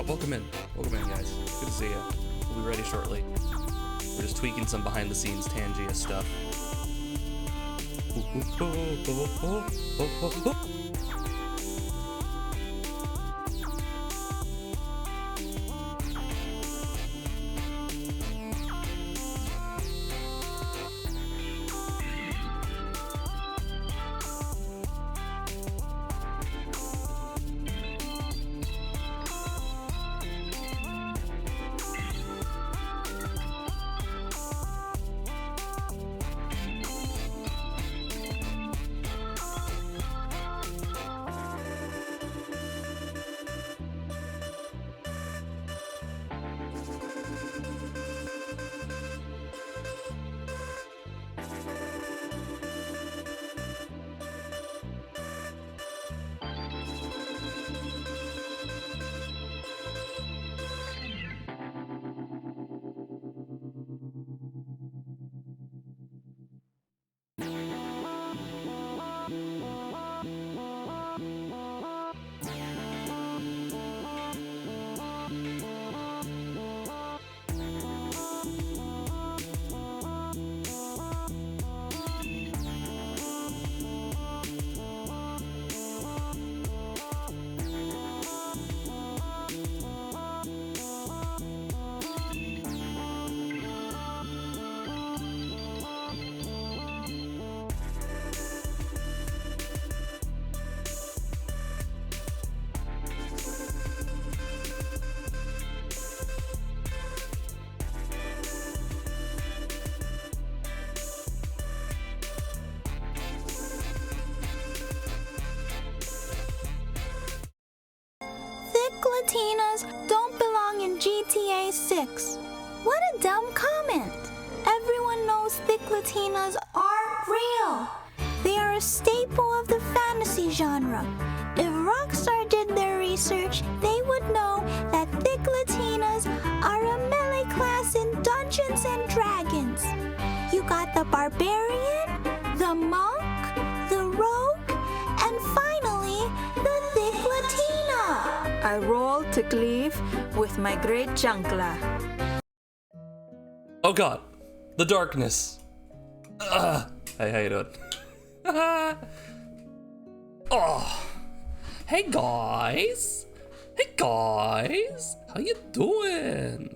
Welcome in, guys. Good to see you. We'll be ready shortly. We're just tweaking some behind-the-scenes Tangia stuff. Latinas don't belong in GTA 6. What a dumb comment. Everyone knows thick Latinas aren't real. They are a staple of the fantasy genre. If Rockstar did their research, they would know that thick Latinas are a melee class in Dungeons and Dragons. You got the barbarian, the monk, the rogue, and finally, the thick Latina. I roll to cleave with my great chancla. Oh god, the darkness. Hey, how you doing? Oh, hey guys. Hey guys, how you doing?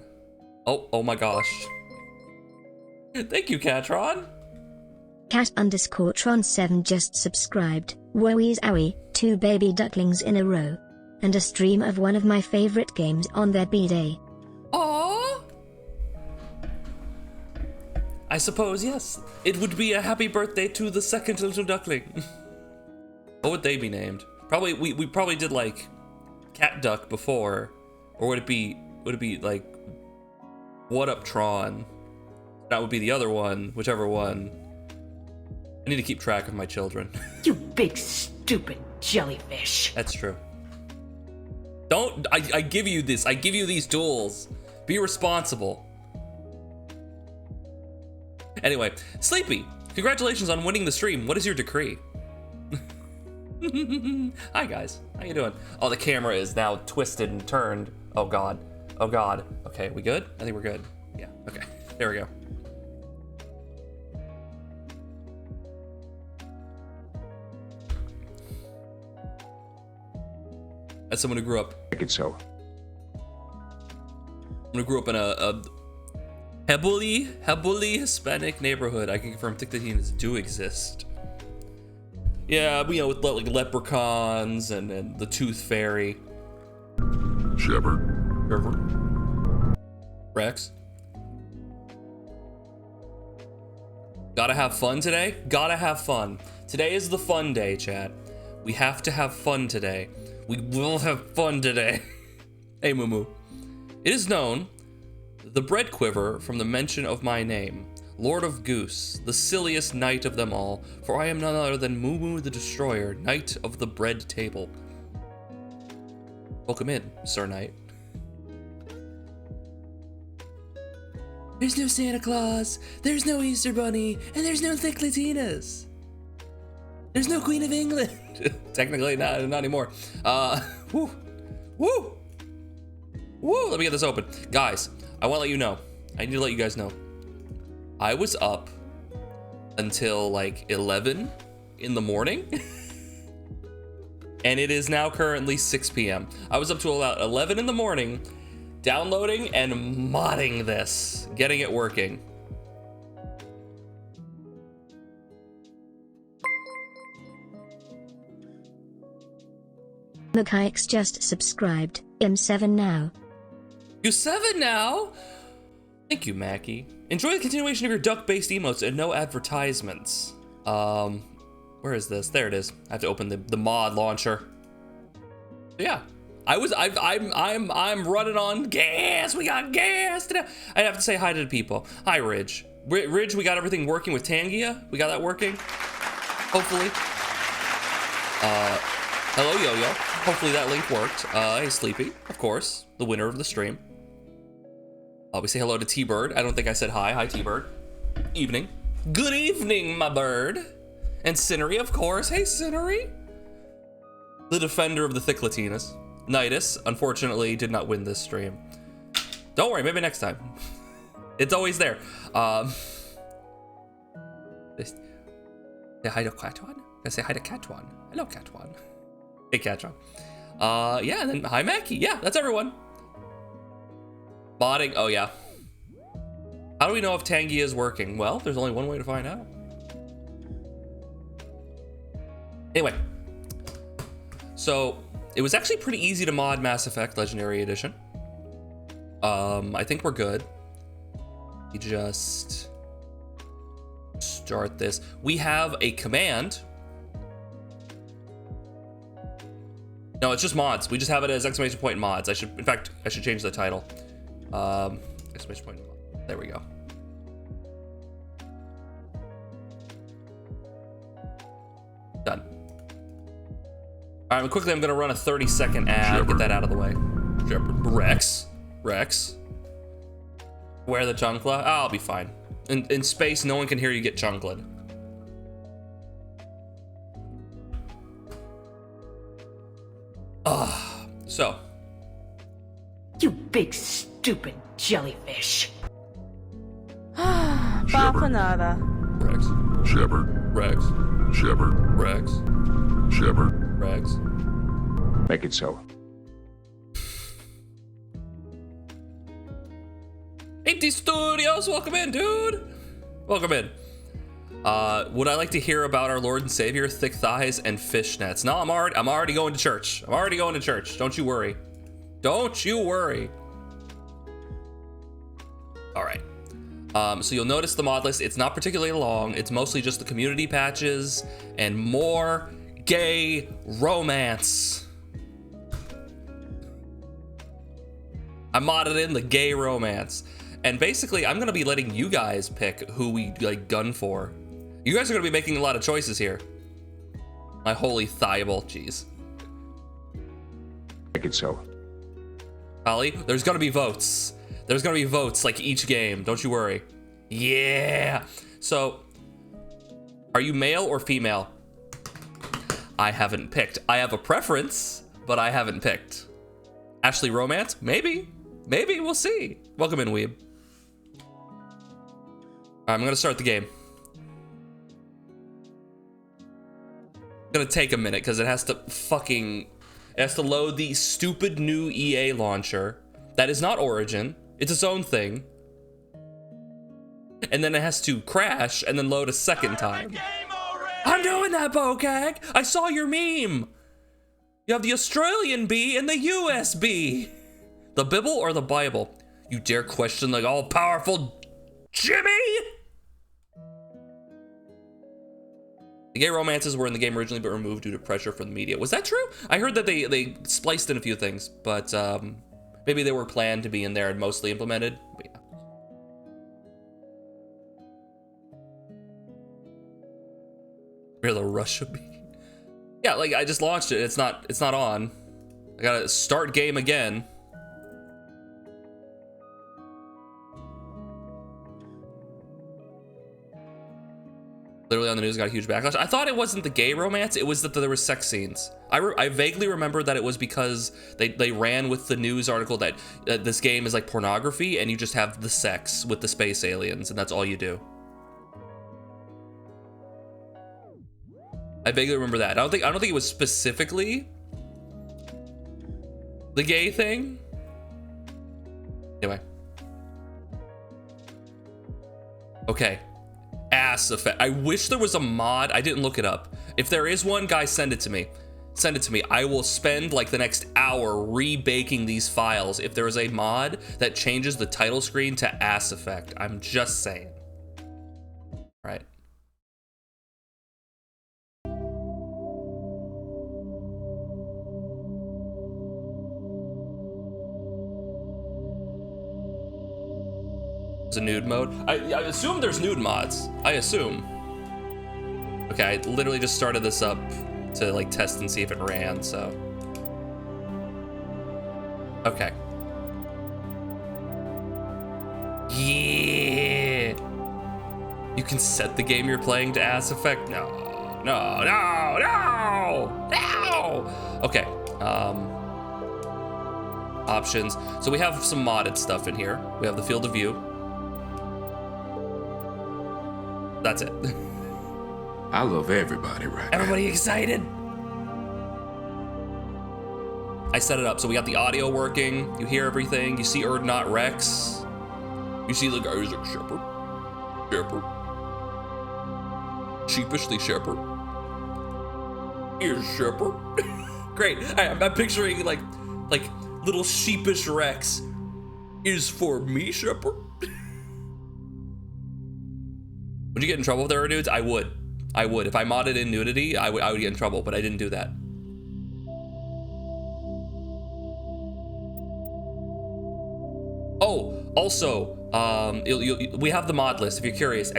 Oh my gosh. Thank you, Catron. Cat_Tron7 just subscribed. Woeys owie, 2 baby ducklings in a row. And a stream of one of my favorite games on their B-Day. Aww. I suppose, yes. It would be a happy birthday to the second little duckling. What would they be named? Probably, we probably did like Cat Duck before. Or would it be like What Up Tron? That would be the other one, whichever one. I need to keep track of my children. You big stupid jellyfish. That's true. I give you this. I give you these tools. Be responsible. Anyway, Sleepy, congratulations on winning the stream. What is your decree? Hi guys, how you doing? Oh, the camera is now twisted and turned Oh God. Oh God. Okay, we good? I think we're good. Yeah, okay. There we go. As someone who grew up... Make it so. Someone who grew up in a heavily Hispanic neighborhood, I can confirm Ticklatinas do exist. Yeah, you know, with like leprechauns and the Tooth Fairy. Shepard. Rex. Gotta have fun today? Gotta have fun. Today is the fun day, chat. We have to have fun today. We will have fun today. Hey, Moo. It is known, the bread quiver from the mention of my name, Lord of Goose, the silliest knight of them all, for I am none other than Moo the Destroyer, Knight of the Bread Table. Welcome in, Sir Knight. There's no Santa Claus, there's no Easter Bunny, and there's no Thicklatinas. There's no Queen of England. Technically, not anymore. Woo. Let me get this open. Guys, I want to let you know. I need to let you guys know. I was up until like 11 in the morning. And it is now currently 6 p.m. I was up to about 11 in the morning, downloading and modding this, getting it working. Mechanics just subscribed. M7 now. You 7 now? Thank you, Mackie. Enjoy the continuation of your duck-based emotes and no advertisements. Where is this? There it is. I have to open the mod launcher. Yeah, I'm running on gas. We got gas today. I have to say hi to the people. Hi, Ridge. Ridge, we got everything working with Tangia. We got that working. Hopefully. Hello, Yo-Yo. Hopefully that link worked. Hey, Sleepy, of course, the winner of the stream. We say hello to T-Bird. I don't think I said hi. Hi, T-Bird. Evening. Good evening, my bird. And Cinery, of course. Hey, Cinery. The defender of the Thicklatinas. Nidus, unfortunately, did not win this stream. Don't worry, maybe next time. It's always there. Say hi to Catwan. I say hi to Catwan. Hello, Catwan. Hey, Catwan. Yeah, and then hi, Mackie. Yeah, that's everyone. Modding. Oh, yeah. How do we know if Tangia is working? Well, there's only one way to find out. Anyway. So, it was actually pretty easy to mod Mass Effect Legendary Edition. I think we're good. You just start this. We have a command. No, it's just mods. We just have it as exclamation point mods. In fact, I should change the title. Exclamation point mod. There we go. Done. All right, quickly, I'm gonna run a 30-second ad. Shepard. Get that out of the way. Shepard. Rex. Wear the chunkla. Oh, I'll be fine. In space, no one can hear you get chunkled. So. You big stupid jellyfish. Papa nada. Rex. Shepard. Rex. Shepard. Rex. Shepard. Rex. Make it so. Empty Studios, welcome in, dude. Welcome in. Would I like to hear about our Lord and Savior, thick thighs and fishnets? No, I'm already going to church. Don't you worry. Don't you worry. All right. So you'll notice the mod list. It's not particularly long. It's mostly just the community patches and more gay romance. I modded in the gay romance. And basically, I'm gonna be letting you guys pick who we like gun for. You guys are gonna be making a lot of choices here. My holy thighball, jeez. Make it so. Holly, there's gonna be votes. There's gonna be votes like each game, don't you worry. Yeah. So, are you male or female? I haven't picked. I have a preference, but I haven't picked. Ashley romance? Maybe. Maybe, we'll see. Welcome in, weeb. I'm gonna start the game. It's gonna take a minute because it has to load the stupid new EA launcher. That is not Origin. It's its own thing. And then it has to crash and then load a second time. I'm doing that, Bokag! I saw your meme! You have the Australian bee and the US bee! The Bible or the Bible? You dare question the all-powerful Jimmy? The gay romances were in the game originally but removed due to pressure from the media. Was that true? I heard that they spliced in a few things, but maybe they were planned to be in there and mostly implemented. But yeah. You're the Russia bee. Yeah, like I just launched it. It's not on. I gotta start game again. Literally on the news, got a huge backlash. I thought it wasn't the gay romance, it was that there were sex scenes. I vaguely remember that it was because they ran with the news article that this game is like pornography and you just have the sex with the space aliens and that's all you do. I vaguely remember that. I don't think it was specifically the gay thing. Anyway. Okay. Ass effect. I wish there was a mod. I didn't look it up. If there is one, guys, send it to me. Send it to me. I will spend like the next hour rebaking these files if there is a mod that changes the title screen to ass effect. I'm just saying. Right. It's a nude mode. I assume there's nude mods. I assume. Okay, I literally just started this up to like test and see if it ran, so. Okay. Yeah. You can set the game you're playing to ass effect? No. Okay. Options. So we have some modded stuff in here. We have the field of view. That's it. I love everybody right Everybody excited? I set it up, so we got the audio working. You hear everything. You see Not Rex. You see the guy who's like, Shepard. Sheepishly Shepard. Here's Shepard. Great. I'm picturing like little sheepish Rex. Is for me, Shepard. Would you get in trouble if there were nudes? I would. If I modded in nudity, I would get in trouble, but I didn't do that. Oh, also, we have the mod list. If you're curious, !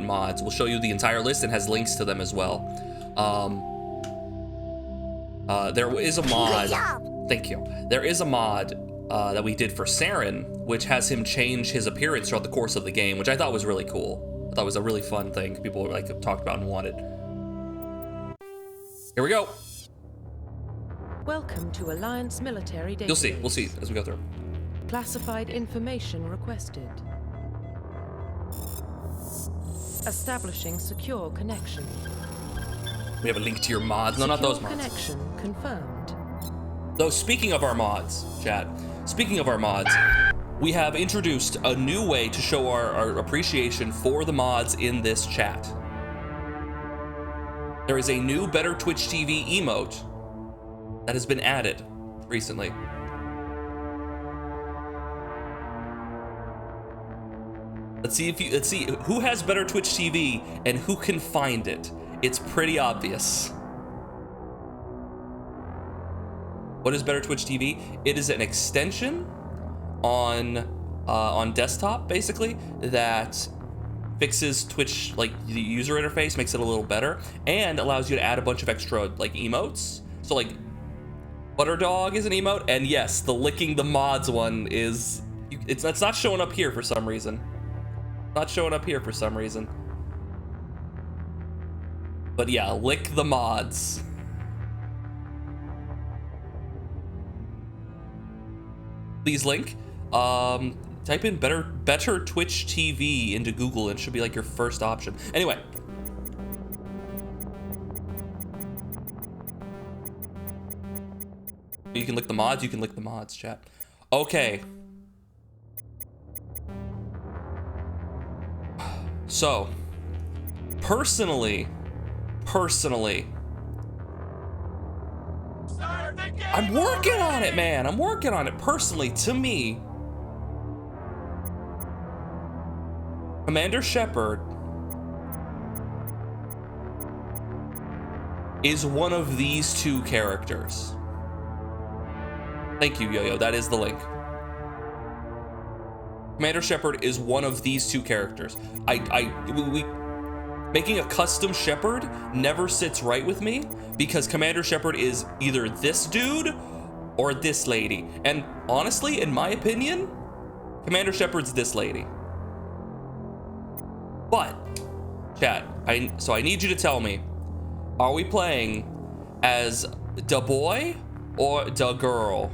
mods will show you the entire list and has links to them as well. There is a mod. Thank you. There is a mod that we did for Saren, which has him change his appearance throughout the course of the game, which I thought was really cool. I thought it was a really fun thing people like talked about and wanted. Here we go. Welcome to Alliance Military Database. You'll see. We'll see as we go through. Classified information requested. Establishing secure connection. We have a link to your mods. No, not those mods. Connection confirmed. Though, speaking of our mods, chat. Speaking of our mods, we have introduced a new way to show our appreciation for the mods in this chat. There is a new Better Twitch TV emote that has been added recently. Let's see who has Better Twitch TV and who can find it. It's pretty obvious. What is Better Twitch TV? It is an extension on desktop, basically, that fixes Twitch, like the user interface, makes it a little better, and allows you to add a bunch of extra like emotes. So like Butterdog is an emote, and yes, the licking the mods one is, it's not showing up here for some reason. Not showing up here for some reason. But yeah, lick the mods. please link. Type in better Twitch TV into Google and it should be like your first option. Anyway. You can lick the mods, chat. Okay. So, personally, I'm working on it, man. I'm working on it. Personally, to me, Commander Shepard is one of these two characters. Thank you, Yo-Yo. That is the link. Commander Shepard is one of these two characters. Making a custom Shepard never sits right with me because Commander Shepard is either this dude or this lady. And honestly, in my opinion, Commander Shepard's this lady. But, chat, so I need you to tell me, are we playing as the boy or the girl?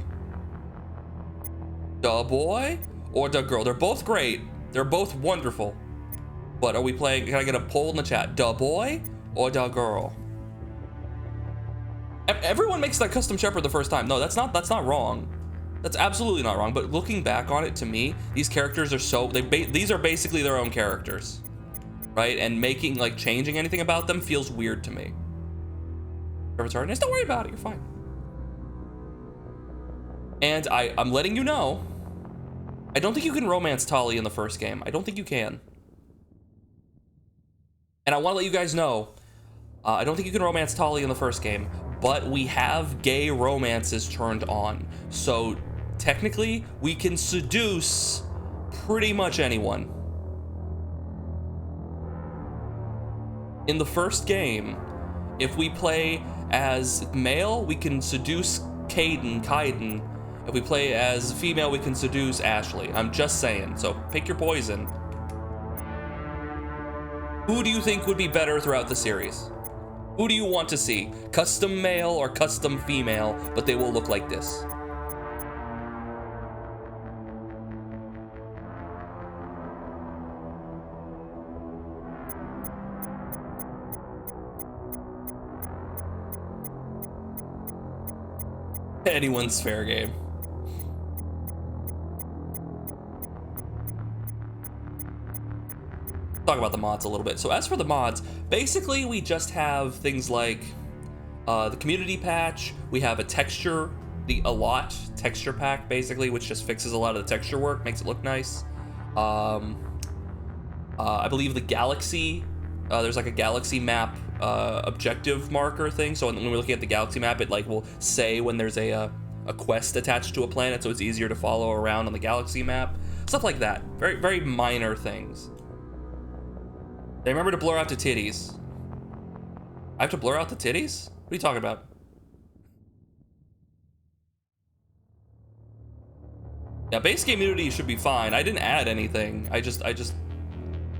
The boy or the girl? They're both great. They're both wonderful. But are we playing, can I get a poll in the chat? The boy or the girl? Everyone makes that custom Shepard the first time. No, that's not wrong. That's absolutely not wrong. But looking back on it, to me, these characters are these are basically their own characters, right? And changing anything about them feels weird to me. Trevor's hardness, don't worry about it, you're fine. And I'm letting you know, I don't think you can romance Tali in the first game. I don't think you can. And I want to let you guys know, I don't think you can romance Tali in the first game, but we have gay romances turned on. So technically, we can seduce pretty much anyone. In the first game, if we play as male, we can seduce Kaiden. If we play as female, we can seduce Ashley. I'm just saying, so pick your poison. Who do you think would be better throughout the series? Who do you want to see? Custom male or custom female, but they will look like this? Anyone's fair game. Talk about the mods a little bit. So as for the mods, basically we just have things like the community patch. We have a texture, a lot texture pack, basically, which just fixes a lot of the texture work, makes it look nice. I believe the galaxy, there's like a galaxy map objective marker thing. So when we're looking at the galaxy map, it will say when there's a quest attached to a planet, so it's easier to follow around on the galaxy map. Stuff like that. Very, very minor things. They remember to blur out the titties. I have to blur out the titties? What are you talking about? Yeah, base game Unity should be fine. I didn't add anything. I just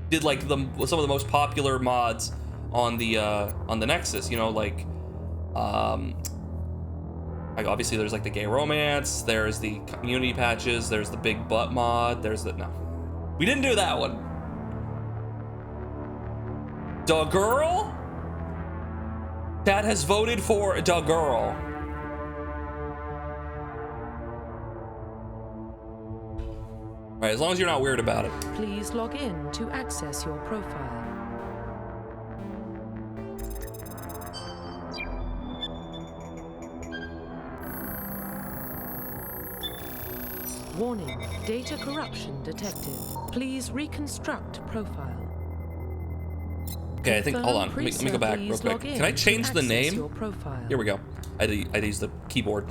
did some of the most popular mods on the Nexus. You know, obviously there's the gay romance. There's the community patches. There's the big butt mod. No, we didn't do that one. The girl? Chat has voted for the girl. Alright, as long as you're not weird about it. Please log in to access your profile. Warning, data corruption detected. Please reconstruct profile. Okay, I think, hold on, let me go back real quick. Can I change the name? Here we go. I use the keyboard.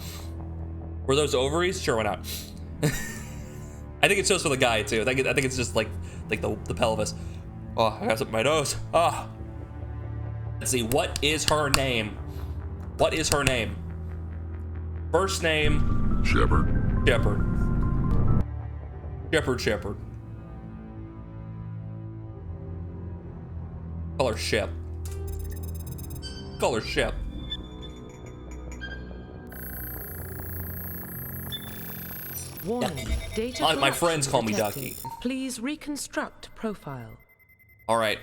Were those ovaries? Sure, why not? I think it's just for the guy too. I think it's just like the pelvis. Oh, I got something in my nose. Ah. Let's see, what is her name? What is her name? First name? Shepard. Shepard. Call her Shep. Warning. Data My corruption friends call me detected. Ducky. Please reconstruct profile. All right.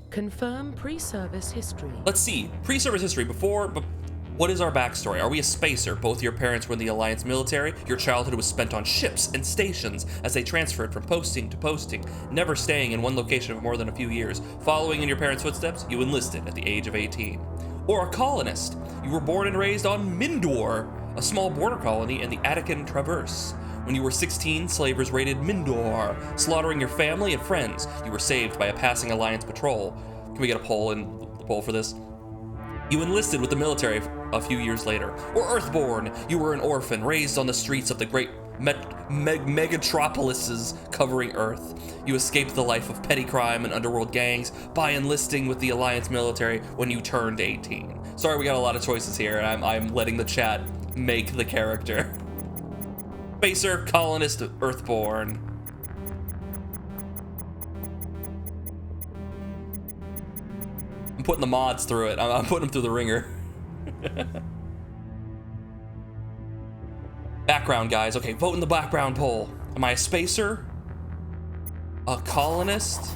Confirm pre-service history. Let's see. Pre-service history. What is our backstory? Are we a spacer? Both your parents were in the Alliance military. Your childhood was spent on ships and stations as they transferred from posting to posting, never staying in one location for more than a few years. Following in your parents' footsteps, you enlisted at the age of 18. Or a colonist. You were born and raised on Mindor, a small border colony in the Attican Traverse. When you were 16, slavers raided Mindor, slaughtering your family and friends. You were saved by a passing Alliance patrol. Can we get a poll for this? You enlisted with the military a few years later. Or Earthborn, you were an orphan raised on the streets of the great megatropolises covering Earth. You escaped the life of petty crime and underworld gangs by enlisting with the Alliance military when you turned 18. Sorry, we got a lot of choices here, and I'm letting the chat make the character. Spacer, colonist, Earthborn. I'm putting the mods through it. I'm putting them through the ringer. Background, guys. Okay, vote in the background poll. Am I a spacer? A colonist?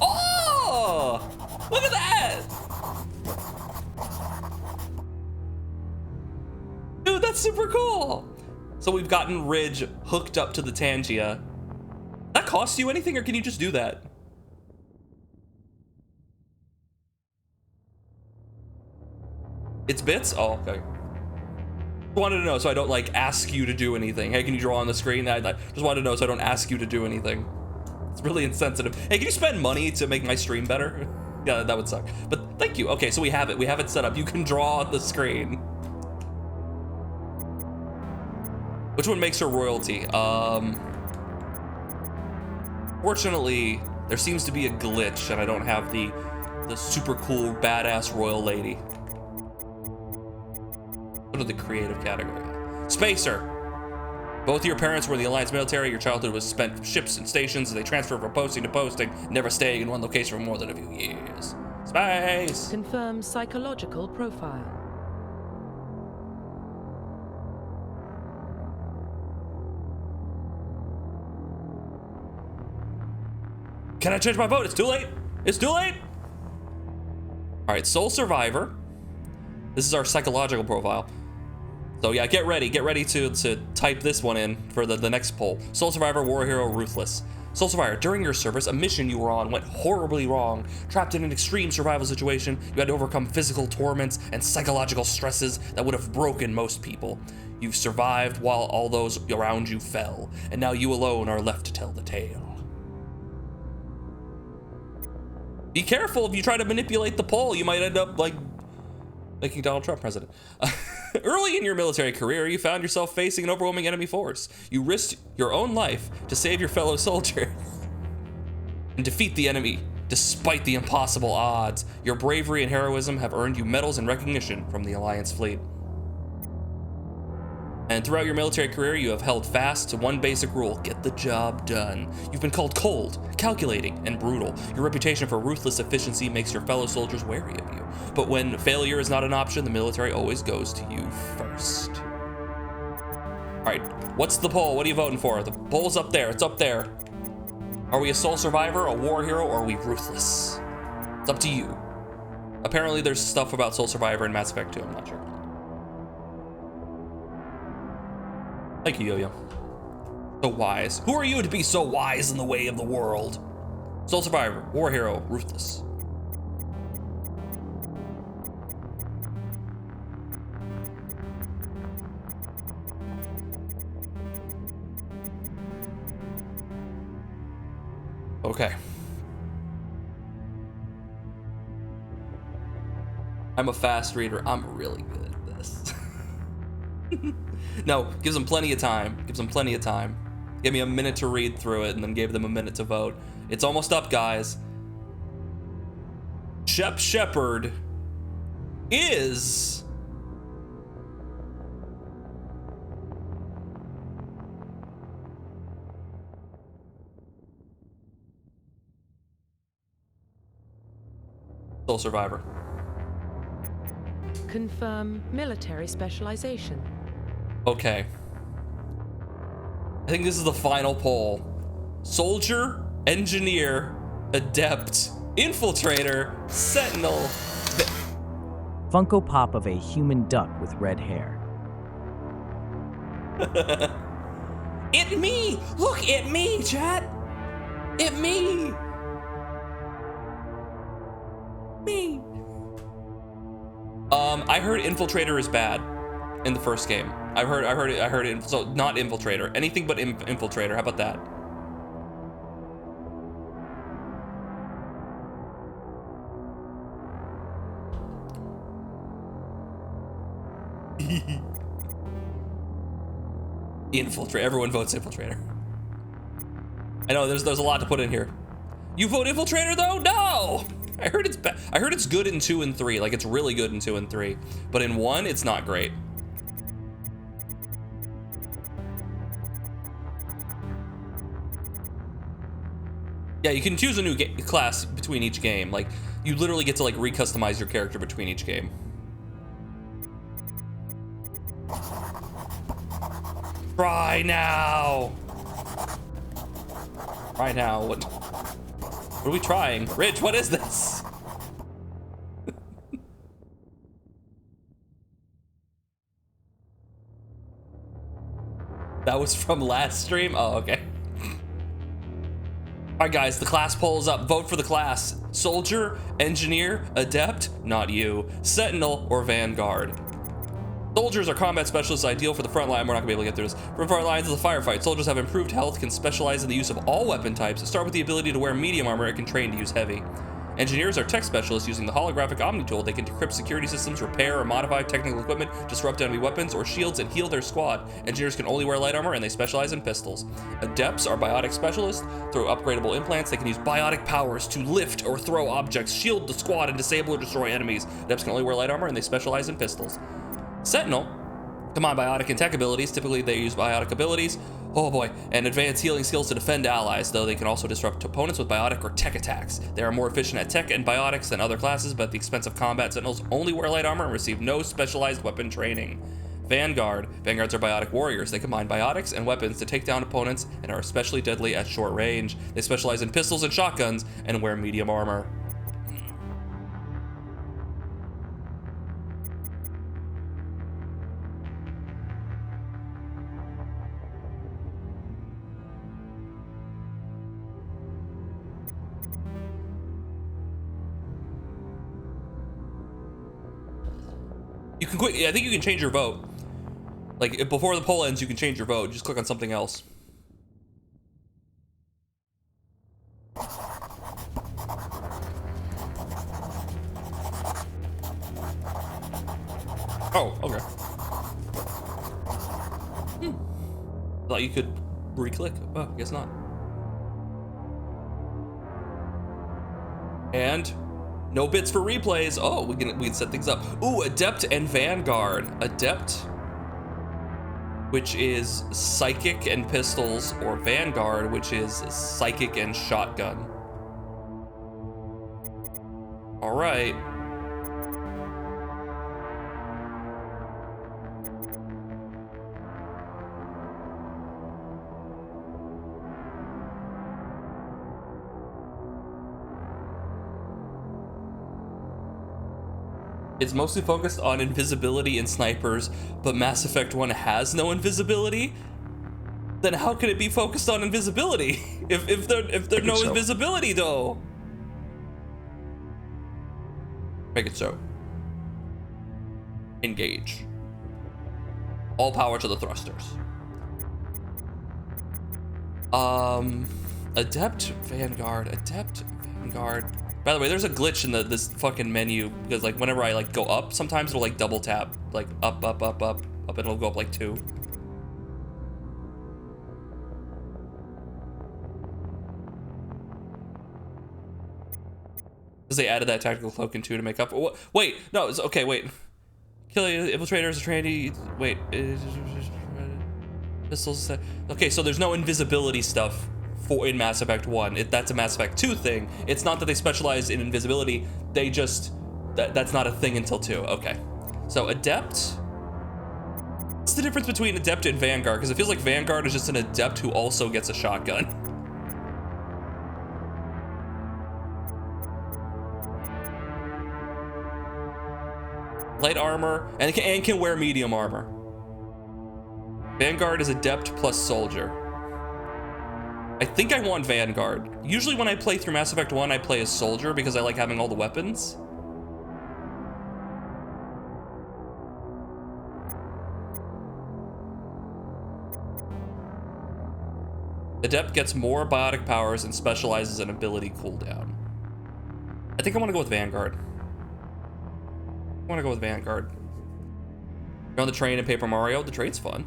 Oh! Look at that! Dude, that's super cool! So we've gotten Ridge hooked up to the Tangia. That cost you anything, or can you just do that? It's bits? Oh, okay. Wanted to know so I don't like ask you to do anything. Hey, can you draw on the screen? I just wanted to know so I don't ask you to do anything. It's really insensitive. Hey, can you spend money to make my stream better? Yeah, that would suck. But thank you. Okay, so we have it. We have it set up. You can draw on the screen. Which one makes her royalty? Fortunately, there seems to be a glitch, and I don't have the super cool, badass royal lady. Go to the creative category. Spacer. Both of your parents were in the Alliance military. Your childhood was spent from ships and stations as they transferred from posting to posting, never staying in one location for more than a few years. Space. Confirm psychological profile. Can I change my vote? It's too late. It's too late. All right, sole survivor. This is our psychological profile. So yeah, get ready to type this one in for the next poll. Sole survivor, war hero, ruthless. Sole survivor, during your service, a mission you were on went horribly wrong. Trapped in an extreme survival situation, you had to overcome physical torments and psychological stresses that would have broken most people. You've survived while all those around you fell, and now you alone are left to tell the tale. Be careful if you try to manipulate the poll, you might end up like making Donald Trump president. Early in your military career, you found yourself facing an overwhelming enemy force. You risked your own life to save your fellow soldiers and defeat the enemy despite the impossible odds. Your bravery and heroism have earned you medals and recognition from the Alliance fleet. And throughout your military career, you have held fast to one basic rule: get the job done. You've been called cold, calculating, and brutal. Your reputation for ruthless efficiency makes your fellow soldiers wary of you. But when failure is not an option, the military always goes to you first. All right, what's the poll? What are you voting for? The poll's up there, it's up there. Are we a sole survivor, a war hero, or are we ruthless? It's up to you. Apparently there's stuff about sole survivor in Mass Effect 2, I'm not sure. Thank you, Yo-Yo. So wise. Who are you to be so wise in the way of the world? Sole survivor, war hero, ruthless. Okay. I'm a fast reader. I'm really good at this. No, gives them plenty of time. Gives them plenty of time. Give me a minute to read through it and then gave them a minute to vote. It's almost up, guys. Shepard is... sole survivor. Confirm military specialization. Okay. I think this is the final poll. Soldier, engineer, adept, infiltrator, sentinel. Funko Pop of a human duck with red hair. It me! Look, it me, chat! It me! Me! I heard infiltrator is bad in the first game. I heard it, so not infiltrator. Anything but infiltrator, how about that? Infiltrator. Everyone votes infiltrator. I know there's a lot to put in here. You vote infiltrator though? No. I heard it's bad. I heard it's good in 2 and 3. Like it's really good in 2 and 3, but in 1 it's not great. Yeah, you can choose a new class between each game. Like you literally get to like recustomize your character between each game. Try now. Try now. What are we trying? Rich, what is this? That was from last stream? Oh, okay. All right, guys, the class poll is up. Vote for the class. Soldier, engineer, adept, not you, sentinel, or vanguard. Soldiers are combat specialists ideal for the front line. We're not gonna be able to get through this. For the front lines of the firefight, soldiers have improved health, can specialize in the use of all weapon types, start with the ability to wear medium armor, and can train to use heavy. Engineers are tech specialists using the holographic Omni tool. They can decrypt security systems, repair or modify technical equipment, disrupt enemy weapons or shields, and heal their squad. Engineers can only wear light armor, and they specialize in pistols. Adepts are biotic specialists. Through upgradable implants, they can use biotic powers to lift or throw objects, shield the squad, and disable or destroy enemies. Adepts can only wear light armor, and they specialize in pistols. Sentinel, combine biotic and tech abilities. Typically, they use biotic abilities. Oh boy, and advanced healing skills to defend allies, though they can also disrupt opponents with biotic or tech attacks. They are more efficient at tech and biotics than other classes, but at the expense of combat, sentinels only wear light armor and receive no specialized weapon training. Vanguard. Vanguards are biotic warriors. They combine biotics and weapons to take down opponents and are especially deadly at short range. They specialize in pistols and shotguns and wear medium armor. You can quick. I think you can change your vote. Like if before the poll ends, you can change your vote. Just click on something else. Oh, okay. Thought you could re-click. Oh, guess not. And no bits for replays. Oh, we can set things up. Ooh, Adept and Vanguard. Adept, which is Psychic and Pistols, or Vanguard, which is Psychic and Shotgun. All right. It's mostly focused on invisibility and snipers, but Mass Effect 1 has no invisibility? Then how can it be focused on invisibility? if there's no invisibility though? Make it so. Engage. All power to the thrusters. Adept, Vanguard, Adept, Vanguard. By the way, there's a glitch in this fucking menu because like whenever I like go up, sometimes it'll like double tap, like up, and it'll go up like 2. Because they added that tactical cloak in 2 to make up. Wait, no, it's okay. Wait, kill infiltrators, trendy. Wait, pistols. Okay, so there's no invisibility stuff in Mass Effect 1. That's a Mass Effect 2 thing. It's not that they specialize in invisibility. They just, that's not a thing until 2. Okay. So Adept. What's the difference between Adept and Vanguard? Because it feels like Vanguard is just an Adept who also gets a shotgun. Light armor, and can wear medium armor. Vanguard is Adept plus Soldier. I think I want Vanguard. Usually when I play through Mass Effect 1, I play as Soldier because I like having all the weapons. Adept gets more biotic powers and specializes in ability cooldown. I think I want to go with Vanguard. I want to go with Vanguard. You're on the train in Paper Mario. The train's fun.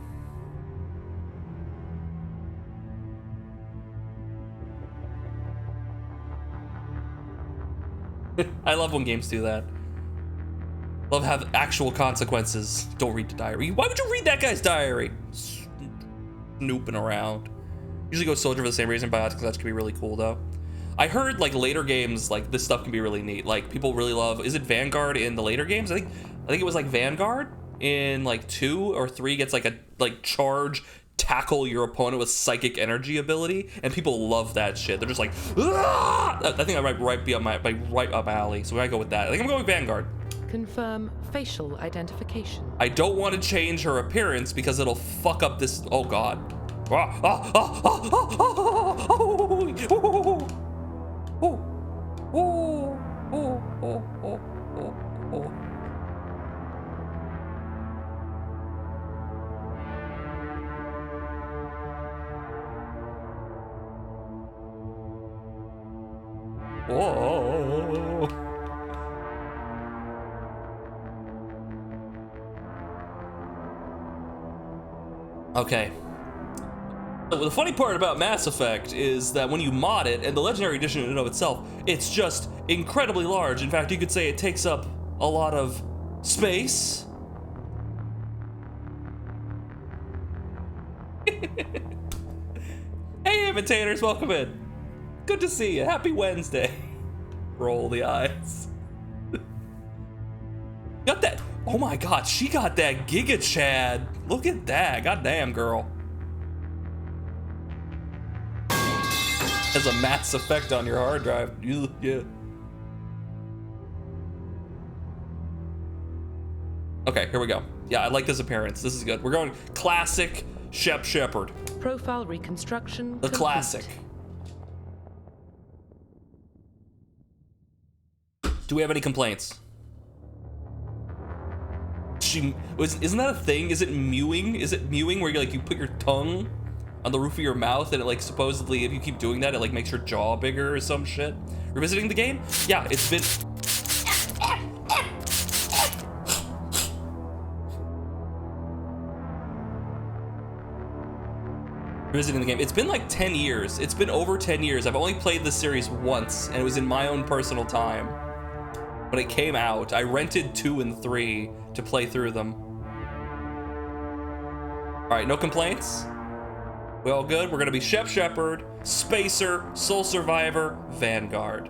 I love when games do that. Love have actual consequences. Don't read the diary. Why would you read that guy's diary? Snooping around. Usually go Soldier for the same reason. Biotic clutch can be really cool though. I heard like later games, like this stuff can be really neat. Like people really love, is it Vanguard in the later games? I think it was like Vanguard in like 2 or 3 gets like a charge, tackle your opponent with psychic energy ability, and people love that shit. They're just like, ah! I think I might right up my alley. So I go with that. I think I'm going with Vanguard. Confirm facial identification. I don't want to change her appearance because it'll fuck up this. Oh god. Whoa. Okay. So the funny part about Mass Effect is that when you mod it, and the Legendary Edition in and of itself, it's just incredibly large. In fact, you could say it takes up a lot of space. Hey, imitators, welcome in. Good to see you. Happy Wednesday. Roll the eyes. Got that. Oh my god, she got that Giga Chad. Look at that. Goddamn, girl. Has a Mass Effect on your hard drive. Yeah. Okay, here we go. Yeah, I like this appearance. This is good. We're going classic Shepard. Profile reconstruction. The complete. classic. Do we have any complaints? Isn't that a thing? Is it mewing? Is it mewing where you put your tongue on the roof of your mouth and it like supposedly if you keep doing that it like makes your jaw bigger or some shit? Revisiting the game? Yeah, it's been revisiting the game. It's been like 10 years. It's been over 10 years. I've only played this series once and it was in my own personal time. When it came out, I rented 2 and 3 to play through them. All right, no complaints? We all good? We're gonna be Shepard, Spacer, Soul Survivor, Vanguard.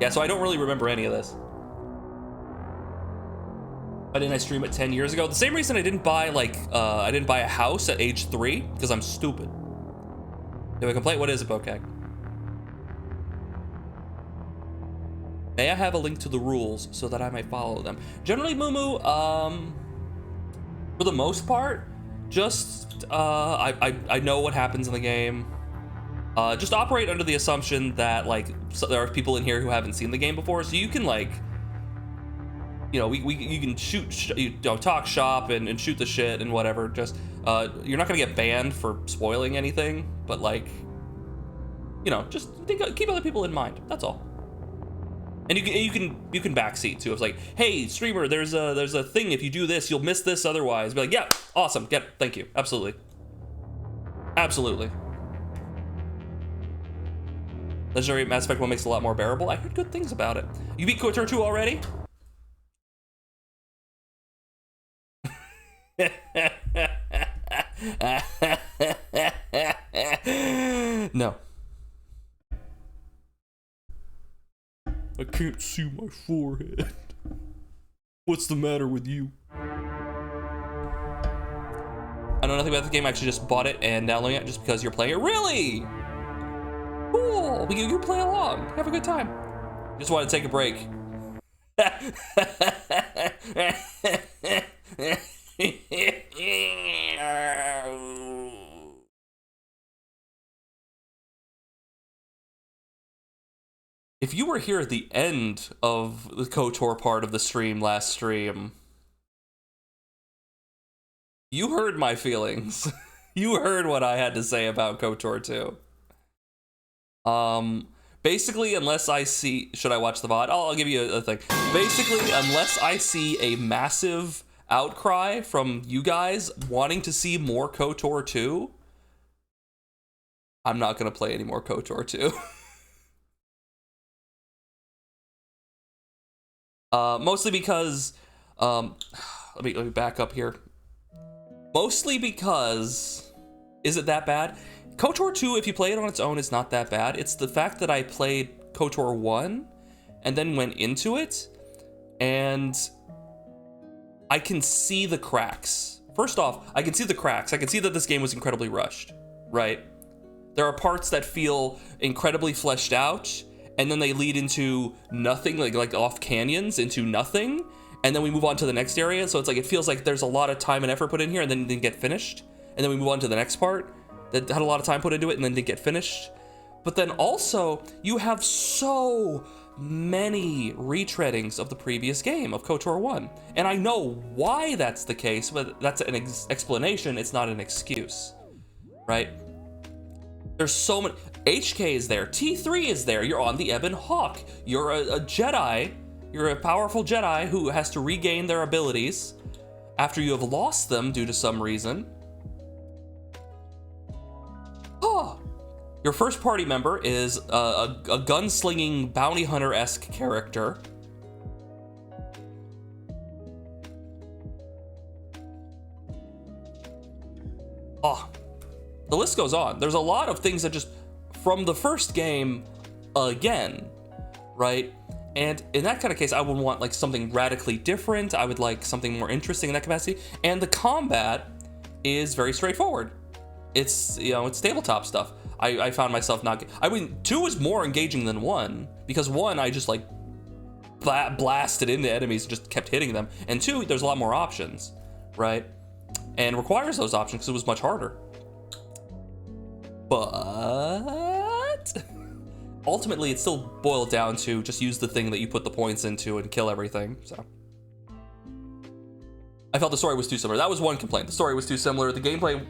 Yeah, so I don't really remember any of this. Why didn't I stream it 10 years ago? The same reason I didn't buy I didn't buy a house at age 3, because I'm stupid. Do we have a complaint? What is it, Bokek? May I have a link to the rules so that I might follow them? Generally, Mumu, for the most part, just, I know what happens in the game. Just operate under the assumption that, so there are people in here who haven't seen the game before, so you can, you can talk shop and shoot the shit and whatever. Just, you're not gonna get banned for spoiling anything, but, just keep other people in mind, that's all. And you can backseat too. It's like, hey, streamer, there's a thing. If you do this, you'll miss this otherwise. Be like, yeah, awesome, get it, thank you, absolutely, absolutely. Legendary Mass Effect 1 makes it a lot more bearable. I heard good things about it. You beat KOTOR 2 already? No. I can't see my forehead. What's the matter with you? I know nothing about the game. I actually just bought it and downloading it just because you're playing it. Really? Cool. You can play along. Have a good time. Just want to take a break. If you were here at the end of the KOTOR part of the stream last stream, you heard my feelings. You heard what I had to say about KOTOR 2. Basically, unless I see... Should I watch the VOD? I'll give you a thing. Basically, unless I see a massive outcry from you guys wanting to see more KOTOR 2, I'm not going to play any more KOTOR 2. Mostly because... let me back up here. Mostly because... Is it that bad? KOTOR 2, if you play it on its own, is not that bad. It's the fact that I played KOTOR 1 and then went into it, and I can see the cracks. First off, I can see the cracks. I can see that this game was incredibly rushed, right? There are parts that feel incredibly fleshed out, and then they lead into nothing, like off canyons into nothing, and then we move on to the next area. So it's like, it feels like there's a lot of time and effort put in here and then didn't get finished. And then we move on to the next part that had a lot of time put into it and then didn't get finished. But then also, you have so many retreadings of the previous game, of KOTOR 1. And I know why that's the case, but that's an explanation, it's not an excuse, right? There's so many... HK is there, T3 is there, you're on the Ebon Hawk, you're a Jedi, you're a powerful Jedi who has to regain their abilities after you have lost them due to some reason. Oh, your first party member is a gunslinging bounty hunter-esque character. Oh, the list goes on. There's a lot of things that just, from the first game, again, right? And in that kind of case, I would want like something radically different. I would like something more interesting in that capacity. And the combat is very straightforward. It's, you know, it's tabletop stuff. I found myself not... I mean, 2 is more engaging than 1, because 1, I just like blasted into enemies and just kept hitting them. And 2, there's a lot more options, right? And requires those options because it was much harder. But ultimately, it still boiled down to just use the thing that you put the points into and kill everything, so. I felt the story was too similar. That was one complaint. The story was too similar. The gameplay...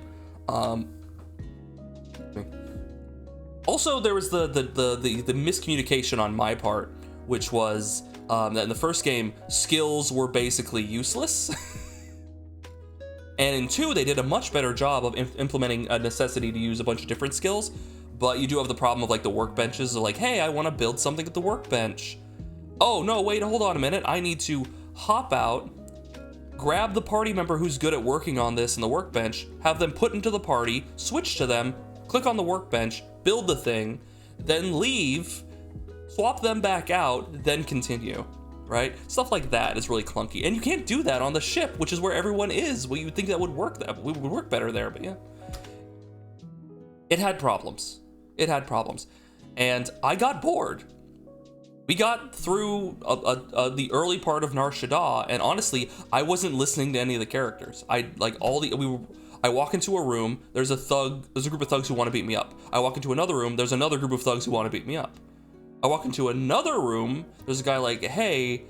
Also, there was the miscommunication on my part, which was that in the first game, skills were basically useless. And in 2, they did a much better job of implementing a necessity to use a bunch of different skills, but you do have the problem of like the workbenches, of like, hey, I want to build something at the workbench. Oh, no, wait, hold on a minute. I need to hop out, grab the party member who's good at working on this in the workbench, have them put into the party, switch to them, click on the workbench, build the thing, then leave, swap them back out, then continue, right? Stuff like that is really clunky. And you can't do that on the ship, which is where everyone is. Well, you would think that would work better there, but yeah. It had problems. It had problems. And I got bored. We got through the early part of Nar Shaddaa, and honestly, I wasn't listening to any of the characters. I walk into a room, there's a group of thugs who want to beat me up. I walk into another room, there's another group of thugs who want to beat me up. I walk into another room, there's a guy like, hey,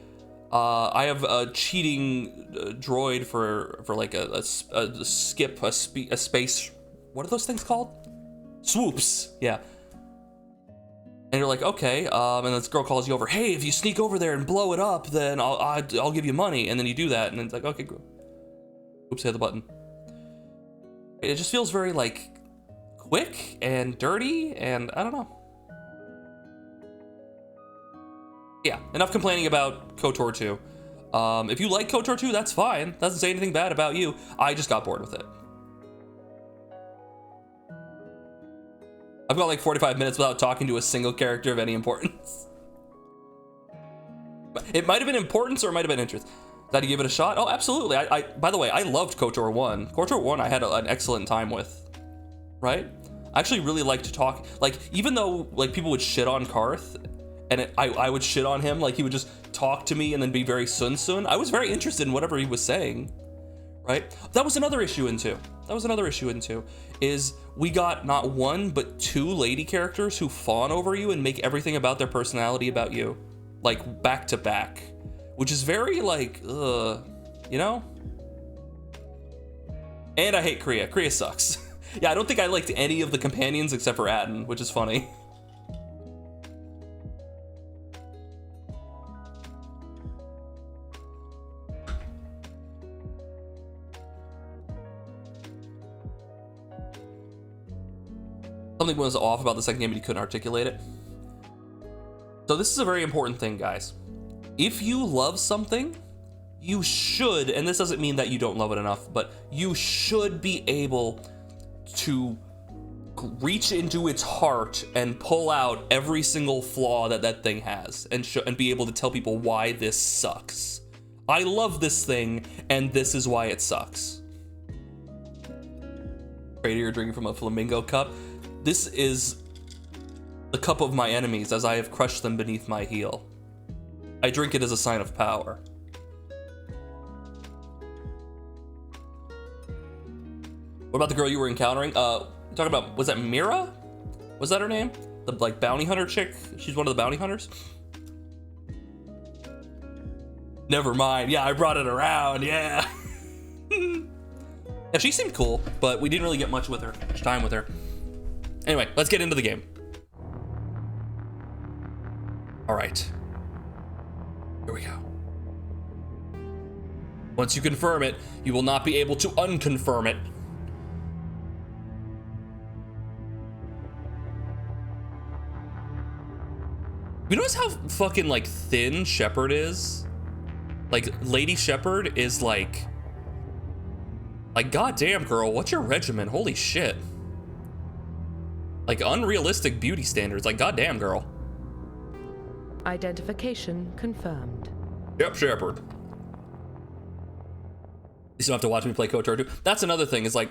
I have a cheating droid for like a space, what are those things called? Swoops, yeah. And you're like, okay, and this girl calls you over, hey, if you sneak over there and blow it up, then I'll give you money, and then you do that, and it's like, okay, cool. Oops, hit the button. It just feels very, like, quick and dirty, and I don't know. Yeah, enough complaining about KOTOR 2. If you like KOTOR 2, that's fine. Doesn't say anything bad about you. I just got bored with it. I've got like 45 minutes without talking to a single character of any importance. It might have been importance or it might have been interest. Glad you give it a shot. Oh, absolutely. I by the way, I loved KOTOR 1. KOTOR 1 I had an excellent time with. Right? I actually really liked to talk. Like, even though like people would shit on Karth, and I would shit on him, like he would just talk to me and then be very sun, I was very interested in whatever he was saying. Right? That was another issue in 2. Is we got not one, but 2 lady characters who fawn over you and make everything about their personality about you. Like, back to back. Which is very, like, you know? And I hate Kriya. Kriya sucks. Yeah, I don't think I liked any of the companions except for Atten, which is funny. Something was off about the second game, but he couldn't articulate it. So this is a very important thing, guys. If you love something, you should, and this doesn't mean that you don't love it enough, but you should be able to reach into its heart and pull out every single flaw that that thing has, and be able to tell people why this sucks. I love this thing, and this is why it sucks. Right, you're drinking from a flamingo cup. This is the cup of my enemies, as I have crushed them beneath my heel. I drink it as a sign of power. What about the girl you were encountering? Talking about, was that Mira? Was that her name? The like bounty hunter chick? She's one of the bounty hunters? Never mind. Yeah, I brought it around. Yeah. Yeah, she seemed cool, but we didn't really get much time with her. Anyway, let's get into the game. All right. Here we go. Once you confirm it, you will not be able to unconfirm it. You notice how fucking like thin Shepard is? Like Lady Shepard is like goddamn girl, what's your regimen? Holy shit. Like unrealistic beauty standards, like goddamn girl. Identification confirmed. Yep, Shepard. You don't have to watch me play KOTOR 2. That's another thing, is like,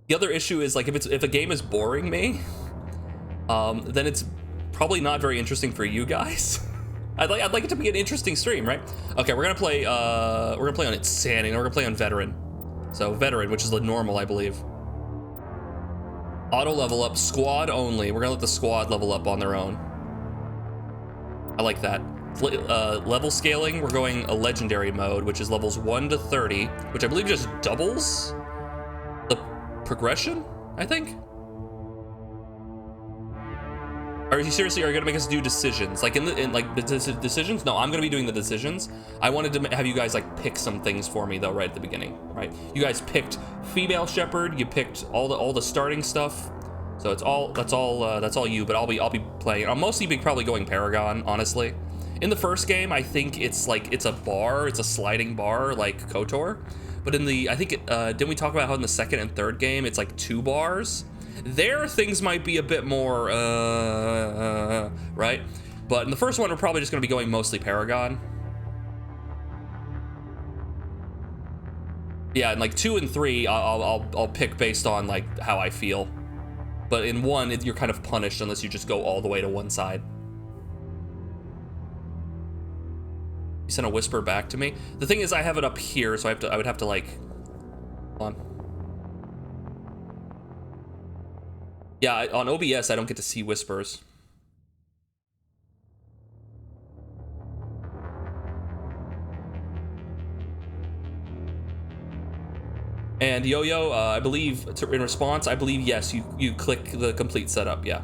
the other issue is like if a game is boring me, then it's probably not very interesting for you guys. I'd like it to be an interesting stream, right? Okay, we're gonna play on Insanity, and we're gonna play on Veteran. So Veteran, which is the normal, I believe. Auto level up, squad only. We're gonna let the squad level up on their own. I like that. Level scaling, we're going a legendary mode, which is levels 1 to 30, which I believe just doubles the progression, I think. Are you seriously, are you gonna make us do decisions? Like in the decisions? No, I'm gonna be doing the decisions. I wanted to have you guys like pick some things for me though, right at the beginning, right? You guys picked female Shepard, you picked all the starting stuff. So that's all you, but I'll be playing. I'll mostly be probably going Paragon, honestly. In the first game, I think it's a bar, it's a sliding bar like KOTOR. But in the, I think didn't we talk about how in the second and third game it's like 2 bars? There, things might be a bit more, right? But in the first one, we're probably just gonna be going mostly Paragon. Yeah, and like 2 and 3, I'll pick based on like how I feel. But in 1, you're kind of punished unless you just go all the way to one side. You sent a whisper back to me. The thing is, I have it up here, so I would have to like, hold on. Yeah, on OBS, I don't get to see whispers. And Yo-Yo, I believe, in response, I believe, yes, you click the complete setup, yeah.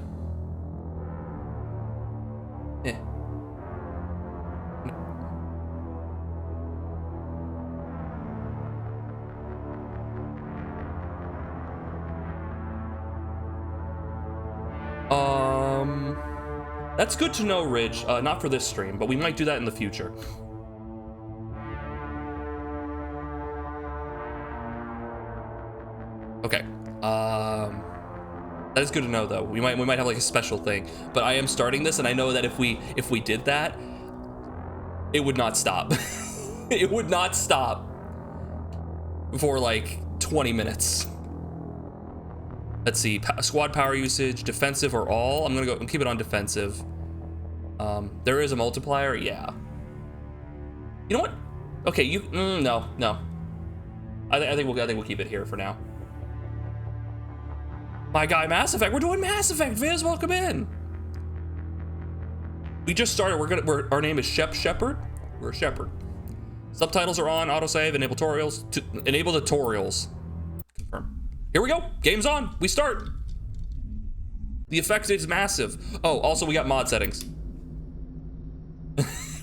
Eh. That's good to know, Ridge. Not for this stream, but we might do that in the future. Okay. That is good to know, though. We might have like a special thing. But I am starting this, and I know that if we did that, it would not stop. It would not stop for like 20 minutes. Let's see, squad power usage, defensive or all. I'm gonna go and keep it on defensive. There is a multiplier, yeah. You know what? Okay, no. I think we'll keep it here for now. My guy, Mass Effect. We're doing Mass Effect. Viz, welcome in. We just started. Our name is Shepard. We're Shepard. Subtitles are on. Autosave. Enable tutorials. Enable tutorials. Confirm. Here we go. Game's on. We start. The effect is massive. Oh, also we got mod settings.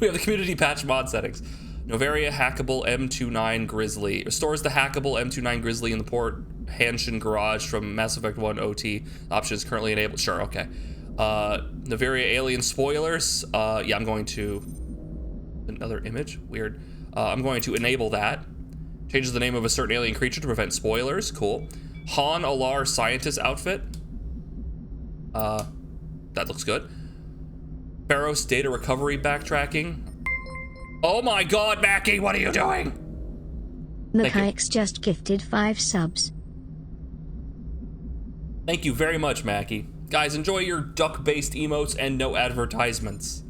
We have the community patch mod settings. Novaria hackable M29 Grizzly. Restores the hackable M29 Grizzly in the port Hanshin Garage from Mass Effect 1 OT. Option is currently enabled. Sure, okay. Novaria alien spoilers. Yeah, I'm going to... Another image? Weird. I'm going to enable that. Changes the name of a certain alien creature to prevent spoilers. Cool. Han Alar scientist outfit. That looks good. Pharos data recovery backtracking. Oh my god, Mackie, what are you doing? Mechanics just gifted 5 subs. Thank you very much, Mackie. Guys, enjoy your duck-based emotes and no advertisements.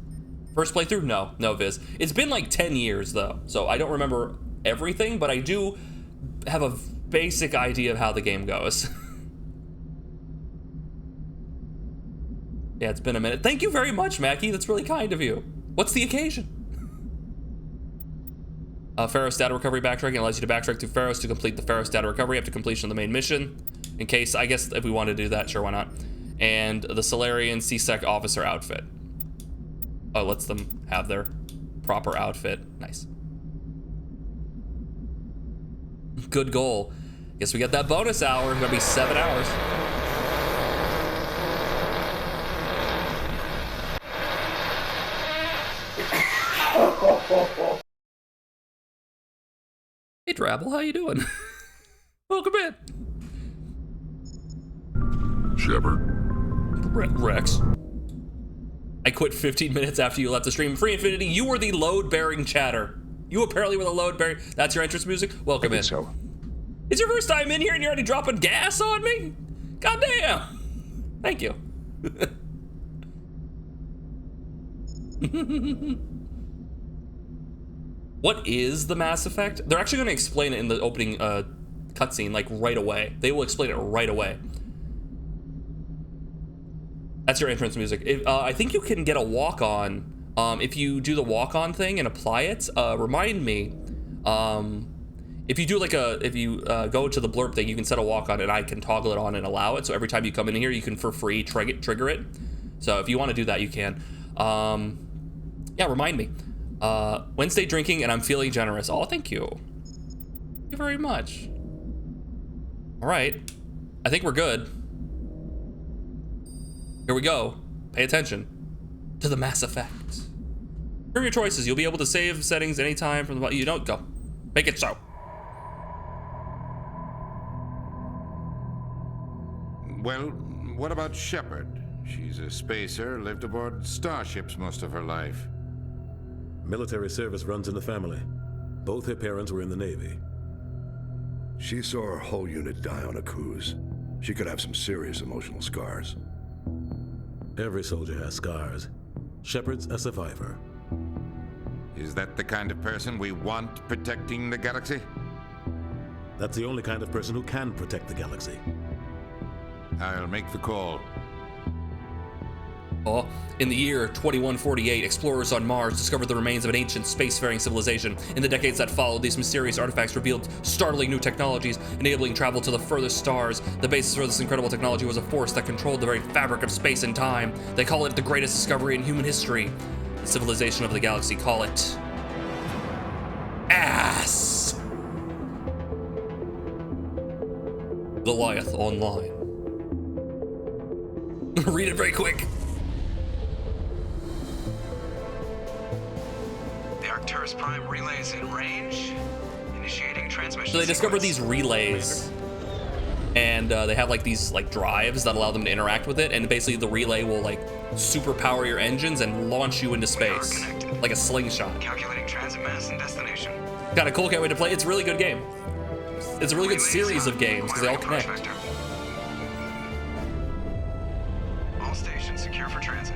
First playthrough? No, Viz. It's been like 10 years, though, so I don't remember everything, but I do have a basic idea of how the game goes. Yeah, it's been a minute. Thank you very much, Mackie. That's really kind of you. What's the occasion? Pharos data recovery backtracking allows you to backtrack through Pharos to complete the Pharos data recovery after completion of the main mission. In case, I guess if we want to do that, sure, why not? And the Solarian CSEC officer outfit. Oh, lets them have their proper outfit. Nice. Good goal. Guess we get that bonus hour. It's gonna be 7 hours. Hey, Drabble, how you doing? Welcome in. Shepard. Rex. I quit 15 minutes after you left the stream. Free Infinity, you were the load-bearing chatter. You apparently were the load-bearing... That's your entrance music? Welcome in. So. It's your first time in here and you're already dropping gas on me? Goddamn. Thank you. What is the Mass Effect? They're actually going to explain it in the opening cutscene, like right away. They will explain it right away. That's your entrance music. I think you can get a walk-on. If you do the walk-on thing and apply it, remind me. If you do like if you go to the blurb thing, you can set a walk-on and I can toggle it on and allow it. So every time you come in here, you can for free trigger it. So if you want to do that, you can. Yeah, remind me. Wednesday drinking and I'm feeling generous. Oh, thank you. Thank you very much. All right. I think we're good. Here we go. Pay attention to the Mass Effect. From your choices, you'll be able to save settings anytime from the... You don't go. Make it so. Well, what about Shepard? She's a spacer, lived aboard starships most of her life. Military service runs in the family. Both her parents were in the Navy. She saw her whole unit die on a cruise. She could have some serious emotional scars. Every soldier has scars. Shepard's a survivor. Is that the kind of person we want protecting the galaxy? That's the only kind of person who can protect the galaxy. I'll make the call. Oh, in the year 2148, explorers on Mars discovered the remains of an ancient spacefaring civilization. In the decades that followed, these mysterious artifacts revealed startling new technologies, enabling travel to the furthest stars. The basis for this incredible technology was a force that controlled the very fabric of space and time. They call it the greatest discovery in human history. The civilization of the galaxy call it... ass! Goliath Online. Read it very quick. Arcturus Prime relays in range. Initiating transmission. So they discovered these relays, and they have like these like drives that allow them to interact with it, and basically the relay will like superpower your engines and launch you into space like a slingshot. Calculating transit mass and destination. Got a cool way to play. It's a really good game. It's a really good series of games because they all connect. All stations secure for transit.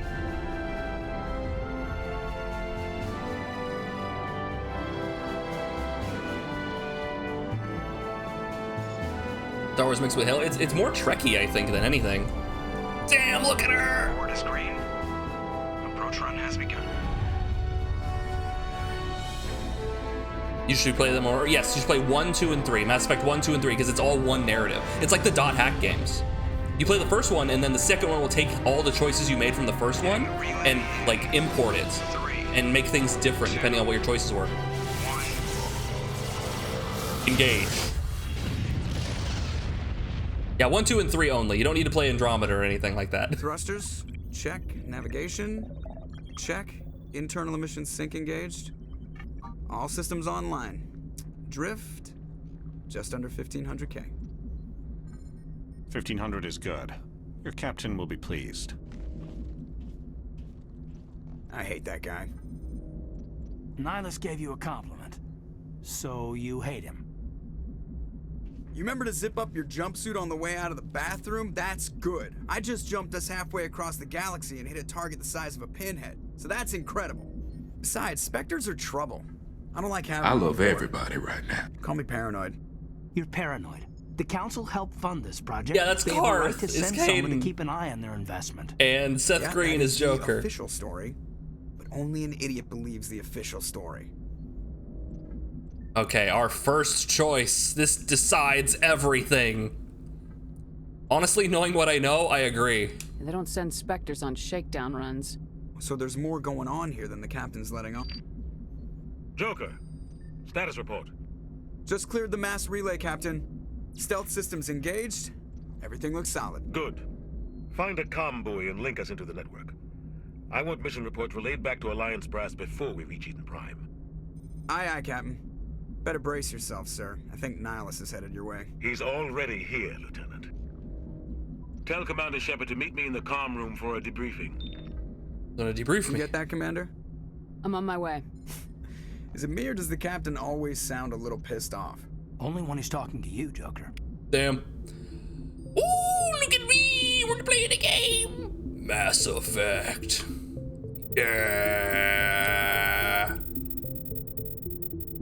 Star Wars mixed with Halo. It's more Trekkie, I think, than anything. Damn, look at her! Board is green. Approach run has begun. You should play them more. Yes, you should play 1, 2, and 3. Mass Effect 1, 2, and 3, because it's all one narrative. It's like the dot hack games. You play the first one, and then the second one will take all the choices you made from the first one and like import it and make things different depending on what your choices were. Engage. Yeah, 1, 2, and 3 only. You don't need to play Andromeda or anything like that. Thrusters, check. Navigation, check. Internal emissions sync engaged. All systems online. Drift, just under 1,500K. 1,500 is good. Your captain will be pleased. I hate that guy. Nihilus gave you a compliment, so you hate him. You remember to zip up your jumpsuit on the way out of the bathroom? That's good. I just jumped us halfway across the galaxy and hit a target the size of a pinhead, so that's incredible. Besides, Spectres are trouble. I don't like having I them love on board. everybody right now. Call me paranoid. You're paranoid. The council helped fund this project. Yeah, that's They have a right Karth. to It's send someone Caden. to keep an eye on their investment. And Seth Green that is the Joker. Official story, but only an idiot believes the official story. Okay, our first choice. This decides everything. Honestly, knowing what I know, I agree. They don't send Spectres on shakedown runs. So there's more going on here than the captain's letting on. Joker, status report. Just cleared the mass relay, Captain. Stealth systems engaged. Everything looks solid. Good. Find a comm buoy and link us into the network. I want mission reports relayed back to Alliance brass before we reach Eden Prime. Aye, aye, Captain. Better brace yourself, sir. I think Nihilus is headed your way. He's already here, Lieutenant. Tell Commander Shepard to meet me in the comm room for a debriefing. Gonna debrief You me. get that, Commander? I'm on my way. Is it me or does the captain always sound a little pissed off? Only when he's talking to you, Joker. Damn. Ooh, look at me! We're playing a game! Mass Effect. Yeah.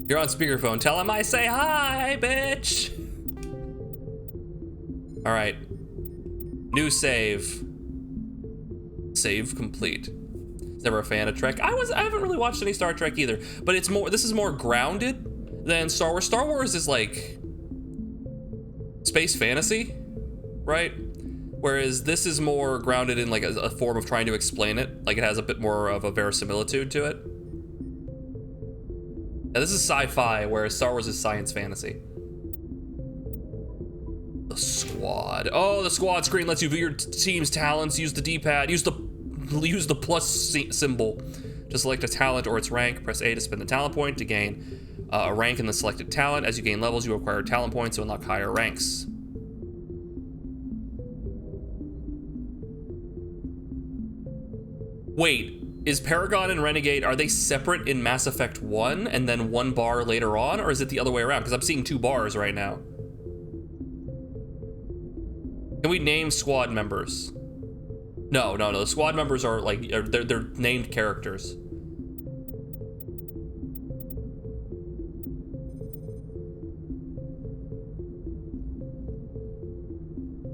You're on speakerphone. Tell him I say hi, bitch. All right. New save. Save complete. Never a fan of Trek. I haven't really watched any Star Trek either, but it's more. This is more grounded than Star Wars. Star Wars is like space fantasy, right? Whereas this is more grounded in like a form of trying to explain it. Like it has a bit more of a verisimilitude to it. Now, this is sci-fi, whereas Star Wars is science fantasy. The squad. Oh, the squad screen lets you view your team's talents. Use the D-pad. Use the plus symbol to select a talent or its rank. Press A to spin the talent point to gain a rank in the selected talent. As you gain levels, you acquire talent points to unlock higher ranks. Wait, is Paragon and Renegade, are they separate in Mass Effect 1 and then 1 bar later on, or is it the other way around? Because I'm seeing 2 bars right now. Can we name squad members? No, the squad members are like, they're named characters.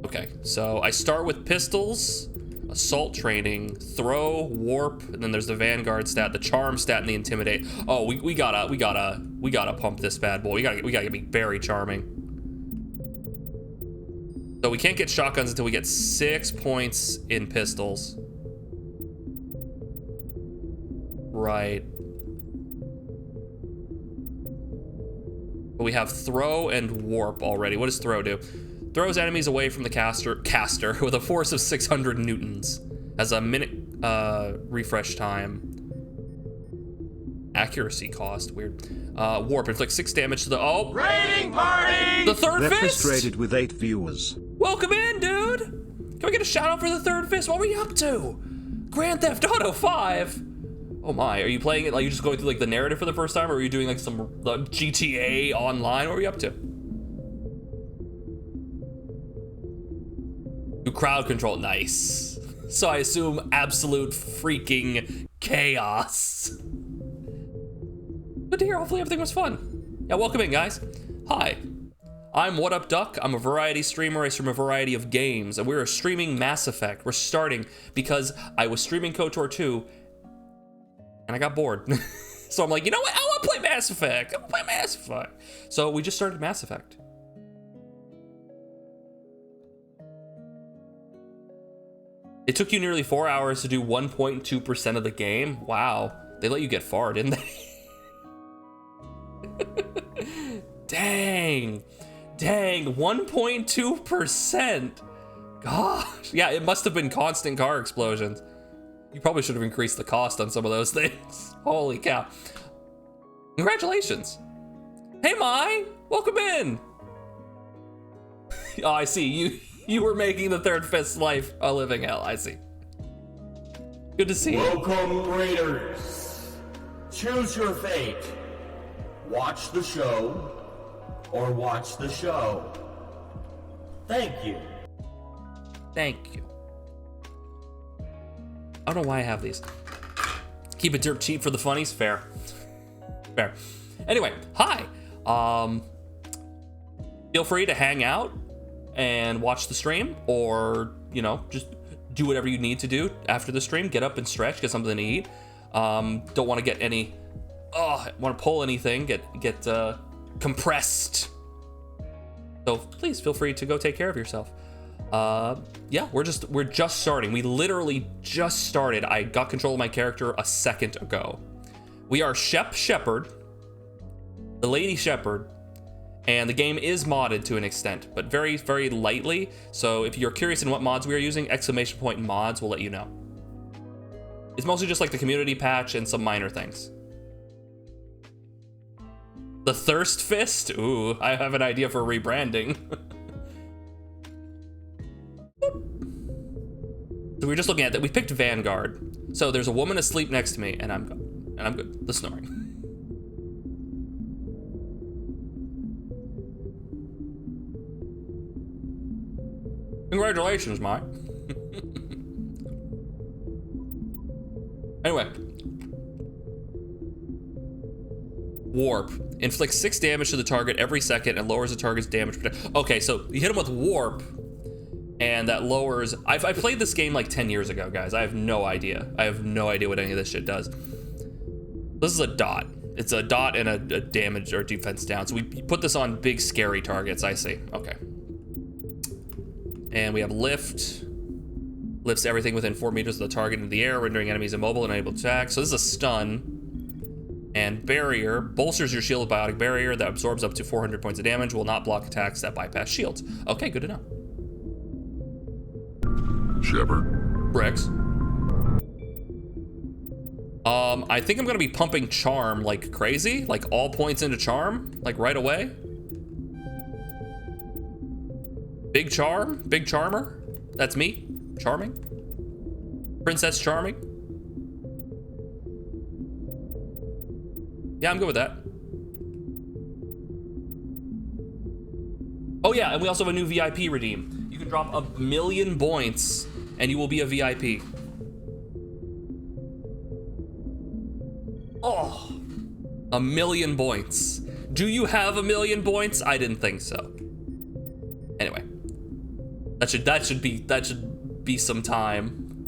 Okay, so I start with pistols, assault training, throw, warp, and then there's the Vanguard stat, the charm stat, and the intimidate. Oh, we gotta pump this bad boy. We gotta be very charming. So we can't get shotguns until we get 6 points in pistols. Right. But we have throw and warp already. What does throw do? Throws enemies away from the caster with a force of 600 newtons. Has a minute refresh time. Accuracy cost, weird. Warp inflicts 6 damage to the raiding party! The third fist! Frustrated with 8 viewers. Welcome in, dude! Can we get a shout out for the third fist? What were you up to? Grand Theft Auto 5? Oh my, are you playing it like you're just going through like the narrative for the first time, or are you doing like some GTA online? What are you up to? You crowd control, nice. So I assume absolute freaking chaos. Good to hear, hopefully everything was fun. Yeah, welcome in, guys. Hi, I'm What Up Duck. I'm a variety streamer. I stream a variety of games, and we're streaming Mass Effect. We're starting because I was streaming KOTOR 2, and I got bored. So I'm like, you know what? I want to play Mass Effect. I want to play Mass Effect. So we just started Mass Effect. It took you nearly 4 hours to do 1.2% of the game. Wow, they let you get far, didn't they? Dang, 1.2%. Gosh, yeah, it must have been constant car explosions. You probably should have increased the cost on some of those things. Holy cow. Congratulations. Hey, Mai, welcome in. Oh, I see, you were making the Third Fist's life a living hell, I see. Good to see you. Welcome, Raiders. Choose your fate. Watch the show, or watch the show. Thank you. Thank you. I don't know why I have these. Keep it dirt cheap for the funnies? Fair. Fair. Anyway, hi. Feel free to hang out and watch the stream, or, you know, just do whatever you need to do after the stream. Get up and stretch, get something to eat. Don't want to get any, want to pull anything, get compressed. So please feel free to go take care of yourself. Yeah, we're just starting. We literally just started. I got control of my character a second ago. We are Shepard, the Lady Shepard, and the game is modded to an extent, but very, very lightly. So if you're curious in what mods we are using, !mods will let you know. It's mostly just like the community patch and some minor things. The Thirst Fist? Ooh, I have an idea for rebranding. So we're just looking at that. We picked Vanguard. So there's a woman asleep next to me, and I'm good. The snoring. Congratulations, Mike. Anyway. Warp. Inflicts 6 damage to the target every second and lowers the target's damage. Okay, so you hit him with Warp, and that lowers... I played this game like 10 years ago, guys. I have no idea. I have no idea what any of this shit does. This is a dot. It's a dot and a damage or defense down. So we put this on big, scary targets. I see. Okay. And we have lift. Lifts everything within 4 meters of the target into the air, rendering enemies immobile and unable to attack. So this is a stun. And barrier. Bolsters your shield with biotic barrier that absorbs up to 400 points of damage. Will not block attacks that bypass shields. Okay, good to know. Shepard. Rex. I think I'm gonna be pumping charm like crazy, like all points into charm, like right away. Big charm, big charmer. That's me, charming. Princess Charming. Yeah, I'm good with that. Oh yeah, and we also have a new VIP redeem. You can drop 1,000,000 points and you will be a VIP. Oh, 1,000,000 points. Do you have 1,000,000 points? I didn't think so. Anyway, that should be some time.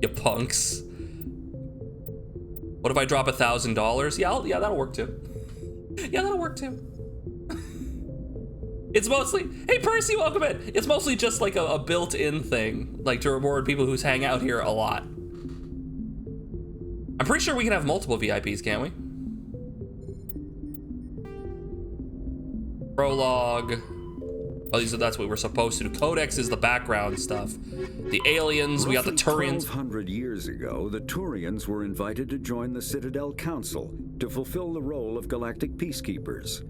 You punks. What if I drop $1,000? Yeah, that'll work too. Yeah, that'll work too. It's mostly, hey Percy, welcome in. It's mostly just like a built-in thing, like to reward people who hang out here a lot. I'm pretty sure we can have multiple VIPs, can't we? Prologue. Oh, that's what we're supposed to do. Codex is the background stuff. The aliens, we got the Turians. 1,200 years ago, the Turians were invited to join the Citadel Council to fulfill the role of galactic peacekeepers.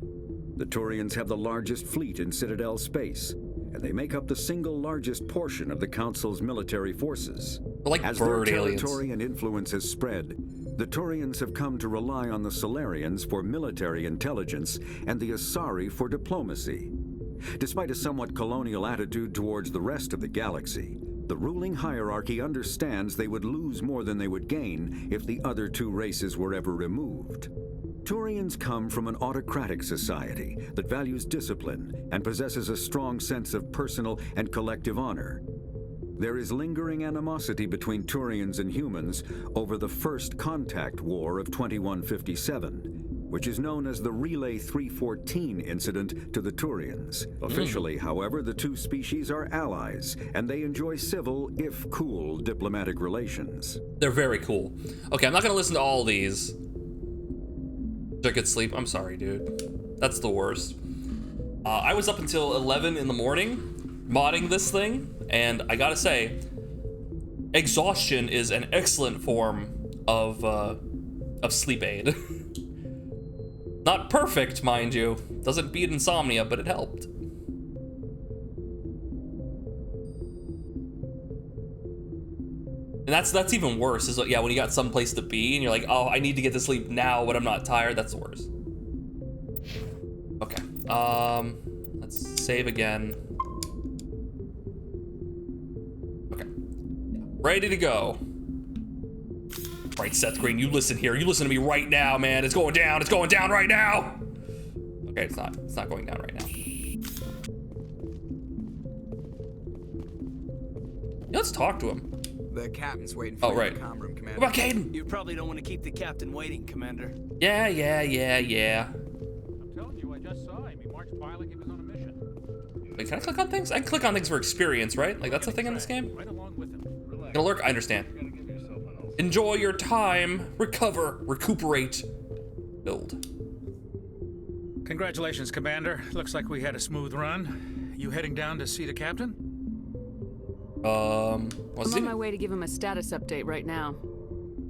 The Turians have the largest fleet in Citadel space, and they make up the single largest portion of the Council's military forces. Like As bird their aliens. territory and influence has spread, the Turians have come to rely on the Solarians for military intelligence and the Asari for diplomacy. Despite a somewhat colonial attitude towards the rest of the galaxy, the ruling hierarchy understands they would lose more than they would gain if the other two races were ever removed. Turians come from an autocratic society that values discipline and possesses a strong sense of personal and collective honor. There is lingering animosity between Turians and humans over the First Contact War of 2157, which is known as the Relay 314 incident to the Turians. Officially, however, the two species are allies, and they enjoy civil, if cool, diplomatic relations. They're very cool. Okay, I'm not gonna listen to all these. I could sleep. I'm sorry, dude. That's the worst. I was up until 11 in the morning modding this thing, and I gotta say, exhaustion is an excellent form of sleep aid. Not perfect, mind you. Doesn't beat insomnia, but it helped. And that's even worse, is yeah, when you got some place to be and you're like, oh, I need to get to sleep now, but I'm not tired. That's the worst. Okay, let's save again. Okay, ready to go. Right, Seth Green, you listen here. You listen to me right now, man. It's going down. It's going down right now. Okay, it's not. It's not going down right now. Yeah, let's talk to him. The captain's waiting for you in the comm room, Commander. What about Caden? You probably don't want to keep the captain waiting, Commander. Yeah. I'm telling you, I just saw him. He marched by like he was on a mission. Wait, can I click on things? I can click on things for experience, right? Like, that's a thing in this game? Right along with him. Relax. Gonna lurk? I understand. Enjoy your time. Recover. Recuperate. Build. Congratulations, Commander. Looks like we had a smooth run. You heading down to see the captain? I'm on my way to give him a status update right now.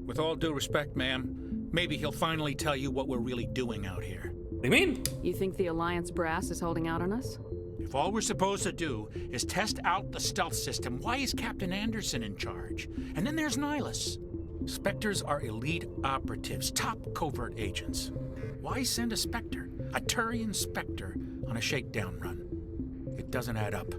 With all due respect, ma'am, maybe he'll finally tell you what we're really doing out here. What do you mean? You think the Alliance brass is holding out on us? If all we're supposed to do is test out the stealth system, why is Captain Anderson in charge? And then there's Nihilus. Spectres are elite operatives, top covert agents. Why send a Spectre, a Turian Spectre, on a shakedown run? It doesn't add up.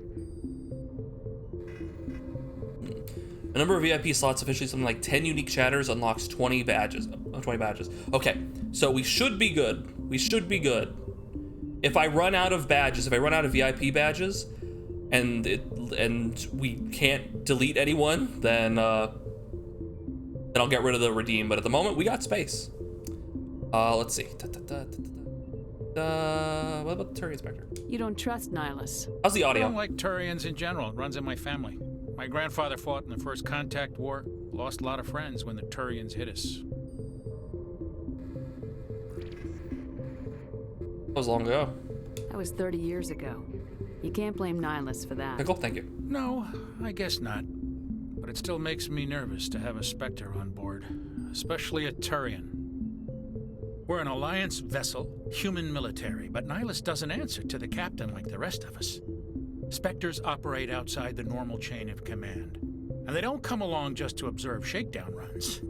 The number of VIP slots officially something like 10 unique chatters unlocks 20 badges. 20 badges. Okay, so we should be good. We should be good. If I run out of badges, if I run out of VIP badges, and we can't delete anyone, then I'll get rid of the redeem. But at the moment, we got space. Let's see. What about the Turian Spectre? You don't trust Nihilus. How's the audio? I don't like Turians in general. It runs in my family. My grandfather fought in the First Contact War. Lost a lot of friends when the Turians hit us. That was long ago. That was 30 years ago. You can't blame Nihilus for that. Pickle, thank you. No, I guess not. But it still makes me nervous to have a Spectre on board, especially a Turian. We're an Alliance vessel, human military, but Nihilus doesn't answer to the captain like the rest of us. Spectres operate outside the normal chain of command. And they don't come along just to observe shakedown runs.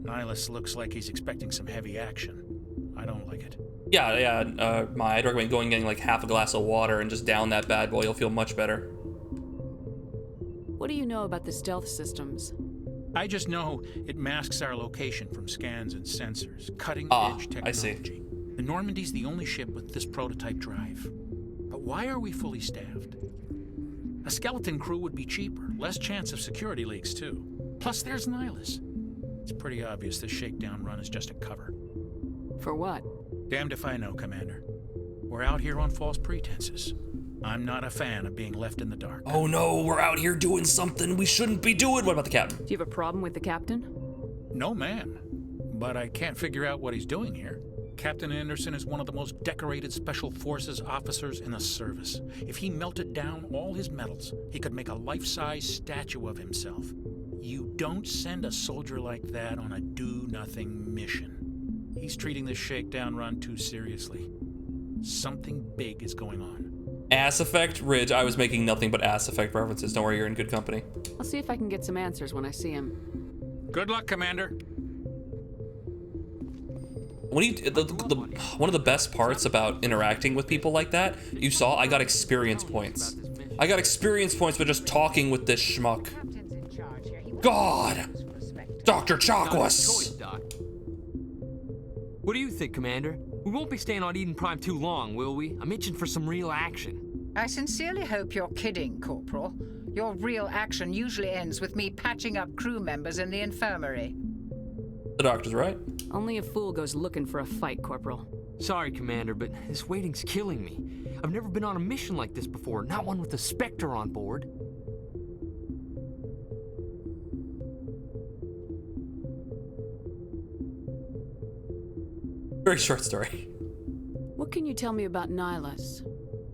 Nihilus looks like he's expecting some heavy action. I don't like it. Yeah, I'd recommend going and getting like half a glass of water and just down that bad boy. You'll feel much better. What do you know about the stealth systems? I just know it masks our location from scans and sensors. Cutting-edge technology. I see. The Normandy's the only ship with this prototype drive. But why are we fully staffed? A skeleton crew would be cheaper, less chance of security leaks too. Plus there's Nihilus. It's pretty obvious this shakedown run is just a cover. For what? Damned if I know, Commander. We're out here on false pretenses. I'm not a fan of being left in the dark. Oh no, we're out here doing something we shouldn't be doing. What about the captain? Do you have a problem with the captain? No, ma'am. But I can't figure out what he's doing here. Captain Anderson is one of the most decorated Special Forces officers in the service. If he melted down all his medals, he could make a life-size statue of himself. You don't send a soldier like that on a do-nothing mission. He's treating this shakedown run too seriously. Something big is going on. Ass Effect? Ridge, I was making nothing but Ass Effect references. Don't worry, you're in good company. I'll see if I can get some answers when I see him. Good luck, Commander. When you, one of the best parts about interacting with people like that, you saw, I got experience points. I got experience points for just talking with this schmuck. God! Dr. Chakwas! What do you think, Commander? We won't be staying on Eden Prime too long, will we? I'm itching for some real action. I sincerely hope you're kidding, Corporal. Your real action usually ends with me patching up crew members in the infirmary. The doctor's right. Only a fool goes looking for a fight, Corporal. Sorry, Commander, but this waiting's killing me. I've never been on a mission like this before, not one with a Spectre on board. Very short story. What can you tell me about Nihilus?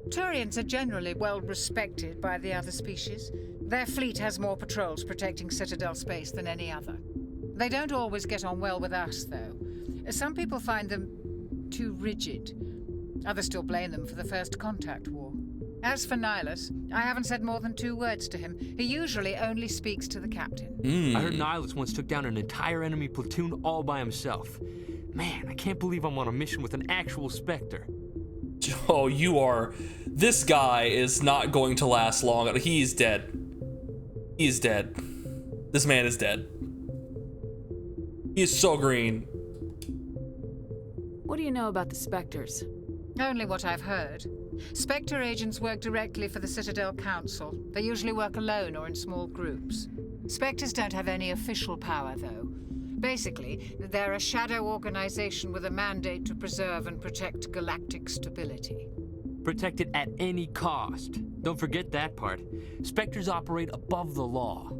Turians are generally well respected by the other species. Their fleet has more patrols protecting Citadel space than any other. They don't always get on well with us, though. Some people find them too rigid. Others still blame them for the First Contact War. As for Nihilus, I haven't said more than 2 words to him. He usually only speaks to the captain. I heard Nihilus once took down an entire enemy platoon all by himself. Man, I can't believe I'm on a mission with an actual Spectre. Oh, you are... This guy is not going to last long. He's dead. He's dead. This man is dead. He is so green. What do you know about the Spectres? Only what I've heard. Spectre agents work directly for the Citadel Council. They usually work alone or in small groups. Spectres don't have any official power, though. Basically, they're a shadow organization with a mandate to preserve and protect galactic stability. Protect it at any cost. Don't forget that part. Spectres operate above the law.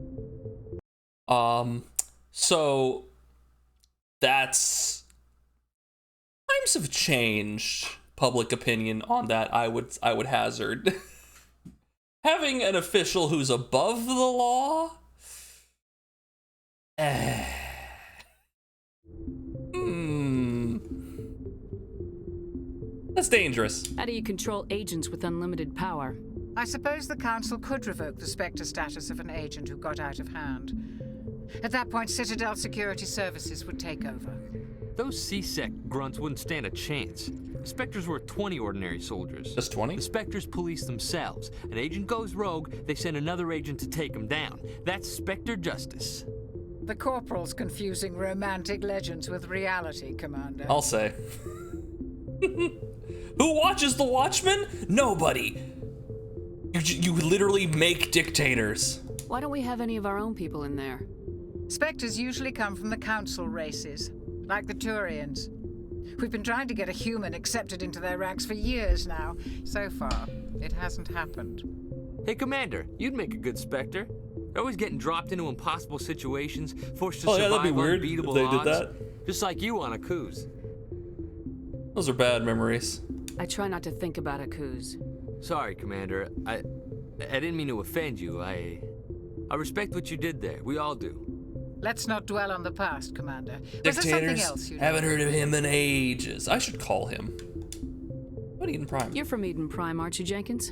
So that's... Times have changed public opinion on that, I would hazard. Having an official who's above the law? That's dangerous. How do you control agents with unlimited power? I suppose the Council could revoke the Spectre status of an agent who got out of hand. At that point, Citadel Security Services would take over. Those C-Sec grunts wouldn't stand a chance. Spectres were 20 ordinary soldiers. Just 20? The Spectres police themselves. An agent goes rogue, they send another agent to take him down. That's Spectre justice. The Corporal's confusing romantic legends with reality, Commander. I'll say. Who watches The Watchmen? Nobody. You literally make dictators. Why don't we have any of our own people in there? Spectres usually come from the Council races, like the Turians. We've been trying to get a human accepted into their ranks for years now. So far, it hasn't happened. Hey, Commander, you'd make a good Spectre. They're always getting dropped into impossible situations, forced to survive that'd be weird unbeatable if they did odds. that. Just like you on Akuz. Those are bad memories. I try not to think about Akuz. Sorry, Commander. I didn't mean to offend you. I respect what you did there. We all do. Let's not dwell on the past, Commander. Was there something else you know? Haven't heard of him in ages. I should call him. What, Eden Prime? You're from Eden Prime, aren't you, Jenkins?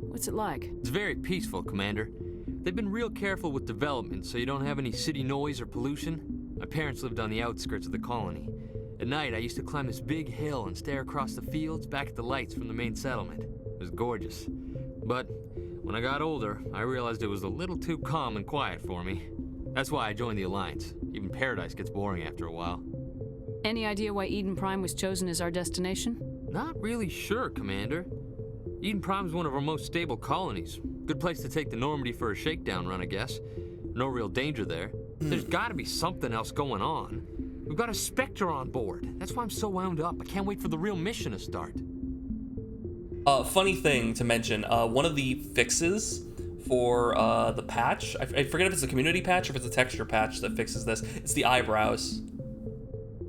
What's it like? It's very peaceful, Commander. They've been real careful with development, so you don't have any city noise or pollution. My parents lived on the outskirts of the colony. At night, I used to climb this big hill and stare across the fields back at the lights from the main settlement. It was gorgeous. But when I got older, I realized it was a little too calm and quiet for me. That's why I joined the Alliance. Even paradise gets boring after a while. Any idea why Eden Prime was chosen as our destination? Not really sure, Commander. Eden Prime's one of our most stable colonies. Good place to take the Normandy for a shakedown run, I guess. No real danger there. There's gotta be something else going on. We've got a Spectre on board. That's why I'm so wound up. I can't wait for the real mission to start. Funny thing to mention, one of the fixes for the patch, I forget if it's a community patch or if it's a texture patch that fixes this, it's the eyebrows.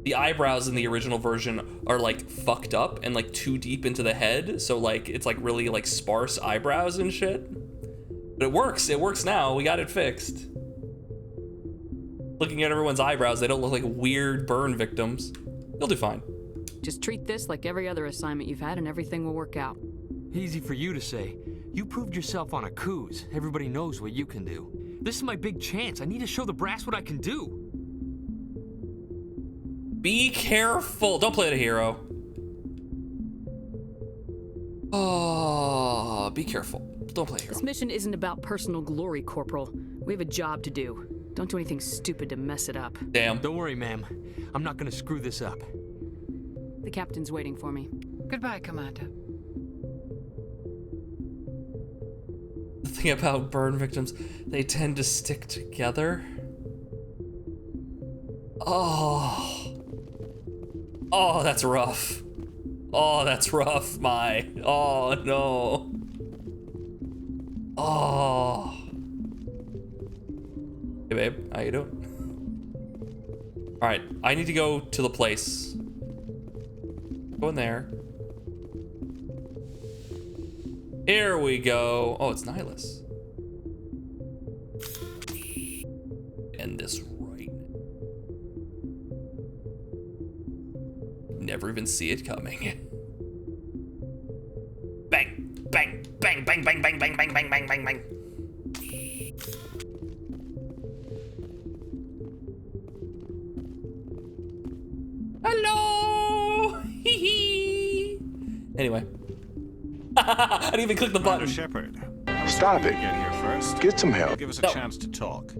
The eyebrows in the original version are like fucked up and like too deep into the head, so like it's like really like sparse eyebrows and shit. But it works now, we got it fixed. Looking at everyone's eyebrows, they don't look like weird burn victims. You'll do fine. Just treat this like every other assignment you've had and everything will work out. Easy for you to say. You proved yourself on a cruise. Everybody knows what you can do. This is my big chance. I need to show the brass what I can do. Be careful. Don't play the hero. Oh, be careful. Don't play hero. This mission isn't about personal glory, Corporal. We have a job to do. Don't do anything stupid to mess it up. Damn. Don't worry, ma'am. I'm not gonna screw this up. The captain's waiting for me. Goodbye, Commander. The thing about burn victims, they tend to stick together. Oh. Oh, that's rough. Oh, that's rough, my. Oh, no. Oh. Hey, babe, how you doing? All right, I need to go to the place. Go in there. Here we go. Oh, it's Nihilus. End this right now. Never even see it coming. Bang, bang, bang, bang, bang, bang, bang, bang, bang, bang, bang, bang. Hello! Hee hee. Anyway. I didn't even click the button. Shepard. Stop it. Get here first. Get some help. Give us a chance to talk.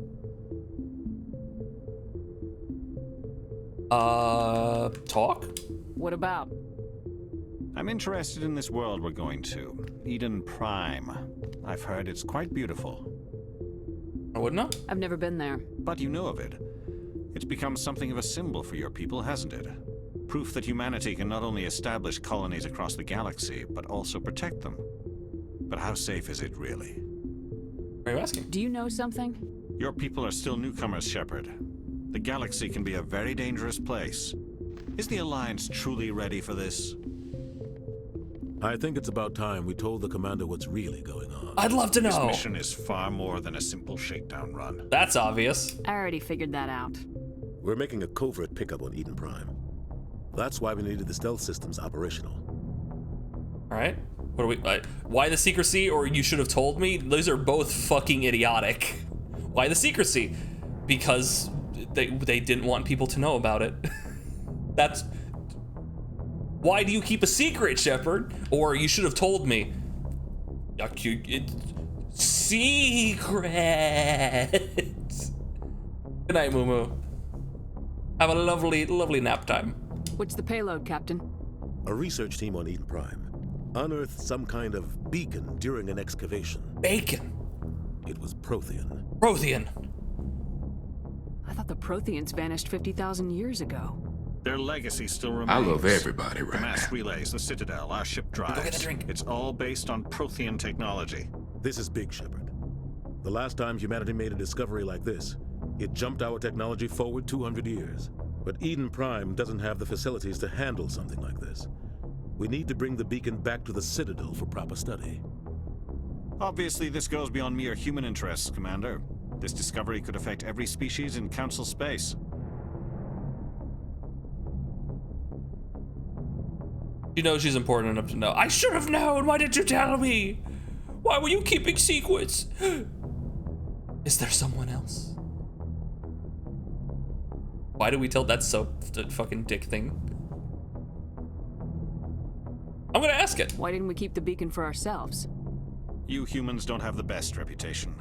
Talk? What about? I'm interested in this world we're going to. Eden Prime. I've heard it's quite beautiful. I wouldn't know. I've never been there. But you know of it. It's become something of a symbol for your people, hasn't it? Proof that humanity can not only establish colonies across the galaxy, but also protect them. But how safe is it, really? What are you asking? Do you know something? Your people are still newcomers, Shepard. The galaxy can be a very dangerous place. Is the Alliance truly ready for this? I think it's about time we told the commander what's really going on. I'd love to know. This mission is far more than a simple shakedown run. That's obvious. I already figured that out. We're making a covert pickup on Eden Prime. That's why we needed the stealth systems operational. All right. What are we? Why the secrecy? Or you should have told me. Those are both fucking idiotic. Why the secrecy? Because they didn't want people to know about it. That's. Why do you keep a secret, Shepard? Or you should have told me. Secret. Good night, Moo Moo. Have a lovely, lovely nap time. What's the payload, Captain? A research team on Eden Prime unearthed some kind of beacon during an excavation. Bacon. It was Prothean. Prothean. I thought the Protheans vanished 50,000 years ago. Their legacy still remains. I love everybody right The mass now. relays, the Citadel, our ship drives. Go get a drink. It's all based on Prothean technology. This is big, Shepard. The last time humanity made a discovery like this, it jumped our technology forward 200 years. But Eden Prime doesn't have the facilities to handle something like this. We need to bring the beacon back to the Citadel for proper study. Obviously, this goes beyond mere human interests, Commander. This discovery could affect every species in Council space. You know she's important enough to know. I should have known. Why did you tell me? Why were you keeping secrets? Is there someone else? Why do we tell that so fucking dick thing? I'm gonna ask it. Why didn't we keep the beacon for ourselves? You humans don't have the best reputation.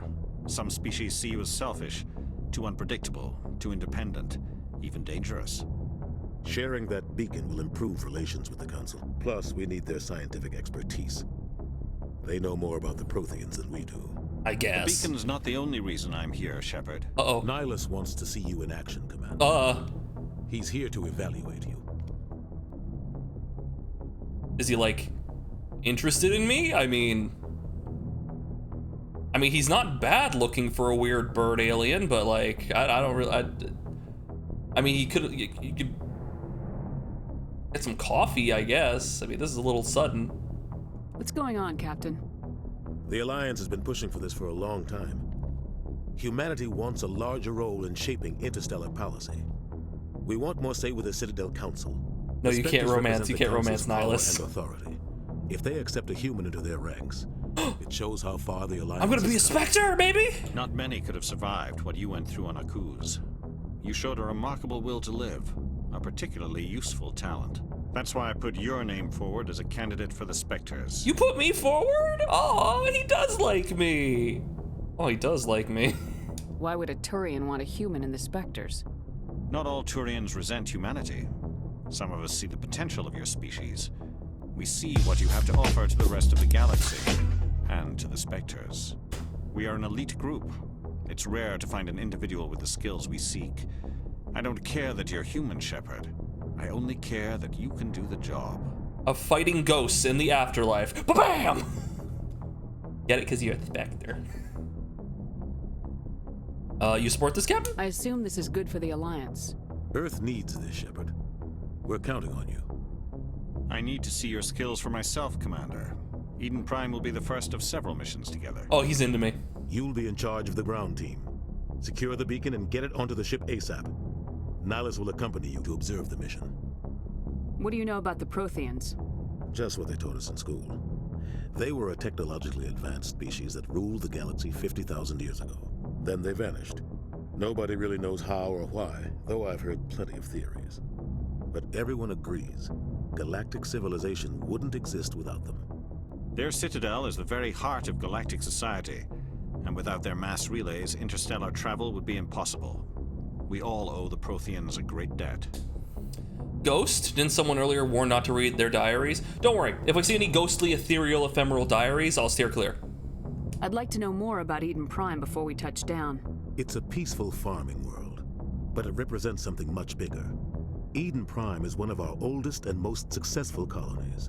Some species see you as selfish, too unpredictable, too independent, even dangerous. Sharing that beacon will improve relations with the Council. Plus, we need their scientific expertise. They know more about the Protheans than we do. I guess. The beacon's not the only reason I'm here, Shepard. Uh-oh. Nihilus wants to see you in action, Commander. He's here to evaluate you. Is he, like, interested in me? I mean, he's not bad looking for a weird bird alien, but, like, I don't really... I mean, you could get some coffee, I guess. I mean, this is a little sudden. What's going on, Captain? The Alliance has been pushing for this for a long time. Humanity wants a larger role in shaping interstellar policy. We want more say with the Citadel Council. No, you can't romance. You can't romance Nihilus. If they accept a human into their ranks, it shows how far the Alliance I'm gonna be a Spectre, baby! Not many could have survived what you went through on Akuz. You showed a remarkable will to live, a particularly useful talent. That's why I put your name forward as a candidate for the Spectres. You put me forward? Oh, he does like me. Oh, he does like me. Why would a Turian want a human in the Spectres? Not all Turians resent humanity. Some of us see the potential of your species. We see what you have to offer to the rest of the galaxy, and to the Spectres. We are an elite group. It's rare to find an individual with the skills we seek. I don't care that you're human, Shepard. I only care that you can do the job. Of fighting ghosts in the afterlife. Ba-bam! Get it? Because you're a Spectre. You support this, Captain? I assume this is good for the Alliance. Earth needs this, Shepard. We're counting on you. I need to see your skills for myself, Commander. Eden Prime will be the first of several missions together. Oh, he's into me. You'll be in charge of the ground team. Secure the beacon and get it onto the ship ASAP. Nihilus will accompany you to observe the mission. What do you know about the Protheans? Just what they taught us in school. They were a technologically advanced species that ruled the galaxy 50,000 years ago. Then they vanished. Nobody really knows how or why, though I've heard plenty of theories. But everyone agrees, galactic civilization wouldn't exist without them. Their citadel is the very heart of galactic society, and without their mass relays, interstellar travel would be impossible. We all owe the Protheans a great debt. Ghost? Didn't someone earlier warn not to read their diaries? Don't worry, if I see any ghostly, ethereal, ephemeral diaries, I'll steer clear. I'd like to know more about Eden Prime before we touch down. It's a peaceful farming world, but it represents something much bigger. Eden Prime is one of our oldest and most successful colonies.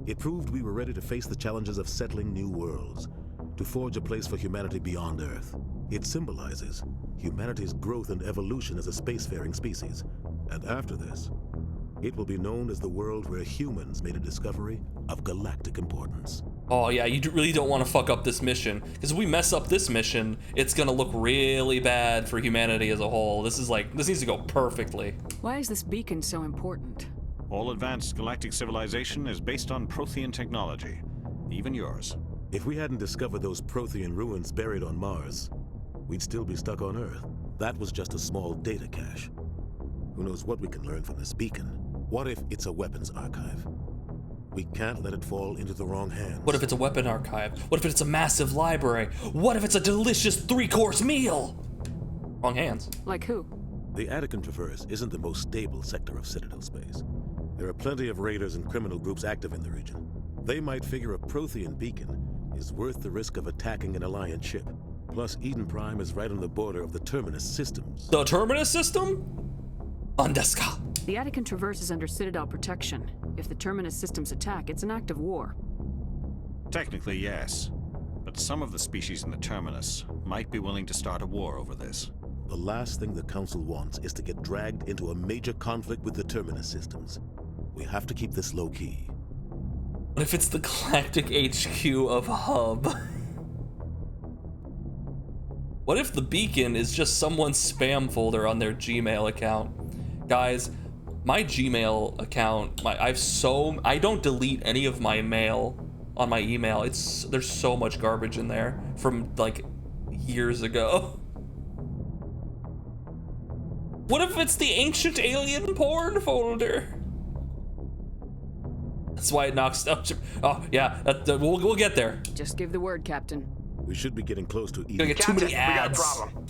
It proved we were ready to face the challenges of settling new worlds, to forge a place for humanity beyond Earth. It symbolizes humanity's growth and evolution as a spacefaring species. And after this, it will be known as the world where humans made a discovery of galactic importance. Oh yeah, you really don't want to fuck up this mission, because if we mess up this mission, it's gonna look really bad for humanity as a whole. This needs to go perfectly. Why is this beacon so important? All advanced galactic civilization is based on Prothean technology, even yours. If we hadn't discovered those Prothean ruins buried on Mars, we'd still be stuck on Earth. That was just a small data cache. Who knows what we can learn from this beacon? What if it's a weapons archive? We can't let it fall into the wrong hands. What if it's a weapon archive? What if it's a massive library? What if it's a delicious 3-course meal? Wrong hands. Like who? The Attican Traverse isn't the most stable sector of Citadel space. There are plenty of raiders and criminal groups active in the region. They might figure a Prothean beacon is worth the risk of attacking an Alliance ship. Plus, Eden Prime is right on the border of the Terminus systems. The Terminus system? Undeska. The Attican Traverse is under Citadel protection. If the Terminus systems attack, it's an act of war. Technically, yes. But some of the species in the Terminus might be willing to start a war over this. The last thing the Council wants is to get dragged into a major conflict with the Terminus systems. We have to keep this low-key. What if it's the galactic HQ of Hub? What if the beacon is just someone's spam folder on their Gmail account? Guys, my Gmail account, I don't delete any of my mail on my email. There's so much garbage in there from like years ago. What if it's the ancient alien porn folder? That's why it knocks up. Oh yeah, we'll get there. Just give the word, Captain. We should be getting close to Eden. Gonna get too many ads. We got a problem.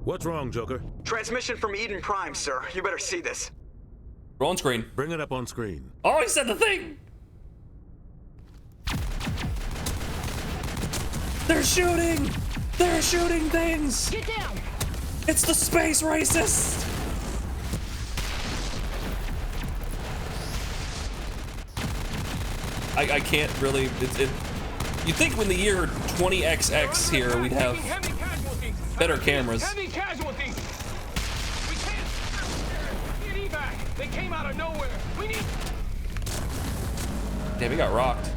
What's wrong, Joker? Transmission from Eden Prime, sir. You better see this. Roll on screen. Bring it up on screen. Oh, he said the thing! They're shooting! They're shooting things! Get down! It's the space racist! I can't really, you'd think when the year 20XX here, we'd have better cameras. Heavy casualties! We can't get evac! They came out of nowhere! We need... Damn, we got rocked.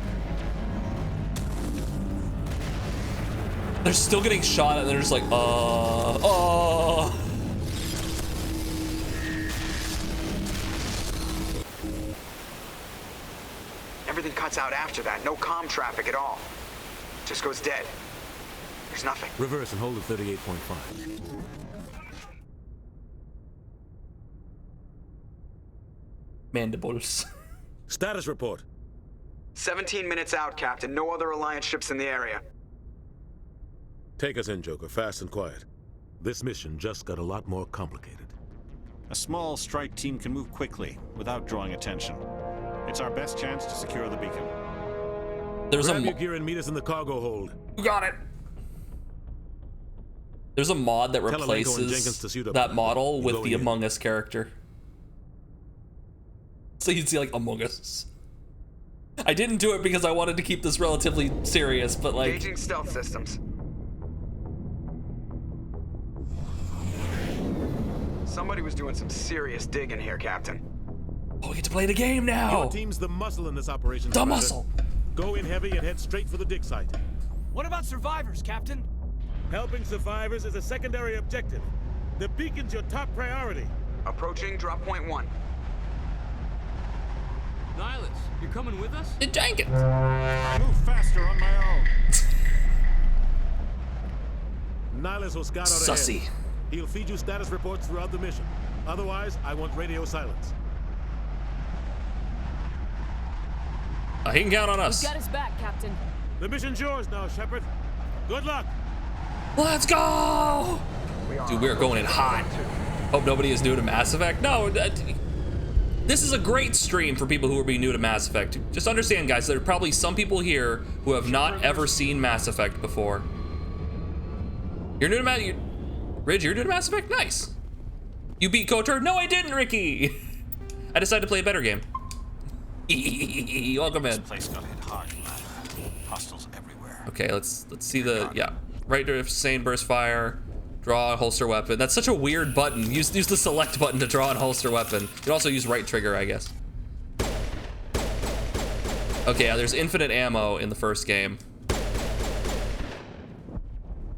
They're still getting shot and they're just like, Everything cuts out after that. No comm traffic at all. Just goes dead. There's nothing. Reverse and hold at 38.5. Mandibles. Status report. 17 minutes out, Captain. No other Alliance ships in the area. Take us in, Joker, fast and quiet. This mission just got a lot more complicated. A small strike team can move quickly without drawing attention. It's our best chance to secure the beacon. Grab your gear and meet us in the cargo hold. You got it. There's a mod that replaces that model with the Among Us character. So you'd see like Among Us. I didn't do it because I wanted to keep this relatively serious, but like... Engaging stealth systems. Somebody was doing some serious digging here, Captain. Oh, we get to play the game now! Your team's the muscle in this operation. The muscle! Go in heavy and head straight for the dig site. What about survivors, Captain? Helping survivors is a secondary objective. The beacon's your top priority. Approaching drop point 1. Nihilus, you're coming with us? Jenkins! I move faster on my own. Nihilus will scout out Sussy. ahead. He'll feed you status reports throughout the mission. Otherwise, I want radio silence. He can count on us. We've got his back, Captain. The mission's yours now, Shepard. Good luck. Let's go! Dude, we're going in hot. Hope nobody is new to Mass Effect. No, this is a great stream for people who are being new to Mass Effect. Just understand, guys, there are probably some people here who have not ever seen Mass Effect before. You're new to Mass... Ridge, you're new to Mass Effect? Nice. You beat KOTOR? No, I didn't, Ricky. I decided to play a better game. Welcome in. This place got hit hard, man. Hostiles everywhere. Okay, let's see the... Yeah. Right to sustain burst fire. Draw and holster weapon. That's such a weird button. Use the select button to draw and holster weapon. You can also use right trigger, I guess. Okay, yeah, there's infinite ammo in the first game.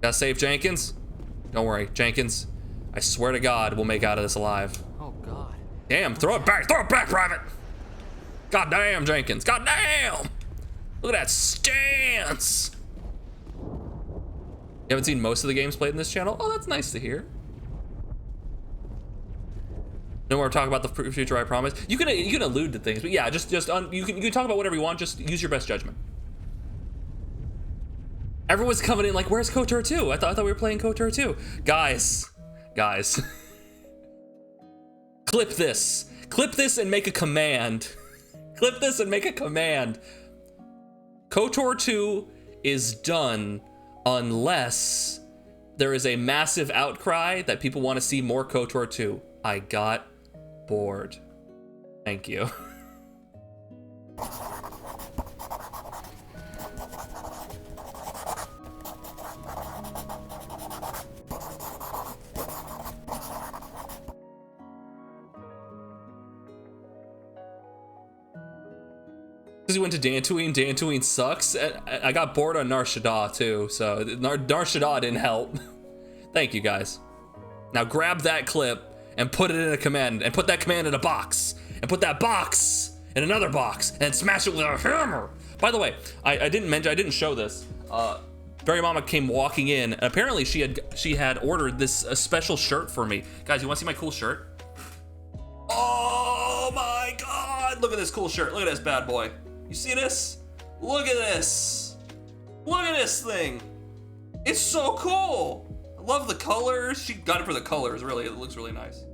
Gotta save Jenkins? Don't worry, Jenkins. I swear to God, we'll make out of this alive. Oh, God. Damn, throw it back, Private! God damn, Jenkins, god damn! Look at that stance! You haven't seen most of the games played in this channel? Oh, that's nice to hear. No more talk about the future, I promise. You can allude to things, but yeah, you can talk about whatever you want. Just use your best judgment. Everyone's coming in like, where's KOTOR 2? I thought we were playing KOTOR 2. Guys, clip this and make a command. Clip this and make a command. KOTOR 2 is done unless there is a massive outcry that people want to see more KOTOR 2. I got bored. Thank you. Because we went to Dantooine. Dantooine sucks. I got bored on Nar Shaddaa too, so Nar Shaddaa didn't help. Thank you guys. Now grab that clip and put it in a command, and put that command in a box, and put that box in another box, and smash it with a hammer. By the way, I didn't show this. Berry Mama came walking in, and apparently she had ordered this special shirt for me. Guys, you want to see my cool shirt? Oh my God! Look at this cool shirt. Look at this bad boy. You see this? Look at this. Look at this thing. It's so cool. I love the colors. She got it for the colors, really. It looks really nice.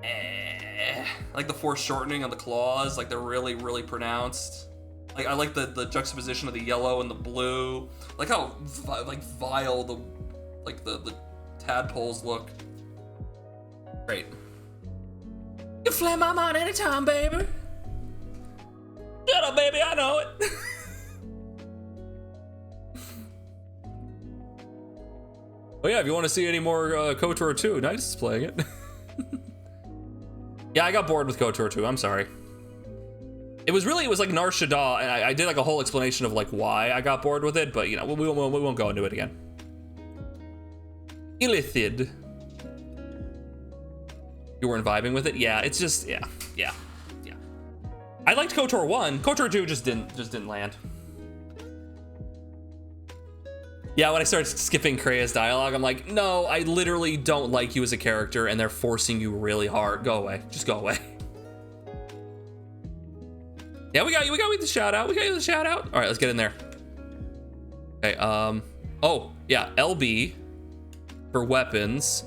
I like the foreshortening on the claws. Like they're really, really pronounced. Like I like the juxtaposition of the yellow and the blue. Like how vile the tadpoles look. Great. You flare my mind anytime, baby. Shut up, baby, I know it. Oh yeah, if you want to see any more KOTOR 2, Nice is playing it. Yeah, I got bored with KOTOR 2, I'm sorry. It was like Nar Shaddaa, and I did like a whole explanation of like why I got bored with it, but you know, we won't go into it again. Illithid. You weren't vibing with it? Yeah, it's just, yeah. I liked KOTOR 1. KOTOR 2 just didn't land. Yeah, when I started skipping Krea's dialogue, I'm like, no, I literally don't like you as a character, and they're forcing you really hard. Go away. Just go away. Yeah, we got you the shout out. We got you the shout out. All right, let's get in there. Okay, oh, yeah, LB for weapons.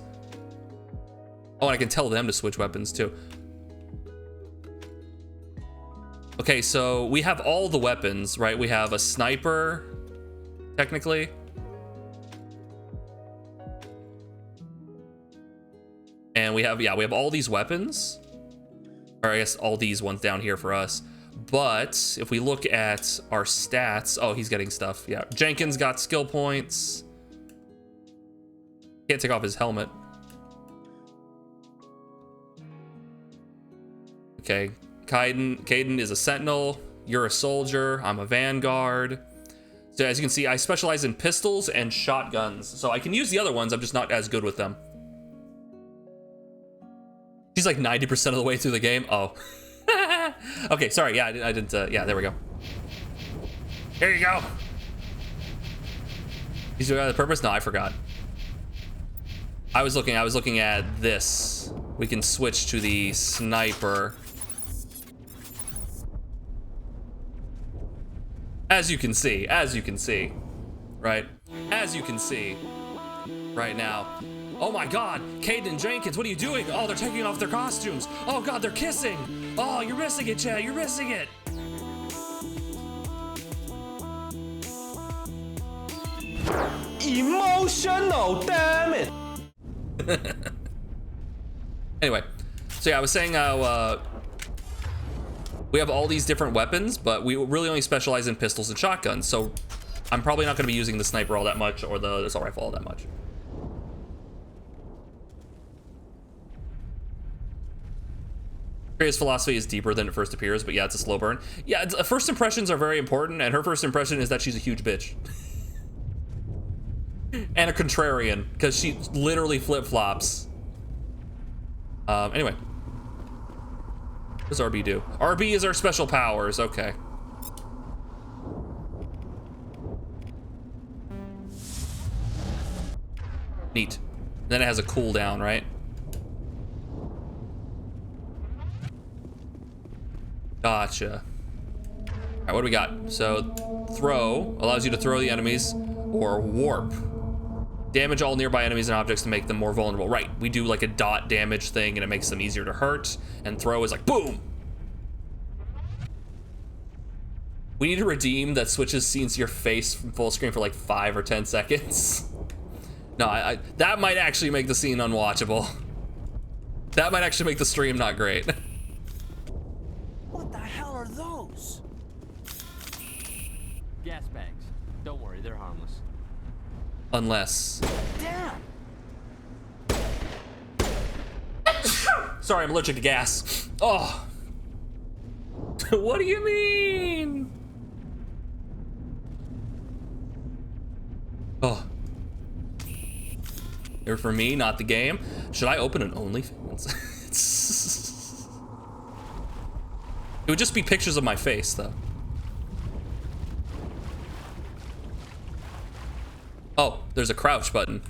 Oh, and I can tell them to switch weapons too. Okay, so we have all the weapons, right? We have a sniper, technically. And we have all these weapons. Or I guess all these ones down here for us. But if we look at our stats, oh, he's getting stuff. Yeah, Jenkins got skill points. Can't take off his helmet. Okay, Caden is a sentinel. You're a soldier. I'm a vanguard. So as you can see, I specialize in pistols and shotguns. So I can use the other ones. I'm just not as good with them. She's like 90% of the way through the game. Oh. Okay, sorry. Yeah, I didn't. Yeah, there we go. Here you go. He's doing it on purpose? No, I forgot. I was looking at this. We can switch to the sniper. As you can see, right? As you can see right now. Oh my God, Caden and Jenkins, what are you doing? Oh, they're taking off their costumes. Oh God, they're kissing. Oh, you're missing it, Chad, you're missing it. Emotional, damn it. Anyway, so yeah, I was saying how we have all these different weapons, but we really only specialize in pistols and shotguns. So I'm probably not going to be using the sniper all that much or the assault rifle all that much. Krea's philosophy is deeper than it first appears, but yeah, it's a slow burn. Yeah, first impressions are very important, and her first impression is that she's a huge bitch. And a contrarian, because she literally flip-flops. Anyway. What does RB do? RB is our special powers, okay. Neat. Then it has a cooldown, right? Gotcha. All right, what do we got? So, throw allows you to throw the enemies, or warp. Damage all nearby enemies and objects to make them more vulnerable. Right, we do like a dot damage thing and it makes them easier to hurt, and throw is like boom. We need a redeem that switches scenes to your face from full screen for like 5 or 10 seconds. No, that might actually make the scene unwatchable. That might actually make the stream not great. What the hell are those? Gas bags. Don't worry, they're harmless. Unless. Damn. Sorry, I'm allergic to gas. Oh. What do you mean? Oh. They're for me, not the game. Should I open an OnlyFans? It would just be pictures of my face, though. Oh, there's a crouch button.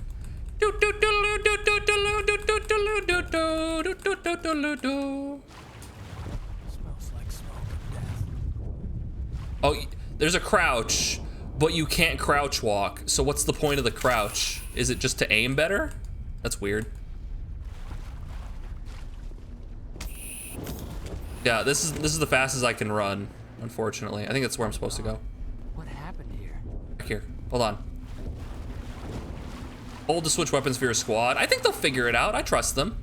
Oh, there's a crouch, but you can't crouch walk. So what's the point of the crouch? Is it just to aim better? That's weird. Yeah, this is the fastest I can run, unfortunately. I think that's where I'm supposed to go. What happened here? Back here. Hold on. Hold to switch weapons for your squad. I think they'll figure it out. I trust them.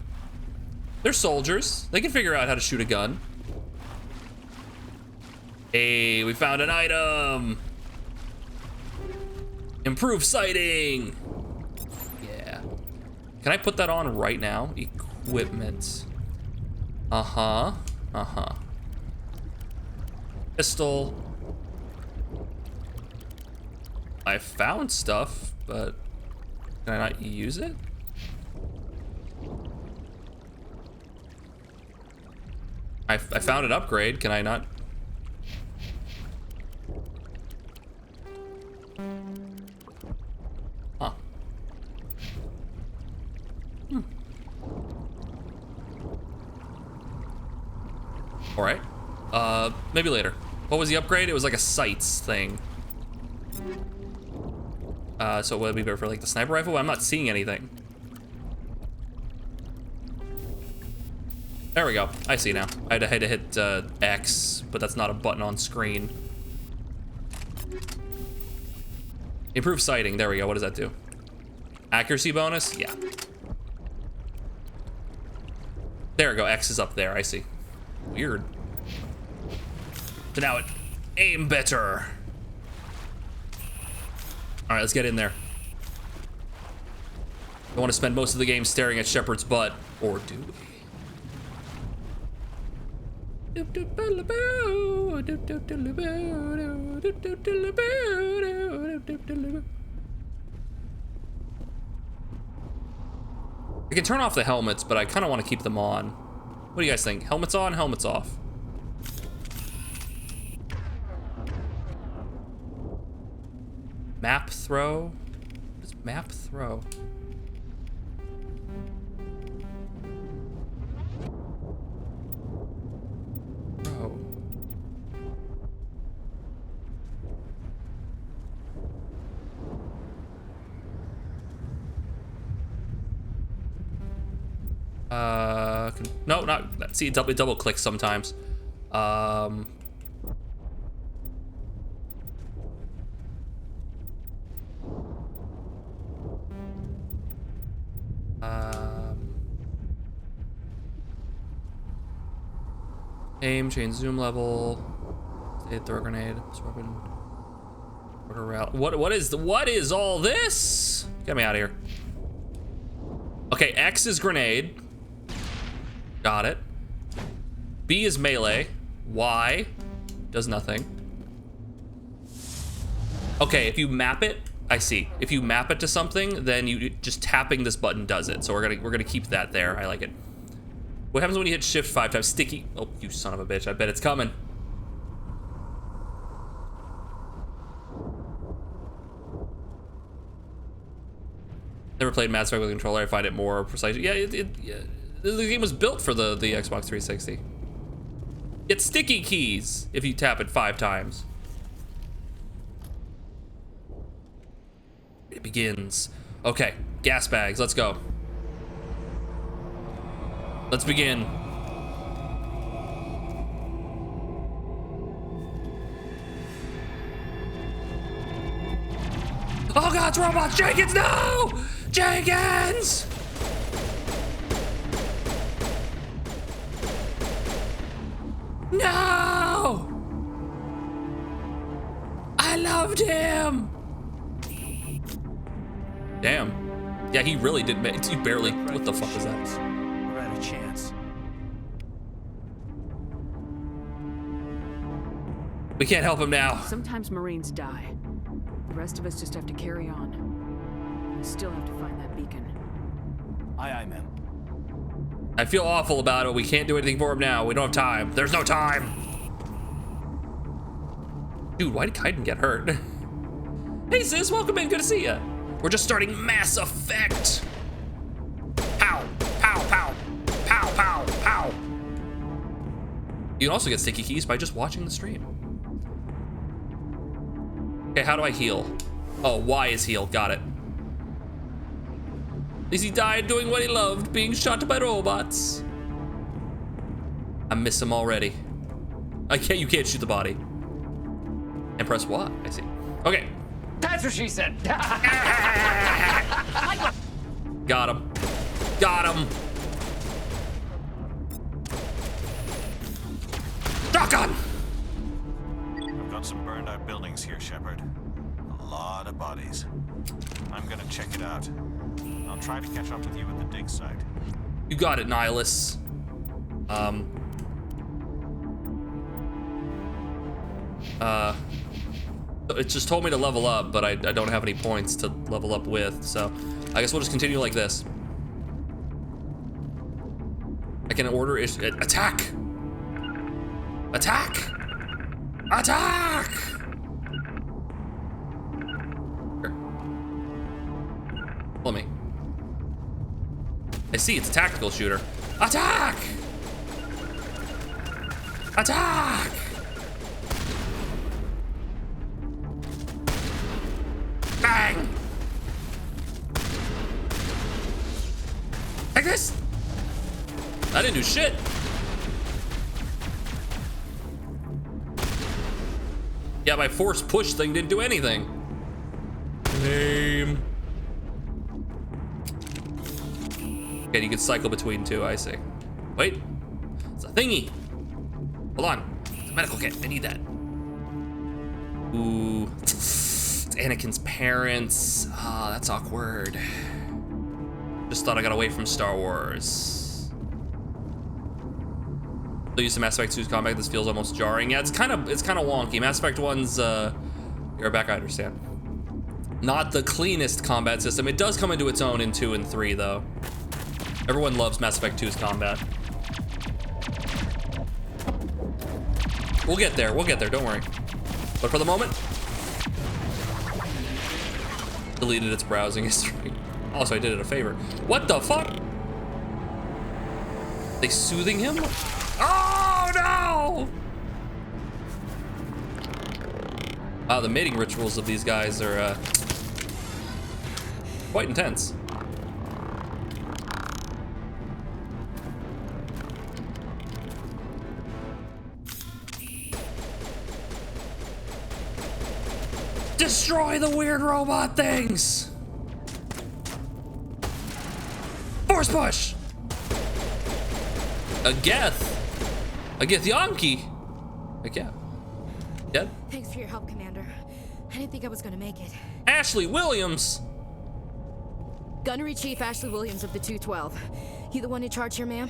They're soldiers. They can figure out how to shoot a gun. Hey, we found an item. Improved sighting. Yeah. Can I put that on right now? Equipment. Uh-huh. Uh-huh. Pistol. I found stuff, but can I not use it? I found an upgrade. Can I not? Huh. All right. Maybe later. What was the upgrade? It was like a sights thing. So would it be better for like the sniper rifle? I'm not seeing anything. There we go. I see now. I had to hit X, but that's not a button on screen. Improved sighting. There we go. What does that do? Accuracy bonus? Yeah. There we go. X is up there. I see. Weird. So now it aim better. All right, let's get in there. I want to spend most of the game staring at Shepard's butt, or do we? I can turn off the helmets, but I kind of want to keep them on. What do you guys think? Helmets on, helmets off? Map throw? What is map throw? Throw. No, not, see, it double clicks sometimes. Aim, change zoom level, state throw grenade, weapon, order route. What is all this? Get me out of here. Okay, X is grenade. Got it. B is melee. Y does nothing. Okay, if you map it, I see. If you map it to something, then you just tapping this button does it. So we're gonna keep that there. I like it. What happens when you hit shift 5 times? Sticky. Oh, you son of a bitch. I bet it's coming. Never played Mass Effect with a controller. I find it more precise. Yeah, yeah, the game was built for the Xbox 360. Get sticky keys if you tap it 5 times. It begins. Okay, gas bags. Let's go. Let's begin. Oh God, it's robots! Jenkins, no! Jenkins! No! I loved him! Damn. Yeah, he really did. He barely. What the fuck is that? We're out of chance. We can't help him now. Sometimes Marines die. The rest of us just have to carry on. We still have to find that beacon. Aye, aye, ma'am. I feel awful about it. We can't do anything for him now. We don't have time. There's no time. Dude, why did Kaiden get hurt? Hey sis, welcome in. Good to see ya. We're just starting Mass Effect. Pow, pow, pow, pow, pow, pow. You can also get sticky keys by just watching the stream. Okay, how do I heal? Oh, Y is heal. Got it. At least he died doing what he loved, being shot by robots. I miss him already. You can't shoot the body. And press Y, I see. Okay. That's what she said. Got him. Got him. Shotgun! I've got some burned out buildings here, Shepard. A lot of bodies. I'm gonna check it out. I'll try to catch up with you at the dig site. You got it, Nihilus. It just told me to level up, but I don't have any points to level up with, so I guess we'll just continue like this. I can order attack. Attack! Attack! Here. Follow me. I see, it's a tactical shooter. Attack! Attack! Bang! Take this! I didn't do shit. Yeah, my force push thing didn't do anything. Lame. Okay, you can cycle between two, I see. Wait, it's a thingy. Hold on, it's a medical kit, I need that. Ooh, it's Anakin's parents. Ah, that's awkward. Just thought I got away from Star Wars. So used to Mass Effect 2's combat, this feels almost jarring. Yeah, it's kind of wonky. Mass Effect 1's, you're back, I understand. Not the cleanest combat system. It does come into its own in 2 and 3, though. Everyone loves Mass Effect 2's combat. We'll get there, don't worry. But for the moment, deleted its browsing history. Also, I did it a favor. What the fuck? They soothing him? Oh no! Wow, the mating rituals of these guys are quite intense. Destroy the weird robot things! Force push! A Geth. A Githyanki. Like, yeah. Dead? Thanks for your help, Commander. I didn't think I was gonna make it. Ashley Williams. Gunnery Chief Ashley Williams of the 212. You the one in charge here, ma'am?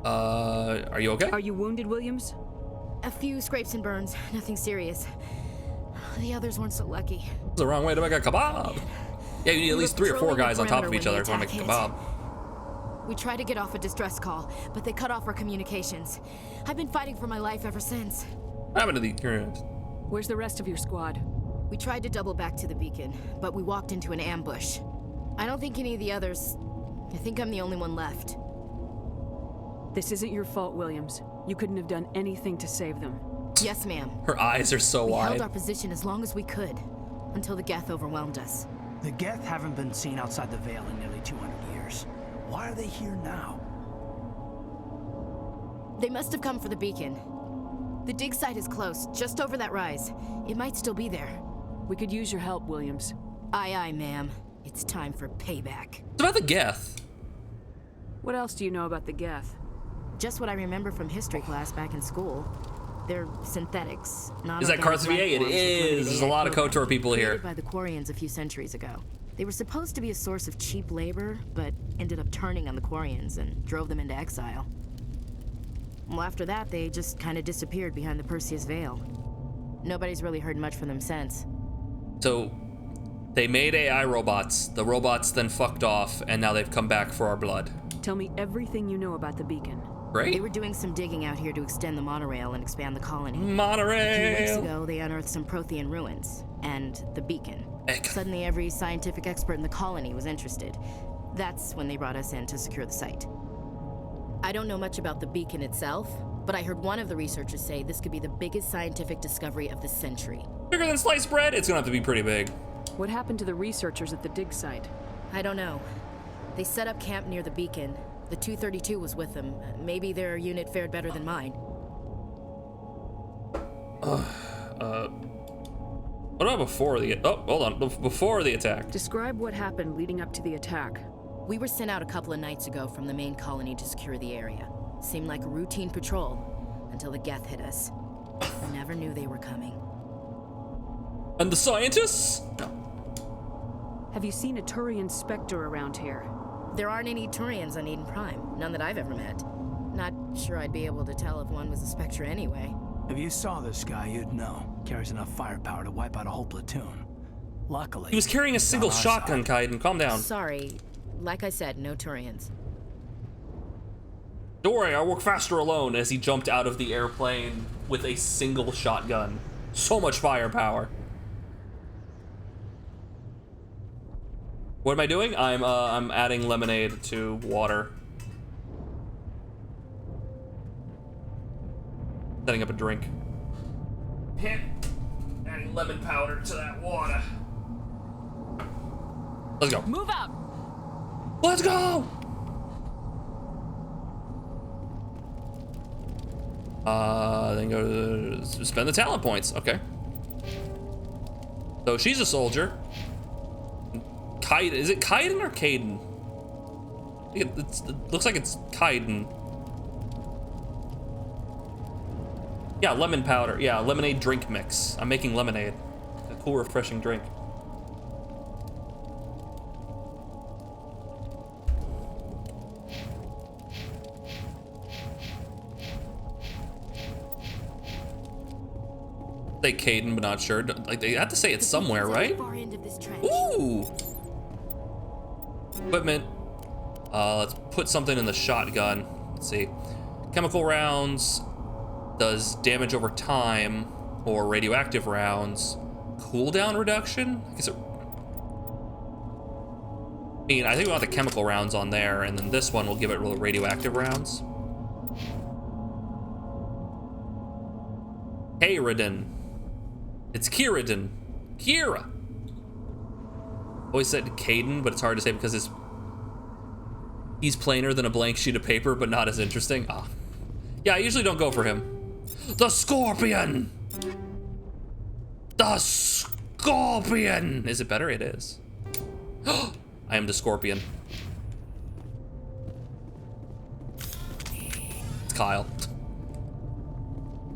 Are you okay? Are you wounded, Williams? A few scrapes and burns, nothing serious. The others weren't so lucky. That's the wrong way to make a kebab. Yeah, you need at least 3 or 4 guys on top of each other if you want to make a kebab. We tried to get off a distress call, but they cut off our communications. I've been fighting for my life ever since. What happened to the current? Where's the rest of your squad? We tried to double back to the beacon, but we walked into an ambush. I don't think any of the others... I think I'm the only one left. This isn't your fault, Williams. You couldn't have done anything to save them. Yes, ma'am. Her eyes are so wide. We held our position as long as we could, until the Geth overwhelmed us. The Geth haven't been seen outside the Veil in nearly 200 years. Why are they here now? They must have come for the beacon. The dig site is close, just over that rise. It might still be there. We could use your help, Williams. Aye, aye, ma'am. It's time for payback. What about the Geth? What else do you know about the Geth? Just what I remember from history class back in school. They're synthetics, not. Is that Carthavier? It is. There's a lot of KOTOR people here. By the Quarians a few centuries ago. They were supposed to be a source of cheap labor, but ended up turning on the Quarians and drove them into exile. Well, after that, they just kind of disappeared behind the Perseus Veil. Nobody's really heard much from them since. So, they made AI robots. The robots then fucked off, and now they've come back for our blood. Tell me everything you know about the beacon. Great. They were doing some digging out here to extend the monorail and expand the colony. Monorail! A few weeks ago, they unearthed some Prothean ruins, and the beacon. Suddenly, every scientific expert in the colony was interested. That's when they brought us in to secure the site. I don't know much about the beacon itself, but I heard one of the researchers say this could be the biggest scientific discovery of the century. Bigger than sliced bread? It's gonna have to be pretty big. What happened to the researchers at the dig site? I don't know. They set up camp near the beacon. The 232 was with them. Maybe their unit fared better than mine. What about before the... Oh, hold on. Before the attack. Describe what happened leading up to the attack. We were sent out a couple of nights ago from the main colony to secure the area. Seemed like a routine patrol until the Geth hit us. Never knew they were coming. And the scientists? No. Have you seen a Turian Spectre around here? There aren't any Turians on Eden Prime. None that I've ever met. Not sure I'd be able to tell if one was a Spectre anyway. If you saw this guy, you'd know. Carries enough firepower to wipe out a whole platoon. Luckily, he was carrying a single shotgun, Kaiden. Calm down. Sorry. Like I said, no Turians. Don't worry, I'll work faster alone, as he jumped out of the airplane with a single shotgun. So much firepower. What am I doing? I'm adding lemonade to water. Setting up a drink. Adding lemon powder to that water. Let's go. Move out. Let's go. Then go to spend the talent points. Okay. So she's a soldier. Is it Kaiden or Caden? I think it looks like it's Kaiden. Yeah, lemon powder. Yeah, lemonade drink mix. I'm making lemonade. A cool, refreshing drink. Say Caden, but not sure. Like, they have to say it's somewhere, right? Ooh! Equipment. Let's put something in the shotgun. Let's see. Chemical rounds does damage over time, or radioactive rounds. Cooldown reduction? I guess it... I mean, I think we want the chemical rounds on there, and then this one will give it radioactive rounds. Kairidin. It's Kairidin. Kira. Always said Caden, but it's hard to say because he's plainer than a blank sheet of paper, but not as interesting. Ah. Yeah, I usually don't go for him. The Scorpion! The Scorpion! Is it better? It is. I am the Scorpion. It's Kyle.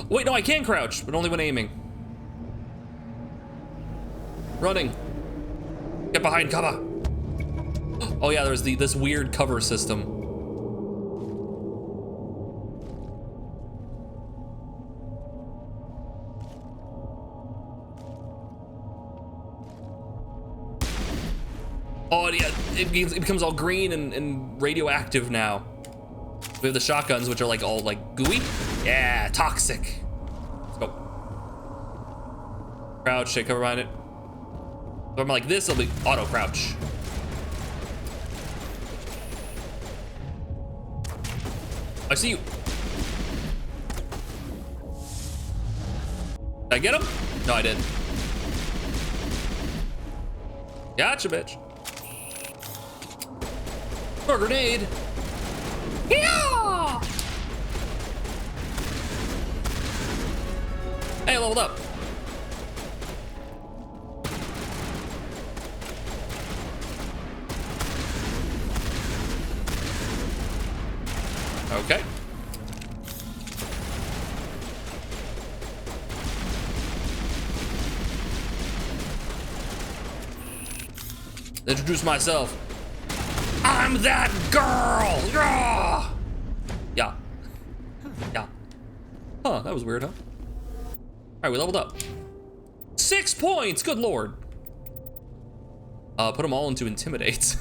Wait, no, I can crouch, but only when aiming. Running. Get behind cover. Oh yeah, there's this weird cover system. Oh yeah, it becomes all green and radioactive now. We have the shotguns, which are like all like gooey. Yeah, toxic. Let's go. Crouch, take cover behind it. If I'm like this, it'll be auto crouch. I see you. Did I get him? No, I didn't. Gotcha, bitch. Or grenade. Yeah! Hey, leveled up. Okay. Introduce myself. I'm that girl! Yeah! Yeah. Yeah. Huh, that was weird, huh? Alright, we leveled up. 6 points! Good lord. Put them all into Intimidate.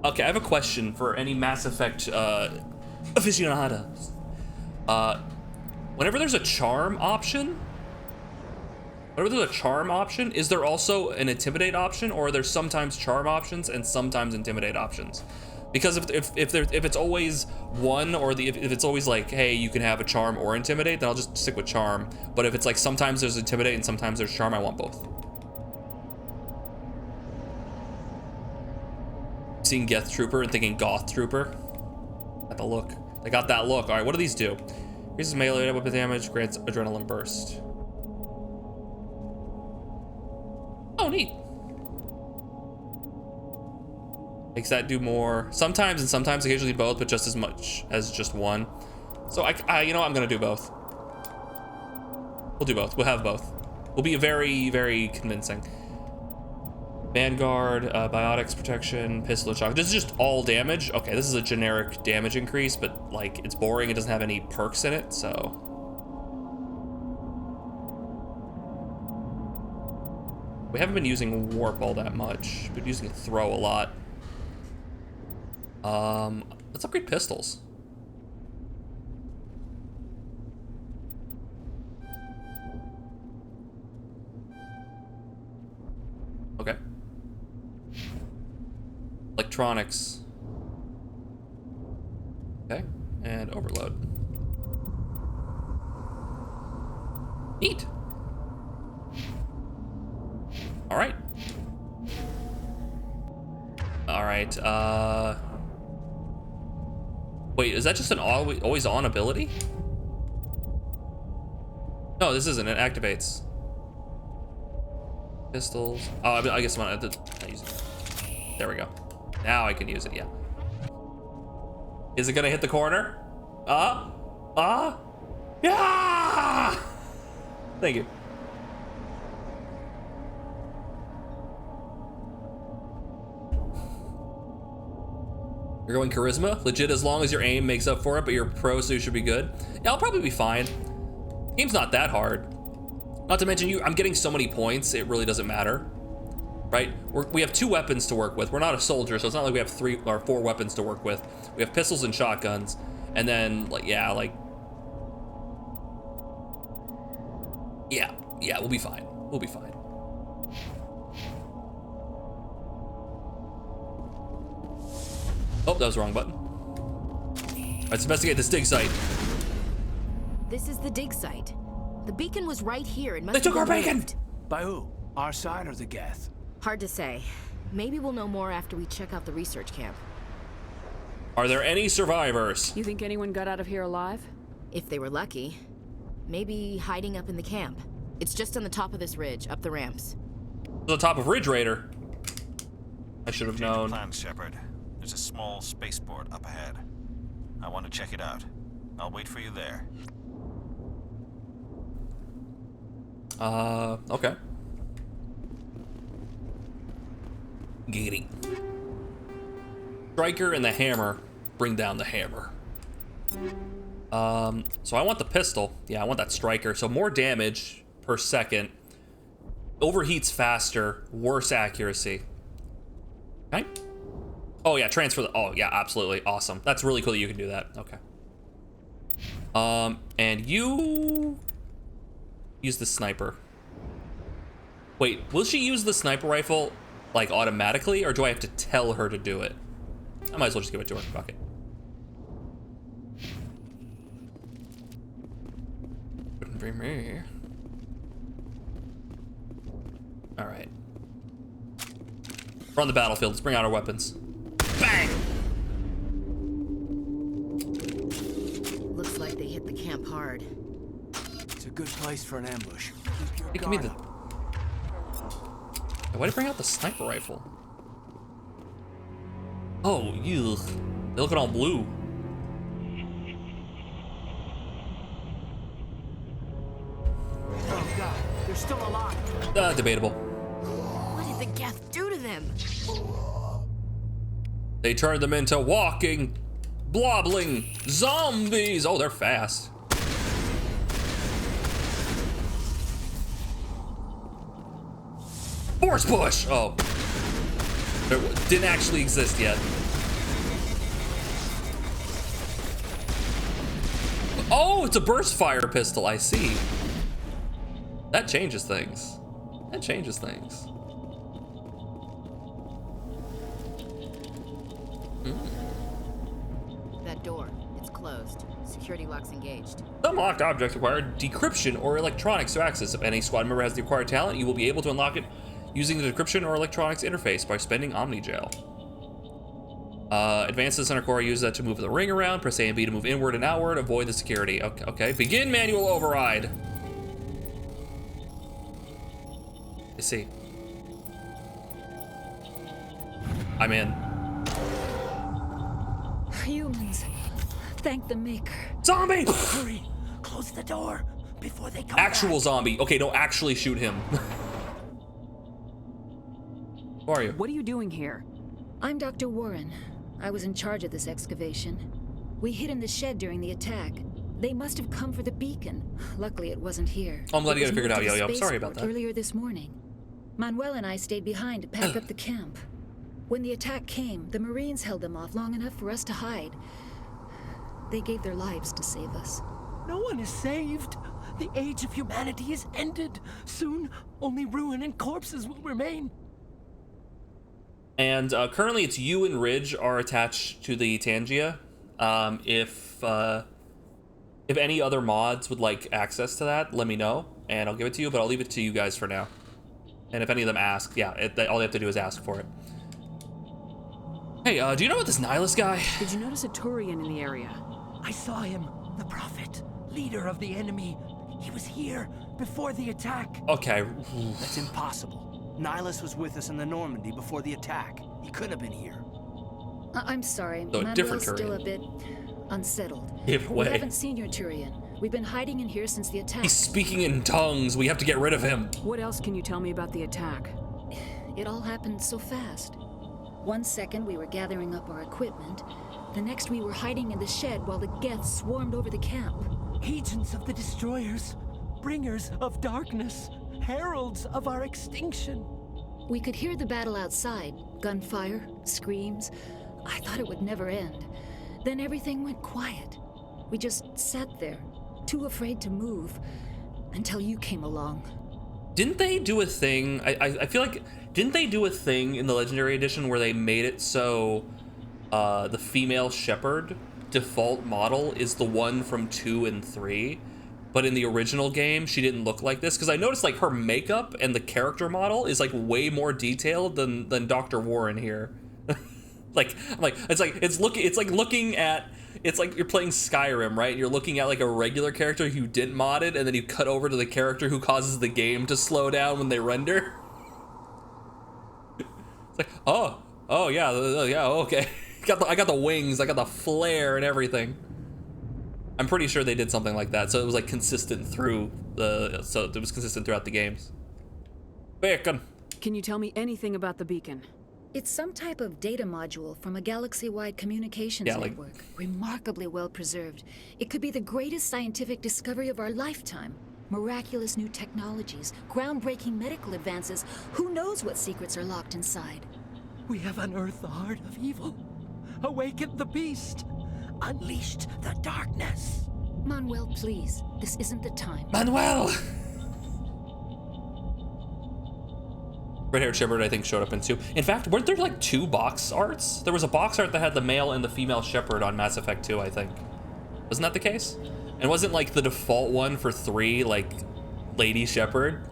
Okay, I have a question for any Mass Effect aficionados. Whenever there's a charm option, is there also an Intimidate option, or are there sometimes charm options and sometimes Intimidate options? Because if it's always one, or if it's always like, hey, you can have a charm or Intimidate, then I'll just stick with charm. But if it's like sometimes there's Intimidate and sometimes there's charm, I want both. Seeing Geth Trooper and thinking Goth Trooper. Got the look. I got that look. All right, what do these do? Increases melee weapon damage, grants adrenaline burst. Oh, neat. Makes that do more. Sometimes and sometimes, occasionally both, but just as much as just one. So you know what? I'm gonna do both. We'll do both. We'll have both. We'll be very, very convincing. Vanguard, biotics protection, pistol and shock. This is just all damage. Okay, this is a generic damage increase, but like it's boring. It doesn't have any perks in it, so. We haven't been using warp all that much. We've been using throw a lot. Let's upgrade pistols. Okay. Electronics. Okay, and overload. Neat. All right. All right, wait, is that just an always on ability? No, this isn't, it activates. Pistols. Oh, I guess I'm not using it. There we go. Now I can use it, yeah. Is it gonna hit the corner? Yeah! Thank you. You're going charisma? Legit as long as your aim makes up for it, but you're pro, so you should be good. Yeah, I'll probably be fine. Game's not that hard. Not to mention, I'm getting so many points, it really doesn't matter. Right? We have 2 weapons to work with. We're not a soldier, so it's not like we have 3 or 4 weapons to work with. We have pistols and shotguns. And then, yeah, we'll be fine. We'll be fine. Oh, that was the wrong button. All right, let's investigate this dig site. This is the dig site. The beacon was right here. It must They took our have been beacon! moved. By who? Our side or the Geth? Hard to say. Maybe we'll know more after we check out the research camp. Are there any survivors? You think anyone got out of here alive? If they were lucky. Maybe hiding up in the camp. It's just on the top of this ridge, up the ramps. The top of Ridge Raider. I should have known. Plan, Shepard. There's a small spaceport up ahead. I want to check it out. I'll wait for you there. Okay. Giggity. Striker and the hammer bring down the hammer. So I want the pistol. Yeah, I want that striker. So more damage per second. Overheats faster, worse accuracy. Okay. Oh yeah, transfer the, oh yeah, absolutely, awesome. That's really cool that you can do that, okay. And you use the sniper. Wait, will she use the sniper rifle like automatically, or do I have to tell her to do it? I might as well just give it to her, fuck it. Wouldn't be me. All right. We're on the battlefield, let's bring out our weapons. Bang! Looks like they hit the camp hard. It's a good place for an ambush. Hey, give me the... Why'd I bring out the sniper rifle? Oh, ugh. They look all blue. Oh god, they're still alive. Debatable. What did the Geth do to them? They turned them into walking, blobbling zombies. Oh, they're fast. Force push. Oh, it didn't actually exist yet. Oh, it's a burst fire pistol. I see. That changes things. That changes things. That door, it's closed. Security lock's engaged. Some locked objects require decryption or electronics to access. If any squad member has the acquired talent, you will be able to unlock it using the decryption or electronics interface by spending Omni-Gel. Advance the center core, use that to move the ring around. Press A and B to move inward and outward. Avoid the security. Okay. Begin manual override. I see. I'm in. Humans, thank the Maker. Zombie! Hurry, close the door before they come Actual back. zombie. Okay, no, actually shoot him. Who are you? What are you doing here? I'm Dr. Warren. I was in charge of this excavation. We hid in the shed during the attack. They must have come for the beacon. Luckily, it wasn't here. Oh, I'm glad you got it figured out, Yo-Yo. I'm sorry Spaceport about that. Earlier this morning, Manuel and I stayed behind to pack up the camp. When the attack came, the Marines held them off long enough for us to hide. They gave their lives to save us. No one is saved. The age of humanity is ended. Soon, only ruin and corpses will remain. And currently it's you and Ridge are attached to the Tangia. If any other mods would like access to that, let me know, and I'll give it to you, but I'll leave it to you guys for now. And if any of them ask, yeah, all they have to do is ask for it. Hey, do you know about this Nihilus guy? Did you notice a Turian in the area? I saw him. The Prophet, leader of the enemy. He was here before the attack. Okay. That's impossible. Nihilus was with us in the Normandy before the attack. He couldn't have been here. I'm sorry. So Manuel's still a bit unsettled. Give We way. haven't seen your Turian. We've been hiding in here since the attack. He's speaking in tongues. We have to get rid of him. What else can you tell me about the attack? It all happened so fast. 1 second we were gathering up our equipment. The next we were hiding in the shed while the Geth swarmed over the camp. Agents of the Destroyers, bringers of darkness, heralds of our extinction. We could hear the battle outside. Gunfire, screams. I thought it would never end. Then everything went quiet. We just sat there, too afraid to move, until you came along. Didn't they do a thing? I feel like, didn't they do a thing in the Legendary Edition where they made it so the female Shepard default model is the one from 2 and 3? But in the original game, she didn't look like this? Because I noticed like her makeup and the character model is like way more detailed than Dr. Warren here. It's like you're playing Skyrim, right? You're looking at like a regular character who didn't mod it, and then you cut over to the character who causes the game to slow down when they render. It's like, oh yeah, okay. I got the wings, I got the flare and everything. I'm pretty sure they did something like that, so it was like consistent through so it was consistent throughout the games. Bacon. Can you tell me anything about the beacon? It's some type of data module from a galaxy-wide communications network. Remarkably well preserved. It could be the greatest scientific discovery of our lifetime. Miraculous new technologies, groundbreaking medical advances. Who knows what secrets are locked inside? We have unearthed the heart of evil, awakened the beast, unleashed the darkness. Manuel, please. This isn't the time. Manuel! Red-haired Shepard, I think, showed up in 2. In fact, weren't there like 2 box arts? There was a box art that had the male and the female Shepard on Mass Effect 2, I think. Wasn't that the case? And wasn't like the default one for 3 like Lady Shepard?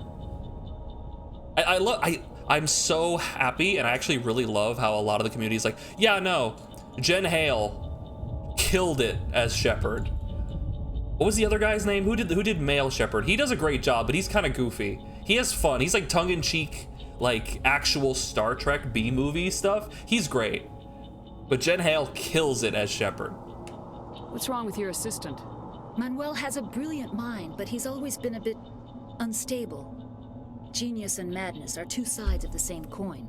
I'm so happy, and I actually really love how a lot of the community is like, yeah, no, Jen Hale killed it as Shepard. What was the other guy's name? Who did male Shepard? He does a great job, but he's kind of goofy. He has fun. He's like tongue-in-cheek, like actual Star Trek B-movie stuff. He's great. But Jen Hale kills it as Shepard. What's wrong with your assistant? Manuel has a brilliant mind, but he's always been a bit unstable. Genius and madness are 2 sides of the same coin.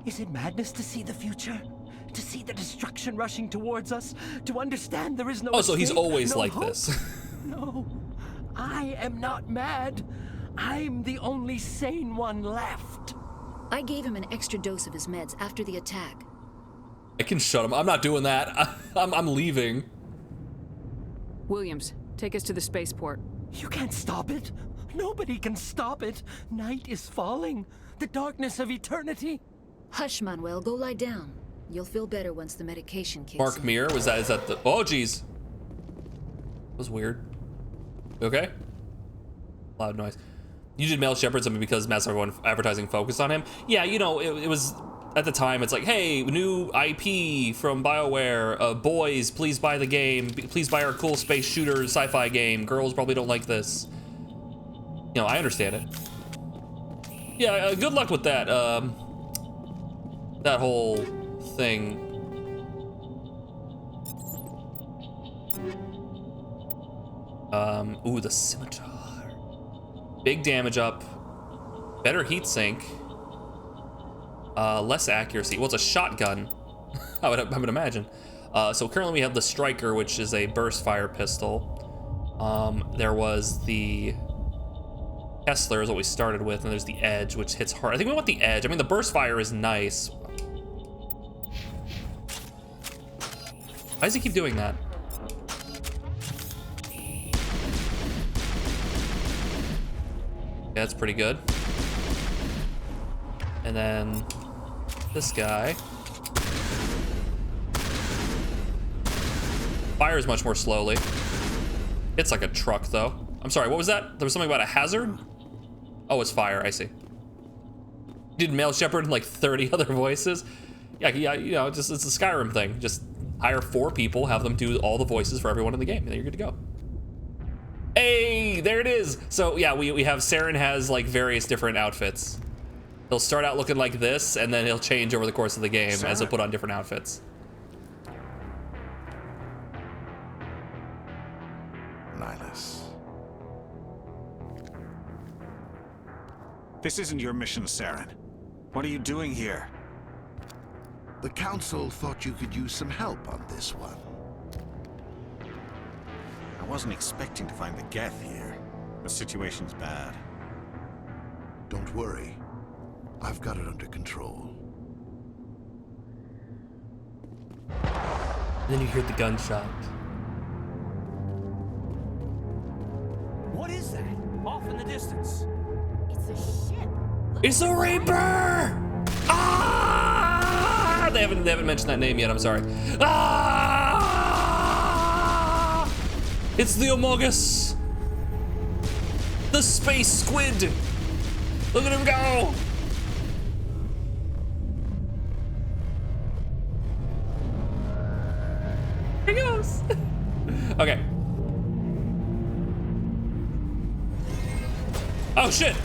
Is it madness to see the future? To see the destruction rushing towards us? To understand there is no Oh, so he's escape, always no like hope? this. No, I am not mad. I'm the only sane one left. I gave him an extra dose of his meds after the attack. I can shut him. I'm not doing that. I'm leaving. Williams, take us to the spaceport. You can't stop it. Nobody can stop it. Night is falling. The darkness of eternity. Hush, Manuel. Go lie down. You'll feel better once the medication kicks Mark in. Mir, is that the... Oh, geez. That was weird. You okay? Loud noise. You did male Shepard something because Mass Effect 1 advertising focused on him? Yeah, you know, it was... At the time, it's like, hey, new IP from BioWare. Boys, please buy the game. Please buy our cool space shooter sci-fi game. Girls probably don't like this. You know, I understand it. Yeah, good luck with that. That whole thing. Ooh, the scimitar. Big damage up. Better heat sink. Less accuracy. Well, it's a shotgun, I would imagine. So currently we have the Striker, which is a burst fire pistol. There was the Kessler is what we started with, and there's the Edge, which hits hard. I think we want the Edge. I mean, the burst fire is nice. Why does he keep doing that? Yeah, that's pretty good. And then this guy fires much more slowly. It's like a truck, though. I'm sorry, what was that? There was something about a hazard? Oh, it's fire, I see. Did male Shepard in like 30 other voices? Yeah, you know, it's a Skyrim thing. Just hire 4 people, have them do all the voices for everyone in the game, and then you're good to go. Hey, there it is. So yeah, we have Saren has like various different outfits. He'll start out looking like this, and then he'll change over the course of the game as he'll put on different outfits. Nihilus. This isn't your mission, Saren. What are you doing here? The Council thought you could use some help on this one. I wasn't expecting to find the Geth here. The situation's bad. Don't worry. I've got it under control. Then you hear the gunshot. What is that? Off in the distance. It's a ship. It's a Reaper! Ah! They haven't mentioned that name yet, I'm sorry. Ah! It's the Amogus! The space squid! Look at him go! Here he goes! Okay. Oh shit!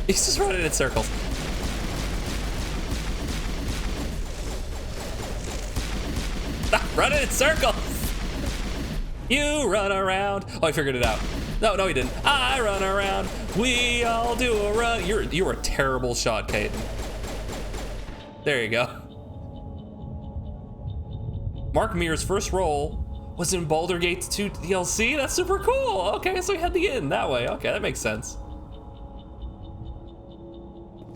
He's just running in circles. Stop running in circles! You run around. Oh, I figured it out. No, he didn't. I run around. We all do a run. You're a terrible shot, Kate. There you go. Mark Mear's first role was in Baldur's Gate 2 DLC. That's super cool. Okay, so he had the in that way. Okay, that makes sense.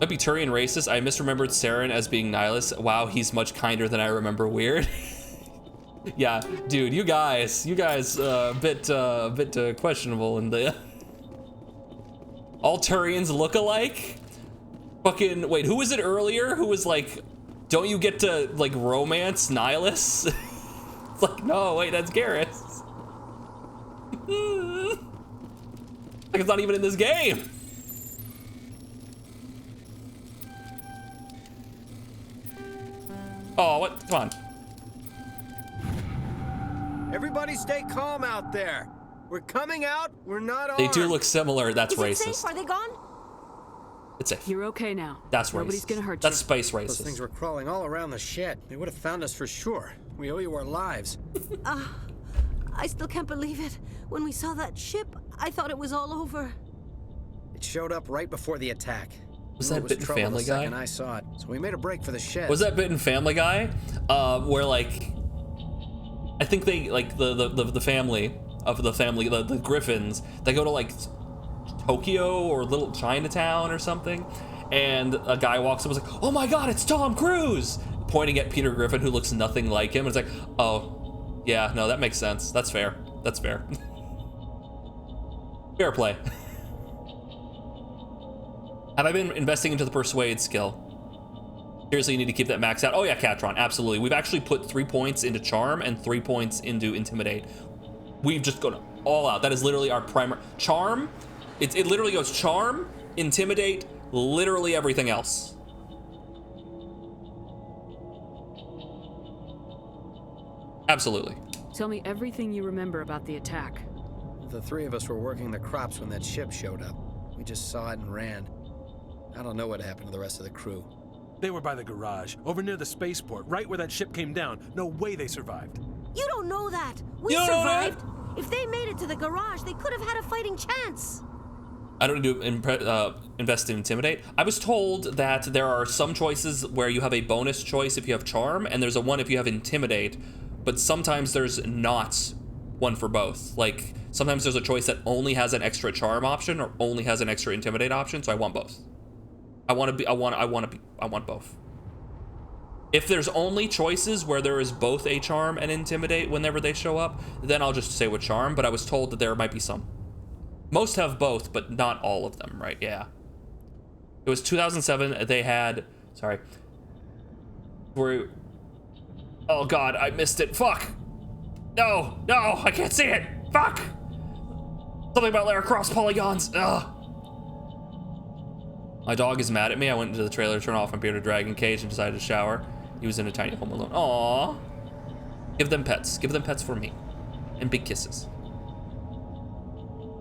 Might be Turian racist. I misremembered Saren as being Nihilus. Wow, he's much kinder than I remember. Weird. Yeah, dude, you guys, a bit questionable in the. All Turians look alike. Fucking wait, who was it earlier? Who was like, don't you get to like romance Nihilus? It's like, no, wait, that's Garrus. Like it's not even in this game. Oh, what? Come on. Everybody stay calm out there. We're coming out. We're not armed. They do look similar. That's Is it racist. safe? Are they gone? It's safe. You're okay now. That's Nobody's racist. gonna hurt you. That's space racist. Those things were crawling all around the shed. They would have found us for sure. We owe you our lives. I still can't believe it. When we saw that ship, I thought it was all over. It showed up right before the attack. Was that bit in Family Guy? I saw it, so we made a break for the shed. Was that bit in Family Guy? Where like, I think they like the family of the Griffins. They go to like Tokyo or little Chinatown or something, and a guy walks up and is like, "Oh my God, it's Tom Cruise!" Pointing at Peter Griffin, who looks nothing like him. And it's like, "Oh, yeah, no, that makes sense. That's fair. That's fair. Fair play." Have I been investing into the Persuade skill? Seriously, you need to keep that maxed out. Oh yeah, Catron, absolutely. We've actually put 3 points into Charm and 3 points into Intimidate. We've just gone all out. That is literally our primary. Charm, it literally goes Charm, Intimidate, literally everything else. Absolutely. Tell me everything you remember about the attack. The 3 of us were working the crops when that ship showed up. We just saw it and ran. I don't know what happened to the rest of the crew. They were by the garage, over near the spaceport, right where that ship came down. No way they survived. You don't know that. We survived. If they made it to the garage, they could have had a fighting chance. I don't need to invest in Intimidate. I was told that there are some choices where you have a bonus choice if you have Charm, and there's a one if you have Intimidate, but sometimes there's not one for both. Like, sometimes there's a choice that only has an extra Charm option or only has an extra Intimidate option, so I want both. I want both. If there's only choices where there is both a Charm and Intimidate whenever they show up, then I'll just say with Charm, but I was told that there might be some. Most have both, but not all of them, right? Yeah. It was 2007, they had, sorry. Oh God, I missed it, fuck. No, I can't see it, fuck. Something about Lara Croft polygons, ugh. My dog is mad at me. I went into the trailer to turn off my bearded dragon cage and decided to shower. He was in a tiny home alone. Aww. Give them pets for me. And big kisses.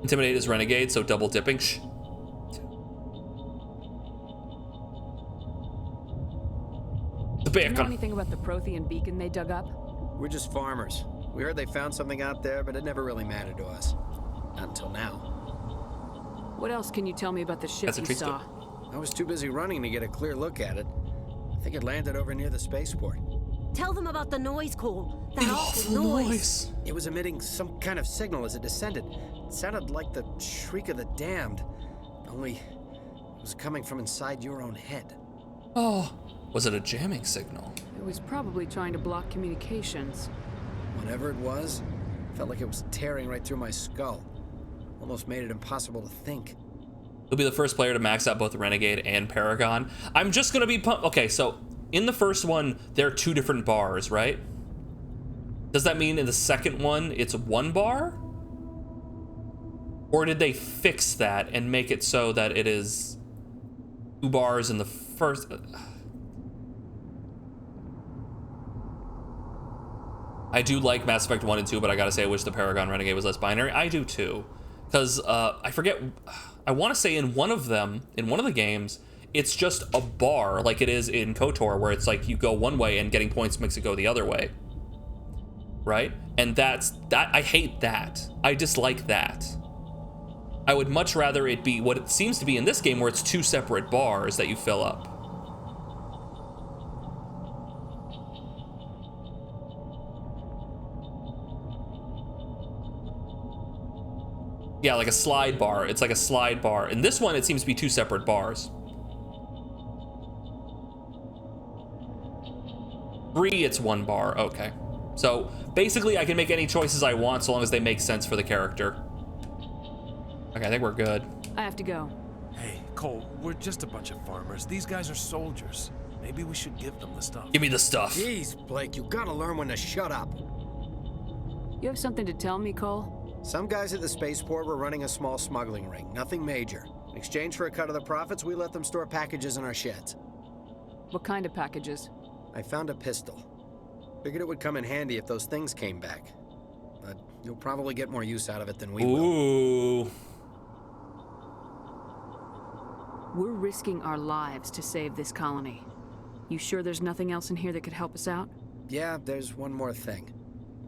Intimidate is renegade, so double dipping. Shh. The bacon. Do you know anything about the Prothean beacon they dug up? We're just farmers. We heard they found something out there, but it never really mattered to us. Not until now. What else can you tell me about the ship you saw? I was too busy running to get a clear look at it. I think it landed over near the spaceport. Tell them about the noise, Cole. That awful noise. It was emitting some kind of signal as it descended. It sounded like the shriek of the damned, only it was coming from inside your own head. Oh, was it a jamming signal? It was probably trying to block communications. Whatever it was, felt like it was tearing right through my skull. Almost made it impossible to think. You'll be the first player to max out both Renegade and Paragon. I'm just gonna be okay, so in the first one, there are 2 different bars, right? Does that mean in the second one, it's 1 bar? Or did they fix that and make it so that it is 2 bars in the first? I do like Mass Effect 1 and 2, but I gotta say I wish the Paragon Renegade was less binary. I do too. Because I forget, I want to say in one of the games, it's just a bar like it is in KOTOR, where it's like you go one way and getting points makes it go the other way. Right? And I hate that. I dislike that. I would much rather it be what it seems to be in this game, where it's 2 separate bars that you fill up. Yeah, like a slide bar. It's like a slide bar. In this one, it seems to be 2 separate bars. 3, it's 1 bar. Okay. So basically, I can make any choices I want so long as they make sense for the character. Okay, I think we're good. I have to go. Hey, Cole, we're just a bunch of farmers. These guys are soldiers. Maybe we should give them the stuff. Give me the stuff. Jeez, Blake, you gotta learn when to shut up. You have something to tell me, Cole? Some guys at the spaceport were running a small smuggling ring, nothing major. In exchange for a cut of the profits, we let them store packages in our sheds. What kind of packages? I found a pistol. Figured it would come in handy if those things came back. But you'll probably get more use out of it than we will. Ooh. We're risking our lives to save this colony. You sure there's nothing else in here that could help us out? Yeah, there's one more thing.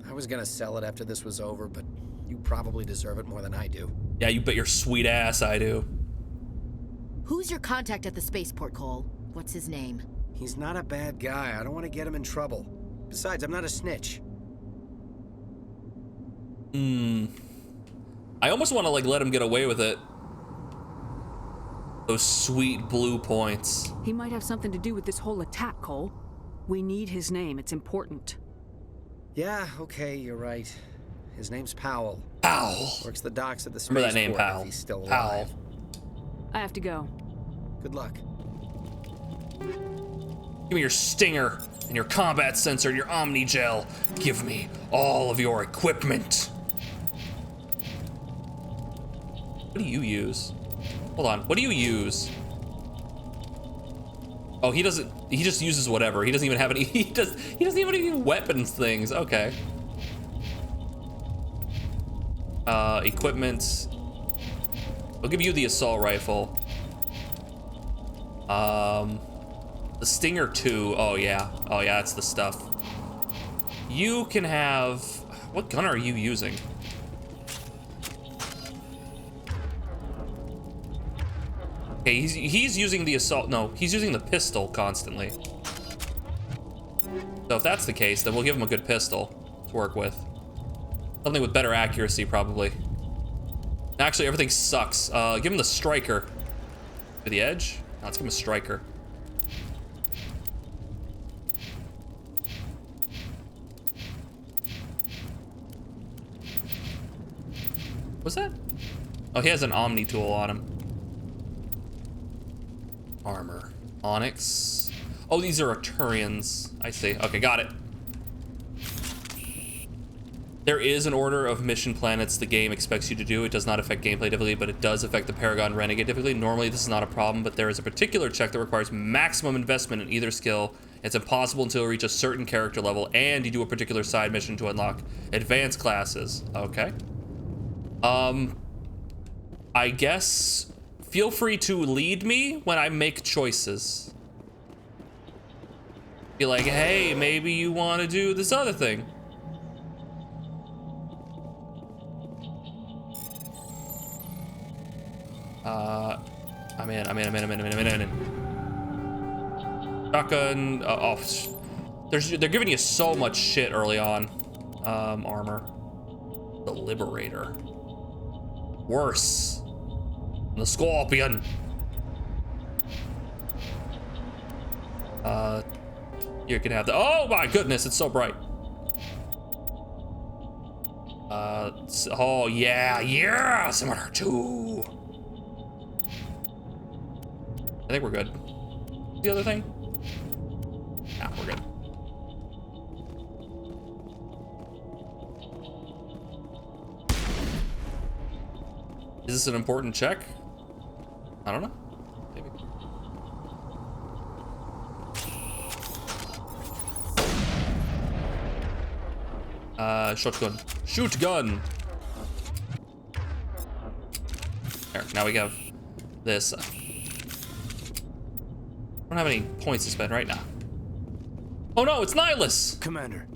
I was gonna sell it after this was over, but you probably deserve it more than I do. Yeah, you bet your sweet ass I do. Who's your contact at the spaceport, Cole? What's his name? He's not a bad guy. I don't want to get him in trouble. Besides, I'm not a snitch. I almost want to like let him get away with it. Those sweet blue points. He might have something to do with this whole attack, Cole. We need his name. It's important. Yeah, okay, you're right. His name's Powell. Powell. Works the docks at the Remember that name, spaceport Powell. if he's still Powell. alive. I have to go. Good luck. Give me your stinger and your combat sensor and your Omni gel. Give me all of your equipment. What do you use? Hold on. What do you use? Oh, he doesn't. He just uses whatever. He doesn't even have any. He doesn't even have any weapons things. Okay. Equipment. I'll give you the assault rifle. The Stinger 2. Oh yeah. Oh yeah. That's the stuff. You can have. What gun are you using? Okay, he's using the assault. No, he's using the pistol constantly. So if that's the case, then we'll give him a good pistol to work with. Something with better accuracy, probably. Actually, everything sucks. Give him the striker. To the edge? No, let's give him a striker. What's that? Oh, he has an Omni tool on him. Armor. Onyx. Oh, these are Arturians. I see. Okay, got it. There is an order of mission planets the game expects you to do. It does not affect gameplay difficulty, but it does affect the Paragon Renegade difficulty. Normally, this is not a problem, but there is a particular check that requires maximum investment in either skill. It's impossible until you reach a certain character level, and you do a particular side mission to unlock advanced classes. Okay. I guess feel free to lead me when I make choices. Be like, hey, maybe you want to do this other thing. I'm in. Shotgun, they're giving you so much shit early on. Armor. The Liberator. Worse. The Scorpion. You can have the, oh my goodness, it's so bright. Oh yeah, Similar 2. I think we're good. The other thing? Nah, we're good. Is this an important check? I don't know. Maybe. Shotgun. Shoot gun! There, now we have this. I don't have any points to spend right now. Oh no, it's Nihilus! Commander,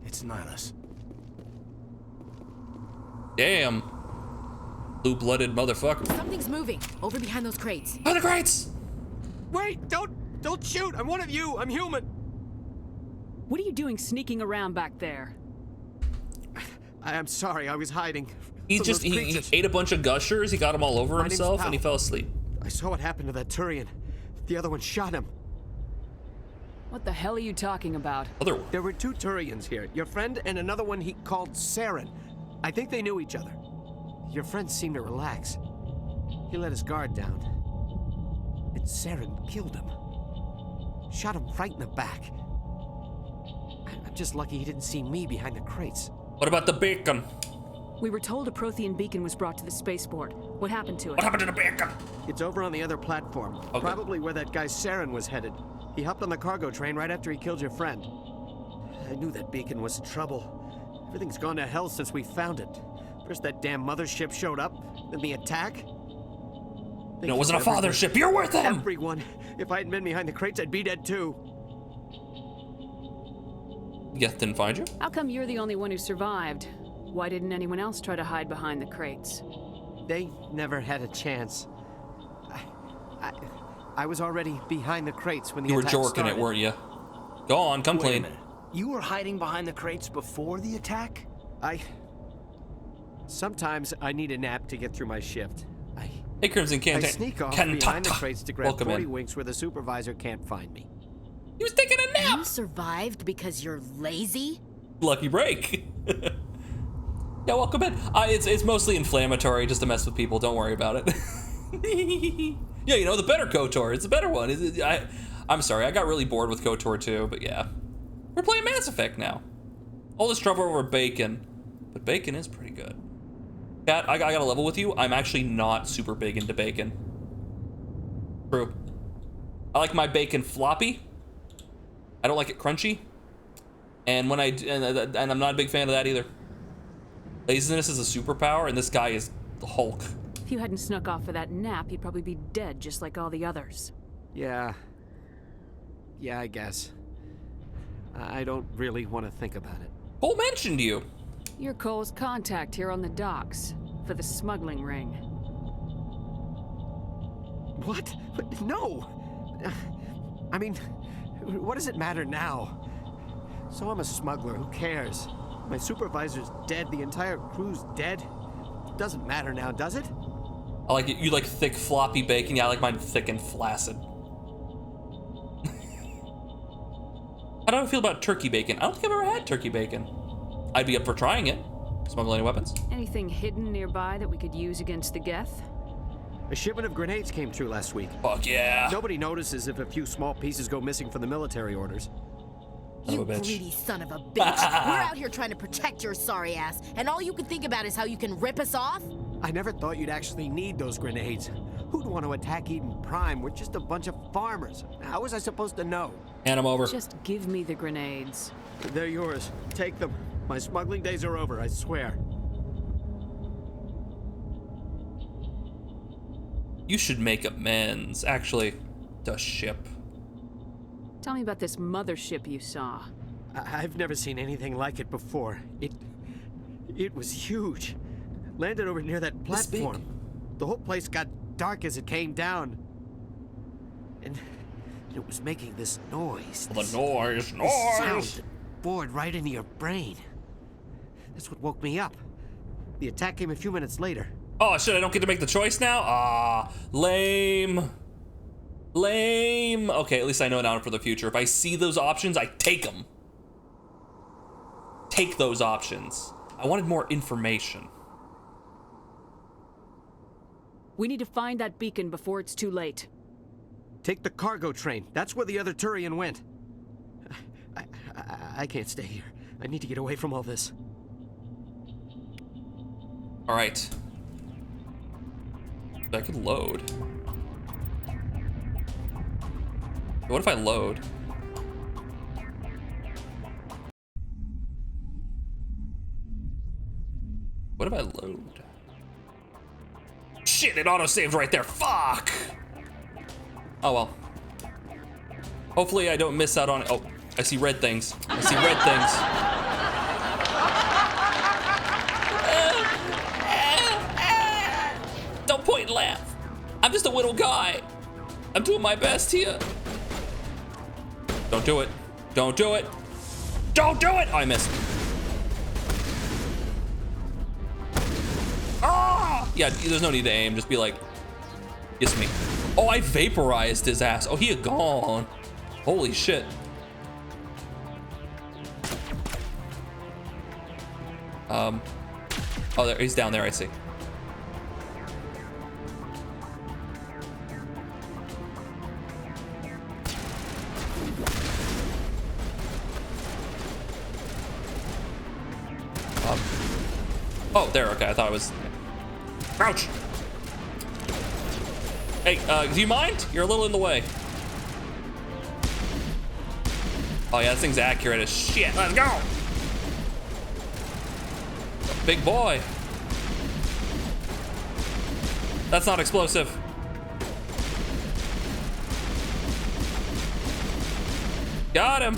it's Nihilus. Damn. Blue-blooded motherfucker. Something's moving over behind those crates. Oh, the crates! Wait, don't shoot. I'm one of you. I'm human. What are you doing sneaking around back there? I'm sorry. I was hiding. He ate a bunch of gushers. He got them all over himself, and he fell asleep. I saw what happened to that Turian. The other one shot him. What the hell are you talking about? Other one. There were 2 Turians here. Your friend and another one he called Saren. I think they knew each other. Your friend seemed to relax. He let his guard down. And Saren killed him. Shot him right in the back. I'm just lucky he didn't see me behind the crates. What about the beacon? We were told a Prothean beacon was brought to the spaceport. What happened to it? What happened to the beacon? It's over on the other platform. Okay. Probably where that guy Saren was headed. He hopped on the cargo train right after he killed your friend. I knew that beacon was trouble. Everything's gone to hell since we found it. First that damn mothership showed up, then the attack. No, it wasn't a father ship. You're worth him! Everyone. If I hadn't been behind the crates, I'd be dead too. Geth didn't find you? How come you're the only one who survived? Why didn't anyone else try to hide behind the crates? They never had a chance. I was already behind the crates when the attack started. You were jorking it, weren't you? Go on, come clean. Wait a minute. You were hiding behind the crates before the attack? Sometimes I need a nap to get through my shift. Hey, Crimson Canton. I sneak off behind the crates to grab 40 winks where the supervisor can't find me. He was taking a nap! You survived because you're lazy? Lucky break. Yeah, welcome in. It's mostly inflammatory just to mess with people. Don't worry about it. Yeah, you know, the better KOTOR. It's a better one. I'm sorry, I got really bored with KOTOR too, but yeah. We're playing Mass Effect now. All this trouble over bacon. But bacon is pretty good. Cat, I got a level with you. I'm actually not super big into bacon. True. I like my bacon floppy. I don't like it crunchy. And when and I'm not a big fan of that either. Laziness is a superpower, and this guy is the Hulk. If you hadn't snuck off for that nap, you'd probably be dead just like all the others. Yeah, I guess. I don't really want to think about it. Cole mentioned you. You're Cole's contact here on the docks for the smuggling ring. What? No! I mean, what does it matter now? So I'm a smuggler, who cares? My supervisor's dead, the entire crew's dead. It doesn't matter now, does it? I like it. You like thick, floppy bacon. Yeah, I like mine thick and flaccid. How do I feel about turkey bacon? I don't think I've ever had turkey bacon. I'd be up for trying it. Smuggle any weapons? Anything hidden nearby that we could use against the Geth? A shipment of grenades came through last week. Fuck yeah. Nobody notices if a few small pieces go missing from the military orders. You greedy son of a bitch. We're out here trying to protect your sorry ass, and all you can think about is how you can rip us off? I never thought you'd actually need those grenades. Who'd want to attack Eden Prime? We're just a bunch of farmers. How was I supposed to know? Hand them over. Just give me the grenades. They're yours. Take them. My smuggling days are over, I swear. You should make amends. Actually, the ship. Tell me about this mothership you saw. I've never seen anything like it before. It was huge. Landed over near that platform. The whole place got dark as it came down. And it was making this noise. The noise. This sound that bored right into your brain. That's what woke me up. The attack came a few minutes later. Oh shit, I don't get to make the choice now? Ah, lame. Lame. Okay, at least I know now for the future. If I see those options, I take them. Take those options. I wanted more information. We need to find that beacon before it's too late. Take the cargo train. That's where the other Turian went. I can't stay here. I need to get away from all this. All right. I could load. What if I load? What if I load? Shit, it auto-saved right there. Fuck! Oh well. Hopefully I don't miss out on it. Oh, I see red things. I see red things. Don't point and laugh. I'm just a little guy. I'm doing my best here. Don't do it. Don't do it. Don't do it! Oh, I missed. Ah! Yeah, there's no need to aim. Just be like, kiss me. Oh, I vaporized his ass. Oh, he had gone. Holy shit. Oh, there, he's down there, I see. Oh, there, okay, I thought it was... Crouch! Hey, do you mind? You're a little in the way. Oh yeah, this thing's accurate as shit. Let's go! Big boy. That's not explosive. Got him!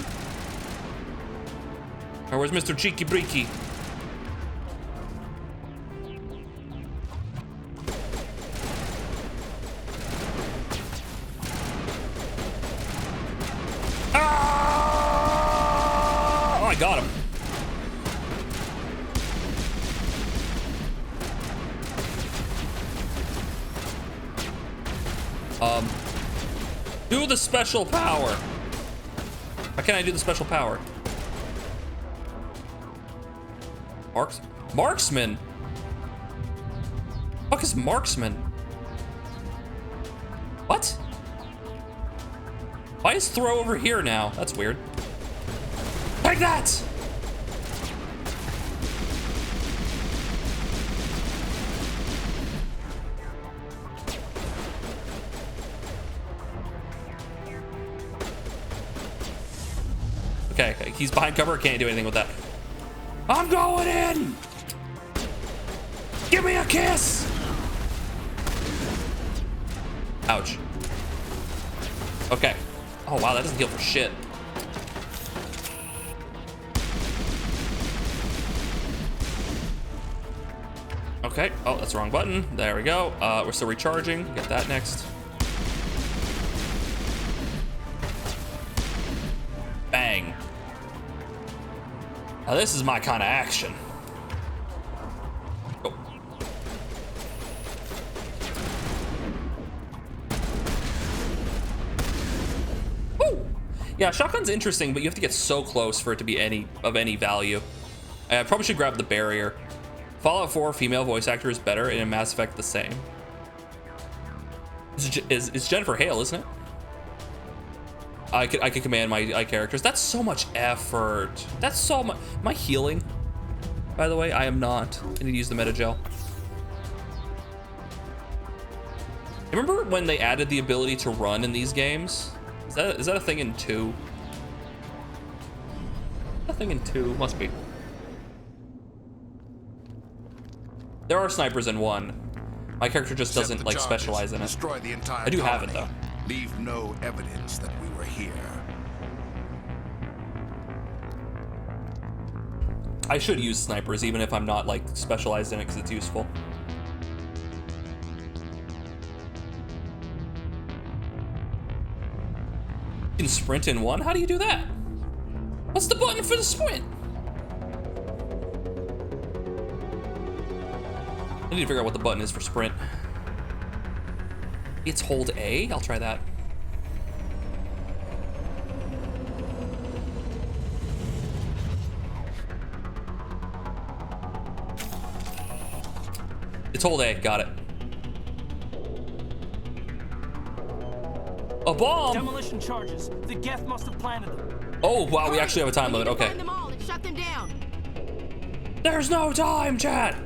Or where's Mr. Cheeky Breeky? Got him. Do the special power. How can I do the special power? Marksman? Fuck is marksman? What? Why is throw over here now? That's weird. Like that! Okay, he's behind cover, can't do anything with that. I'm going in! Give me a kiss! Ouch. Okay. Oh wow, that doesn't heal for shit. Okay, oh, that's the wrong button. There we go. We're still recharging. Get that next. Now this is my kind of action. Oh. Woo! Yeah, shotgun's interesting, but you have to get so close for it to be of any value. I probably should grab the barrier. Fallout 4 female voice actor is better, and in Mass Effect the same. It's Jennifer Hale, isn't it? I could command my characters. That's so much effort. That's so much. Am I healing? By the way, I am not. I need to use the meta-gel. Remember when they added the ability to run in these games? Is that a thing in 2? A thing in 2 must be. There are snipers in 1. My character just doesn't like specialize in it. Destroy the entire I do have it colony. though. Leave no evidence that we were here. I should use snipers even if I'm not like specialized in it because it's useful. You can sprint in 1? How do you do that? What's the button for the sprint? I need to figure out what the button is for sprint. It's hold A? I'll try that. It's hold A, got it. A bomb! Demolition charges. The Geth must have planted them. Oh, wow, we actually have a time limit, okay. Find them all and shut them down. There's no time, chat!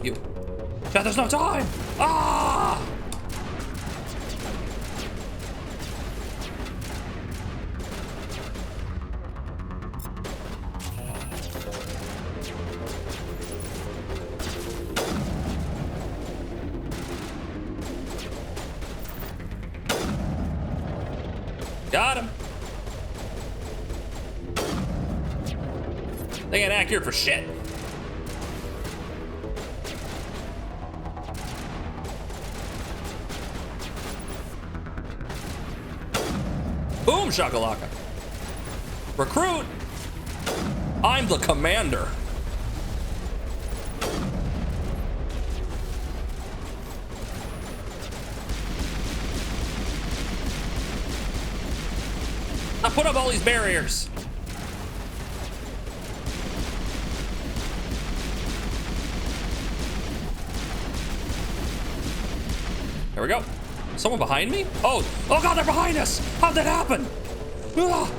You. Chat, there's no time! Ah! Got him. They ain't accurate for shit. Boom shakalaka. Recruit. I'm the commander. I put up all these barriers. There we go. Someone behind me? Oh God, they're behind us. How'd that happen? Ah,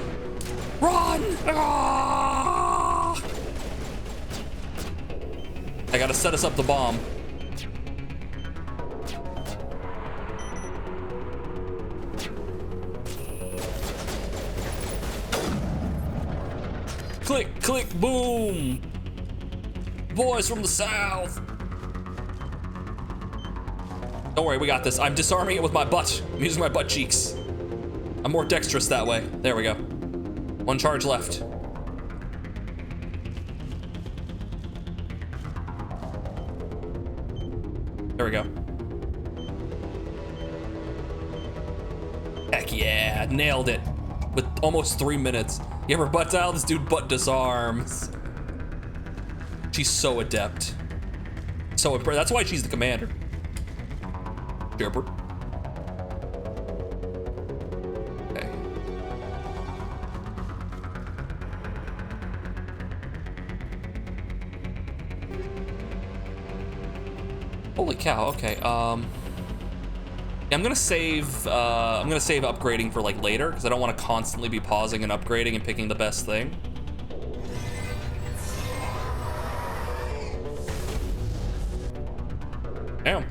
run! Ah! I gotta set us up the bomb. Click, click, boom. Boys from the south. Don't worry, we got this. I'm disarming it with my butt. I'm using my butt cheeks. I'm more dexterous that way. There we go. 1 charge left. There we go. Heck yeah, nailed it. With almost 3 minutes. You ever butt dial? This dude butt disarms. She's so adept. So impressed. That's why she's the commander. Shepard. Okay. Holy cow. Okay. Yeah, I'm gonna save upgrading for like later because I don't want to constantly be pausing and upgrading and picking the best thing. Damn.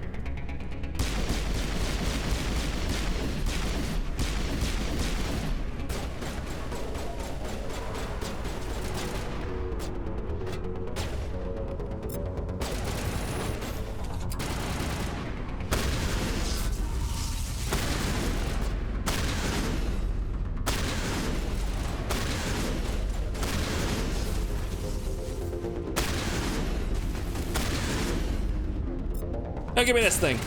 Now give me this thing.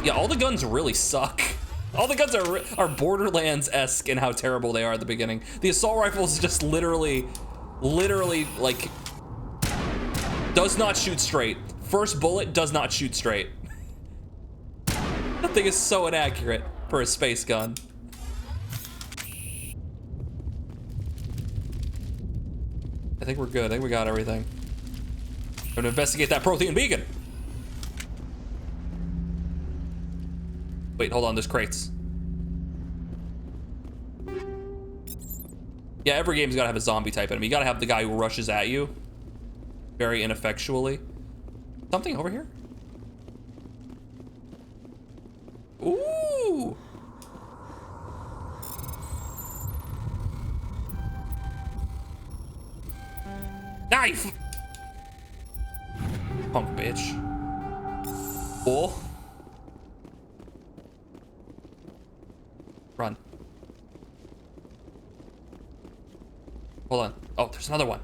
Yeah, all the guns really suck. All the guns are Borderlands-esque in how terrible they are at the beginning. The assault rifle is just literally, like, does not shoot straight. First bullet does not shoot straight. That thing is so inaccurate for a space gun. I think we're good. I think we got everything. I'm gonna investigate that Prothean beacon. Wait, hold on, there's crates. Yeah, every game's gotta have a zombie type enemy. You gotta have the guy who rushes at you very ineffectually. Something over here? Ooh! Knife! Punk bitch. Bull. Run. Hold on. Oh, there's another one.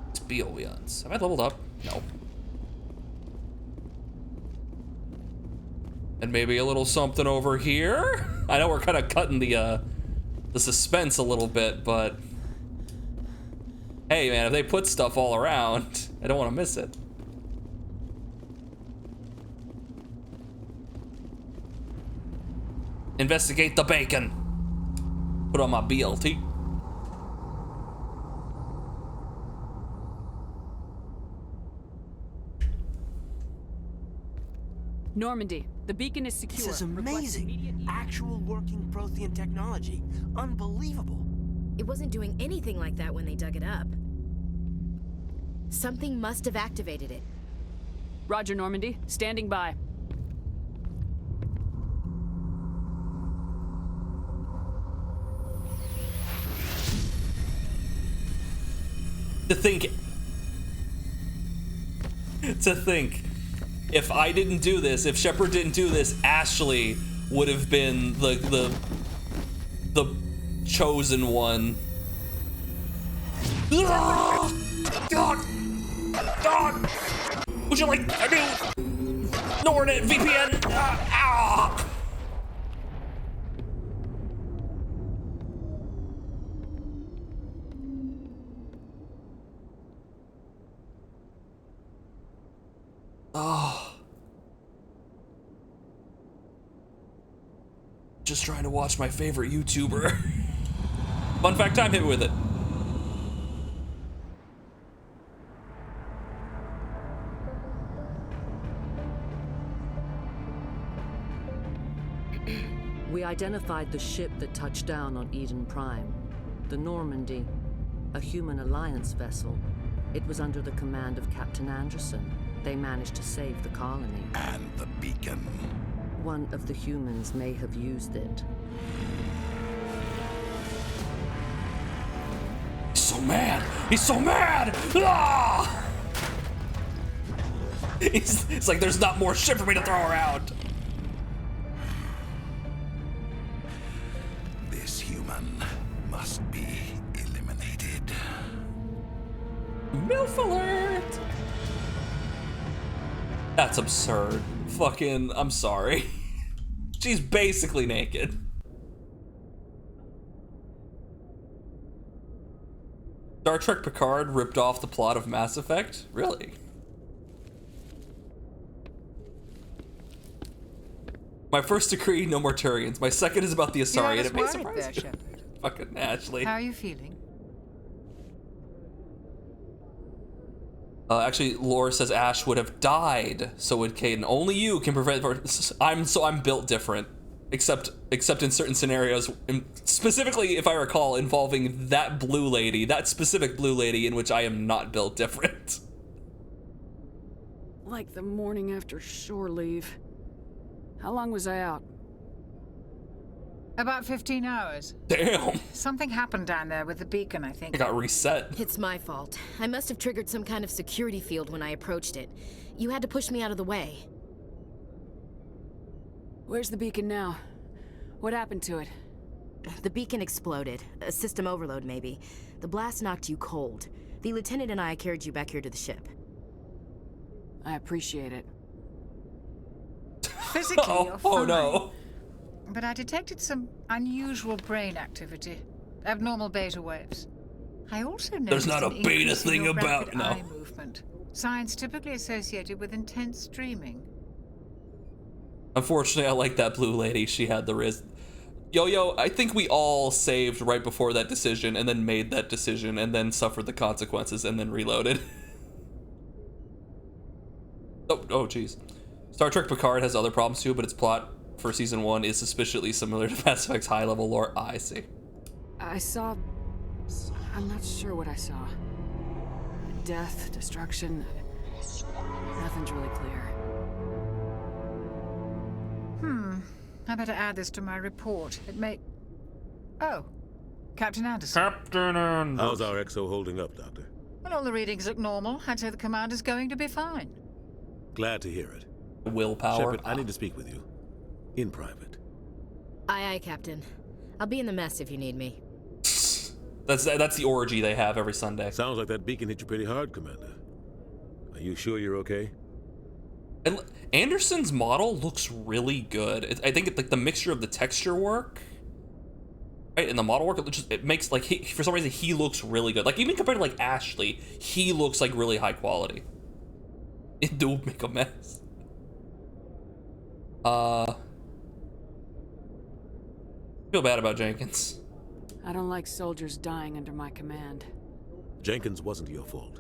It's Beolians. Have I leveled up? No. And maybe a little something over here? I know we're kind of cutting the suspense a little bit, but hey man, if they put stuff all around, I don't want to miss it. Investigate the bacon. Put on my BLT. Normandy, the beacon is secure. This is amazing. Actual working Prothean technology. Unbelievable. It wasn't doing anything like that when they dug it up. Something must have activated it. Roger, Normandy. Standing by. To think, if I didn't do this, if Shepard didn't do this, Ashley would have been the chosen one. God! Would you like a new Nornet VPN? Oh. Just trying to watch my favorite YouTuber. Fun fact time, hit me with it. We identified the ship that touched down on Eden Prime. The Normandy, a human alliance vessel. It was under the command of Captain Anderson. They managed to save the colony. And the beacon. One of the humans may have used it. He's so mad! He's so mad! Ah! It's like there's not more shit for me to throw around. This human must be eliminated. MILF alert! That's absurd. Fucking, I'm sorry. She's basically naked. Star Trek Picard ripped off the plot of Mass Effect? Really? My first decree, no more Turians. My second is about the Asari, and it may surprise you. Fucking Ashley. How are you feeling? Actually, Laura says Ash would have died, so would Caden. Only you can prevent. I'm built different, except in certain scenarios, specifically if I recall, involving that blue lady, that specific blue lady, in which I am not built different. Like the morning after shore leave. How long was I out? About 15 hours. Damn. Something happened down there with the beacon, I think. It got reset. It's my fault. I must have triggered some kind of security field when I approached it. You had to push me out of the way. Where's the beacon now? What happened to it? The beacon exploded. A system overload, maybe. The blast knocked you cold. The lieutenant and I carried you back here to the ship. I appreciate it. Physically, you're fine. Oh no. But I detected some unusual brain activity. Abnormal beta waves. I also noticed There's not a an beta increase in thing your about rapid eye movement. Signs typically associated with intense dreaming. Unfortunately, I like that blue lady. She had the wrist. Yo, I think we all saved right before that decision and then made that decision and then suffered the consequences and then reloaded. Oh, jeez. Star Trek Picard has other problems too, but its plot for season 1 is suspiciously similar to Mass Effect's high-level lore. I see. I saw... I'm not sure what I saw. Death, destruction... Nothing's really clear. I better add this to my report. It may... Oh. Captain Anderson. Captain Anderson. How's our XO holding up, Doctor? Well, all the readings look normal. I'd say the commander's going to be fine. Glad to hear it. Willpower. Shepard, I need to speak with you. In private. Aye, Captain. I'll be in the mess if you need me. That's the orgy they have every Sunday. Sounds like that beacon hit you pretty hard, Commander. Are you sure you're okay? And Anderson's model looks really good. I think like the mixture of the texture work, right, and the model work, it makes like for some reason he looks really good. Like even compared to like Ashley, he looks like really high quality. It do make a mess. Feel bad about Jenkins. I don't like soldiers dying under my command. Jenkins wasn't your fault.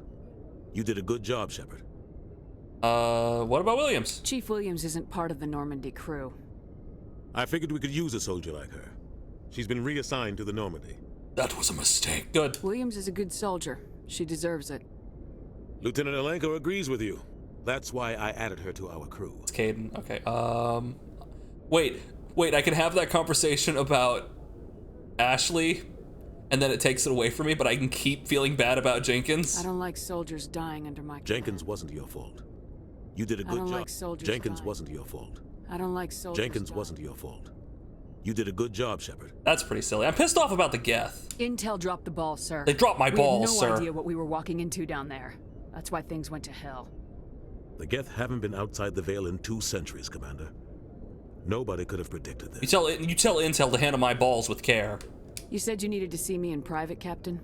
You did a good job, Shepard. What about Williams? Chief Williams isn't part of the Normandy crew. I figured we could use a soldier like her. She's been reassigned to the Normandy. That was a mistake. Good. Williams is a good soldier. She deserves it. Lieutenant Alenko agrees with you. That's why I added her to our crew. It's Caden. Okay. Wait. I can have that conversation about Ashley, and then it takes it away from me, but I can keep feeling bad about Jenkins. I don't like soldiers dying under my command. Jenkins wasn't your fault. You did a good job. Like soldiers Jenkins dying. wasn't your fault. I don't like soldiers Jenkins dying. wasn't your fault. You did a good job, Shepard. That's pretty silly. I'm pissed off about the Geth. Intel dropped the ball, sir. They dropped my balls, We sir. had no idea what we were walking into down there. That's why things went to hell. The Geth haven't been outside the Veil in 2 centuries, Commander. Nobody could have predicted this. You tell Intel to handle my balls with care. You said you needed to see me in private, Captain?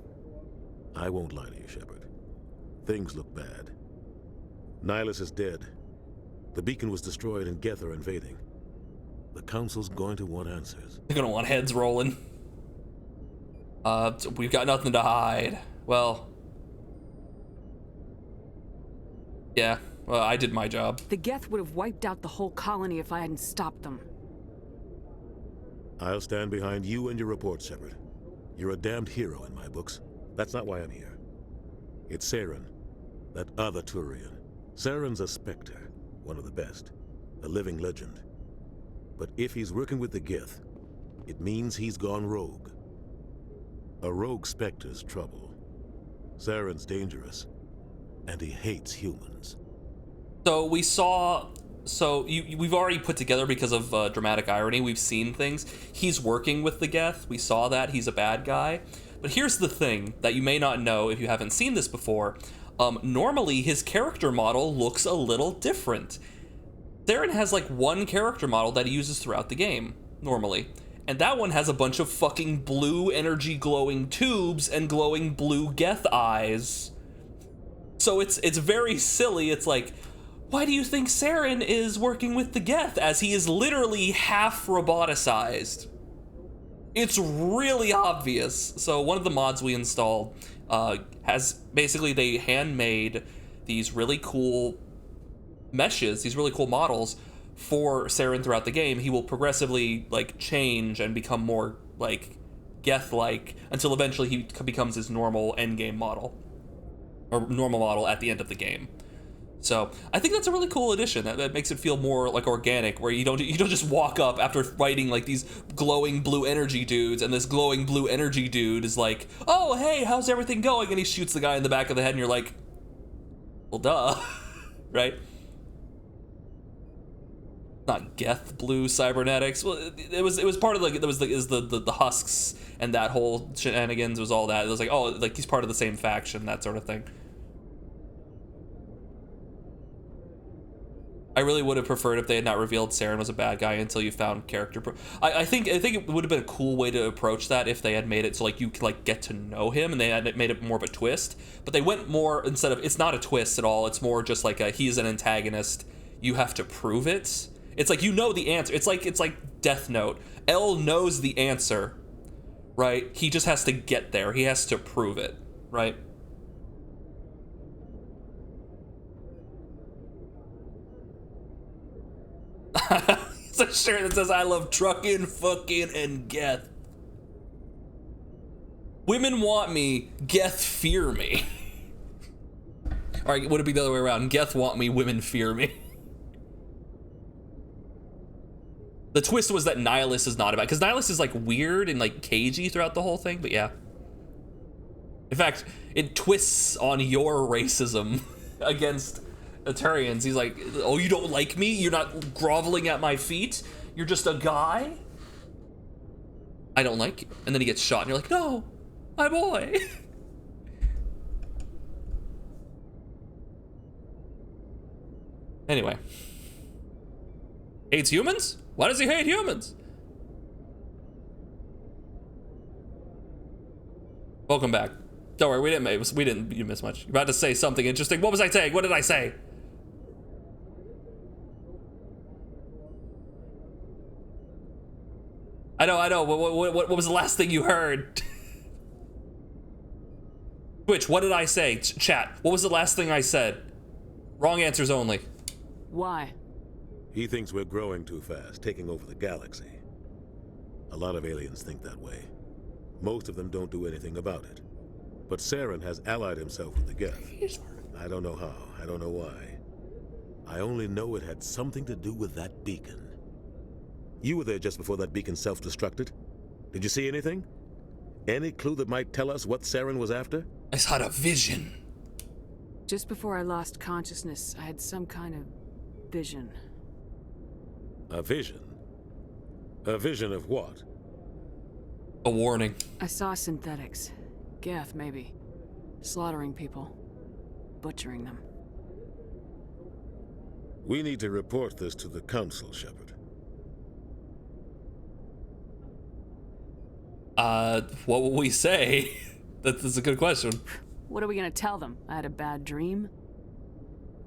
I won't lie to you, Shepard. Things look bad. Nihilus is dead. The beacon was destroyed and Geth are invading. The Council's going to want answers. They're gonna want heads rolling. We've got nothing to hide. Well, yeah. Well, I did my job. The Geth would have wiped out the whole colony if I hadn't stopped them. I'll stand behind you and your report, Shepard. You're a damned hero in my books. That's not why I'm here. It's Saren, that other Turian. Saren's a Spectre, one of the best, a living legend. But if he's working with the Geth, it means he's gone rogue. A rogue Spectre's trouble. Saren's dangerous, and he hates humans. So we saw... So we've already put together, because of dramatic irony, we've seen things. He's working with the Geth. We saw that. He's a bad guy. But here's the thing that you may not know if you haven't seen this before. Normally, his character model looks a little different. Saren has like one character model that he uses throughout the game, normally. And that one has a bunch of fucking blue energy glowing tubes and glowing blue Geth eyes. So it's very silly. It's like, why do you think Saren is working with the Geth, as he is literally half roboticized? It's really obvious. So one of the mods we installed has basically, they handmade these really cool meshes, these really cool models for Saren throughout the game. He will progressively like change and become more like Geth-like until eventually he becomes his normal endgame model, or normal model at the end of the game. So I think that's a really cool addition. That makes it feel more like organic, where you don't just walk up after fighting like these glowing blue energy dudes, and this glowing blue energy dude is like, "Oh, hey, how's everything going?" And he shoots the guy in the back of the head, and you're like, "Well, duh," right? not Geth blue cybernetics. Well, it was part of like the husks and that whole shenanigans. It was all that. It was like, oh, like he's part of the same faction, that sort of thing. I really would have preferred if they had not revealed Saren was a bad guy until you found character. I think it would have been a cool way to approach that if they had made it so like you could like get to know him and they had made it more of a twist. But they went more, instead of, it's not a twist at all. It's more just like he's an antagonist. You have to prove it. It's like, you know the answer. It's like Death Note. L knows the answer, right? He just has to get there. He has to prove it, right? It's a shirt that says, I love trucking, fucking, and Geth. Women want me, Geth fear me. Or would it be the other way around? Geth want me, women fear me. The twist was that Nihilus is not about, because Nihilus is like weird and like cagey throughout the whole thing, but yeah. In fact, it twists on your racism against Aturians. He's like, oh, you don't like me? You're not groveling at my feet? You're just a guy? I don't like you. And then he gets shot and you're like, no, my boy. Anyway. Hates humans? Why does he hate humans? Welcome back. Don't worry, you missed much. You're about to say something interesting. What was I saying? What did I say? I know. What was the last thing you heard? Twitch, what did I say? Chat, what was the last thing I said? Wrong answers only. Why? He thinks we're growing too fast, taking over the galaxy. A lot of aliens think that way. Most of them don't do anything about it. But Saren has allied himself with the Geth. I don't know how, I don't know why. I only know it had something to do with that beacon. You were there just before that beacon self-destructed. Did you see anything? Any clue that might tell us what Saren was after? I had a vision. Just before I lost consciousness, I had some kind of vision. A vision? A vision of what? A warning. I saw synthetics. Geth, maybe. Slaughtering people. Butchering them. We need to report this to the Council, Shepard. What will we say? That's a good question. What are we gonna tell them? I had a bad dream?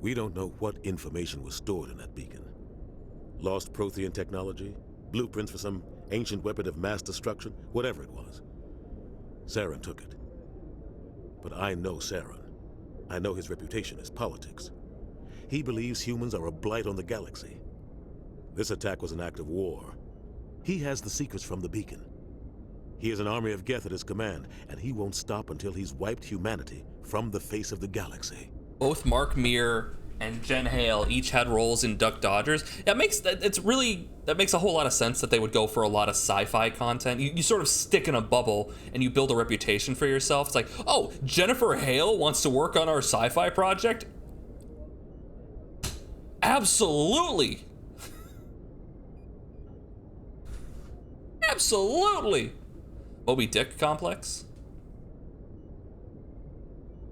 We don't know what information was stored in that beacon. Lost Prothean technology? Blueprints for some ancient weapon of mass destruction? Whatever it was. Saren took it. But I know Saren. I know his reputation is politics. He believes humans are a blight on the galaxy. This attack was an act of war. He has the secrets from the beacon. He has an army of Geth at his command, and he won't stop until he's wiped humanity from the face of the galaxy. Both Mark Meer and Jen Hale each had roles in Duck Dodgers. That makes a whole lot of sense that they would go for a lot of sci-fi content. You sort of stick in a bubble and you build a reputation for yourself. It's like, oh, Jennifer Hale wants to work on our sci-fi project? Absolutely. Absolutely. Moby Dick complex?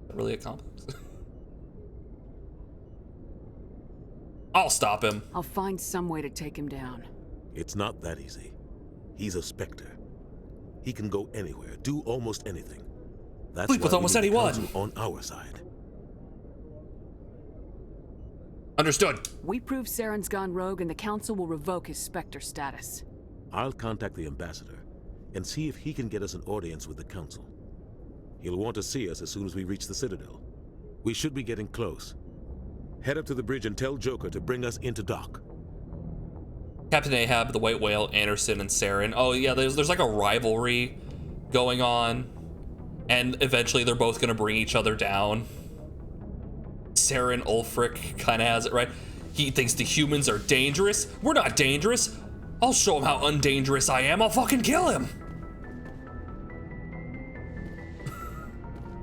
Is that really a complex? I'll stop him. I'll find some way to take him down. It's not that easy. He's a Spectre. He can go anywhere, do almost anything. That's Sleep with almost anyone. On our side. Understood. We prove Saren's gone rogue and the Council will revoke his Spectre status. I'll contact the ambassador and see if he can get us an audience with the Council. He'll want to see us as soon as we reach the Citadel. We should be getting close. Head up to the bridge and tell Joker to bring us into dock. Captain Ahab, the White Whale, Anderson, and Saren. Oh yeah, there's like a rivalry going on, and eventually they're both gonna bring each other down. Saren Ulfric kind of has it right. He thinks the humans are dangerous. We're not dangerous. I'll show him how undangerous I am. I'll fucking kill him.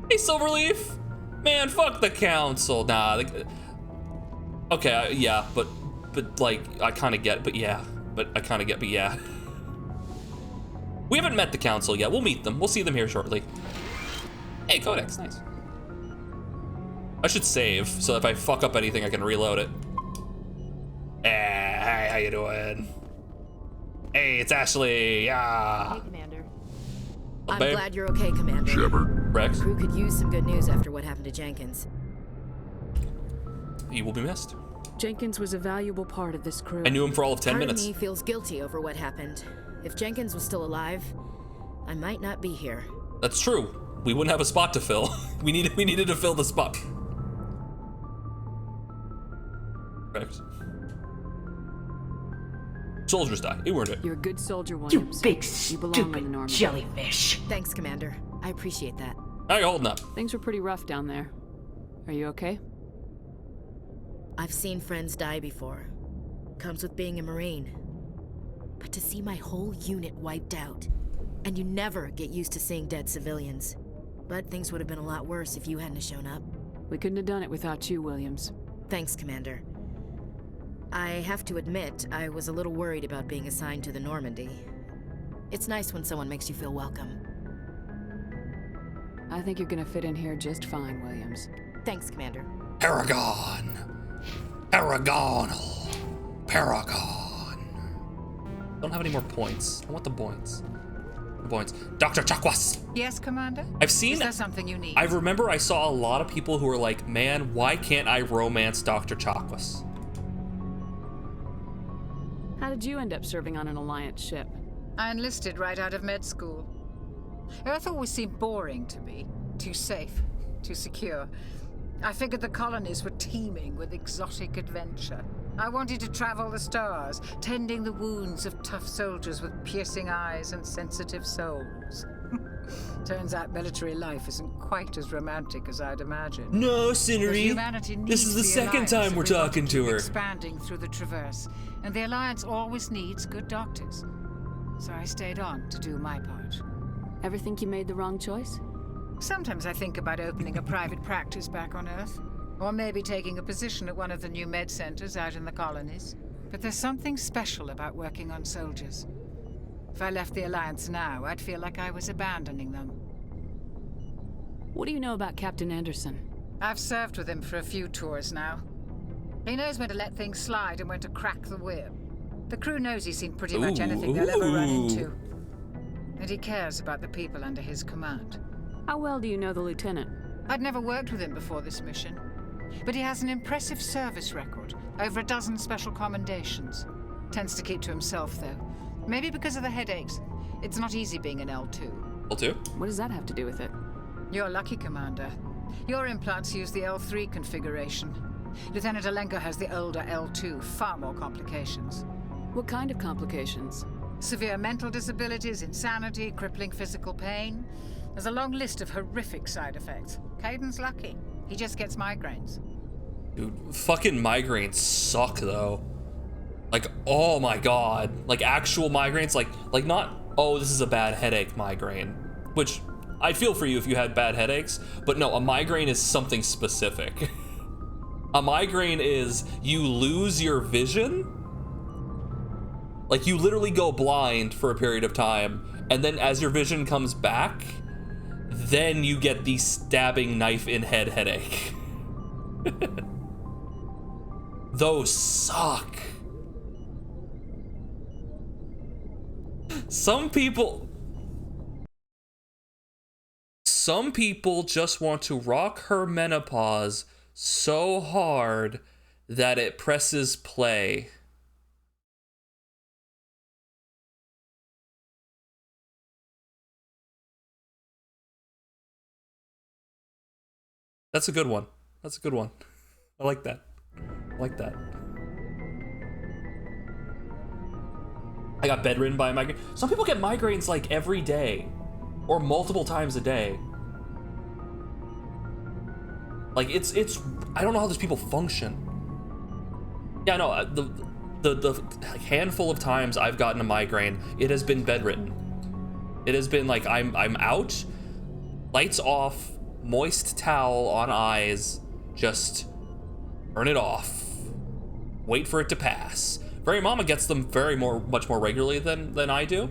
Hey, Silverleaf. Man, fuck the Council. Nah. Okay, yeah, but but like, I kind of get, but yeah. But I kind of get, but yeah. We haven't met the council yet. We'll meet them. We'll see them here shortly. Hey, Codex, nice. I should save, so if I fuck up anything, I can reload it. Hey, how you doing? Hey, it's Ashley, yeah. Hey, Commander. Oh, I'm babe. glad you're okay, Commander. Shepard. Rex. The crew could use some good news after what happened to Jenkins. He will be missed. Jenkins was a valuable part of this crew. I knew him for all of 10 minutes. Part of me feels guilty over what happened. If Jenkins was still alive, I might not be here. That's true. We wouldn't have a spot to fill. we needed to fill the spot. Rex. Soldiers die. You weren't it. You're a good soldier, Williams. You big, belong on the Normandy. jellyfish. Thanks, Commander. I appreciate that. How you holding up? Things were pretty rough down there. Are you okay? I've seen friends die before. Comes with being a Marine. But to see my whole unit wiped out, and you never get used to seeing dead civilians. But things would have been a lot worse if you hadn't shown up. We couldn't have done it without you, Williams. Thanks, Commander. I have to admit, I was a little worried about being assigned to the Normandy. It's nice when someone makes you feel welcome. I think you're gonna fit in here just fine, Williams. Thanks, Commander. Paragon. Paragonal. Paragon. Don't have any more points. I want the points. The points. Dr. Chakwas. Yes, Commander? I've seen... Is there something you need? I remember I saw a lot of people who were like, man, why can't I romance Dr. Chakwas? How did you end up serving on an Alliance ship? I enlisted right out of med school. Earth always seemed boring to me. Too safe, too secure. I figured the colonies were teeming with exotic adventure. I wanted to travel the stars, tending the wounds of tough soldiers with piercing eyes and sensitive souls. Turns out military life isn't quite as romantic as I'd imagined. No, But Cinery. humanity This is the needs second Alliance time if we're we want talking keep to her. expanding through the Traverse, and the Alliance always needs good doctors. So I stayed on to do my part. Ever think you made the wrong choice? Sometimes I think about opening a private practice back on Earth, or maybe taking a position at one of the new med centers out in the colonies. But there's something special about working on soldiers. If I left the Alliance now, I'd feel like I was abandoning them. What do you know about Captain Anderson? I've served with him for a few tours now. He knows when to let things slide and when to crack the whip. The crew knows he's seen pretty much anything they'll ever run into. And he cares about the people under his command. How well do you know the lieutenant? I'd never worked with him before this mission. But he has an impressive service record, over a dozen special commendations. Tends to keep to himself, though. Maybe because of the headaches. It's not easy being an L2. L2? What does that have to do with it? You're lucky, Commander. Your implants use the L3 configuration. Lieutenant Alenko has the older L2, far more complications. What kind of complications? Severe mental disabilities, insanity, crippling physical pain. There's a long list of horrific side effects. Caden's lucky. He just gets migraines. Dude, fucking migraines suck, though. Like, oh my god. Like, actual migraines, like not, oh, this is a bad headache migraine. Which, I'd feel for you if you had bad headaches, but no, a migraine is something specific. A migraine is you lose your vision. Like, you literally go blind for a period of time, and then as your vision comes back, then you get the stabbing knife in head headache. Those suck. Some people just want to rock her menopause so hard that it presses play. That's a good one. That's a good one. I like that. I like that. I got bedridden by a migraine. Some people get migraines like every day or multiple times a day. Like it's I don't know how those people function. Yeah, no, the handful of times I've gotten a migraine, it has been bedridden. It has been like I'm out, lights off, moist towel on eyes, just turn it off. wait for it to pass. Very Mama gets them much more regularly than I do,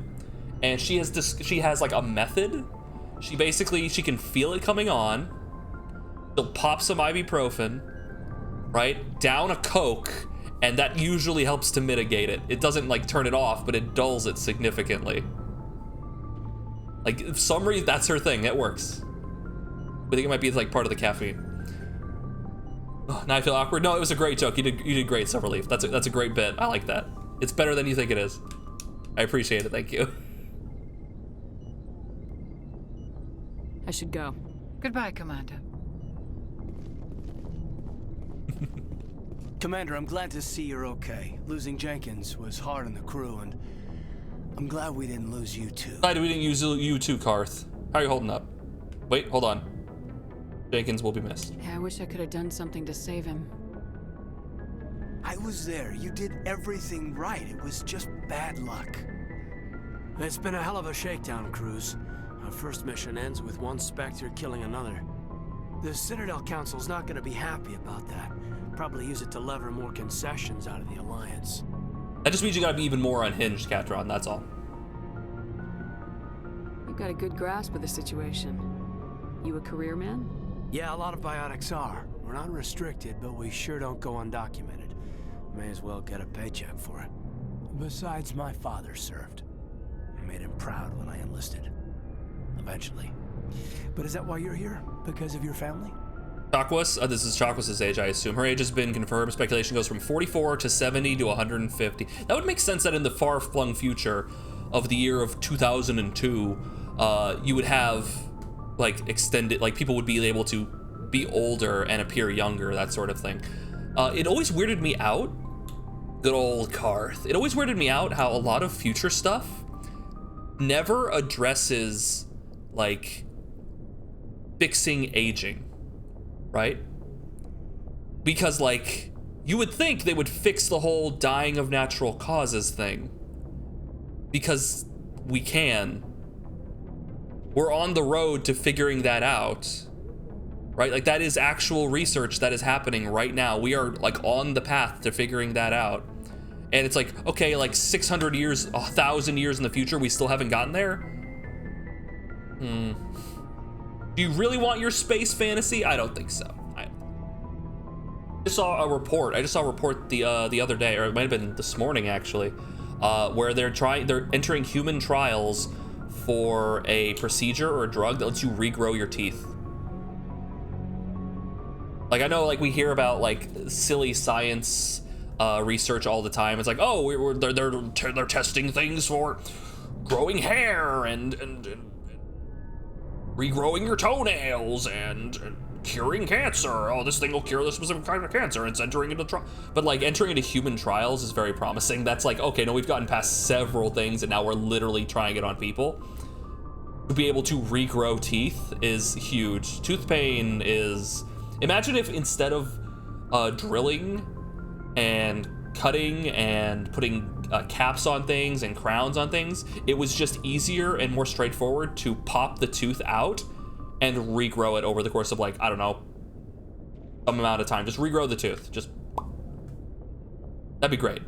and she has like a method. She can feel it coming on. She'll pop some ibuprofen, right? Down a Coke, and that usually helps to mitigate it. It doesn't like turn it off, but it dulls it significantly. Like, for some reason, that's her thing. It works. I think it might be like part of the caffeine. Oh, now I feel awkward. No, it was a great joke. You did great, Silverleaf. That's a great bit. I like that. It's better than you think it is. I appreciate it. Thank you. I should go. Goodbye, Commander. Commander, I'm glad to see you're okay. Losing Jenkins was hard on the crew, and I'm glad we didn't lose you too. Glad we didn't use you too, Karth. How are you holding up? Wait, hold on. Jenkins will be missed. Yeah, I wish I could have done something to save him. I was there. You did everything right. It was just bad luck. It's been a hell of a shakedown, Cruz. Our first mission ends with one Spectre killing another. The Citadel Council's not gonna be happy about that. Probably use it to lever more concessions out of the Alliance. That just means you gotta be even more unhinged, Catron, that's all. You've got a good grasp of the situation. You a career man? Yeah, a lot of biotics are. We're not restricted, but we sure don't go undocumented. May as well get a paycheck for it. Besides, my father served. I made him proud when I enlisted. Eventually. But is that why you're here? Because of your family? Chakwas, this is Chakwas' age, I assume. Her age has been confirmed. Speculation goes from 44 to 70 to 150. That would make sense that in the far-flung future of the year of 2002, you would have, like, extended, like, people would be able to be older and appear younger, that sort of thing. It always weirded me out, good old Karth, it always weirded me out how a lot of future stuff never addresses, like, fixing aging. Right? Because, like, you would think they would fix the whole dying of natural causes thing. Because we can. We're on the road to figuring that out. Right? Like, that is actual research that is happening right now. We are, like, on the path to figuring that out. And it's like, okay, like 600 years, 1,000 years in the future, we still haven't gotten there? Do you really want your space fantasy? I don't think so. I just saw a report. The other day, or it might have been this morning actually, where they're entering human trials for a procedure or a drug that lets you regrow your teeth. Like, I know, like, we hear about like silly science research all the time. It's like, oh, they're testing things for growing hair and regrowing your toenails and curing cancer. Oh, this thing will cure this specific kind of cancer. It's entering into trial. But, like, entering into human trials is very promising. That's like, okay, no, we've gotten past several things and now we're literally trying it on people. To be able to regrow teeth is huge. Tooth pain is... Imagine if instead of drilling and cutting and putting caps on things and crowns on things, it was just easier and more straightforward to pop the tooth out and regrow it over the course of, like, I don't know, some amount of time. Just regrow the tooth. Just, that'd be great.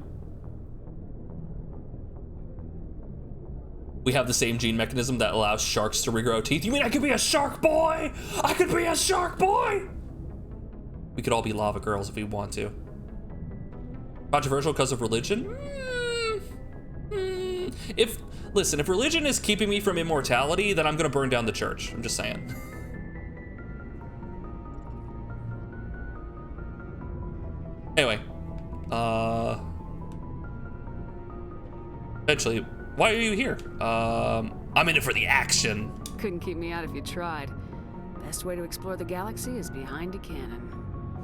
We have the same gene mechanism that allows sharks to regrow teeth. You mean I could be a shark boy? I could be a shark boy! We could all be lava girls if we want to. Controversial because of religion? Listen, if religion is keeping me from immortality, then I'm gonna burn down the church. I'm just saying. Anyway, eventually, why are you here? I'm in it for the action. Couldn't keep me out if you tried. Best way to explore the galaxy is behind a cannon.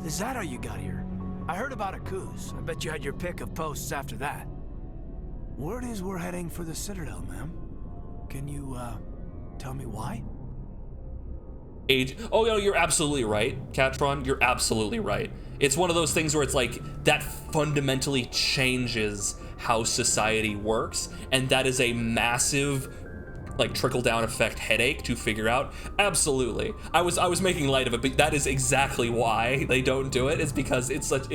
Is that how you got here? I heard about Akuz. I bet you had your pick of posts after that. Word is we're heading for the Citadel, ma'am. Can you, tell me why? Oh, no, you're absolutely right, Catron. You're absolutely right. It's one of those things where it's like, that fundamentally changes how society works, and that is a massive, like, trickle-down effect headache to figure out. Absolutely. I was making light of it, but that is exactly why they don't do it. It's because it's such,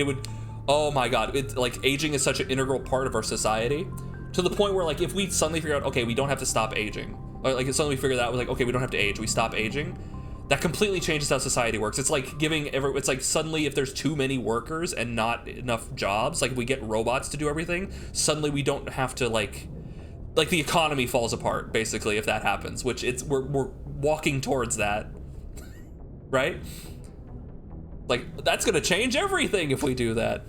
Oh my god, it's like aging is such an integral part of our society, to the point where like if we suddenly figure out, okay, we don't have to stop aging, or like suddenly we figure that out, like, okay, we don't have to age, we stop aging, that completely changes how society works. It's like it's like suddenly if there's too many workers and not enough jobs, like we get robots to do everything, suddenly we don't have to like the economy falls apart, basically, if that happens, which we're walking towards that, right? Like, that's gonna change everything if we do that.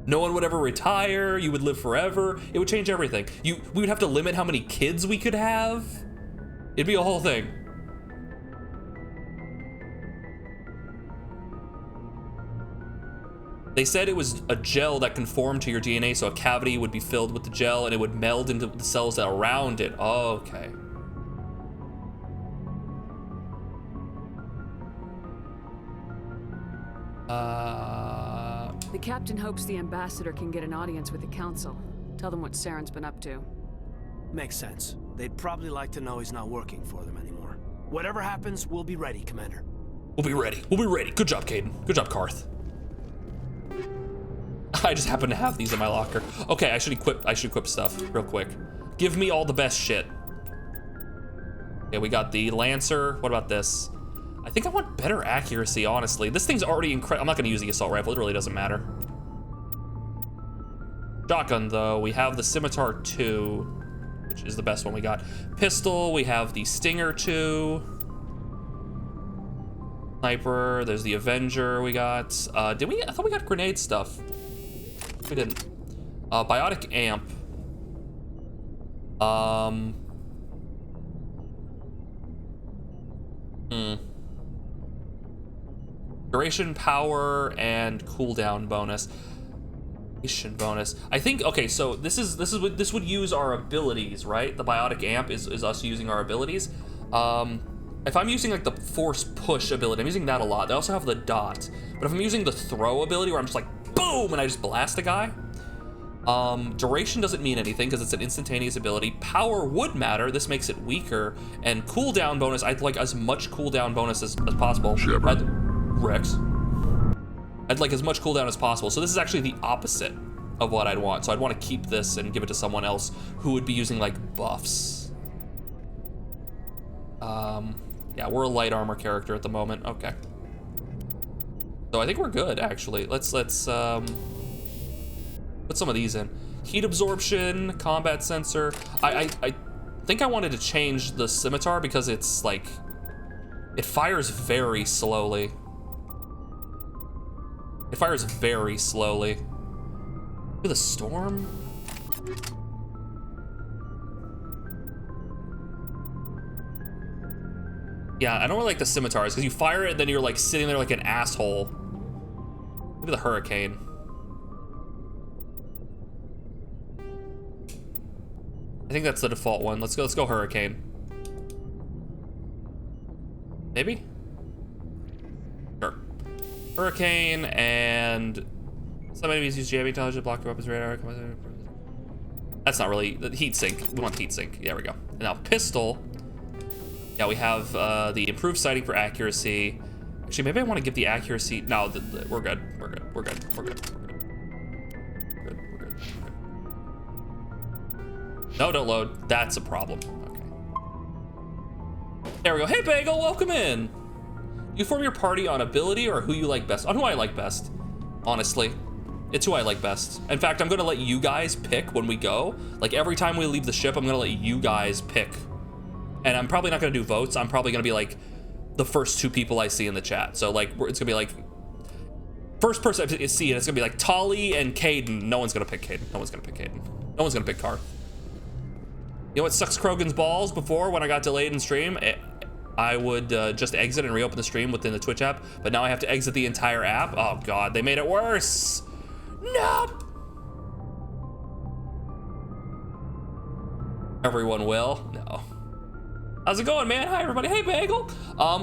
No one would ever retire, you would live forever, it would change everything. We would have to limit how many kids we could have. It'd be a whole thing. They said it was a gel that conformed to your DNA, so a cavity would be filled with the gel and it would meld into the cells that are around it. Oh, okay. The captain hopes the ambassador can get an audience with the council. Tell them what Saren's been up to. Makes sense. They'd probably like to know he's not working for them anymore. Whatever happens, we'll be ready, Commander. We'll be ready. We'll be ready. Good job, Caden. Good job, Karth. I just happen to have these in my locker. Okay, I should equip stuff real quick. Give me all the best shit. Okay, we got the Lancer. What about this? I think I want better accuracy, honestly. This thing's already incredible. I'm not gonna use the assault rifle, it really doesn't matter. Shotgun, though, we have the Scimitar 2, which is the best one we got. Pistol, we have the Stinger 2. Sniper, there's the Avenger we got. I thought we got grenade stuff. We didn't. Biotic Amp. Duration, power, and cooldown bonus. Duration bonus. I think, okay, so this would use our abilities, right? The Biotic Amp is us using our abilities. If I'm using like the Force Push ability, I'm using that a lot. They also have the Dot. But if I'm using the Throw ability where I'm just like, boom, and I just blast a guy. Duration doesn't mean anything because it's an instantaneous ability. Power would matter. This makes it weaker. And cooldown bonus, I'd like as much cooldown bonus as possible. Shepard. Rex. I'd like as much cooldown as possible. So this is actually the opposite of what I'd want. So I'd want to keep this and give it to someone else who would be using like buffs. Yeah, we're a light armor character at the moment. Okay. So I think we're good, actually. Let's put some of these in. Heat absorption, combat sensor. I think I wanted to change the Scimitar because it's like, it fires very slowly. It fires very slowly. Look at the storm. Yeah, I don't really like the Scimitars because you fire it, then you're like sitting there like an asshole. Look at the Hurricane. I think that's the default one. Let's go Hurricane. Maybe? Sure. Hurricane, and some enemies use jamming technology to block the weapons radar. That's not really the heat sink. We want the heat sink. There we go. And now pistol. Yeah, we have the improved sighting for accuracy. Actually, maybe I want to give the accuracy. No, we're good. We're good. We're good. We're good. We're good. We're good. We're good. No, don't load. That's a problem. Okay. There we go. Hey, Bagel, welcome in. You form your party on ability or who you like best? On who I like best, honestly. It's who I like best. In fact, I'm gonna let you guys pick when we go. Like every time we leave the ship, I'm gonna let you guys pick. And I'm probably not gonna do votes. I'm probably gonna be like the first two people I see in the chat. So like, it's gonna be like, first person I see, and it's gonna be like Tolly and Caden. No one's gonna pick Caden. No one's gonna pick Caden. No one's gonna pick Karth. You know what sucks Krogan's balls before when I got delayed in stream? I would just exit and reopen the stream within the Twitch app, but now I have to exit the entire app. Oh God, they made it worse. Nope. Everyone will? No. How's it going, man? Hi, everybody. Hey, Bagel.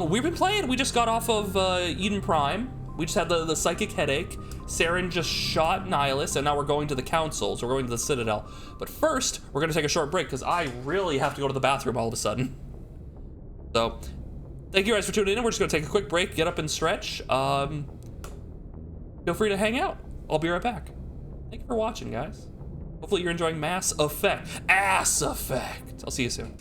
We've been playing. We just got off of Eden Prime. We just had the psychic headache. Saren just shot Nihilus, and now we're going to the Council. So we're going to the Citadel. But first, we're going to take a short break because I really have to go to the bathroom all of a sudden. So, thank you guys for tuning in. We're just going to take a quick break, get up and stretch. feel free to hang out. I'll be right back. Thank you for watching, guys. Hopefully you're enjoying Mass Effect. Ass Effect. I'll see you soon.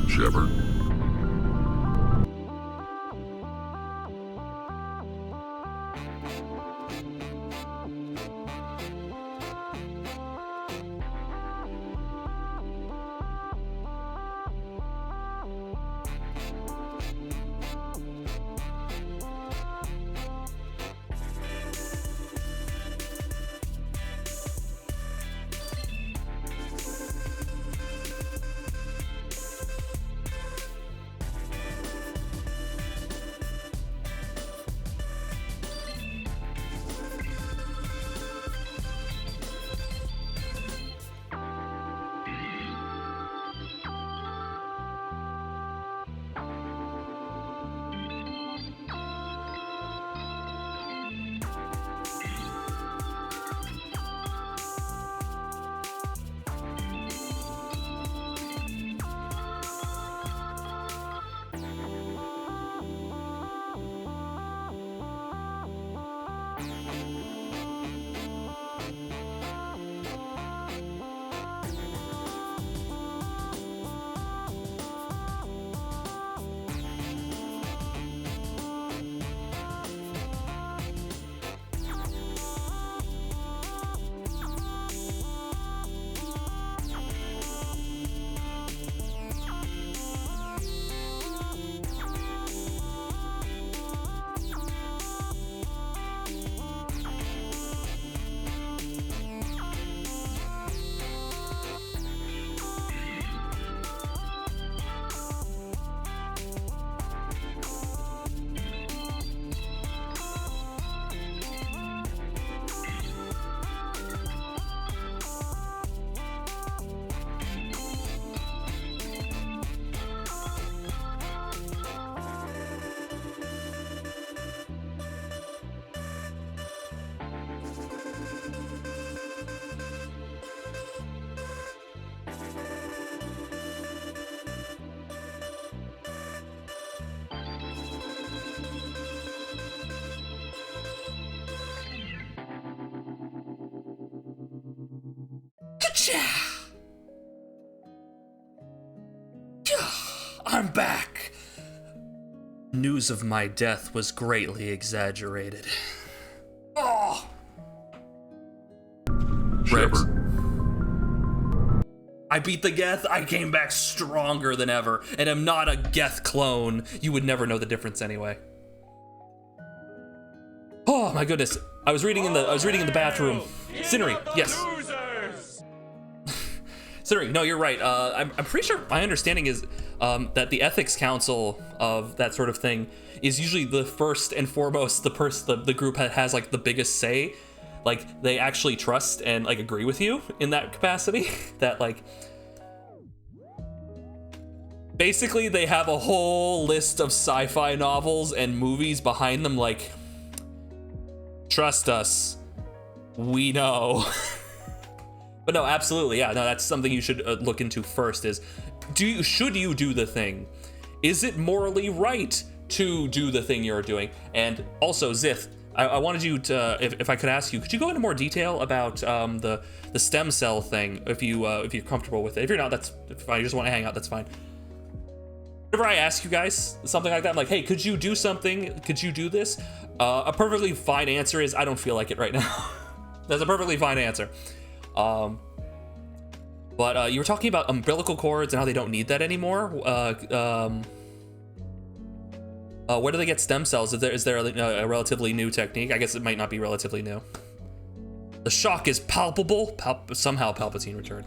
Shepard. I'm back. News of my death was greatly exaggerated. Oh! Shepard. I beat the Geth, I came back stronger than ever, and I'm not a Geth clone. You would never know the difference anyway. Oh my goodness. I was reading in the bathroom. Cinnery, yes. Cinnery, no, you're right. I'm pretty sure my understanding is that the ethics council of that sort of thing is usually the first and foremost the group that has like the biggest say. Like they actually trust and like agree with you in that capacity. That like basically they have a whole list of sci-fi novels and movies behind them like, trust us, we know. But no, absolutely, yeah, no, that's something you should look into first is, should you do the thing? Is it morally right to do the thing you're doing? And also, Zith, I wanted you to, if I could ask you, could you go into more detail about the stem cell thing, if you're comfortable with it? If you're not, that's fine. You just want to hang out, that's fine. Whenever I ask you guys something like that, I'm like, hey, could you do something? Could you do this? A perfectly fine answer is, I don't feel like it right now. That's a perfectly fine answer. But you were talking about umbilical cords and how they don't need that anymore. Where do they get stem cells? Is there a relatively new technique? I guess it might not be relatively new. The shock is palpable. Somehow Palpatine returned.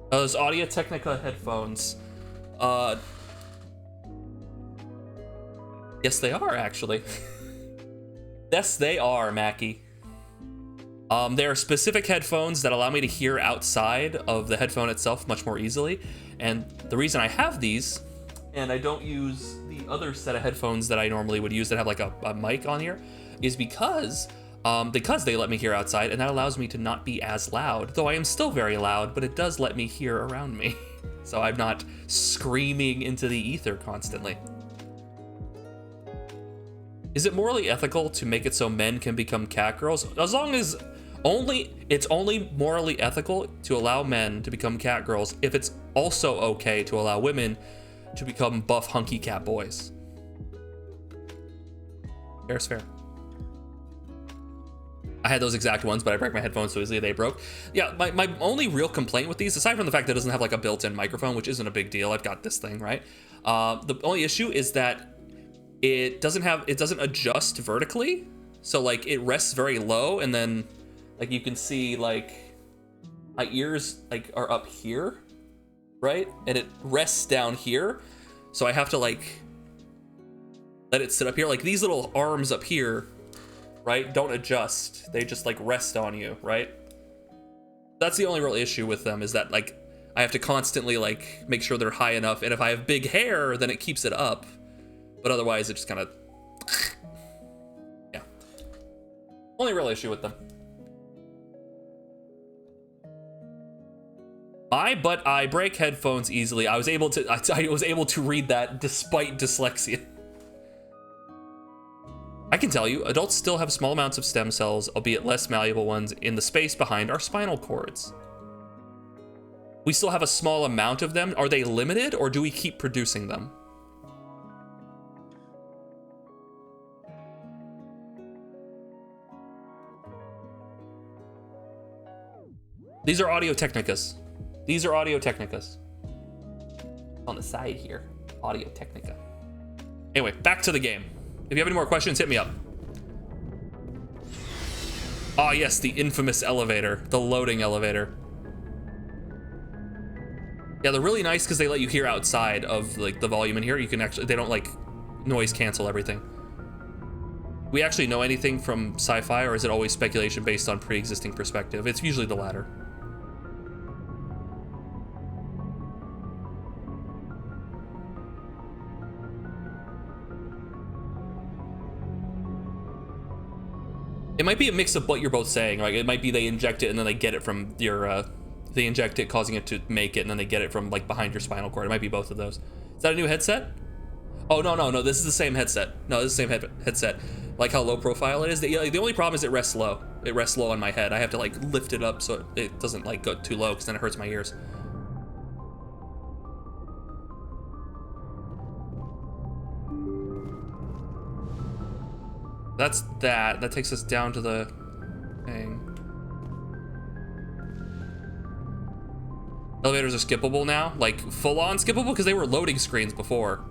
Those Audio-Technica headphones. Yes, they are, actually. Yes, they are, Mackie. There are specific headphones that allow me to hear outside of the headphone itself much more easily. And the reason I have these, and I don't use the other set of headphones that I normally would use that have like a mic on here, is because they let me hear outside, and that allows me to not be as loud. Though I am still very loud, but it does let me hear around me. So I'm not screaming into the ether constantly. Is it morally ethical to make it so men can become cat girls? As long as it's only morally ethical to allow men to become cat girls if it's also okay to allow women to become buff hunky cat boys. Fair is fair. I had those exact ones, but I broke my headphones so easily they broke. Yeah, my only real complaint with these, aside from the fact that it doesn't have like a built-in microphone, which isn't a big deal, I've got this thing, right? The only issue is that it doesn't adjust vertically. So like it rests very low, and then like you can see like my ears like are up here, right? And it rests down here. So I have to like let it sit up here. Like these little arms up here, right, don't adjust. They just like rest on you, right? That's the only real issue with them, is that like I have to constantly like make sure they're high enough. And if I have big hair, then it keeps it up. But otherwise it just kind of, yeah. Only real issue with them. But I break headphones easily. I was able to read that despite dyslexia. I can tell you, adults still have small amounts of stem cells, albeit less malleable ones, in the space behind our spinal cords. We still have a small amount of them. Are they limited, or do we keep producing them? These are Audio-Technicas. These are Audio-Technicas. On the side here, Audio-Technica. Anyway, back to the game. If you have any more questions, hit me up. Ah, yes, the infamous elevator, the loading elevator. Yeah, they're really nice because they let you hear outside of like the volume in here. You can actually, they don't like noise cancel everything. We actually know anything from sci-fi, or is it always speculation based on pre-existing perspective? It's usually the latter. It might be a mix of what you're both saying. Like it might be they inject it and then they get it from your, they inject it, causing it to make it, and then they get it from like behind your spinal cord. It might be both of those. Is that a new headset? Oh, no, this is the same headset. No, this is the same headset. Like how low profile it is. The only problem is it rests low. It rests low on my head. I have to like lift it up so it doesn't like go too low, because then it hurts my ears. That's that. That takes us down to the thing. Elevators are skippable now? Like full-on skippable? Because they were loading screens before.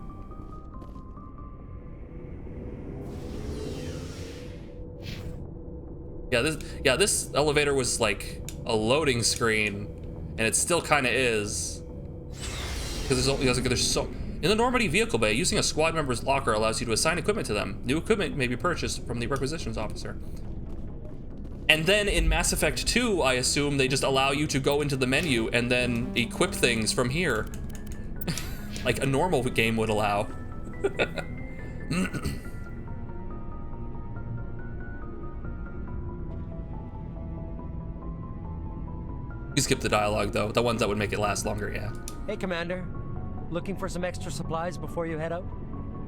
Yeah, this elevator was like a loading screen, and it still kind of is. Because there's so... In the Normandy vehicle bay, using a squad member's locker allows you to assign equipment to them. New equipment may be purchased from the requisitions officer. And then in Mass Effect 2, I assume they just allow you to go into the menu and then equip things from here. Like a normal game would allow. You skip the dialogue though, the ones that would make it last longer, yeah. Hey, Commander. Looking for some extra supplies before you head out?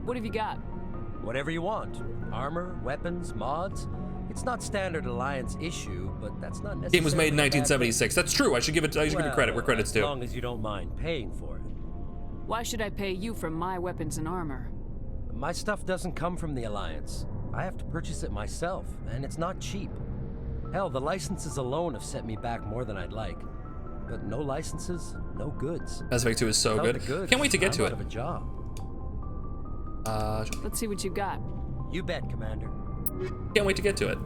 What have you got? Whatever you want. Armor, weapons, mods. It's not standard Alliance issue, but that's not necessarily. Game was made in 1976. That's true. I should give it credit where credit's due. As long as you don't mind paying for it. Why should I pay you for my weapons and armor? My stuff doesn't come from the Alliance. I have to purchase it myself, and it's not cheap. Hell, the licenses alone have set me back more than I'd like. But no licenses, no goods. Mass Effect 2 is so good. Can't wait to get to it. Out of a job. Let's see what you got. You bet, Commander. Can't wait to get to it.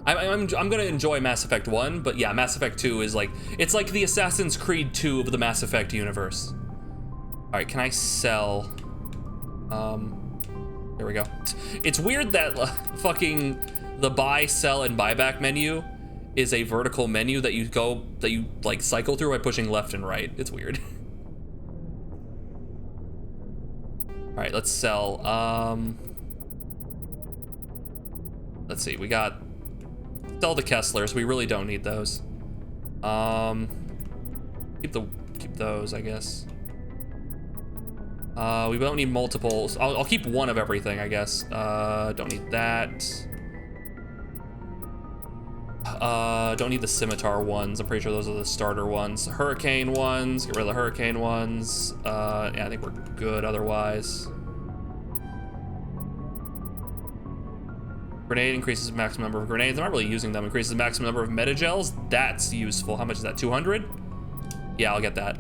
I'm gonna enjoy Mass Effect 1, but yeah, Mass Effect 2 is like, it's like the Assassin's Creed 2 of the Mass Effect universe. All right, can I sell? There we go. It's weird that fucking the buy, sell, and buyback menu is a vertical menu that you like cycle through by pushing left and right. It's weird. All right, let's sell. Let's see, we got sell the Kesslers. We really don't need those. Keep those, I guess. We don't need multiples. I'll keep one of everything, I guess. Don't need that. Don't need the scimitar ones. I'm pretty sure those are the starter ones. Hurricane ones. Get rid of the hurricane ones. Yeah, I think we're good otherwise. Grenade increases maximum number of grenades. I'm not really using them. Increases the maximum number of metagels. That's useful. How much is that? 200? Yeah, I'll get that.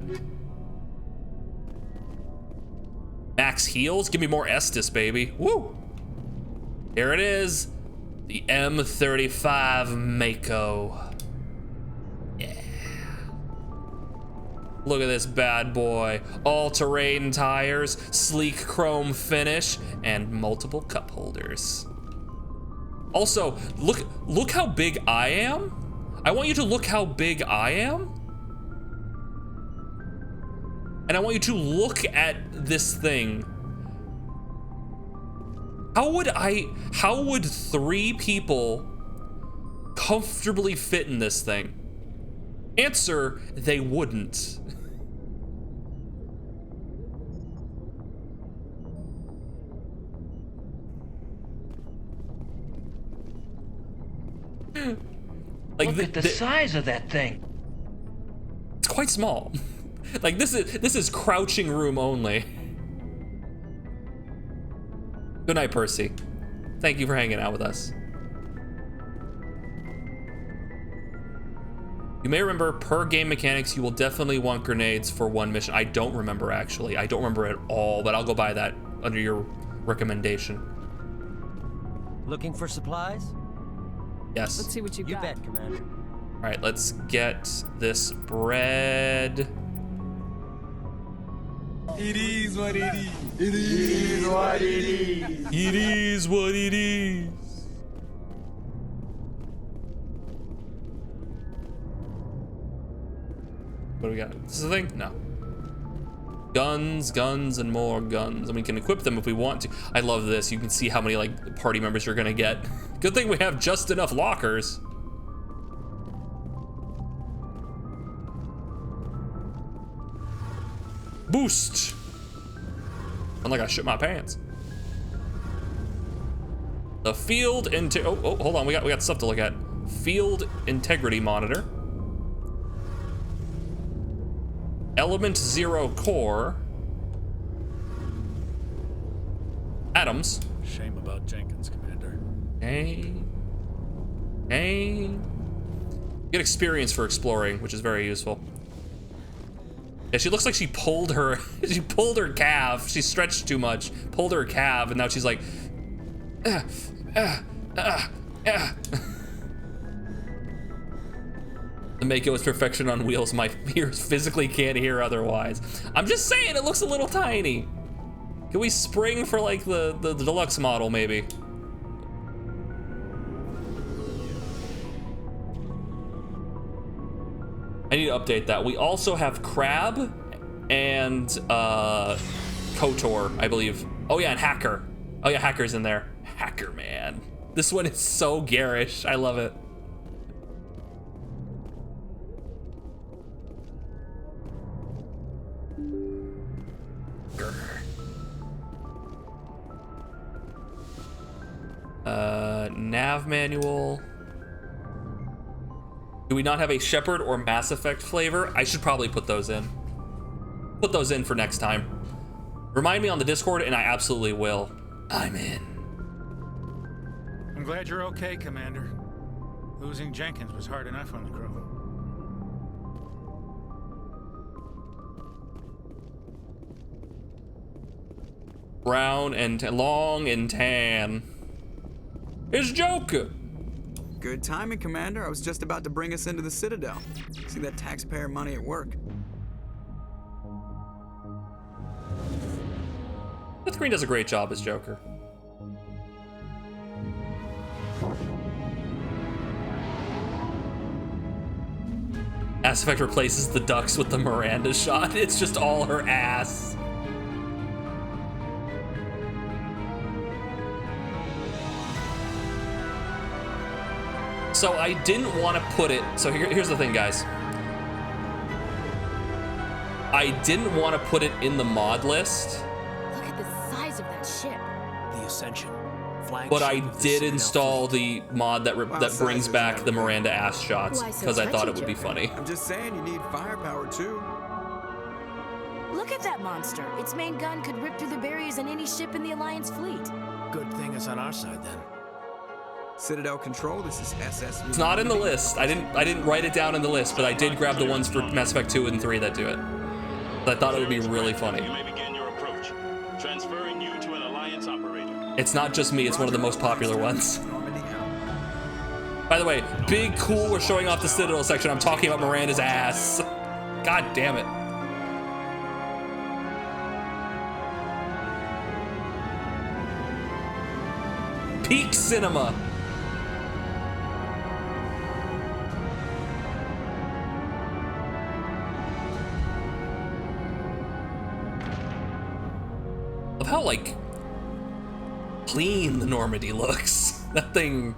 Max heals? Give me more Estus, baby. Woo! Here it is. The M35 Mako. Yeah. Look at this bad boy. All-terrain tires, sleek chrome finish, and multiple cup holders. Also, look how big I am. I want you to look how big I am. And I want you to look at this thing. How would 3 people comfortably fit in this thing? Answer, they wouldn't. Like look at the size of that thing. It's quite small. Like this is crouching room only. Good night, Percy. Thank you for hanging out with us. You may remember, per game mechanics, you will definitely want grenades for one mission. I don't remember, actually. I don't remember at all, but I'll go by that under your recommendation. Looking for supplies? Yes. Let's see what you got. You bet, Commander. All right, let's get this bread. It is what it is. It is what it is. It is what it is. What do we got? Is this a thing? No. Guns, guns, and more guns. And we can equip them if we want to. I love this. You can see how many like party members you're gonna get. Good thing we have just enough lockers. Boost. I'm like I shit my pants. The field oh, hold on. We got stuff to look at. Field integrity monitor. Element 0 core. Atoms. Shame about Jenkins, Commander. Hey. Get experience for exploring, which is very useful. Yeah, she looks like she pulled her calf. She stretched too much, pulled her calf, and now she's like, The Mako is perfection on wheels. My ears physically can't hear otherwise. I'm just saying, it looks a little tiny. Can we spring for like the deluxe model, maybe? I need to update that. We also have Crab and KOTOR, I believe. Oh yeah, and Hacker. Oh yeah, Hacker's in there. Hacker, man. This one is so garish. I love it. Nav manual. Do we not have a Shepard or Mass Effect flavor? I should probably put those in. Put those in for next time. Remind me on the Discord, and I absolutely will. I'm in. I'm glad you're okay, Commander. Losing Jenkins was hard enough on the crew. Brown and long and tan. It's Joker. Good timing, Commander. I was just about to bring us into the Citadel. See that taxpayer money at work. Seth Green does a great job as Joker. Mass Effect replaces the ducks with the Miranda shot. It's just all her ass. So I didn't want to put it, so here's the thing, guys. I didn't want to put it in the mod list. Look at the size of that ship. The Ascension. But I did install the mod that brings back the Miranda ass shots because I thought it would be funny. I'm just saying you need firepower too. Look at that monster. Its main gun could rip through the barriers in any ship in the Alliance fleet. Good thing it's on our side then. Citadel Control, this is SS. It's not in the list. I didn't write it down in the list, but I did grab the ones for Mass Effect 2 and 3 that do it. I thought it would be really funny. You may begin your approach. Transferring you to an Alliance operator. It's not just me, it's one of the most popular ones. By the way, big cool, we're showing off the Citadel section. I'm talking about Miranda's ass. God damn it. Peak cinema. Of how, like, clean the Normandy looks. That thing,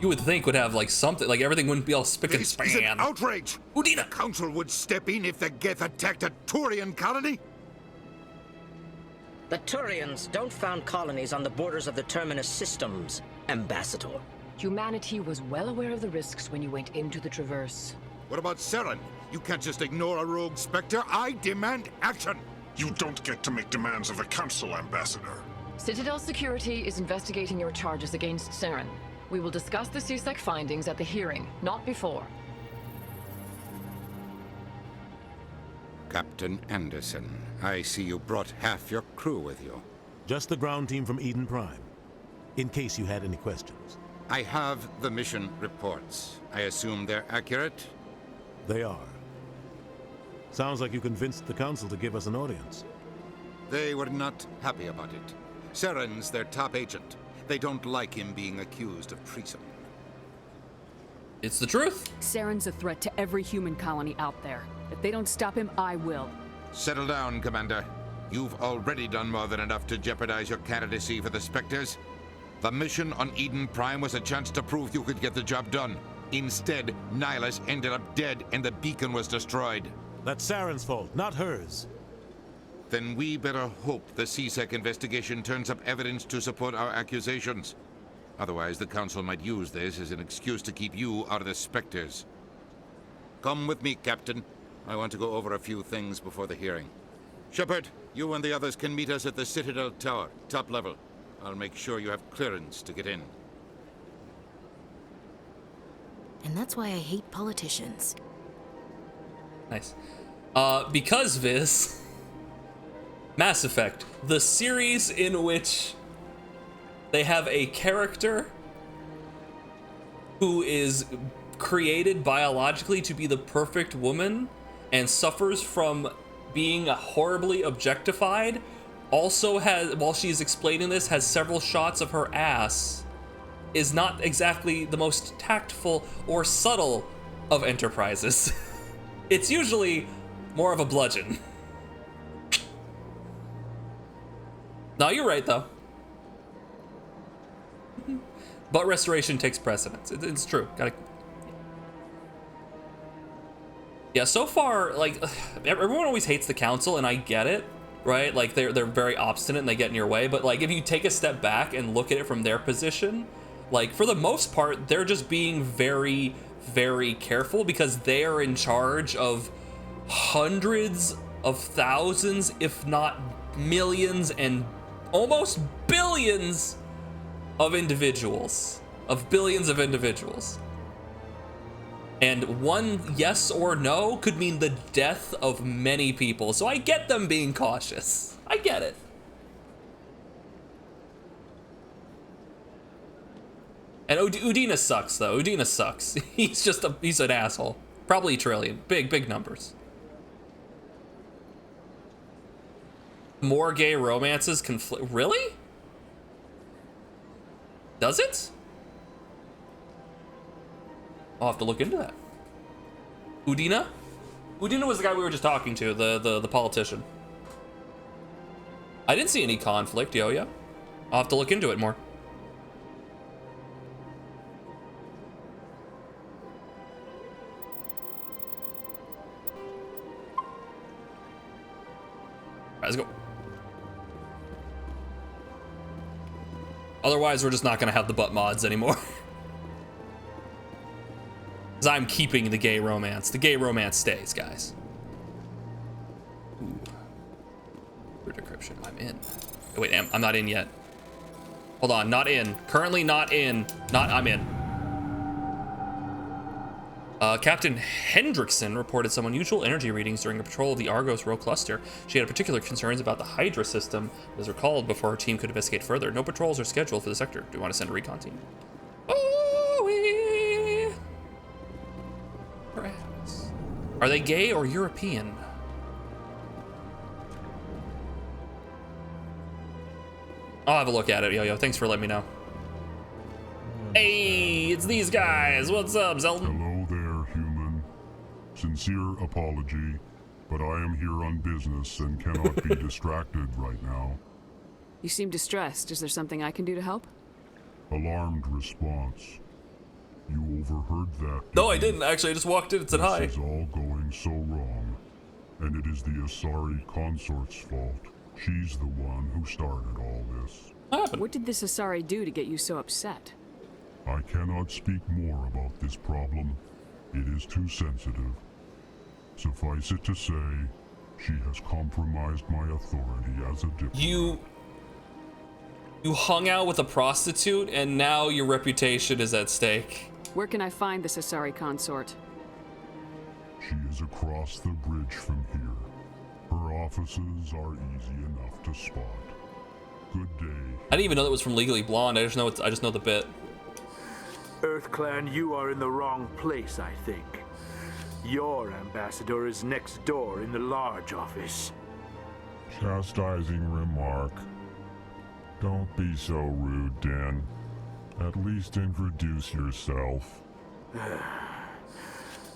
you would think would have, like, something, like everything wouldn't be all spick and span. This is an outrage! Udina! The Council would step in if the Geth attacked a Turian colony? The Turians don't found colonies on the borders of the Terminus systems, Ambassador. Humanity was well aware of the risks when you went into the Traverse. What about Saren? You can't just ignore a rogue Spectre. I demand action! You don't get to make demands of the Council, Ambassador. Citadel Security is investigating your charges against Saren. We will discuss the CSEC findings at the hearing, not before. Captain Anderson, I see you brought half your crew with you. Just the ground team from Eden Prime, in case you had any questions. I have the mission reports. I assume they're accurate? They are. Sounds like you convinced the Council to give us an audience. They were not happy about it. Saren's their top agent. They don't like him being accused of treason. It's the truth. Saren's a threat to every human colony out there. If they don't stop him, I will. Settle down, Commander. You've already done more than enough to jeopardize your candidacy for the Spectres. The mission on Eden Prime was a chance to prove you could get the job done. Instead, Nihilus ended up dead and the beacon was destroyed. That's Saren's fault, not hers. Then we better hope the CSEC investigation turns up evidence to support our accusations. Otherwise, the Council might use this as an excuse to keep you out of the Spectres. Come with me, Captain. I want to go over a few things before the hearing. Shepard, you and the others can meet us at the Citadel Tower, top level. I'll make sure you have clearance to get in. And that's why I hate politicians. Nice. Because Viz, Mass Effect, the series in which they have a character who is created biologically to be the perfect woman and suffers from being horribly objectified, also has, while she's explaining this, has several shots of her ass, is not exactly the most tactful or subtle of enterprises. It's usually more of a bludgeon. No, you're right, though. But restoration takes precedence. It's true. Gotta... Yeah, so far, like, everyone always hates the Council, and I get it, right? Like, they're very obstinate and they get in your way, but, like, if you take a step back and look at it from their position, Like, for the most part, they're just being very, very careful because they are in charge of hundreds of thousands, if not millions and almost billions of individuals, of billions of individuals. And one yes or no could mean the death of many people. So I get them being cautious. I get it. And Udina sucks, though. Udina sucks. He's an asshole. Probably a trillion. Big numbers. More gay romances conflict. Really? Does it? I'll have to look into that. Udina? Udina was the guy we were just talking to, the politician. I didn't see any conflict, Yo-Yo. I'll have to look into it more. Let's go. Otherwise, we're just not gonna have the butt mods anymore. Because I'm keeping the gay romance. The gay romance stays, guys. Ooh. For decryption, I'm in. Oh, wait, I'm not in yet. Hold on, not in. Currently not in. I'm in. Captain Hendrickson reported some unusual energy readings during a patrol of the Argos Row cluster. She had particular concerns about the Hydra system, as recalled before her team could investigate further. No patrols are scheduled for the sector. Do you want to send a recon team? Oh, perhaps. Are they gay or European? I'll have a look at it, Yo-Yo. Thanks for letting me know. Hey, it's these guys. What's up, Zelda? Hello there, human. Sincere apology, but I am here on business and cannot be distracted right now. You seem distressed. Is there something I can do to help? Alarmed response. You overheard that? No, I didn't. Actually, I just walked in and said hi. This is all going so wrong, and it is the Asari consort's fault. She's the one who started all this. What did this Asari do to get you so upset? I cannot speak more about this problem. It is too sensitive. Suffice it to say, she has compromised my authority as a diplomat. You hung out with a prostitute, and now your reputation is at stake. Where can I find this Asari consort? She is across the bridge from here. Her offices are easy enough to spot. Good day. I didn't even know that was from Legally Blonde. I just know the bit. EarthClan, you are in the wrong place, I think. Your ambassador is next door in the large office. Chastising remark. Don't be so rude, Dan. At least introduce yourself.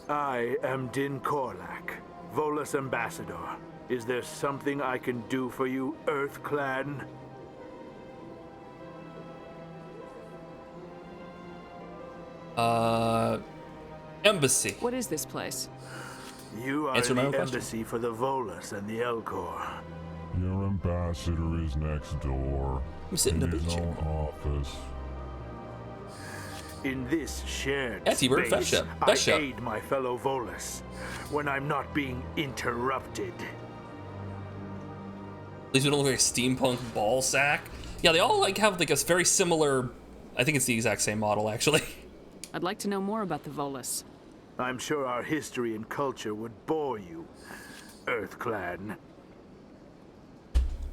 I am Din Korlak, Volus ambassador. Is there something I can do for you, EarthClan? Embassy. What is this place? You are Answer my in own the question. embassy for the Volus and the Elcor. Your ambassador is next door. I'm sitting in in a his chair. own office. In this shared Yeah, T-Bird, space, best Shep. I Best Shep. aid my fellow Volus when I'm not being interrupted. At least we don't look like a steampunk ball sack. Yeah, they all like have like a very similar. I think it's the exact same model, actually. I'd like to know more about the Volus. I'm sure our history and culture would bore you, EarthClan.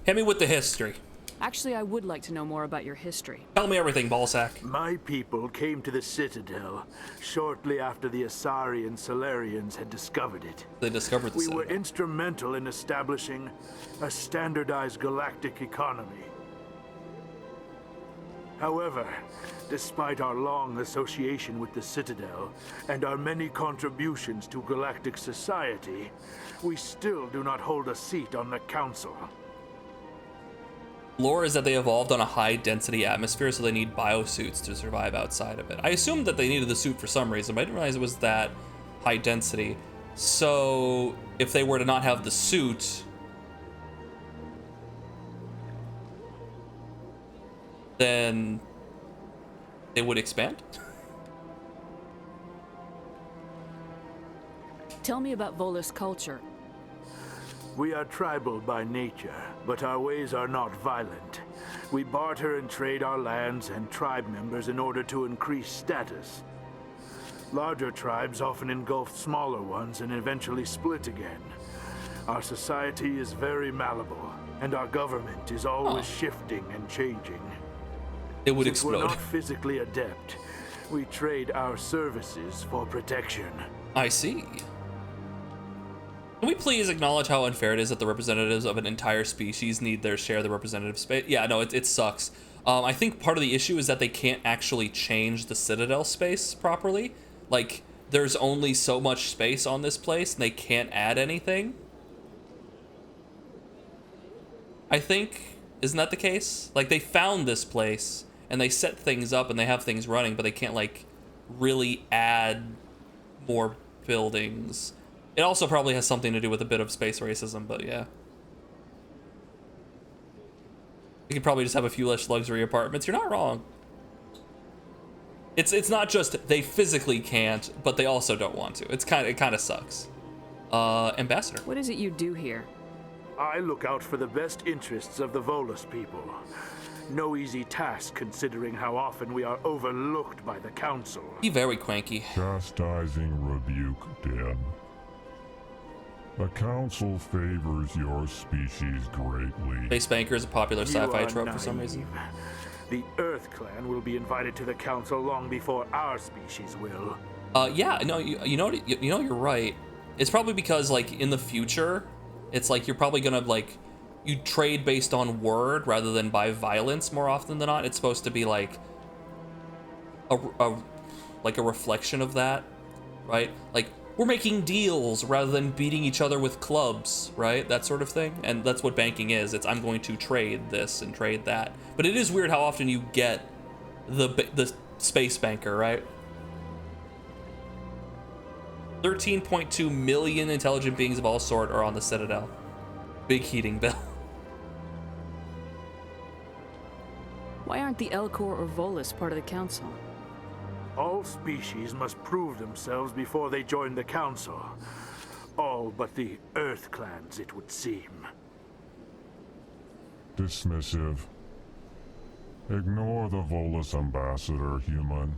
Hit me with the history. Actually, I would like to know more about your history. Tell me everything, ballsack. My people came to the Citadel shortly after the Asari and Solarians had discovered it. They discovered the We Citadel. were instrumental in establishing a standardized galactic economy. However, despite our long association with the Citadel and our many contributions to galactic society, we still do not hold a seat on the Council. Lore is that they evolved on a high-density atmosphere, so they need biosuits to survive outside of it. I assumed that they needed the suit for some reason, but I didn't realize it was that high density. So, if they were to not have the suit, then They would expand? Tell me about Volus culture. We are tribal by nature, but our ways are not violent. We barter and trade our lands and tribe members in order to increase status. Larger tribes often engulf smaller ones and eventually split again. Our society is very malleable, and our government is always shifting and changing. It would Since explode. We're not physically adept. We trade our services for protection. I see. Can we please acknowledge how unfair it is that the representatives of an entire species need their share of the representative space? Yeah, no, it sucks. I think part of the issue is that they can't actually change the Citadel space properly. Like, there's only so much space on this place, and they can't add anything. I think, isn't that the case? Like, they found this place, and they set things up, and they have things running, but they can't, like, really add more buildings. It also probably has something to do with a bit of space racism, but yeah. You could probably just have a few less luxury apartments. You're not wrong. It's not just they physically can't, but they also don't want to. It kind of sucks. Ambassador. What is it you do here? I look out for the best interests of the Volus people. No easy task considering how often we are overlooked by the Council. Be very cranky. Chastising rebuke, Den. The Council favors your species greatly. Space Banker is a popular sci-fi You are trope for some naive. reason. The Earth Clan will be invited to the Council long before our species will. Yeah, no, you know you're right. It's probably because, like, in the future, it's like you're probably gonna, like, you trade based on word rather than by violence more often than not. It's supposed to be like a reflection of that, right? Like, we're making deals rather than beating each other with clubs, right? That sort of thing. And that's what banking is. It's I'm going to trade this and trade that. But it is weird how often you get the space banker, right? 13.2 million intelligent beings of all sort are on the Citadel. Big heating bill. Why aren't the Elcor or Volus part of the Council? All species must prove themselves before they join the Council. All but the Earth Clans, it would seem. Dismissive. Ignore the Volus ambassador, human.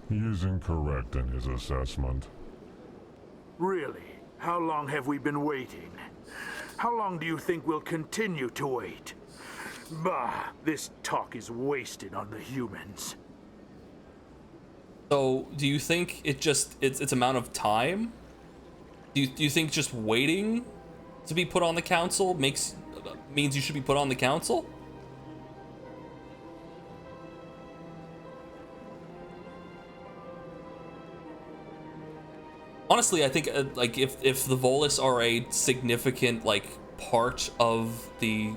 He is incorrect in his assessment. Really? How long have we been waiting? How long do you think we'll continue to wait? Bah, this talk is wasted on the humans. So, do you think it's amount of time? Do you think just waiting to be put on the Council means you should be put on the Council? Honestly, I think like if the Volus are a significant like part of the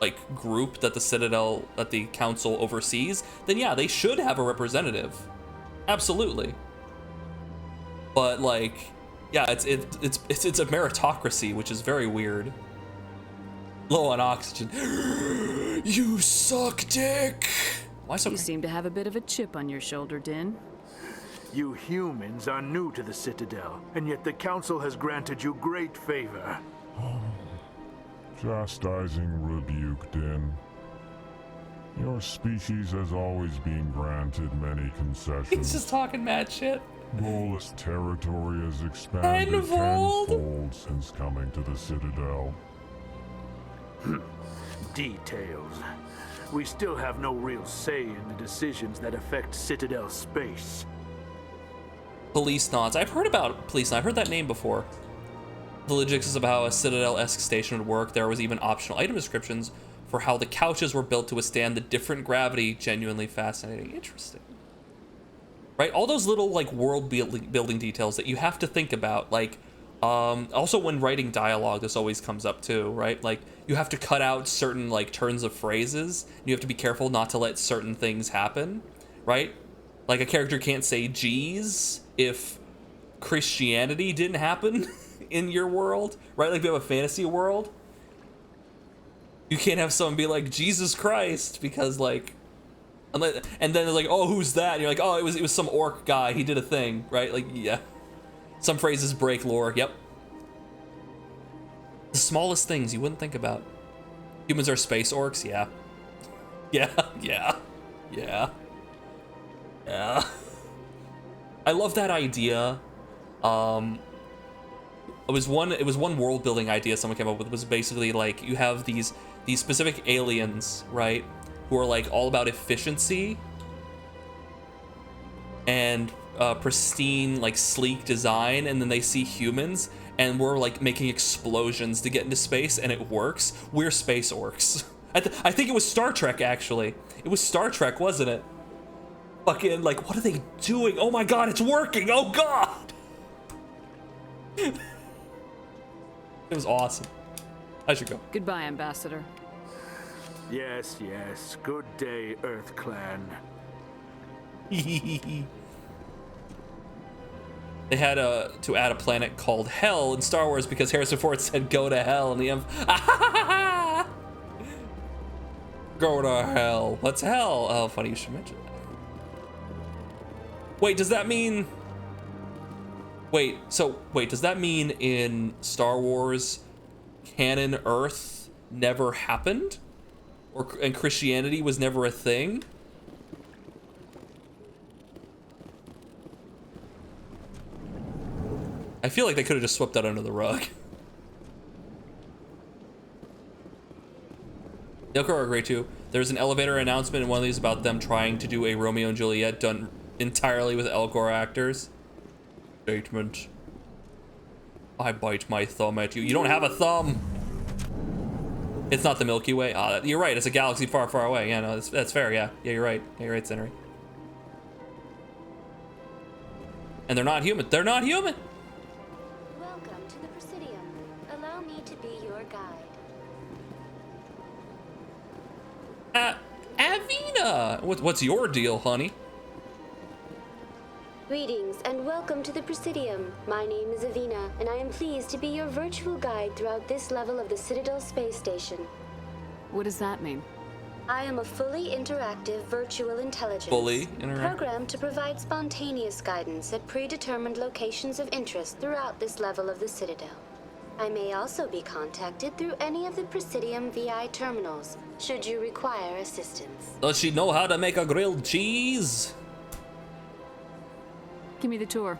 like group that the Citadel, that the Council oversees, then yeah, they should have a representative. Absolutely. But like, yeah, it's a meritocracy, which is very weird. Low on oxygen. You suck, dick. Why so? You seem to have a bit of a chip on your shoulder, Din. You humans are new to the Citadel, and yet the Council has granted you great favor. Chastising rebuke, Den. Your species has always been granted many concessions. He's just talking mad shit. Volus territory has expanded tenfold since coming to the Citadel. Details. We still have no real say in the decisions that affect Citadel space. Police Knots. I've heard about Police Knots. I've heard that name before. The logistics of how a Citadel-esque station would work. There was even optional item descriptions for how the couches were built to withstand the different gravity. Genuinely fascinating. Interesting. Right? All those little like world building details that you have to think about. Like, also when writing dialogue, this always comes up too, right? Like, you have to cut out certain like turns of phrases. You have to be careful not to let certain things happen, right? Like a character can't say geez if Christianity didn't happen in your world, right? Like, if you have a fantasy world, you can't have someone be like Jesus Christ because, like, And then they're like, oh, who's that? And you're like, oh, it was some orc guy. He did a thing, right? Like, yeah. Some phrases break lore. Yep. The smallest things you wouldn't think about. Humans are space orcs. Yeah. Yeah. Yeah. Yeah. Yeah. I love that idea. It was one world building idea someone came up with. Was basically like you have these specific aliens, right, who are like all about efficiency and pristine, like sleek design, and then they see humans and we're like making explosions to get into space, and it works. We're space orcs. I think it was Star Trek, actually. It was Star Trek, wasn't it? Fucking, like, what are they doing? Oh my god, it's working! Oh god! It was awesome. I should go. Goodbye, Ambassador. Yes, yes. Good day, Earth Clan. They had to add a planet called Hell in Star Wars because Harrison Ford said go to hell, and the go to hell. What's hell? Oh, funny you should mention that. Wait, does that mean... Wait, does that mean in Star Wars canon Earth never happened? And Christianity was never a thing? I feel like they could have just swept that under the rug. Yoko are great too. There's an elevator announcement in one of these about them trying to do a Romeo and Juliet done entirely with Elcor actors. Statement. I bite my thumb at you. You don't have a thumb. It's not the Milky Way. Ah, you're right. It's a galaxy far, far away. Yeah, no, that's fair. Yeah, you're right. Yeah, you're right, Zenry. And they're not human. They're not human. Welcome to the Presidium. Allow me to be your guide. Avina! What's your deal, honey? Greetings and welcome to the Presidium. My name is Avina, and I am pleased to be your virtual guide throughout this level of the Citadel space station. What does that mean? I am a fully interactive virtual intelligence. Fully interactive? Programmed to provide spontaneous guidance at predetermined locations of interest throughout this level of the Citadel. I may also be contacted through any of the Presidium VI terminals, should you require assistance. Does she know how to make a grilled cheese? Give me the tour.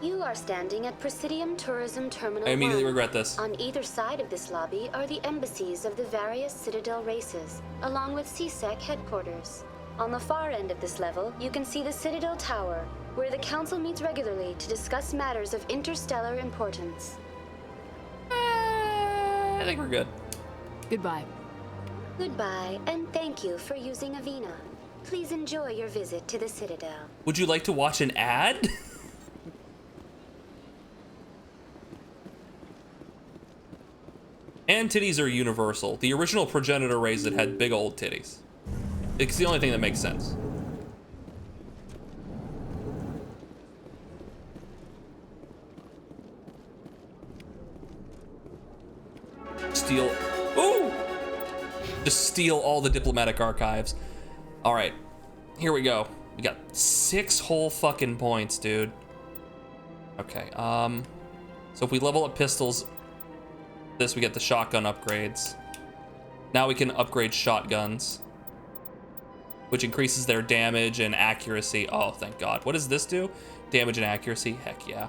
You are standing at Presidium Tourism Terminal I immediately 1. regret this. On either side of this lobby are the embassies of the various Citadel races, along with CSEC headquarters. On the far end of this level, you can see the Citadel Tower, where the Council meets regularly to discuss matters of interstellar importance. I think we're good. Goodbye. Goodbye, and thank you for using Avina. Please enjoy your visit to the Citadel. Would you like to watch an ad? And titties are universal. The original progenitor race that had big old titties. It's the only thing that makes sense. Steal. Ooh! Just steal all the diplomatic archives. All right, here we go. We got 6 whole fucking points, dude. Okay, so if we level up pistols, we get the shotgun upgrades. Now we can upgrade shotguns, which increases their damage and accuracy. Oh, thank God. What does this do? Damage and accuracy? Heck yeah.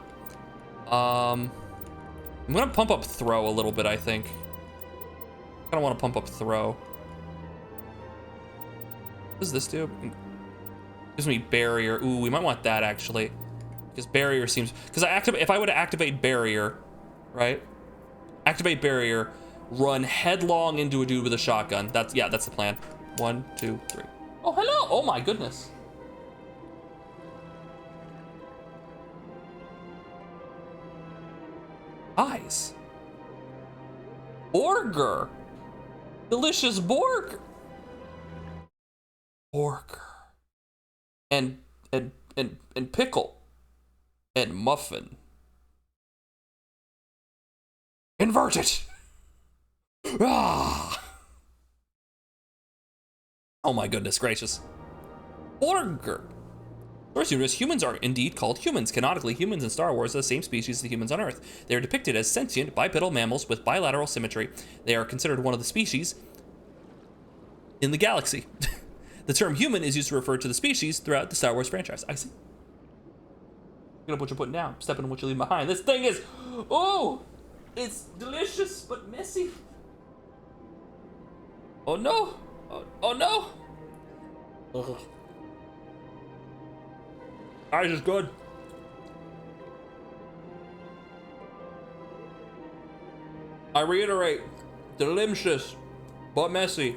I'm gonna pump up throw a little bit, I think. I don't want to pump up throw. What does this do? Gives me barrier. Ooh, we might want that actually, because barrier seems. Because if I would activate barrier, right? Activate barrier, run headlong into a dude with a shotgun. That's the plan. 1, 2, 3. Oh, hello. Oh my goodness. Eyes. Burger. Delicious burger. Burger. And pickle. And muffin. Invert it. Ah. Oh my goodness gracious. Borger. Source universe, humans are indeed called humans. Canonically, humans in Star Wars are the same species as the humans on Earth. They are depicted as sentient, bipedal mammals with bilateral symmetry. They are considered one of the species in the galaxy. The term human is used to refer to the species throughout the Star Wars franchise. I see. Pick up what you're putting down, stepping on what you're leaving behind. This thing is, oh, it's delicious but messy. Oh no, oh no. Ugh. Ours is good. I reiterate, delicious but messy.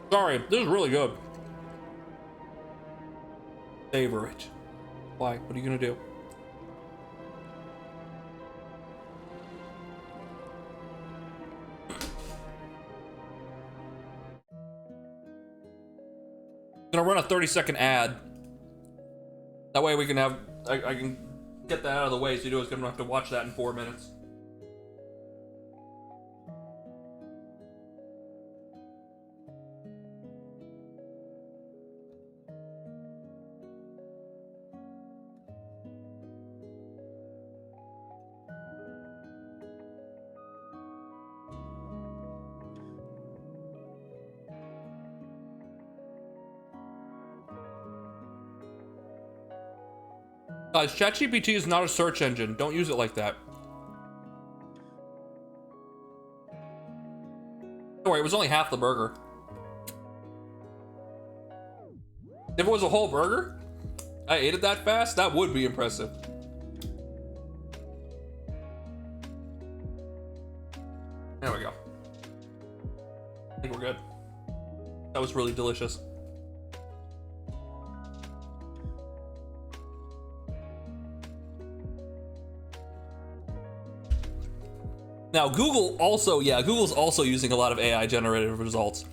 Sorry, this is really good. Savor it. Why? What are you gonna do? Gonna run a 30-second ad. That way we can have, I can get that out of the way so you don't have to watch that in 4 minutes. Guys, ChatGPT is not a search engine. Don't use it like that. Don't worry, it was only half the burger. If it was a whole burger, I ate it that fast, that would be impressive. There we go. I think we're good. That was really delicious. Now, Google also, yeah, Google's also using a lot of AI generated results.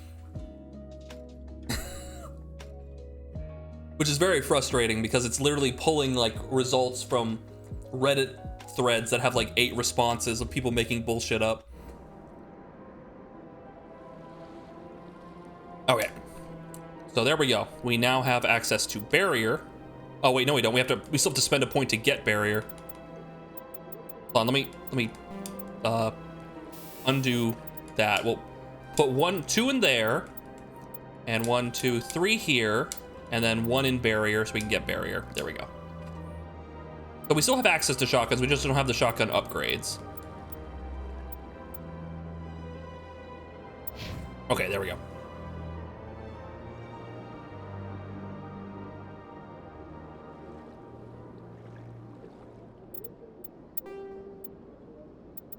Which is very frustrating because it's literally pulling like results from Reddit threads that have like 8 responses of people making bullshit up. Okay. So there we go. We now have access to barrier. Oh wait, no we don't. We still have to spend a point to get barrier. Hold on, let me undo that. We'll put 1, 2 in there, and 1, 2, 3 here, and then 1 in barrier so we can get barrier. There we go. So we still have access to shotguns, we just don't have the shotgun upgrades. Okay, there we go.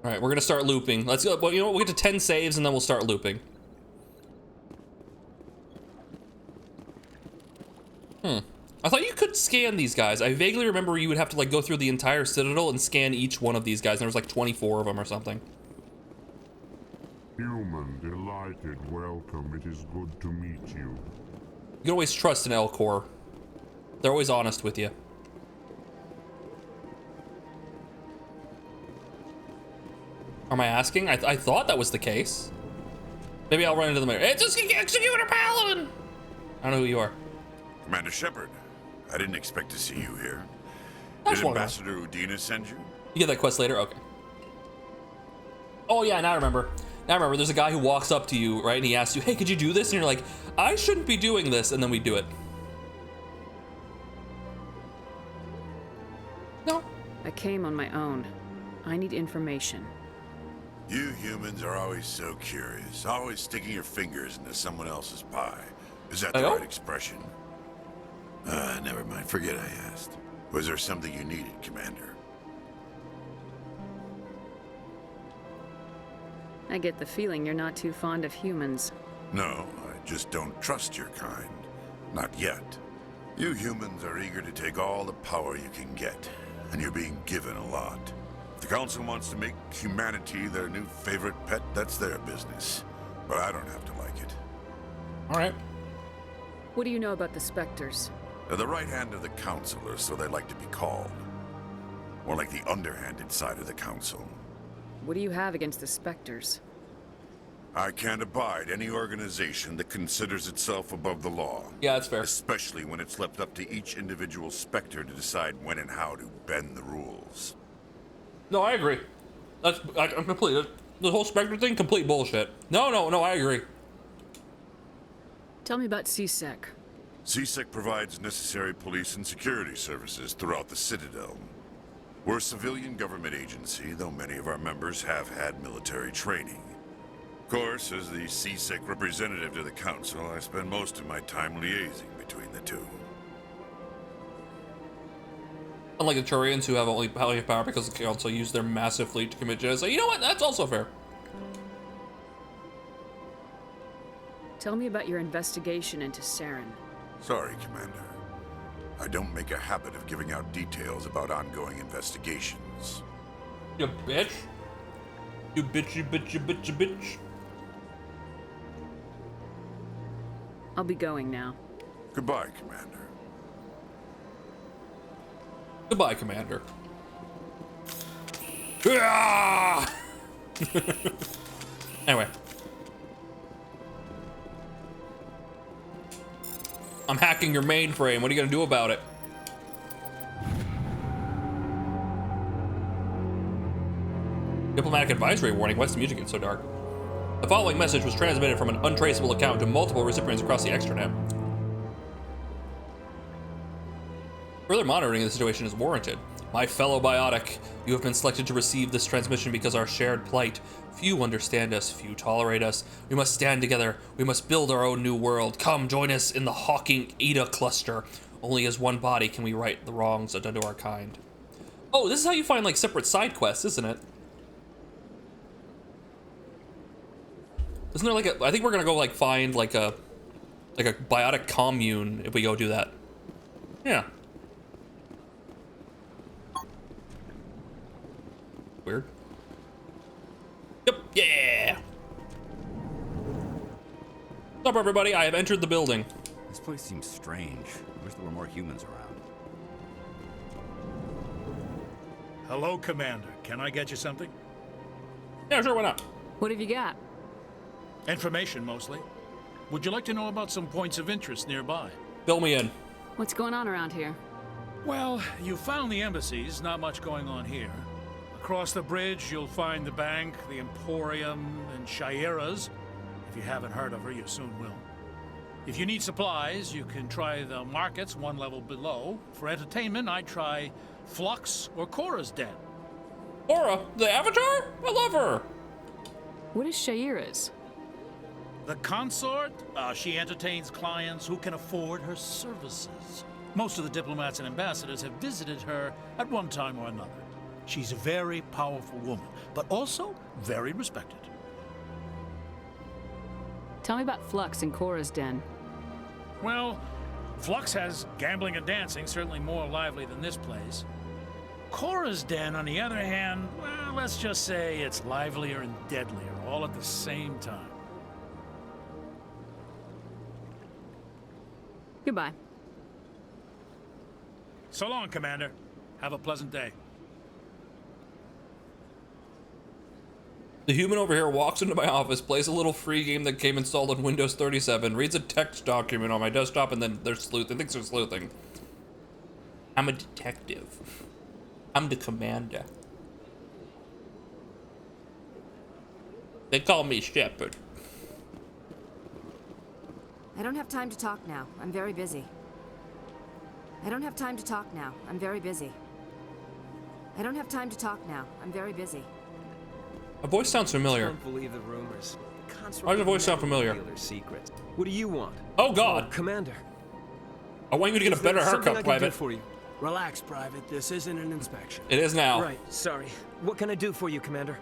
All right, we're gonna start looping. Let's go. Well, you know what? We'll get to 10 saves and then we'll start looping. I thought you could scan these guys. I vaguely remember you would have to like go through the entire Citadel and scan each one of these guys. And there was like 24 of them or something. Human, delighted, welcome. It is good to meet you. You can always trust an L-Core. They're always honest with you. Am I asking? I thought that was the case. Maybe I'll run into the mirror. It's just Executor Paladin! I don't know who you are. Commander Shepard, I didn't expect to see you here. That's Did one Ambassador Udina send you? You get that quest later? Okay. Oh yeah, now I remember. Now I remember, there's a guy who walks up to you, right? And he asks you, hey, could you do this? And you're like, I shouldn't be doing this. And then we do it. No. I came on my own. I need information. You humans are always so curious, always sticking your fingers into someone else's pie. Is that the right expression? Never mind, forget I asked. Was there something you needed, Commander? I get the feeling you're not too fond of humans. No, I just don't trust your kind. Not yet. You humans are eager to take all the power you can get, and you're being given a lot. If the Council wants to make humanity their new favorite pet, that's their business. But I don't have to like it. All right. What do you know about the Spectres? They're the right hand of the Council, or so they like to be called. More like the underhanded side of the Council. What do you have against the Spectres? I can't abide any organization that considers itself above the law. Yeah, that's fair. Especially when it's left up to each individual Spectre to decide when and how to bend the rules. No, I agree. I'm complete. The whole Spectre thing, complete bullshit. No, I agree. Tell me about CSEC. CSEC provides necessary police and security services throughout the Citadel. We're a civilian government agency, though many of our members have had military training. Of course, as the CSEC representative to the Council, I spend most of my time liaising between the two. Unlike the Turians, who have only power because the Council used their massive fleet to commit genocide. You know what? That's also fair. Tell me about your investigation into Saren. Sorry, Commander. I don't make a habit of giving out details about ongoing investigations. You bitch. You bitch, you bitch, you bitch, you bitch. I'll be going now. Goodbye, Commander. Goodbye, Commander. Ah! Anyway. I'm hacking your mainframe. What are you gonna do about it? Diplomatic advisory warning. Why's the music get so dark? The following message was transmitted from an untraceable account to multiple recipients across the extranet. Further monitoring of the situation is warranted. My fellow biotic, you have been selected to receive this transmission because our shared plight. Few understand us, few tolerate us. We must stand together. We must build our own new world. Come, join us in the Hawking Eta cluster. Only as one body can we right the wrongs done to our kind. Oh, this is how you find like separate side quests, isn't it? Isn't there like a? I think we're gonna go like find like a biotic commune if we go do that. Yeah. Weird. Yep, yeah! What's up, everybody? I have entered the building. This place seems strange. I wish there were more humans around. Hello, Commander. Can I get you something? Yeah, sure, why not? What have you got? Information, mostly. Would you like to know about some points of interest nearby? Fill me in. What's going on around here? Well, you found the embassies. Not much going on here. Across the bridge, you'll find the bank, the Emporium, and Shayera's. If you haven't heard of her, you soon will. If you need supplies, you can try the markets one level below. For entertainment, I'd try Flux or Cora's Den. Cora, the Avatar? I love her. What is Shayera's? The consort? She entertains clients who can afford her services. Most of the diplomats and ambassadors have visited her at one time or another. She's a very powerful woman, but also very respected. Tell me about Flux and Cora's Den. Well, Flux has gambling and dancing, certainly more lively than this place. Cora's Den, on the other hand, well, let's just say it's livelier and deadlier, all at the same time. Goodbye. So long, Commander. Have a pleasant day. The human over here walks into my office, plays a little free game that came installed on Windows 37, reads a text document on my desktop, and then they're sleuthing. Thinks they're sleuthing. I'm a detective. I'm the commander. They call me Shepard. I don't have time to talk now. I'm very busy. I don't have time to talk now. I'm very busy. I don't have time to talk now. I'm very busy. My voice sounds familiar. I don't believe the rumors. Why does the voice sound familiar? Secrets. What do you want? Oh God, Commander. I want you to get a better haircut, Private. For you? Relax, Private. This isn't an inspection. It is now. Right. Sorry. What can I do for you, Commander?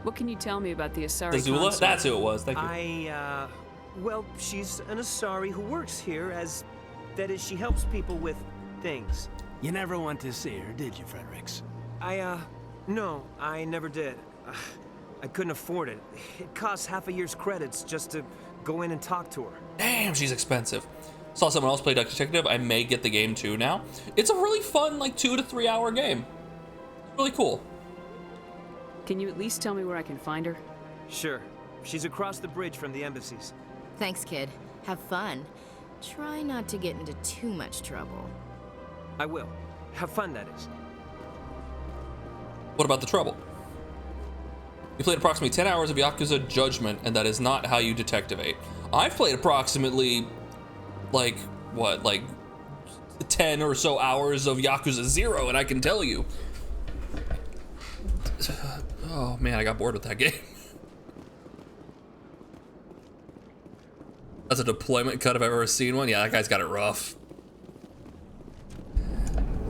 What can you tell me about the Asari Azula? consort? That's who it was. Thank you. Well, she's an Asari who works here as That is, she helps people with things. You never went to see her, did you, Fredericks? No, I never did. I couldn't afford it. It costs half a year's credits just to go in and talk to her. Damn, she's expensive. Saw someone else play Duck Detective. I may get the game too now. It's a really fun, like 2 to 3 hour game. It's really cool. Can you at least tell me where I can find her? Sure. She's across the bridge from the embassies. Thanks, kid. Have fun. Try not to get into too much trouble. I will. Have fun, that is. What about the trouble? You played approximately 10 hours of Yakuza Judgment, and that is not how you detectivate. I've played approximately, like 10 or so hours of Yakuza 0, and I can tell you. Oh man, I got bored with that game. That's a deployment cut if I've ever seen one. Yeah, that guy's got it rough.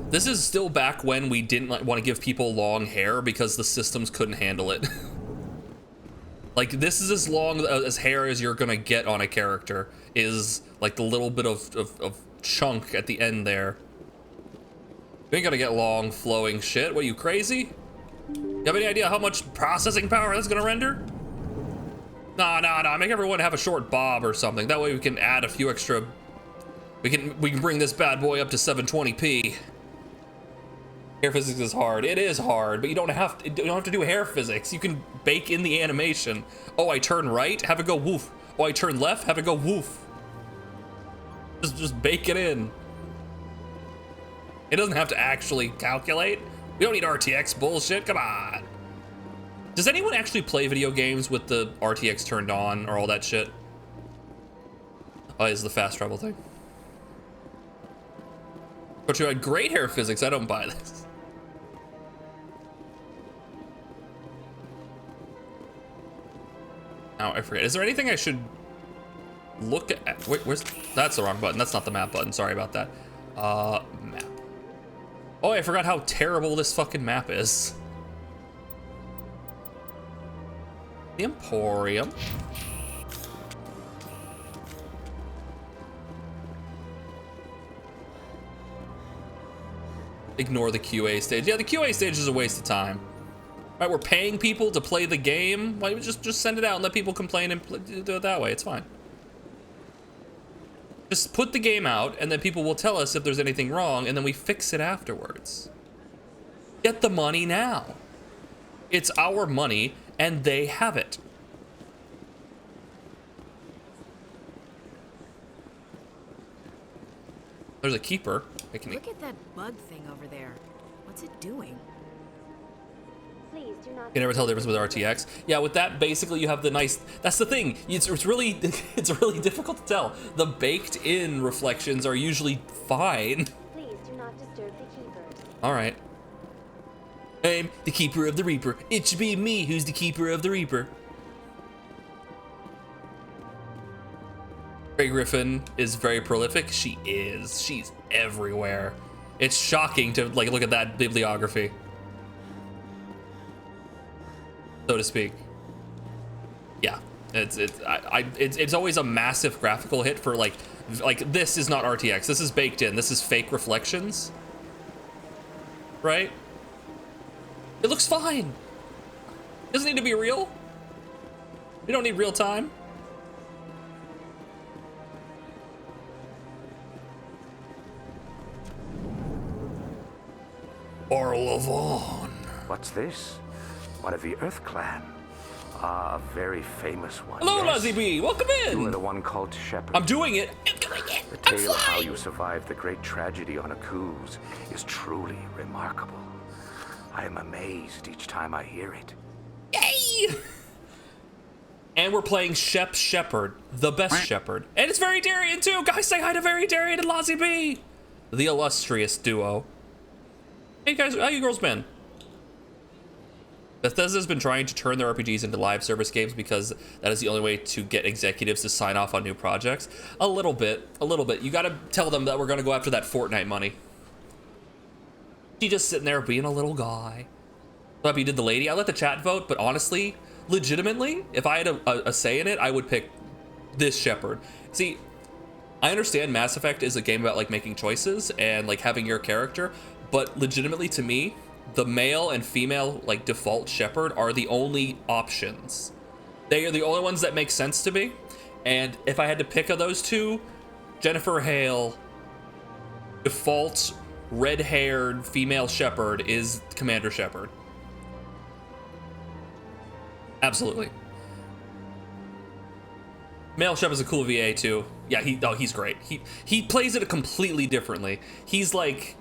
This is still back when we didn't want to give people long hair because the systems couldn't handle it. Like, this is as long as hair as you're gonna get on a character, is like the little bit of chunk at the end there. You ain't gonna get long flowing shit. What, are you crazy? You have any idea how much processing power that's gonna render? Nah, make everyone have a short bob or something. That way we can add a few extra, we can bring this bad boy up to 720p. Hair physics is hard. It is hard, but you don't have to do hair physics. You can bake in the animation. Oh, I turn right, have it go woof. Oh, I turn left, have it go woof. Just bake it in. It doesn't have to actually calculate. We don't need RTX bullshit, come on. Does anyone actually play video games with the RTX turned on or all that shit? Oh, it's the fast travel thing. But you had great hair physics, I don't buy this. Now I forget, is there anything I should look at? Wait, that's the wrong button, that's not the map button, sorry about that. Map. Oh, I forgot how terrible this fucking map is. The Emporium. Ignore the QA stage. Yeah, the QA stage is a waste of time. Right, we're paying people to play the game. Why don't we just send it out and let people complain and do it that way? It's fine. Just put the game out and then people will tell us if there's anything wrong and then we fix it afterwards. Get the money now. It's our money and they have it. There's a keeper. Look at that bug thing over there. What's it doing? Please do not. You can never tell the difference with RTX. Yeah, with that, basically you have the nice. That's the thing. It's really difficult to tell. The baked-in reflections are usually fine. Please do not disturb the keepers. All right. I'm the keeper of the Reaper. It should be me who's the keeper of the Reaper. Grey Griffin is very prolific. She is. She's everywhere. It's shocking to like look at that bibliography, so to speak. Yeah, it's always a massive graphical hit for like this is not RTX. This is baked in. This is fake reflections, right? It looks fine. It doesn't need to be real. We don't need real time. Or Lavon. What's this? One of the Earth Clan. Ah, a very famous one. Hello, yes. Lazzy B. Welcome in. You are the one called Shepard. I'm doing it. The tale of how you survived the great tragedy on Akuz is truly remarkable. I am amazed each time I hear it. Yay! And we're playing Shepard, the best Shepard. And it's Very Darian too. Guys, say hi to Very Darian and Lazzy B. The illustrious duo. Hey guys, how you girls been? Bethesda's been trying to turn their RPGs into live service games because that is the only way to get executives to sign off on new projects. A little bit. You gotta tell them that we're gonna go after that Fortnite money. She just sitting there being a little guy. So happy you did the lady. I let the chat vote, but honestly, legitimately, if I had a say in it, I would pick this Shepard. See, I understand Mass Effect is a game about like making choices and like having your character, but legitimately to me, the male and female like default Shepard are the only options. They are the only ones that make sense to me. And if I had to pick of those two, Jennifer Hale, default red-haired female Shepard, is Commander Shepard. Absolutely. Male Shep is a cool VA too. Yeah, he's great. He plays it completely differently. He's like,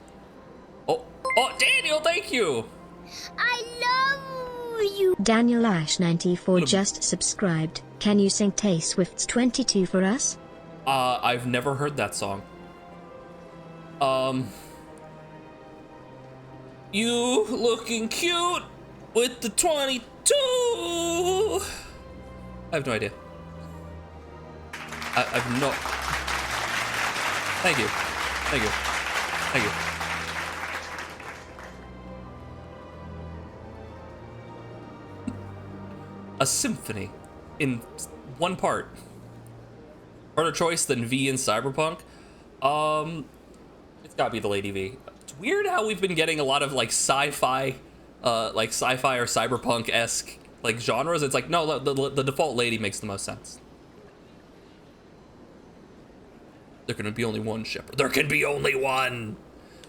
oh Daniel, thank you. I love you. Daniel Ash 94 just subscribed. Can you sing Tay Swift's 22 for us? I've never heard that song. You looking cute with the 22. I have no idea. I've no. Thank you. Thank you. Thank you. A symphony in one part. Harder choice than V in Cyberpunk. It's gotta be the Lady V. It's weird how we've been getting a lot of like sci-fi or cyberpunk-esque like genres. It's like, no, the default Lady makes the most sense. There can be only one Shepard. There can be only one.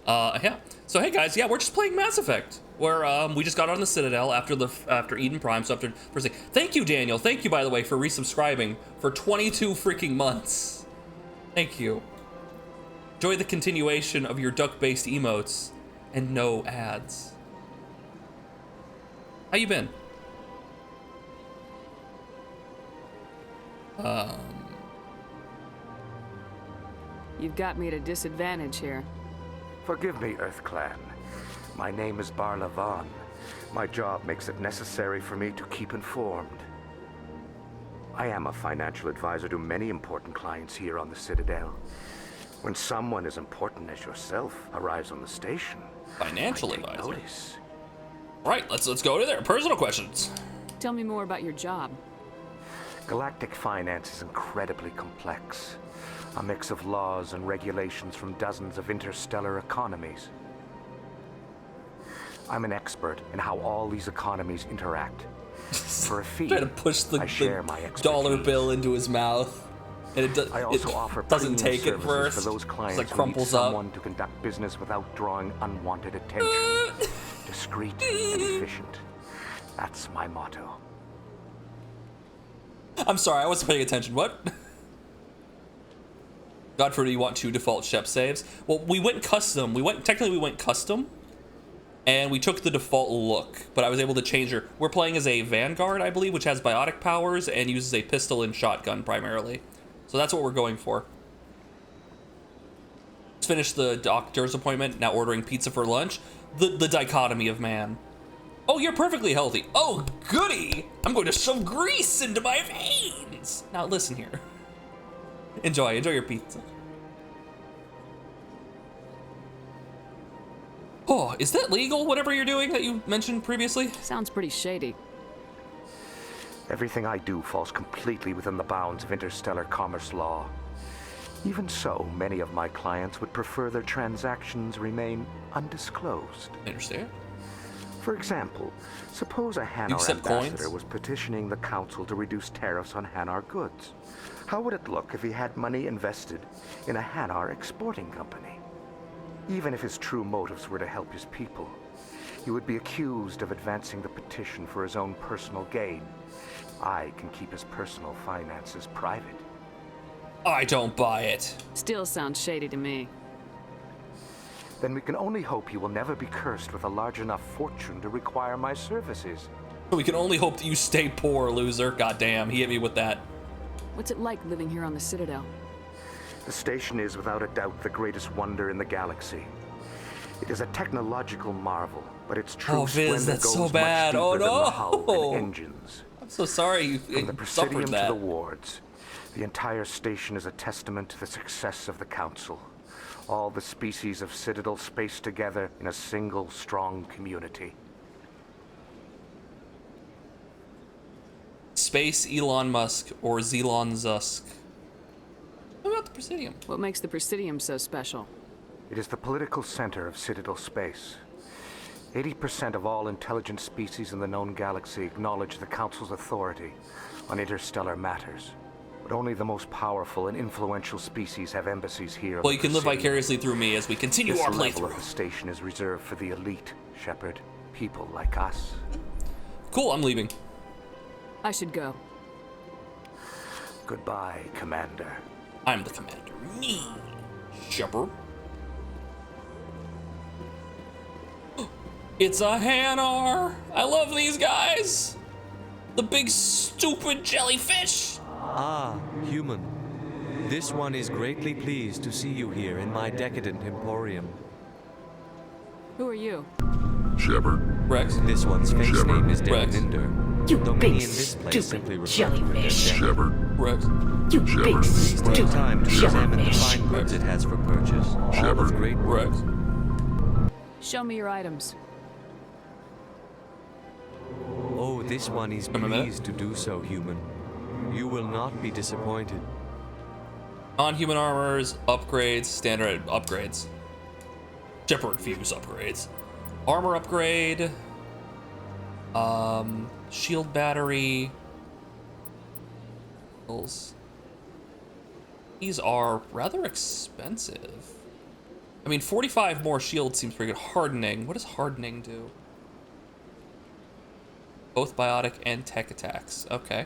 Yeah. So hey guys, yeah, we're just playing Mass Effect. Where we just got on the Citadel after Eden Prime. So after first thing, thank you, Daniel. Thank you, by the way, for resubscribing for 22 freaking months. Thank you. Enjoy the continuation of your duck-based emotes and no ads. How you been? You've got me at a disadvantage here. Forgive me, Earth Clan. My name is Barla Vaughn. My job makes it necessary for me to keep informed. I am a financial advisor to many important clients here on the Citadel. When someone as important as yourself arrives on the station, financial I take advisor. Notice. Right, let's go to there. Personal questions. Tell me more about your job. Galactic finance is incredibly complex. A mix of laws and regulations from dozens of interstellar economies. I'm an expert in how all these economies interact. For a fee, trying to push the dollar bill into his mouth, and I also offer doesn't take it first. For those clients like crumples who need up. Someone to conduct business without drawing unwanted attention. Discreet and efficient. That's my motto. I'm sorry, I wasn't paying attention. What? God forbid you want 2 default Shep saves. Well, we went custom. We went custom, and we took the default look. But I was able to change her. We're playing as a Vanguard, I believe, which has biotic powers and uses a pistol and shotgun primarily. So that's what we're going for. Let's finish the doctor's appointment. Now ordering pizza for lunch. The dichotomy of man. Oh, you're perfectly healthy. Oh, goody! I'm going to shove grease into my veins. Now listen here. Enjoy your pizza. Oh, is that legal, whatever you're doing that you mentioned previously? Sounds pretty shady. Everything I do falls completely within the bounds of interstellar commerce law. Even so, many of my clients would prefer their transactions remain undisclosed. I understand. For example, suppose a Hanar ambassador was petitioning the council to reduce tariffs on Hanar goods. How would it look if he had money invested in a Hanar exporting company? Even if his true motives were to help his people, he would be accused of advancing the petition for his own personal gain. I can keep his personal finances private. I don't buy it. Still sounds shady to me. Then we can only hope he will never be cursed with a large enough fortune to require my services. We can only hope that you stay poor, loser. Goddamn, he hit me with that. What's it like living here on the Citadel? The station is without a doubt the greatest wonder in the galaxy. It is a technological marvel, but its true Viz, splendor that's goes so much bad. deeper Oh than the no! hull and engines. I'm so sorry you From the suffered Presidium that. to the wards, the entire station is a testament to the success of the Council. All the species of Citadel spaced together in a single strong community. Space Elon Musk or Zelon Zusk. What about the Presidium. What makes the Presidium so special? It is the political center of Citadel space. 80% of all intelligent species in the known galaxy acknowledge the Council's authority on interstellar matters. But only the most powerful and influential species have embassies here. Well, you can live vicariously through me as we continue our playthrough. This level of the playthrough. station is reserved for the elite, Shepard. People like us. Cool, I'm leaving. I should go. Goodbye, Commander. I'm the commander. Me, Shepard. It's a Hanar! I love these guys! The big stupid jellyfish! Ah, human. This one is greatly pleased to see you here in my decadent emporium. Who are you? Shepard. Rex. This one's face Shepard. name is Rex. Delvinder. You though big, many in this place simply refer to her as Shepard. Rex. You Shepard. big, Please take stupid time to examine the jellyfish. fine goods it has for purchase. All Shepard. with great Rex. Show me your items. Oh, this one is Give me a minute. pleased to do so, human. You will not be disappointed. Non-human armors, upgrades, standard upgrades. Shepard fuse upgrades. Armor upgrade. Shield battery. These are rather expensive. I mean, 45 more shield seems pretty good. Hardening. What does hardening do? Both biotic and tech attacks. Okay.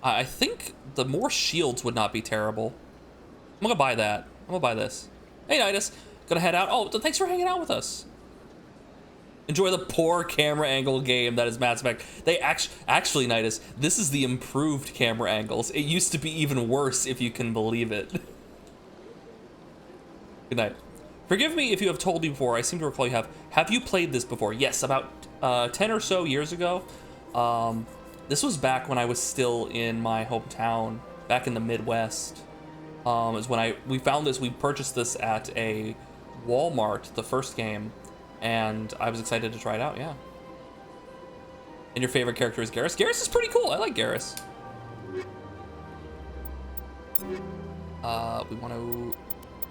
I think the more shields would not be terrible. I'm gonna buy that. I'm gonna buy this. Hey, Nidus. Gonna head out. Oh, thanks for hanging out with us. Enjoy the poor camera angle game that is Mass Effect. They actually, Nidus, this is the improved camera angles. It used to be even worse, if you can believe it. Good night. Forgive me if you have told me before. I seem to recall you have. Have you played this before? Yes, about 10 or so years ago. This was back when I was still in my hometown, back in the Midwest. Is when we found this. We purchased this at a Walmart, the first game, and I was excited to try it out. Yeah. And your favorite character is Garrus? Garrus is pretty cool. I like Garrus. We want to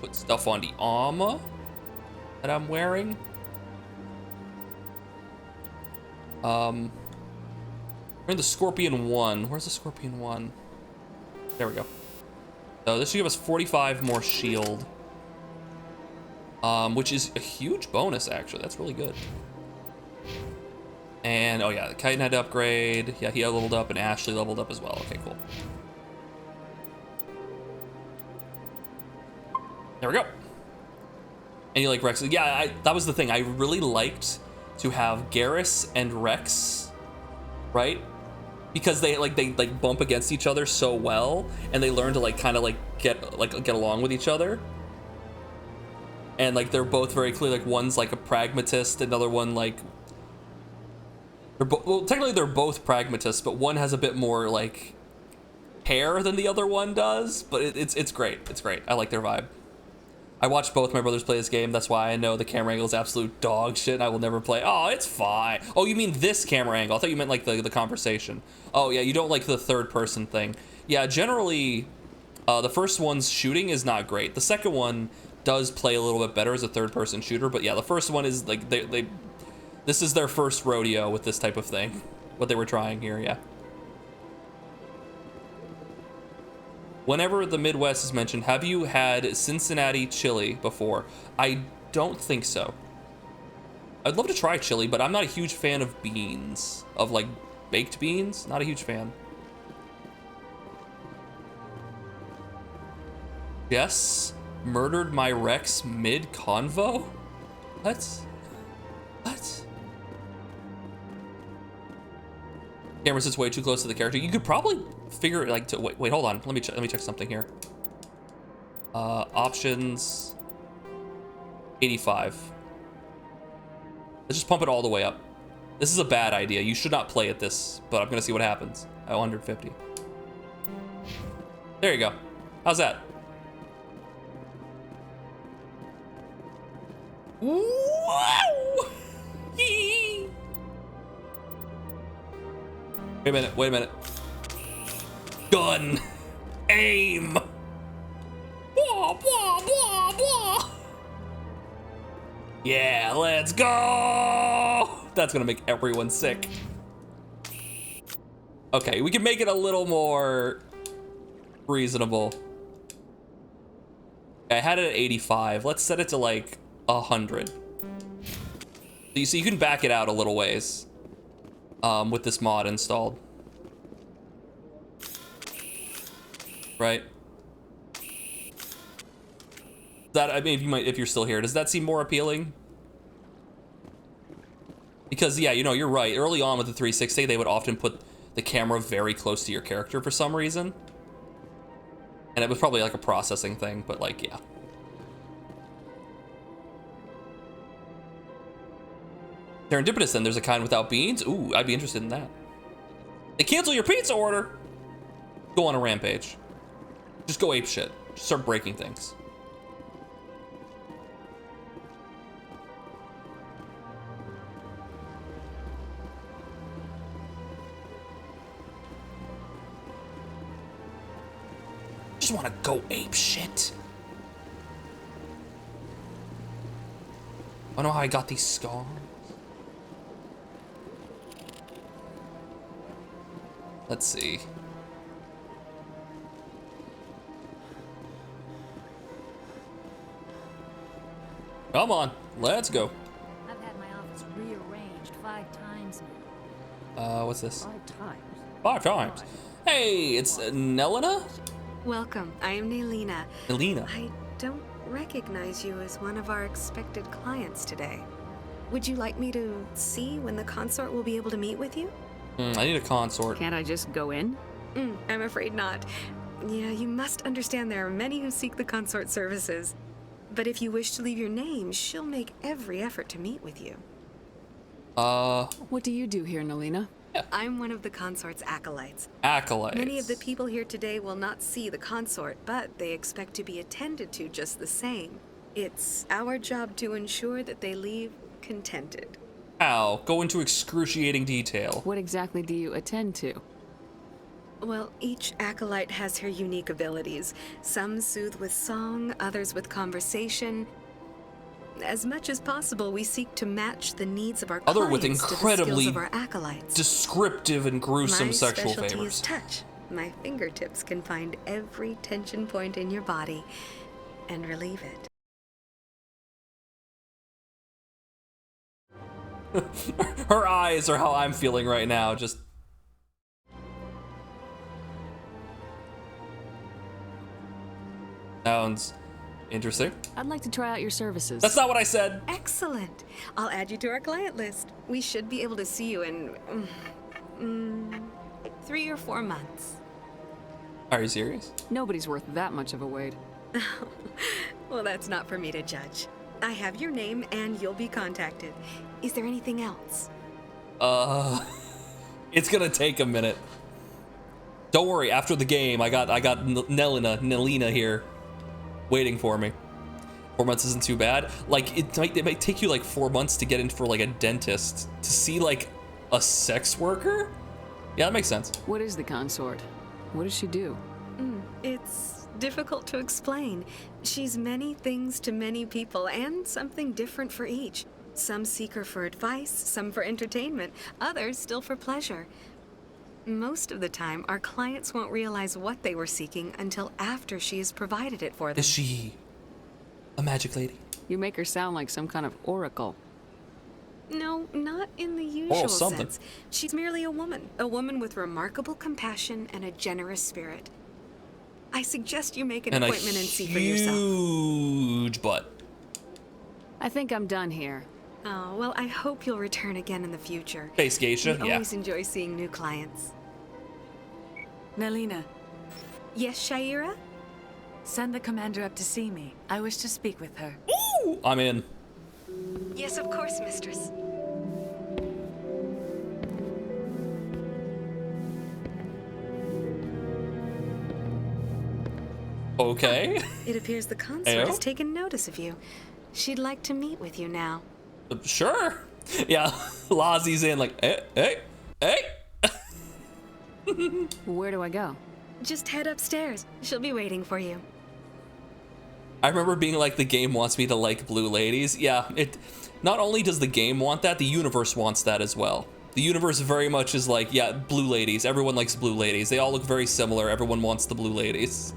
put stuff on the armor that I'm wearing. We're in the Scorpion 1. Where's the Scorpion 1? There we go. So this should give us 45 more shield. Which is a huge bonus, actually. That's really good. And, oh yeah, the Chitin had to upgrade. Yeah, he leveled up, and Ashley leveled up as well. Okay, cool. There we go. And you like Rex? Yeah, that was the thing. I really liked to have Garrus and Rex, right? Because they bump against each other so well, and they learn to kind of get along with each other. And they're both very clear. One's a pragmatist, another one well, technically they're both pragmatists, but one has a bit more hair than the other one does. But it's great. It's great. I like their vibe. I watched both my brothers play this game. That's why I know the camera angle is absolute dog shit, and I will never play. Oh, it's fine. Oh, you mean this camera angle? I thought you meant the conversation. Oh yeah, you don't like the third person thing. Yeah, generally, the first one's shooting is not great. The second one does play a little bit better as a third person shooter, but yeah, the first one is this is their first rodeo with this type of thing. What they were trying here, yeah. Whenever the Midwest is mentioned, have you had Cincinnati chili before? I don't think so. I'd love to try chili, but I'm not a huge fan of beans. Of baked beans? Not a huge fan. Yes? Murdered my Rex mid-convo? What? Camera sits way too close to the character. You could probably figure wait, hold on. Let me check something here. Options 85. Let's just pump it all the way up. This is a bad idea. You should not play at this, but I'm gonna see what happens at 150. There you go. How's that? Wow! Wait a minute. Gun. Aim. blah, blah, blah, blah. Yeah, let's go. That's gonna make everyone sick. Okay, we can make it a little more reasonable. I had it at 85. Let's set it to like 100. So you can back it out a little ways with this mod installed. Right? That, I mean, if you're still here, does that seem more appealing? Because yeah, you know, you're right. Early on with the 360, they would often put the camera very close to your character for some reason. And it was probably like a processing thing, but like, yeah. Serendipitous, then there's a kind without beans. Ooh, I'd be interested in that. They cancel your pizza order. Go on a rampage. Just go ape shit. Just start breaking things. Just want to go ape shit. I don't know how I got these scars. Let's see. Come on, let's go. I've had my office rearranged 5 times now. What's this? 5 times? 5 times. Hey, it's Nelena? Welcome, I am Nelena. Nelena. I don't recognize you as one of our expected clients today. Would you like me to see when the consort will be able to meet with you? I need a consort. Can't I just go in? I'm afraid not. Yeah, you must understand there are many who seek the consort services. But if you wish to leave your name, she'll make every effort to meet with you. What do you do here, Nelena? Yeah. I'm one of the consort's acolytes. Acolytes. Many of the people here today will not see the consort, but they expect to be attended to just the same. It's our job to ensure that they leave contented. How? Go into excruciating detail. What exactly do you attend to? Well, each acolyte has her unique abilities. Some soothe with song, others with conversation. As much as possible, we seek to match the needs of our Other clients with incredibly to the skills of our acolytes. Descriptive and gruesome sexual My specialty favors. is touch. My fingertips can find every tension point in your body and relieve it. Her eyes are how I'm feeling right now, just... Sounds interesting. I'd like to try out your services. That's not what I said. Excellent. I'll add you to our client list. We should be able to see you in 3 or 4 months. Are you serious? Nobody's worth that much of a wait. Well, that's not for me to judge. I have your name and you'll be contacted. Is there anything else? It's gonna take a minute. Don't worry, after the game, I got Nelena here waiting for me. 4 months isn't too bad. Like, it might take you like 4 months to get in for like a dentist to see like a sex worker? Yeah, that makes sense. What is the consort? What does she do? It's difficult to explain. She's many things to many people and something different for each. Some seek her for advice, some for entertainment, others still for pleasure. Most of the time, our clients won't realize what they were seeking until after she has provided it for them. Is she a magic lady? You make her sound like some kind of oracle. No, not in the usual sense. She's merely a woman with remarkable compassion and a generous spirit. I suggest you make an appointment and see for yourself. Huge butt. I think I'm done here. Oh, well, I hope you'll return again in the future. Space Geisha, We yeah. always enjoy seeing new clients. Nelena. Yes, Shaira? Send the commander up to see me. I wish to speak with her. Ooh, I'm in. Yes, of course, mistress. Okay. It appears the consort has taken notice of you. She'd like to meet with you now. Sure. Yeah, Lazzie's in like, hey. Where do I go? Just head upstairs. She'll be waiting for you. I remember being like, the game wants me to like blue ladies. Yeah, it. Not only does the game want that, the universe wants that as well. The universe very much is like, yeah, blue ladies. Everyone likes blue ladies. They all look very similar. Everyone wants the blue ladies.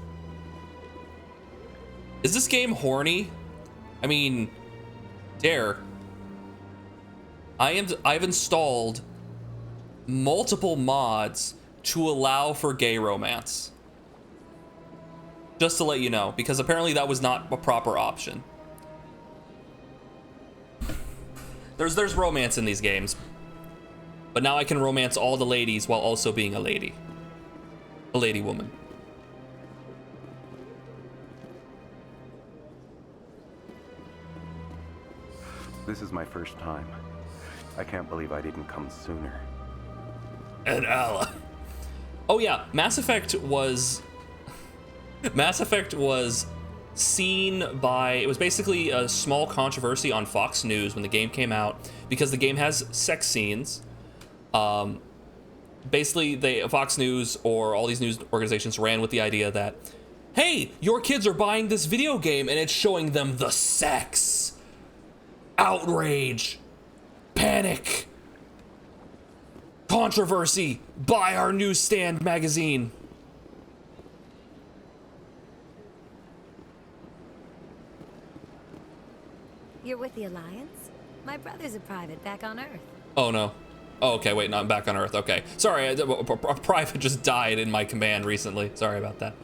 Is this game horny? I mean, dare. I've installed multiple mods to allow for gay romance. Just to let you know, because apparently that was not a proper option. There's romance in these games. But now I can romance all the ladies while also being a lady. A lady woman. This is my first time. I can't believe I didn't come sooner. And Allah. Oh yeah, Mass Effect was seen by, it was basically a small controversy on Fox News when the game came out because the game has sex scenes. Basically, Fox News or all these news organizations ran with the idea that, hey, your kids are buying this video game and it's showing them the sex. Outrage. Panic. Controversy. Buy our newsstand magazine. You're with the Alliance? My brother's a private back on Earth. Oh no. Oh, okay, wait, no, I'm back on Earth. Okay. Sorry, a private just died in my command recently. Sorry about that.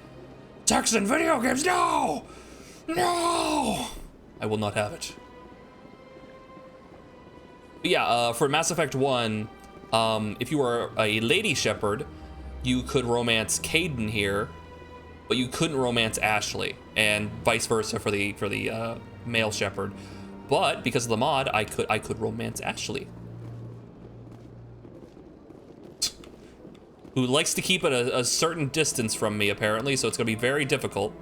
Sex and video games, no! No! I will not have it. But yeah, for Mass Effect 1, if you were a lady Shepard, you could romance Caden here, but you couldn't romance Ashley, and vice versa for the male Shepard. But because of the mod, I could romance Ashley, who likes to keep at a certain distance from me apparently, so it's gonna be very difficult.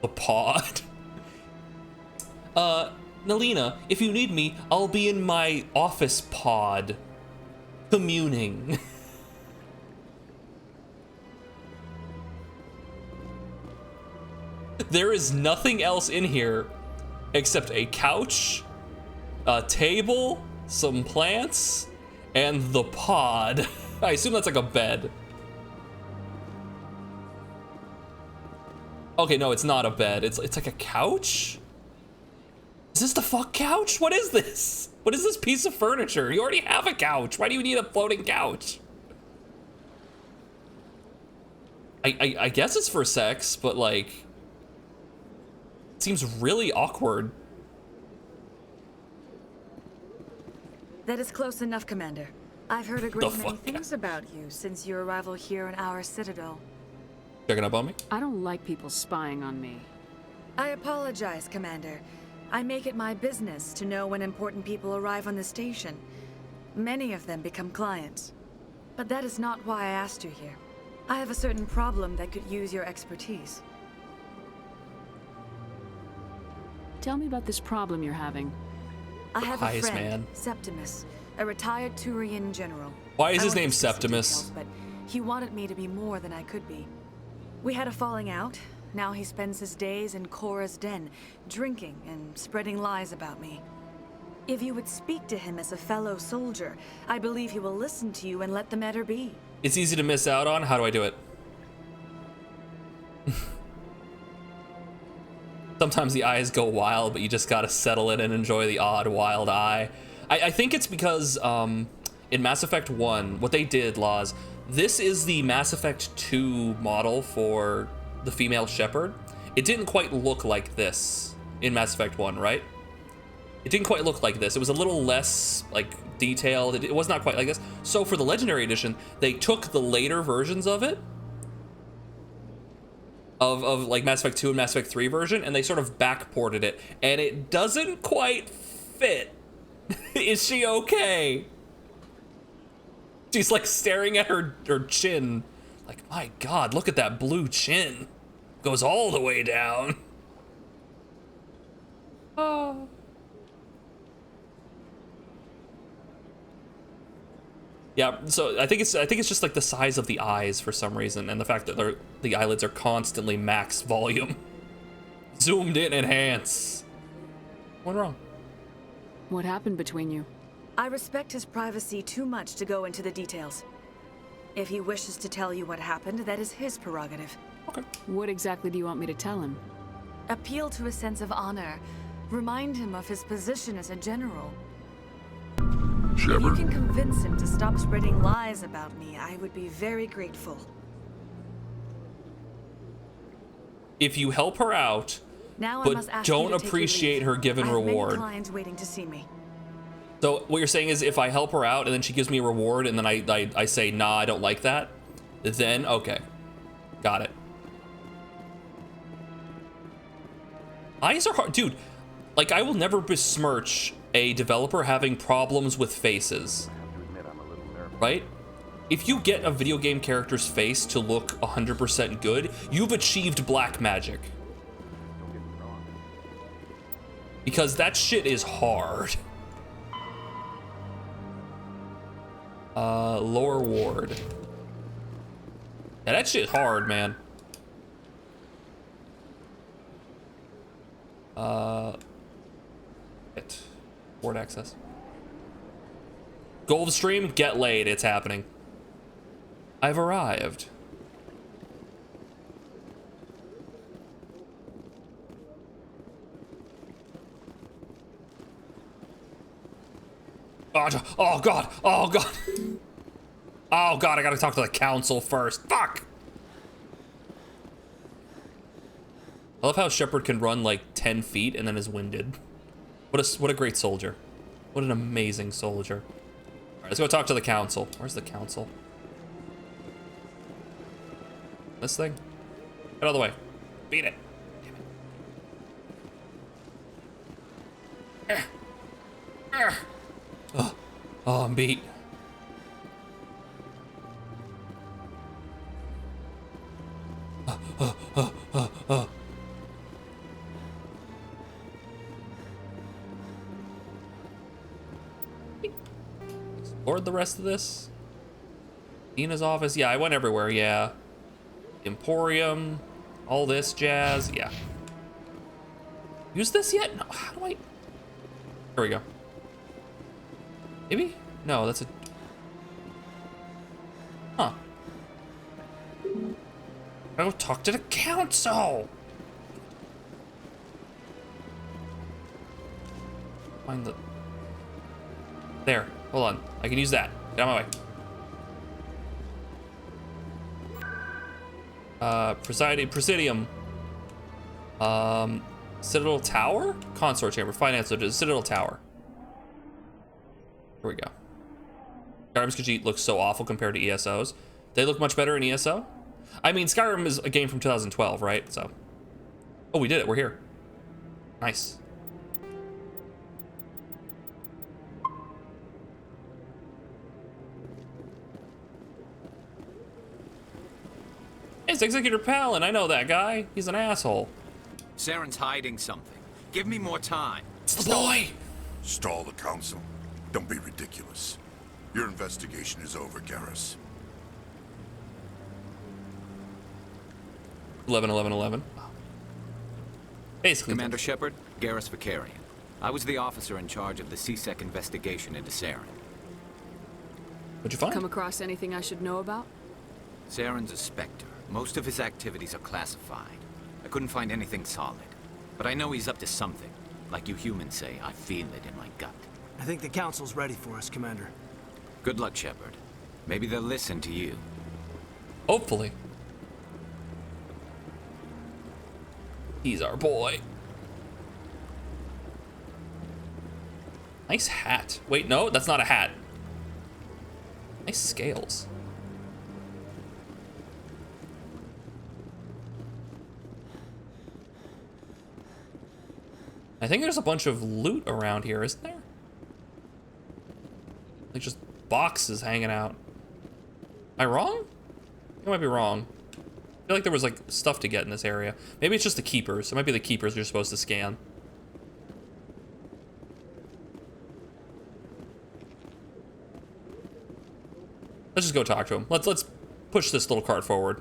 The pod. Nalina, if you need me, I'll be in my office pod, communing. There is nothing else in here except a couch, a table, some plants, and the pod. I assume that's like a bed. Okay, no, it's not a bed. It's like a couch? Is this the fuck couch? What is this? What is this piece of furniture? You already have a couch. Why do you need a floating couch? I guess it's for sex, but like, it seems really awkward. That is close enough, Commander. I've heard a great many things about you since your arrival here in our Citadel. Checking up on me? I don't like people spying on me. I apologize, Commander. I make it my business to know when important people arrive on the station. Many of them become clients. But that is not why I asked you here. I have a certain problem that could use your expertise. Tell me about this problem you're having. I have a friend, Septimus, a retired Turian general. Why is his name Septimus? But he wanted me to be more than I could be. We had a falling out. Now he spends his days in Korra's den, drinking and spreading lies about me. If you would speak to him as a fellow soldier, I believe he will listen to you and let the matter be. It's easy to miss out on. How do I do it? Sometimes the eyes go wild, but you just gotta settle it and enjoy the odd wild eye. I think it's because in Mass Effect 1, what they did, Laws, this is the Mass Effect 2 model for the female Shepard. It didn't quite look like this in Mass Effect 1, right? It didn't quite look like this. It was a little less like detailed. It was not quite like this. So for the Legendary Edition, they took the later versions of it, of like Mass Effect 2 and Mass Effect 3 version, and they sort of backported it, and it doesn't quite fit. Is she okay? She's like staring at her chin. Like, my God, look at that blue chin. Goes all the way down. Oh. Yeah, so I think it's just like the size of the eyes for some reason, and the fact that the eyelids are constantly max volume. Zoomed in, enhance. Went wrong. What happened between you? I respect his privacy too much to go into the details. If he wishes to tell you what happened, that is his prerogative. Okay. What exactly do you want me to tell him? Appeal to his sense of honor. Remind him of his position as a general. Shepard. If you can convince him to stop spreading lies about me, I would be very grateful. If you help her out, Now I but must ask you don't to take your appreciate leave. her given I have reward. many clients waiting to see me. So what you're saying is if I help her out and then she gives me a reward and then I say, nah, I don't like that, then okay. Got it. Eyes are hard. Dude, like I will never besmirch a developer having problems with faces. Right? If you get a video game character's face to look 100% good, you've achieved black magic. Because that shit is hard. Lower ward. Yeah, that shit's hard, man. Ward access. Gold stream, get laid, it's happening. I've arrived. Oh god, oh god. Oh god, I gotta talk to the council first. Fuck! I love how Shepard can run like 10 feet and then is winded. What a great soldier. What an amazing soldier. Alright, let's go talk to the council. Where's the council? This thing? Get out of the way. Beat it. Damn it. Oh, I'm beat. Explored the rest of this? Nina's office? Yeah, I went everywhere, yeah. Emporium, all this jazz, yeah. Use this yet? No, how do I? Here we go. Maybe? No, that's a... Huh. Go talk to the council! Find the... There, hold on. I can use that. Get out of my way. Presidium. Citadel Tower? Consort Chamber. Finance Citadel Tower. Here we go. Skyrim's Khajiit looks so awful compared to ESOs. They look much better in ESO. I mean, Skyrim is a game from 2012, right? So. Oh, we did it. We're here. Nice. It's Executor Palin. I know that guy. He's an asshole. Saren's hiding something. Give me more time. It's the boy. Stall the council. Don't be ridiculous. Your investigation is over, Garrus. 11-11-11. Basically. Commander Shepard, Garrus Vicarian. I was the officer in charge of the CSEC investigation into Saren. What'd you find? Come across anything I should know about? Saren's a Spectre. Most of his activities are classified. I couldn't find anything solid. But I know he's up to something. Like you humans say, I feel it in my gut. I think the council's ready for us, Commander. Good luck, Shepard. Maybe they'll listen to you. Hopefully. He's our boy. Nice hat. Wait, no, that's not a hat. Nice scales. I think there's a bunch of loot around here, isn't there? Like just boxes hanging out. Am I wrong? I might be wrong. I feel like there was like stuff to get in this area. Maybe it's just the keepers. It might be the keepers you're supposed to scan. go talk to him. Let's push this little cart forward.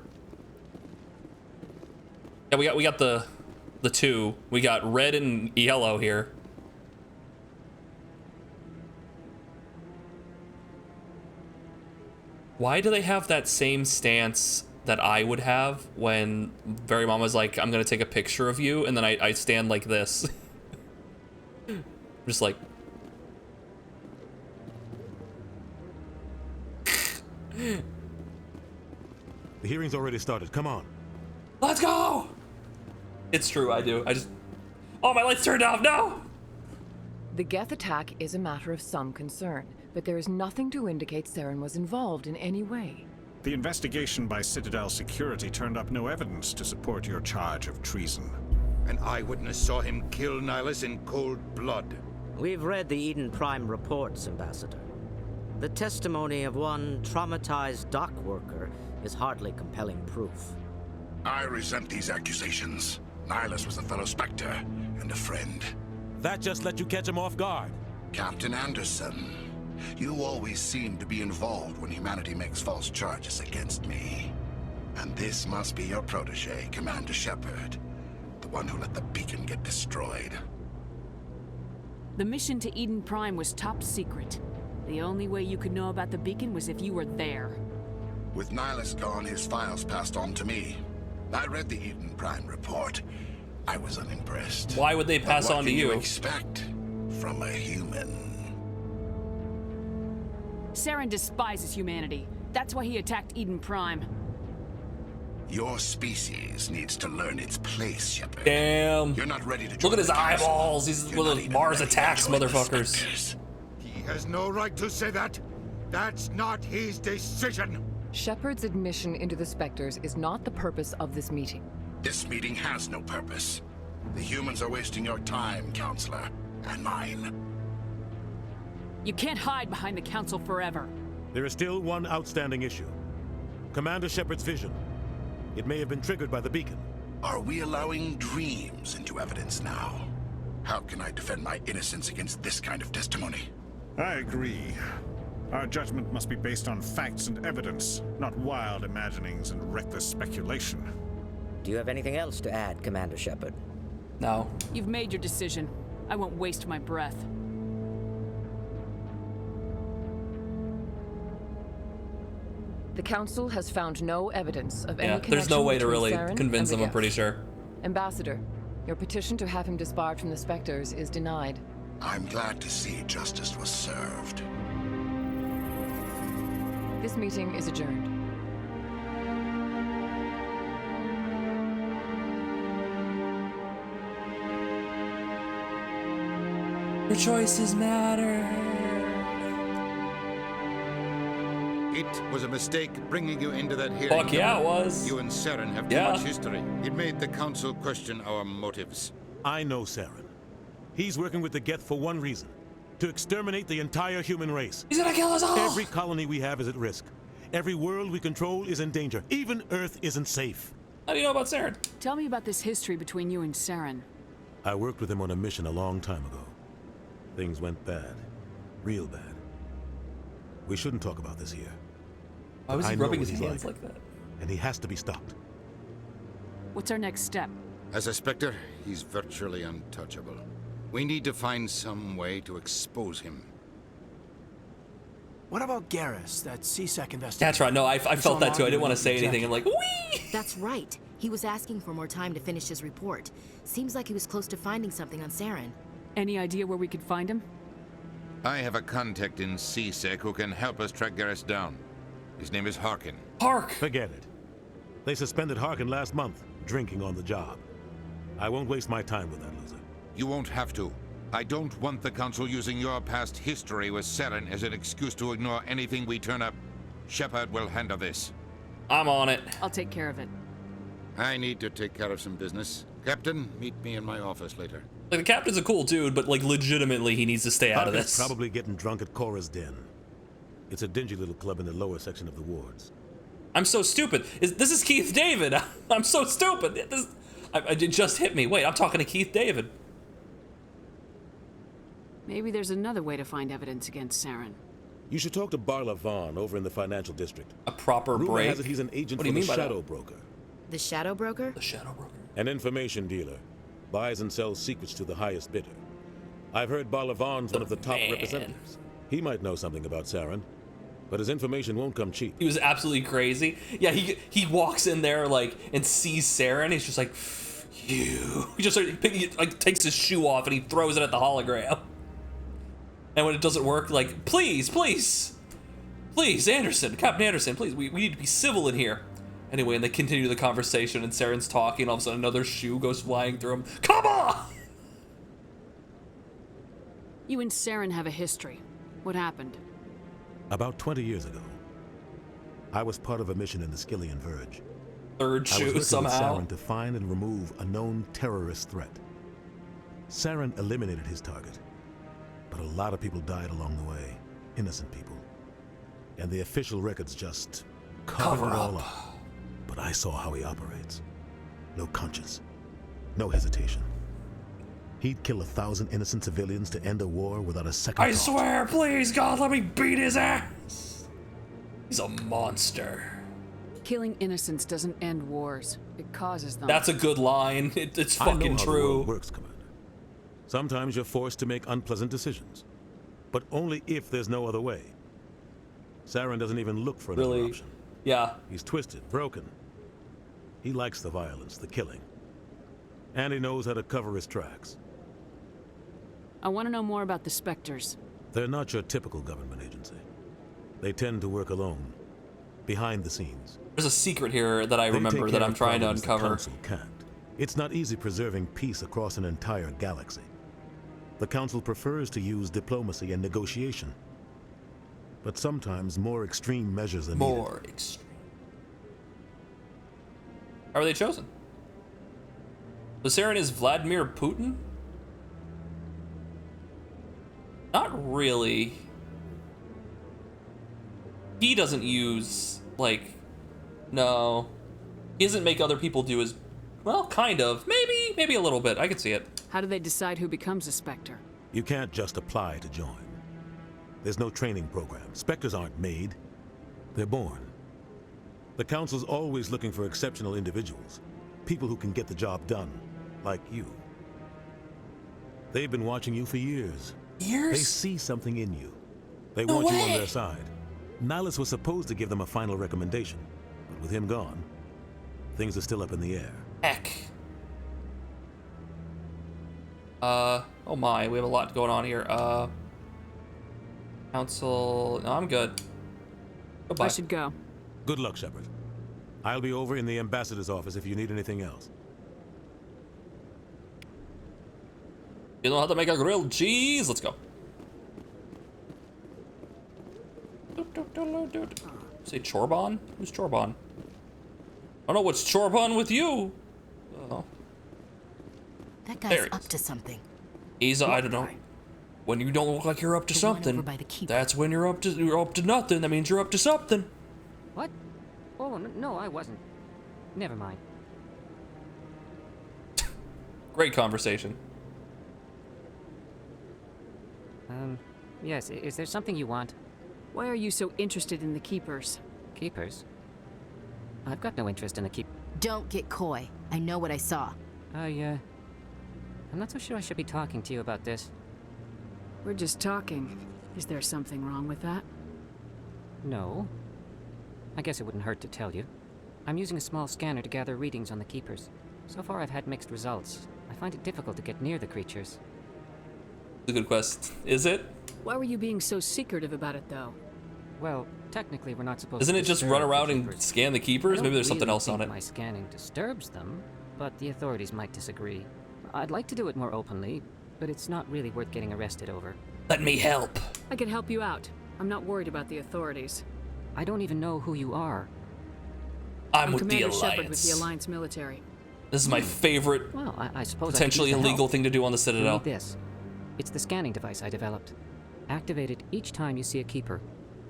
Yeah, we got the two. We got red and yellow here. Why do they have that same stance that I would have when Very Mama's like, I'm gonna take a picture of you, and then I stand like this. Just like... The hearing's already started. Come on. Let's go! It's true, I do. I just... Oh, my lights turned off, no! The Geth attack is a matter of some concern, but there is nothing to indicate Saren was involved in any way. The investigation by Citadel Security turned up no evidence to support your charge of treason. An eyewitness saw him kill Nihilus in cold blood. We've read the Eden Prime reports, Ambassador. The testimony of one traumatized dock worker is hardly compelling proof. I resent these accusations. Nihilus was a fellow Spectre and a friend. That just let you catch him off guard. Captain Anderson, you always seem to be involved when humanity makes false charges against me. And this must be your protege, Commander Shepard, the one who let the beacon get destroyed. The mission to Eden Prime was top secret. The only way you could know about the beacon was if you were there. With Nihilus gone, his files passed on to me. I read the Eden Prime report. I was unimpressed. Why would they pass on to you? What do you expect from a human? Saren despises humanity. That's why he attacked Eden Prime. Your species needs to learn its place, Shepard. Damn. You're not ready to look at his eyeballs. He's one of those Mars attacks motherfuckers. He has no right to say that. That's not his decision. Shepard's admission into the Spectres is not the purpose of this meeting. This meeting has no purpose. The humans are wasting your time, Counselor, and mine. You can't hide behind the Council forever. There is still one outstanding issue. Commander Shepard's vision. It may have been triggered by the beacon. Are we allowing dreams into evidence now? How can I defend my innocence against this kind of testimony? I agree. Our judgment must be based on facts and evidence, not wild imaginings and reckless speculation. Do you have anything else to add, Commander Shepard? No. You've made your decision. I won't waste my breath. The Council has found no evidence of any connection there's no way to really Saren convince and them, the I'm pretty Geth. sure. Ambassador, your petition to have him disbarred from the Spectres is denied. I'm glad to see justice was served. This meeting is adjourned. Your choices matter. It was a mistake bringing you into that hearing. Fuck yeah, it was. You and Saren have too much history. It made the Council question our motives. I know Saren. He's working with the Geth for one reason. To exterminate the entire human race. He's gonna kill us all! Every colony we have is at risk. Every world we control is in danger. Even Earth isn't safe. How do you know about Saren? Tell me about this history between you and Saren. I worked with him on a mission a long time ago. Things went bad. Real bad. We shouldn't talk about this here. Why was he I know rubbing what his he's hands like that? And he has to be stopped. What's our next step? As a Spectre, he's virtually untouchable. We need to find some way to expose him. What about Garrus, that CSEC investigator? That's right. No, I felt that too. I didn't want to say anything. I'm like, wee! That's right. He was asking for more time to finish his report. Seems like he was close to finding something on Saren. Any idea where we could find him? I have a contact in CSEC who can help us track Garrus down. His name is Harkin. Hark! Forget it. They suspended Harkin last month, drinking on the job. I won't waste my time with that loser. You won't have to. I don't want the Council using your past history with Saren as an excuse to ignore anything we turn up. Shepard will handle this. I'm on it. I'll take care of it. I need to take care of some business. Captain, meet me in my office later. Like, the captain's a cool dude, but like legitimately he needs to stay out of Harkin's this. probably getting drunk at Cora's Den. It's a dingy little club in the lower section of the wards. I'm so stupid. This is Keith David. I'm so stupid. It just hit me. Wait, I'm talking to Keith David. Maybe there's another way to find evidence against Saren. You should talk to Barla Vaughn over in the financial district. A proper Rumor break? has it he's an agent What do for you the mean by Shadow that? Broker. The Shadow Broker? The Shadow Broker. An information dealer. Buys and sells secrets to the highest bidder. I've heard Barla Vaughn's one of the top representatives. He might know something about Saren, but his information won't come cheap. He was absolutely crazy. Yeah, he walks in there like and sees Saren. He's just like, you. He just like takes his shoe off and he throws it at the hologram. And when it doesn't work, like, please, Anderson, Captain Anderson, please, we need to be civil in here. Anyway, and they continue the conversation, and Saren's talking, all of a sudden another shoe goes flying through him. Come on! You and Saren have a history. What happened? About 20 years ago, I was part of a mission in the Skillian Verge. Third shoe I was somehow. with Saren to find and remove a known terrorist threat. Saren eliminated his target, but a lot of people died along the way, innocent people. And the official records just cover it all up. But I saw how he operates. No conscience, no hesitation. He'd kill 1,000 innocent civilians to end a war without a second I thought. swear, please, God, let me beat his ass. He's a monster. Killing innocents doesn't end wars. It causes them. That's a good line. It's I know fucking how true. the world works, Commander. Sometimes you're forced to make unpleasant decisions, but only if there's no other way. Saren doesn't even look for another option. Yeah. He's twisted, broken. He likes the violence, the killing. And he knows how to cover his tracks. I want to know more about the Spectres. They're not your typical government agency. They tend to work alone, behind the scenes. There's a secret here that I They remember take that care I'm of trying to problems the uncover. Council can't. It's not easy preserving peace across an entire galaxy. The Council prefers to use diplomacy and negotiation. But sometimes more extreme measures are needed. More extreme. How are they chosen? The Saren is Vladimir Putin? Not really. He doesn't use, like, no. He doesn't make other people do as, well, kind of. Maybe a little bit. I can see it. How do they decide who becomes a Spectre? You can't just apply to join. There's no training program. Spectres aren't made. They're born. The Council's always looking for exceptional individuals. People who can get the job done. Like you. They've been watching you for years. Years? They see something in you. They No want you way. on their side. Nihilus was supposed to give them a final recommendation. But with him gone, things are still up in the air. Heck. Oh my, we have a lot going on here. Council, no, I'm good. Goodbye. I should go. Good luck, Shepard. I'll be over in the ambassador's office if you need anything else. You know how to make a grilled cheese? Let's go. Say Chorbon? Who's Chorbon? I don't know what's Chorbon with you. Oh. That There guy's he up to something. He's, I don't know. When you don't look like you're up to The one something, over by the keeper. that's when you're up to nothing. That means you're up to something. What? Oh, no, I wasn't. Never mind. Great conversation. Yes, is there something you want? Why are you so interested in the Keepers? Keepers? I've got no interest in the keep... Don't get coy. I know what I saw. I'm not so sure I should be talking to you about this. We're just talking. Is there something wrong with that? No. I guess it wouldn't hurt to tell you. I'm using a small scanner to gather readings on the Keepers. So far I've had mixed results. I find it difficult to get near the creatures. It's a good quest. Is it? Why were you being so secretive about it, though? Well, technically we're not supposed Isn't to it just disturb run the around and Keepers. scan the Keepers? I Maybe there's don't something really else on think it. my scanning disturbs them, but the authorities might disagree. I'd like to do it more openly, but it's not really worth getting arrested over. Let me help. I can help you out. I'm not worried about the authorities. I don't even know who you are. I'm with Commander the Shepard with the Alliance. Alliance military. This is my favorite, Well, I suppose potentially I could use the illegal help. thing to do on the You Citadel. need this. It's the scanning device I developed. Activate it each time you see a Keeper.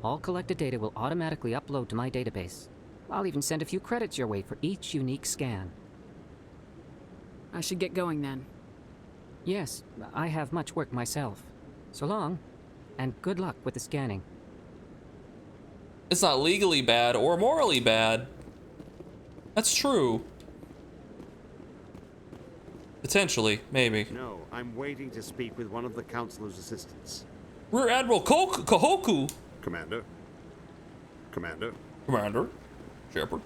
All collected data will automatically upload to my database. I'll even send a few credits your way for each unique scan. I should get going then. Yes, I have much work myself. So long, and good luck with the scanning. It's not legally bad or morally bad. That's true. Potentially, maybe. No, I'm waiting to speak with one of the Councilor's assistants. Rear Admiral Kahoku. Commander. Commander. Commander. Shepard.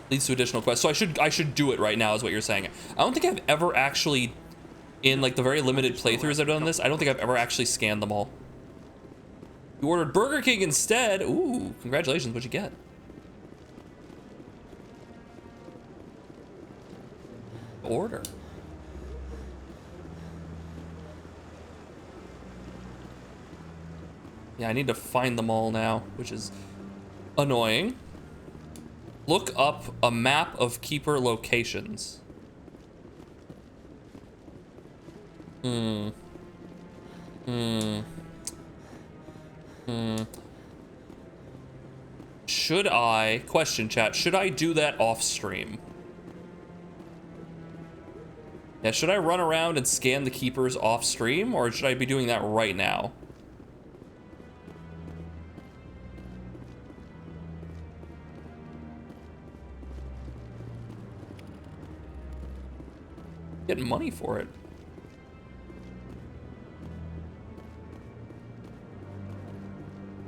Leads to additional quests. So I should do it right now is what you're saying. I don't think I've ever actually, in like the very limited playthroughs I've done this, I don't think I've ever actually scanned them all. You ordered Burger King instead. Ooh, congratulations, what'd you get? Order. Yeah, I need to find them all now, which is annoying. Look up a map of keeper locations. Should I, question chat, should I do that off stream? Yeah, should I run around and scan the keepers off stream, or should I be doing that right now? Getting money for it.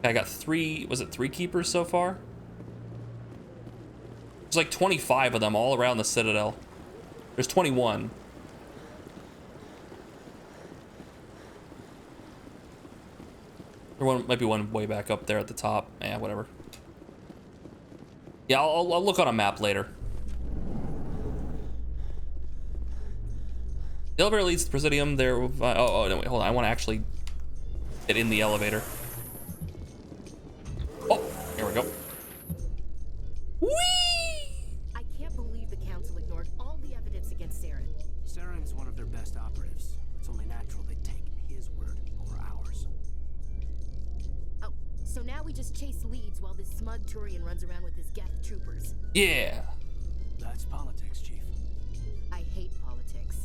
I got 3, was it 3 keepers so far? There's like 25 of them all around the Citadel. There's 21. There might be one way back up there at the top. Yeah, whatever. Yeah, I'll look on a map later. The elevator leads to the Presidium. There. Oh, no, wait, hold on. I want to actually get in the elevator. Oh, here we go. Whee! I can't believe the Council ignored all the evidence against Saren. Saren's one of their best operatives. It's only natural they take his word over ours. Oh, so now we just chase leads while this smug Turian runs around with his Geth troopers. Yeah. That's politics, Chief. I hate politics.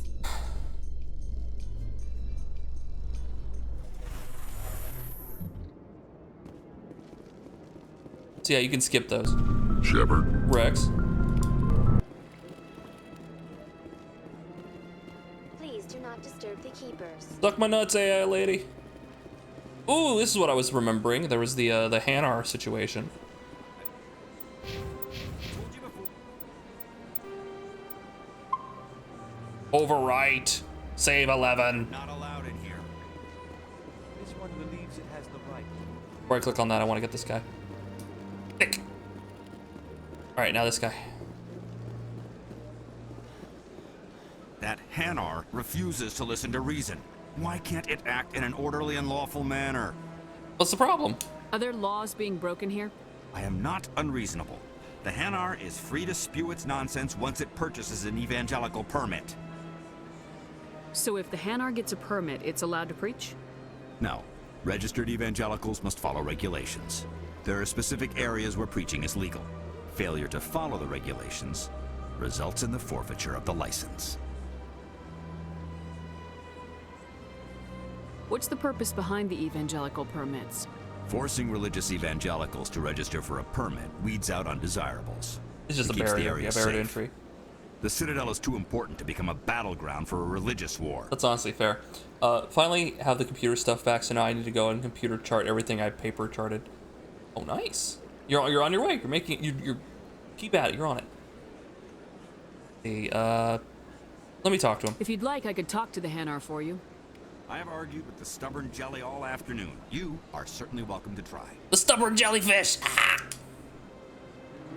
So yeah, you can skip those. Shepard. Rex. Please do not disturb the keepers. Suck my nuts, AI lady. Ooh, this is what I was remembering. There was the Hanar situation. Overwrite. Save 11. Not allowed in here. This one believes it has the right. Before I click on that, I want to get this guy. Thick. All right, now this guy. That Hanar refuses to listen to reason. Why can't it act in an orderly and lawful manner? What's the problem? Are there laws being broken here? I am not unreasonable. The Hanar is free to spew its nonsense once it purchases an evangelical permit. So if the Hanar gets a permit, it's allowed to preach? No. Registered evangelicals must follow regulations. There are specific areas where preaching is legal. Failure to follow the regulations results in the forfeiture of the license. What's the purpose behind the evangelical permits? Forcing religious evangelicals to register for a permit weeds out undesirables. It's just It a keeps the barrier. area Yeah, barrier to safe. entry. The Citadel is too important to become a battleground for a religious war. That's honestly fair. Finally have the computer stuff back, so now I need to go and computer chart everything I paper charted. Oh, nice. You're on your way. You're making you're keep at it. You're on it. Hey, let me talk to him. If you'd like, I could talk to the Hanar for you. I have argued with the stubborn jelly all afternoon. You are certainly welcome to try. The stubborn jellyfish. Ah!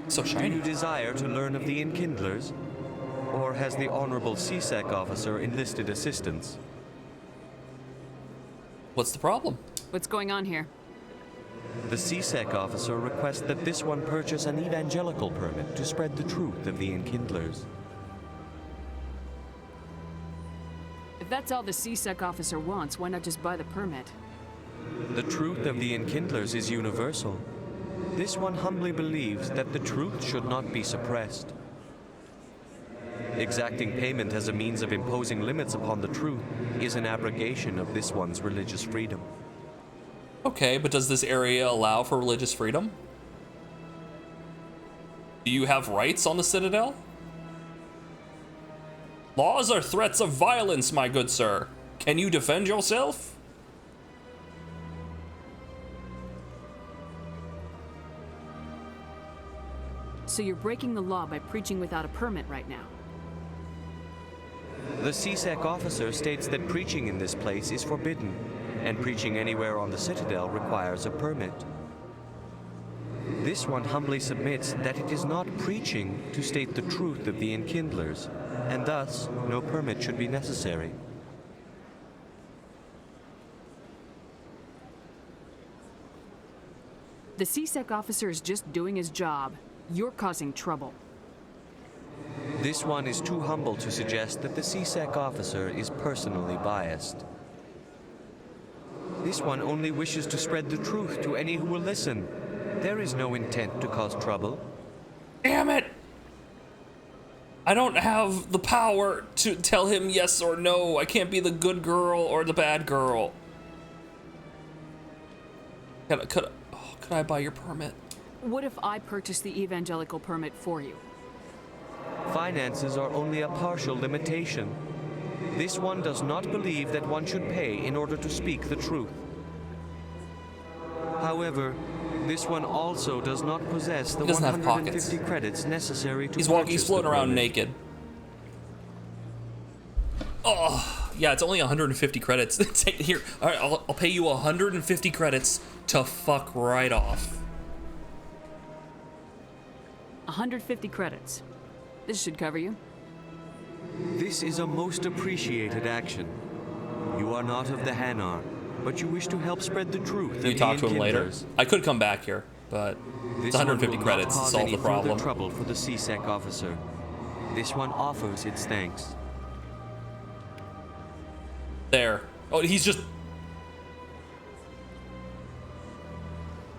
So shiny. Do you desire to learn of the Enkindlers? Or has the Honorable CSEC officer enlisted assistance? What's the problem? What's going on here? The CSEC officer requests that this one purchase an evangelical permit to spread the truth of the Enkindlers. If that's all the CSEC officer wants, why not just buy the permit? The truth of the Enkindlers is universal. This one humbly believes that the truth should not be suppressed. Exacting payment as a means of imposing limits upon the truth is an abrogation of this one's religious freedom. Okay, but does this area allow for religious freedom? Do you have rights on the Citadel? Laws are threats of violence, my good sir. Can you defend yourself? So you're breaking the law by preaching without a permit right now? The CSEC officer states that preaching in this place is forbidden, and preaching anywhere on the Citadel requires a permit. This one humbly submits that it is not preaching to state the truth of the Enkindlers, and thus no permit should be necessary. The CSEC officer is just doing his job. You're causing trouble. This one is too humble to suggest that the CSEC officer is personally biased. This one only wishes to spread the truth to any who will listen. There is no intent to cause trouble. Damn it! I don't have the power to tell him yes or no. I can't be the good girl or the bad girl. Could I buy your permit? What if I purchase the evangelical permit for you? Finances are only a partial limitation. This one does not believe that one should pay in order to speak the truth. However, this one also does not possess the 150 credits necessary to He's floating around naked. Oh, yeah, it's only 150 credits. Here, all right, I'll pay you 150 credits to fuck right off. 150 credits. This should cover you. This is a most appreciated action. You are not of the Hanar, but you wish to help spread the truth. You talk to him later. I could come back here, but it's 150 credits to solve the problem. Trouble for the CSEC officer. This one offers its thanks. There. Oh, he's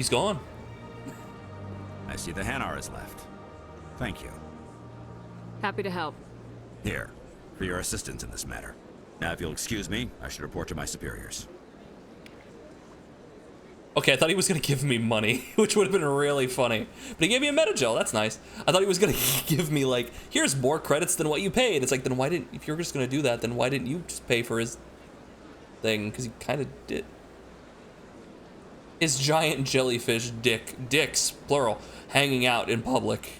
gone. I see the Hanar is left. Thank you. Happy to help. Here, for your assistance in this matter. Now, if you'll excuse me, I should report to my superiors. Okay, I thought he was gonna give me money, which would have been really funny. But he gave me a Metagel, that's nice. I thought he was gonna give me like, here's more credits than what you paid. It's like, then why didn't, if you're just gonna do that, then why didn't you just pay for his thing? Because he kind of did. His giant jellyfish dicks, plural, hanging out in public.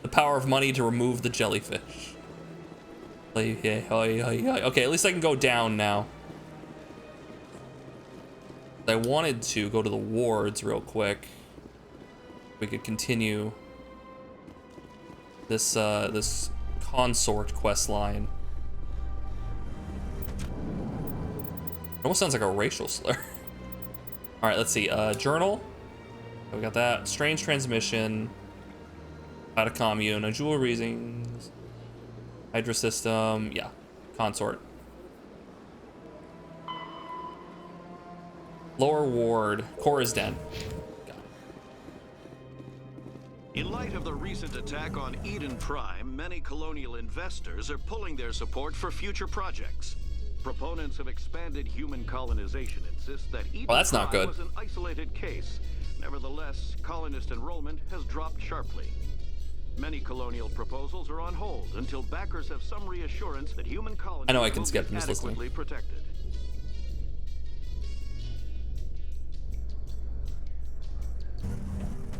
The power of money to remove the jellyfish. Okay, at least I can go down now. I wanted to go to the wards real quick. We could continue this this consort quest line. It almost sounds like a racial slur. All right, let's see. Journal. We got that. Strange transmission. Out of commune. Unusual reasons. Hydra system. Yeah. Consort. Lower ward. Cora's Den. In light of the recent attack on Eden Prime, many colonial investors are pulling their support for future projects. Proponents of expanded human colonization insist that Eden Prime was an isolated case. Nevertheless, colonist enrollment has dropped sharply. Many colonial proposals are on hold until backers have some reassurance that human colonies I know I can will skip. be I'm just listening. adequately protected.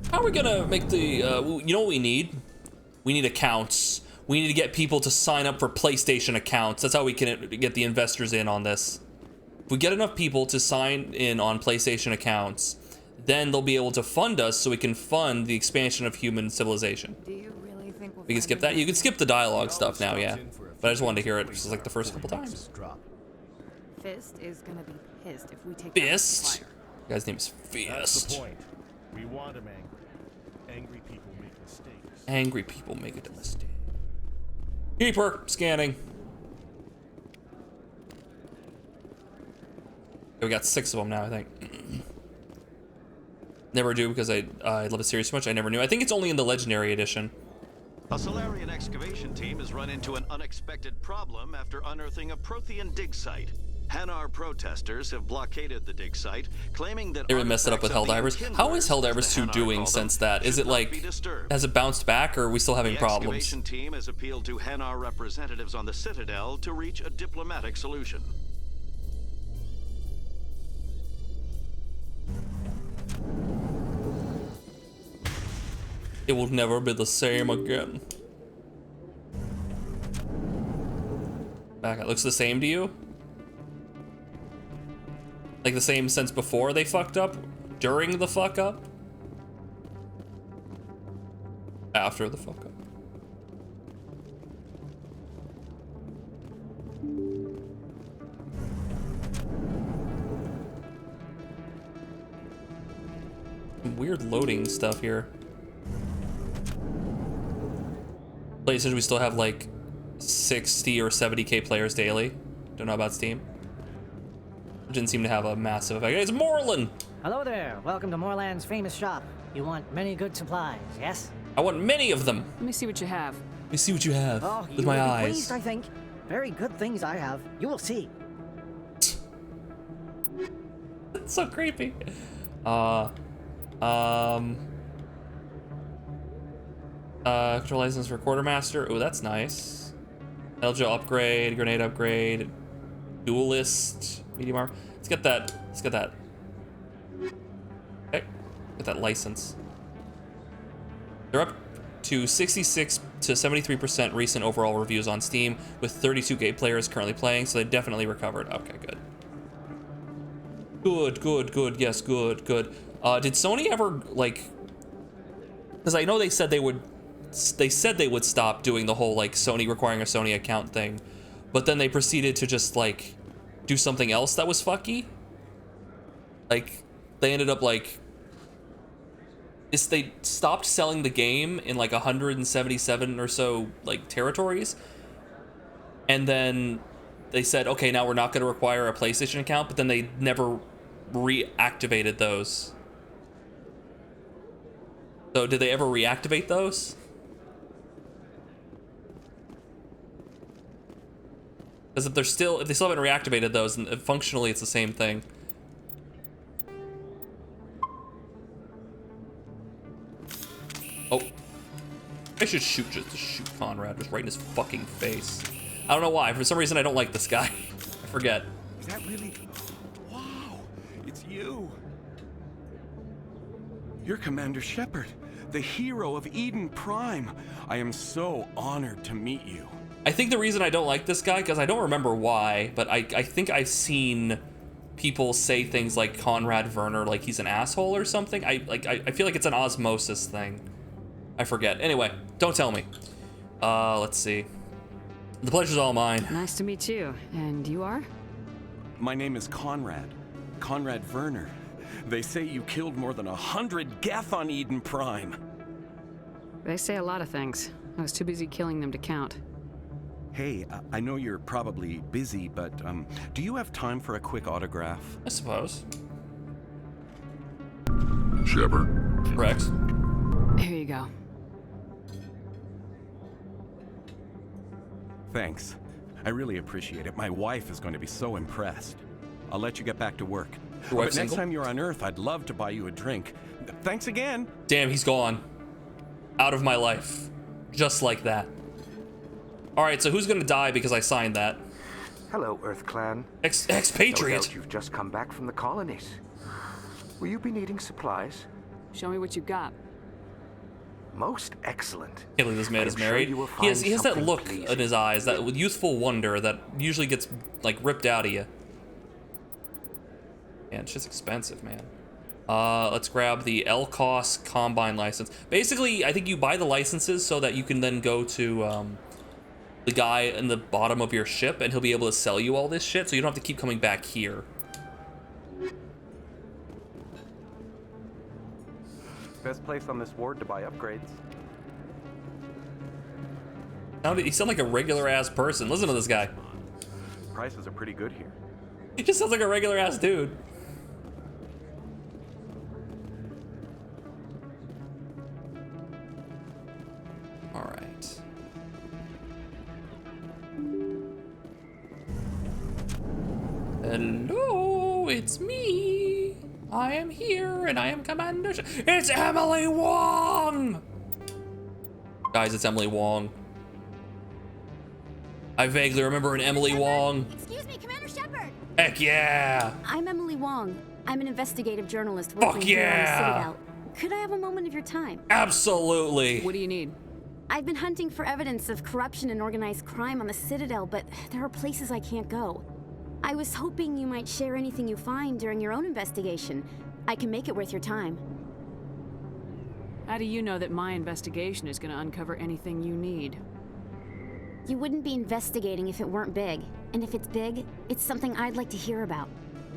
How are we gonna make the, you know what we need? We need accounts. We need to get people to sign up for PlayStation accounts. That's how we can get the investors in on this. If we get enough people to sign in on PlayStation accounts, then they'll be able to fund us so we can fund the expansion of human civilization. Do you really think We can skip that. You can skip the dialogue stuff now, yeah. But I just wanted to hear it just like the first couple times. Fist is gonna be pissed if we take Fist? The guy's name is Fist. That's the point. We want him angry. Angry people make mistakes. Angry people make a mistake. Keeper, scanning. Okay, we got 6 of them now, I think. Never do because I love a series so much. I never knew. I think it's only in the Legendary Edition. A Solarian excavation team has run into an unexpected problem after unearthing a Prothean dig site. Hanar protesters have blockaded the dig site, claiming that They really messed it up with Helldivers. How is Helldivers 2 doing since that? Is it like, has it bounced back, or are we still having problems? The excavation team has appealed to Hanar representatives on the Citadel to reach a diplomatic solution. It will never be the same again. Back, it looks the same to you? Like the same since before they fucked up? During the fuck up? After the fuck up? Some weird loading stuff here. Places we still have like 60 or 70k players daily. Don't know about Steam. It didn't seem to have a massive effect. It's Moreland! Hello there. Welcome to Moreland's famous shop. You want many good supplies, yes? I want many of them. Let me see what you have. Let me see what you have with my you will be eyes. pleased, I think. Very good things I have. You will see. It's so creepy. Control license for Quartermaster. Oh, that's nice. LJ upgrade, grenade upgrade, duelist, medium armor. Let's get that. Let's get that. Okay, get that license. They're up to 66 to 73% recent overall reviews on Steam, with 32k players currently playing, so they definitely recovered. Okay, good. Good. Yes, good. Did Sony ever, like, because I know they said they would stop doing the whole, like, Sony requiring a Sony account thing, but then they proceeded to just, like, do something else that was fucky? Like, they ended up, like, they stopped selling the game in, like, 177 or so, like, territories, and then they said, okay, now we're not going to require a PlayStation account, but then they never reactivated those. So did they ever reactivate those? Because if they still haven't reactivated those, then functionally it's the same thing. Oh, I should just shoot Conrad just right in his fucking face. I don't know why. For some reason, I don't like this guy. I forget. Is that really? Wow, it's you. You're Commander Shepard, the hero of Eden Prime. I am so honored to meet you. I think the reason I don't like this guy, because I don't remember why, but I think I've seen people say things like Conrad Werner, like he's an asshole or something. I feel like it's an osmosis thing. I forget. Anyway, don't tell me. Let's see. The pleasure's all mine. Nice to meet you. And you are? My name is Conrad Werner. They say you killed more than 100 Geth on Eden Prime. They say a lot of things. I was too busy killing them to count. Hey, I know you're probably busy, but do you have time for a quick autograph? I suppose. Shepard. Rex. Here you go. Thanks. I really appreciate it. My wife is going to be so impressed. I'll let you get back to work. But next time you're on Earth, I'd love to buy you a drink. Thanks again. Damn, he's gone. Out of my life. Just like that. Alright, so who's gonna die because I signed that? Hello, Earth Clan. Expatriate. No doubt you've just come back from the colonies. Will you be needing supplies? Show me what you got. Most excellent. Can't believe this man is married. He has that look in his eyes, that youthful wonder that usually gets, like, ripped out of you. Man, it's just expensive, man. Let's grab the LCOS Combine license. Basically, I think you buy the licenses so that you can then go to, the guy in the bottom of your ship, and he'll be able to sell you all this shit, so you don't have to keep coming back here. Best place on this ward to buy upgrades. You sound like a regular-ass person. Listen to this guy. Prices are pretty good here. He just sounds like a regular-ass dude. Alright. Hello, it's me. I am here, and I am Commander It's Emily Wong! Guys, it's Emily Wong. I vaguely remember an Emily Wong. Excuse me, Commander Shepard. Heck yeah! I'm Emily Wong. I'm an investigative journalist working here on the Citadel. Could I have a moment of your time? Absolutely. What do you need? I've been hunting for evidence of corruption and organized crime on the Citadel, but there are places I can't go. I was hoping you might share anything you find during your own investigation. I can make it worth your time. How do you know that my investigation is going to uncover anything you need? You wouldn't be investigating if it weren't big. And if it's big, it's something I'd like to hear about.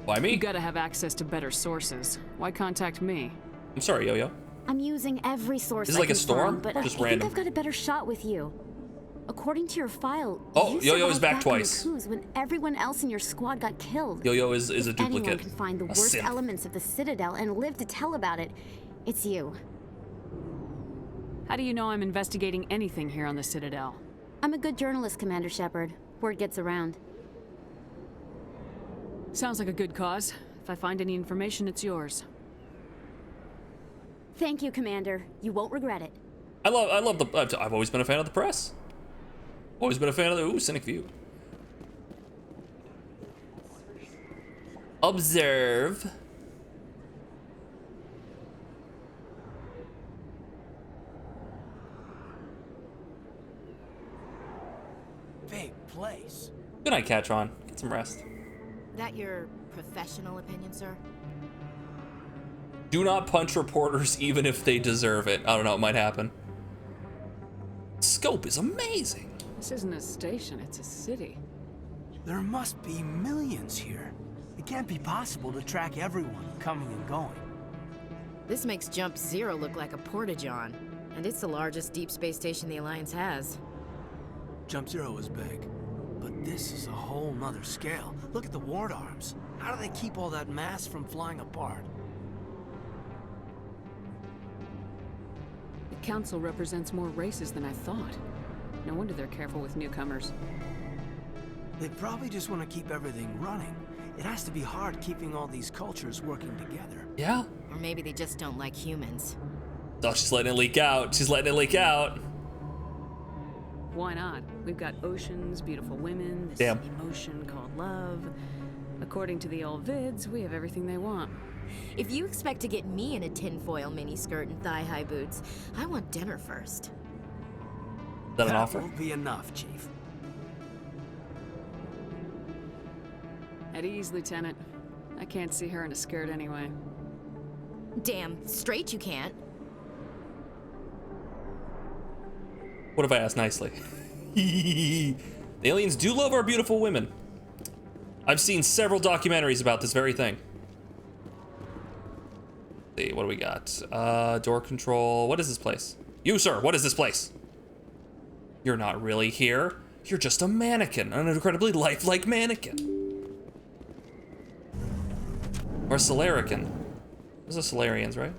Why me? You gotta have access to better sources. Why contact me? I'm sorry, Yo-Yo. I'm using every source. Is it like a storm? But Or just I random? think I've got a better shot with you. According to your file, Oh, you Yo-Yo is survived back in the twice. coups when everyone else in your squad got killed. Yo-Yo is a If anyone duplicate. can find the A worst synth. elements of the Citadel and live to tell about it, it's you. How do you know I'm investigating anything here on the Citadel? I'm a good journalist, Commander Shepard. Word gets around. Sounds like a good cause. If I find any information, it's yours. Thank you, Commander. You won't regret it. I love the. I've always been a fan of the press. Always been a fan of the scenic view. Observe. Big place. Good night, Catron. Get some rest. That your professional opinion, sir? Do not punch reporters even if they deserve it. I don't know, it might happen. Scope is amazing. This isn't a station, it's a city. There must be millions here. It can't be possible to track everyone coming and going. This makes Jump Zero look like a porta-john, and it's the largest deep space station the Alliance has. Jump Zero is big, but this is a whole nother scale. Look at the ward arms. How do they keep all that mass from flying apart? The Council represents more races than I thought. No wonder they're careful with newcomers. They probably just want to keep everything running. It has to be hard keeping all these cultures working together. Yeah. Or maybe they just don't like humans. Oh, she's letting it leak out. She's letting it leak out. Why not? We've got oceans, beautiful women, this Damn. emotion called love. According to the old vids, we have everything they want. If you expect to get me in a tinfoil miniskirt and thigh-high boots, I want dinner first. Is that an offer? That won't be enough, Chief. At ease, Lieutenant. I can't see her in a skirt anyway. Damn straight you can't. What if I ask nicely? The aliens do love our beautiful women. I've seen several documentaries about this very thing. Let's see, what do we got? Door control. What is this place? You, sir, what is this place? You're not really here. You're just a mannequin, an incredibly lifelike mannequin. Or a Solarican. Those are Solarians, right?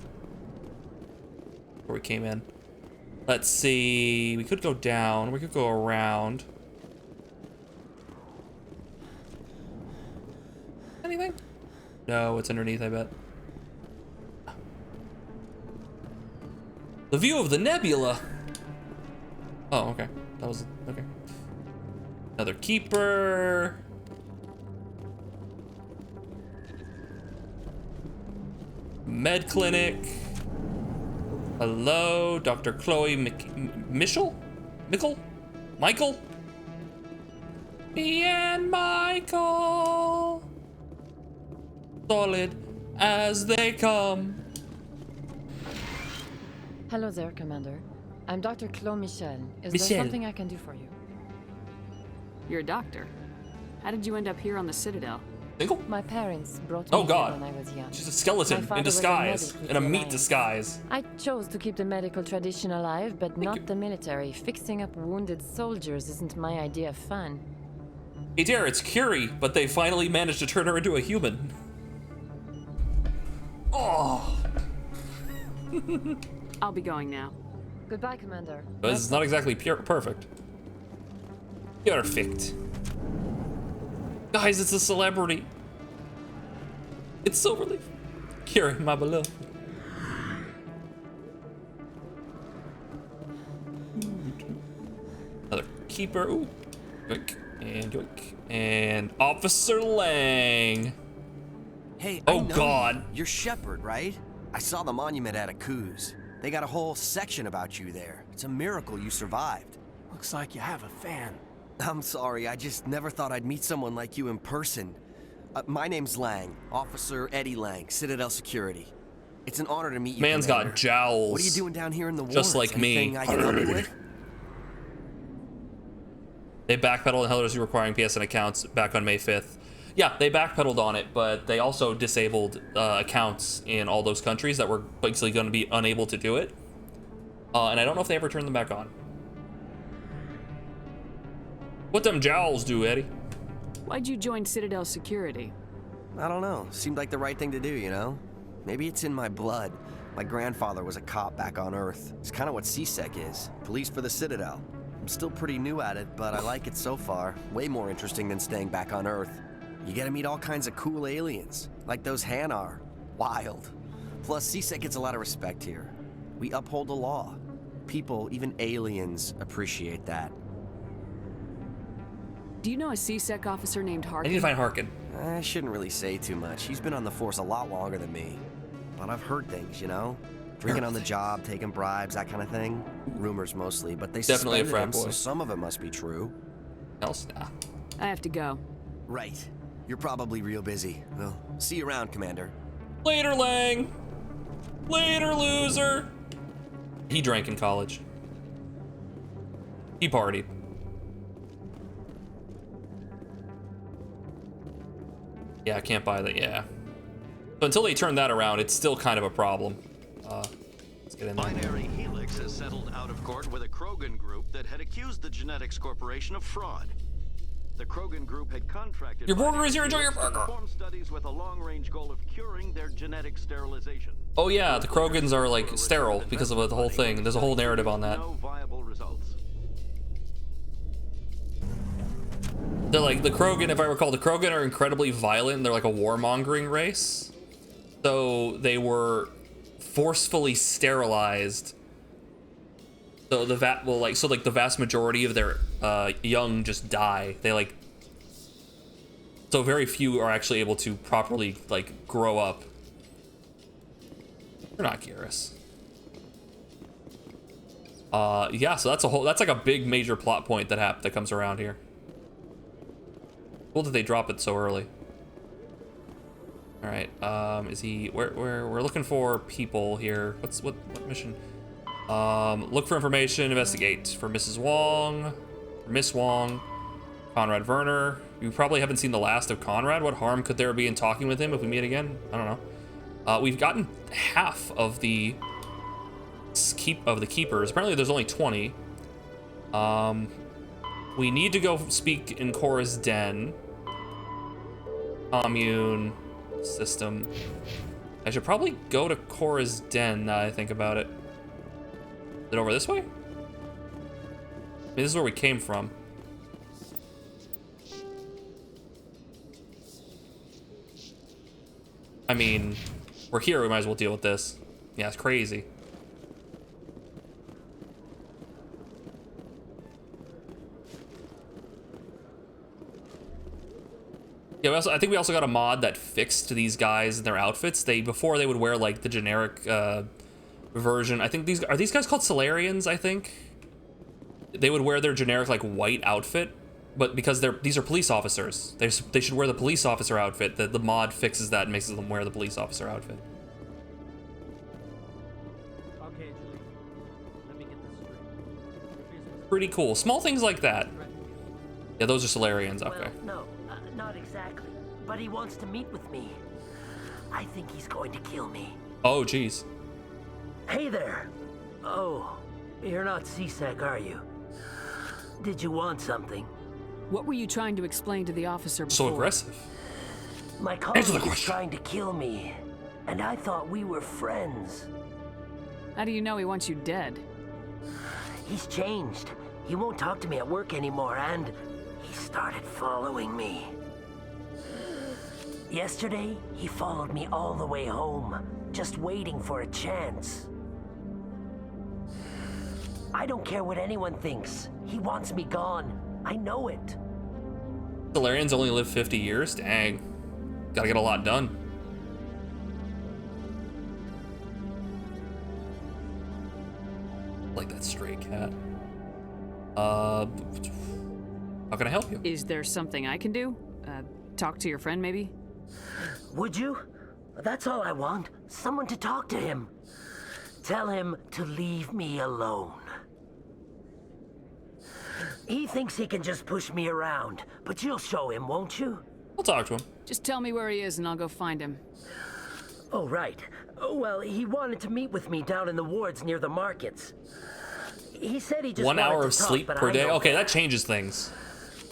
Where we came in. Let's see. We could go down. We could go around. Anything? No, it's underneath, I bet. The view of the nebula. Oh, okay. That was okay. Another keeper. Med clinic. Hello, Dr. Chloe Michel? Michael? Me and Michael. Solid as they come. Hello there, Commander. I'm Dr. Chloe Michel. Is Michel. there something I can do for you? You're a doctor. How did you end up here on the Citadel? Single? My parents brought me Oh here God. when I was young. She's a skeleton My father in was a disguise. medic with In a the meat Alliance. disguise. I chose to keep the medical tradition alive, but not the military. Fixing up wounded soldiers isn't my idea of fun. Hey dear, it's Curie, but they finally managed to turn her into a human. Oh. I'll be going now. Goodbye, Commander. This is not exactly perfect. Perfect. Guys, it's a celebrity. It's so relief. Curing my beloved. Another keeper. Ooh. Yoink. And yoink. And Officer Lang. Hey, oh I know God. You're Shepard, right? I saw the monument at Aku's. They got a whole section about you there. It's a miracle you survived. Looks like you have a fan. I'm sorry, I just never thought I'd meet someone like you in person. My name's Lang, Officer Eddie Lang, Citadel Security. It's an honor to meet you. Man's Commander. got jowls. What are you doing down here in the just wars? like me. Anything I can help you with? They backpedaled on Heller's requiring PSN accounts back on May 5th. Yeah, they backpedaled on it, but they also disabled accounts in all those countries that were basically going to be unable to do it. And I don't know if they ever turned them back on. What them jowls do, Eddie? Why'd you join Citadel Security? I don't know. Seemed like the right thing to do, you know? Maybe it's in my blood. My grandfather was a cop back on Earth. It's kind of what CSEC is. Police for the Citadel. I'm still pretty new at it, but I like it so far. Way more interesting than staying back on Earth. You get to meet all kinds of cool aliens, like those Hanar. Wild. Plus, CSEC gets a lot of respect here. We uphold the law. People, even aliens, appreciate that. Do you know a CSEC officer named Harkin? I need to find Harkin. I shouldn't really say too much. He's been on the force a lot longer than me. But I've heard things, you know? Drinking on the job, taking bribes, that kind of thing. Rumors mostly, but they definitely a suspended frat him, boy. so some of it must be true. Else, nah. I have to go. Right. You're probably real busy. Well, see you around, Commander. Later, Lang. Later, loser. He drank in college. He partied. Yeah, I can't buy that, yeah. So until they turn that around, it's still kind of a problem. Let's get in there. Binary Helix has settled out of court with a Krogan group that had accused the Genetics Corporation of fraud. The Krogan group had contracted... Your burger is here, enjoy your burger! ...to perform studies with a long-range goal of curing their genetic sterilization. Oh yeah, the Krogans are like sterile because of the whole thing. There's a whole narrative on that. No viable results. They're like, the Krogan, if I recall, the Krogan are incredibly violent. They're like a warmongering race. So they were forcefully sterilized. So the the vast majority of their young just die. They like, so very few are actually able to properly like grow up. They're not Garrus. Yeah, so that's like a big major plot point that comes around here. Cool that they drop it so early. All right, is he? We're looking for people here. What mission? Look for information. Investigate for Mrs. Wong, for Miss Wong, Conrad Werner. You probably haven't seen the last of Conrad. What harm could there be in talking with him if we meet again? I don't know. We've gotten half of the keepers. Apparently, there's only 20. We need to go speak in Cora's den. Commune system. I should probably go to Cora's den now that I think about it. Is it over this way? I mean, this is where we came from. I mean, we're here, we might as well deal with this. Yeah, it's crazy. Yeah, I think we also got a mod that fixed these guys and their outfits. Before they would wear like the generic version. I think these guys called Solarians, I think. They would wear their generic like white outfit, but because these are police officers, they should wear the police officer outfit. The mod fixes that and makes them wear the police officer outfit. Okay, Julie. Let me get this straight. Pretty cool. Small things like that. Yeah, those are Solarians. Okay. Well, no, not exactly. But he wants to meet with me. I think he's going to kill me. Oh, jeez. Hey there. Oh, you're not CSEC, are you? Did you want something? What were you trying to explain to the officer before? So aggressive. My colleague is trying to kill me, and I thought we were friends. How do you know he wants you dead? He's changed. He won't talk to me at work anymore, and he started following me. Yesterday, he followed me all the way home, just waiting for a chance. I don't care what anyone thinks. He wants me gone. I know it. Solarians only live 50 years? Dang. Gotta get a lot done. Like that stray cat. How can I help you? Is there something I can do? Talk to your friend, maybe? Would you? That's all I want. Someone to talk to him. Tell him to leave me alone. He thinks he can just push me around, but you'll show him, won't you? I'll talk to him. Just tell me where he is and I'll go find him. Oh, right. Well, he wanted to meet with me down in the wards near the markets. He said he just 1 hour wanted of to talk, sleep but per I day? know Okay, better. that changes things.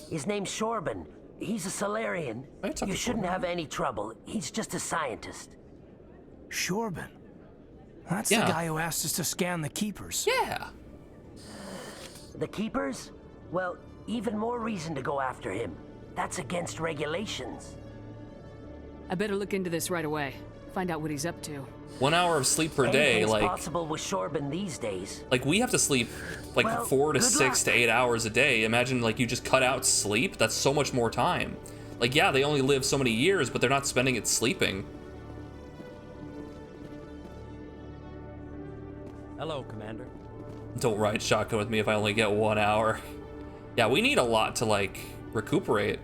His name's Shorban. He's a Solarian. You shouldn't have any trouble. He's just a scientist. Shorban? That's Yeah. the guy who asked us to scan the Keepers. Yeah. The Keepers? Well, even more reason to go after him. That's against regulations. I better look into this right away. Find out what he's up to. 1 hour of sleep per day, Anything's like possible with Shorban these days. like we have to sleep like Well, 4 to good 6 luck. to 8 hours a day. Imagine like you just cut out sleep. That's so much more time. Like, yeah, they only live so many years, but they're not spending it sleeping. Hello, Commander. Don't ride shotgun with me if I only get 1 hour. Yeah, we need a lot to like recuperate.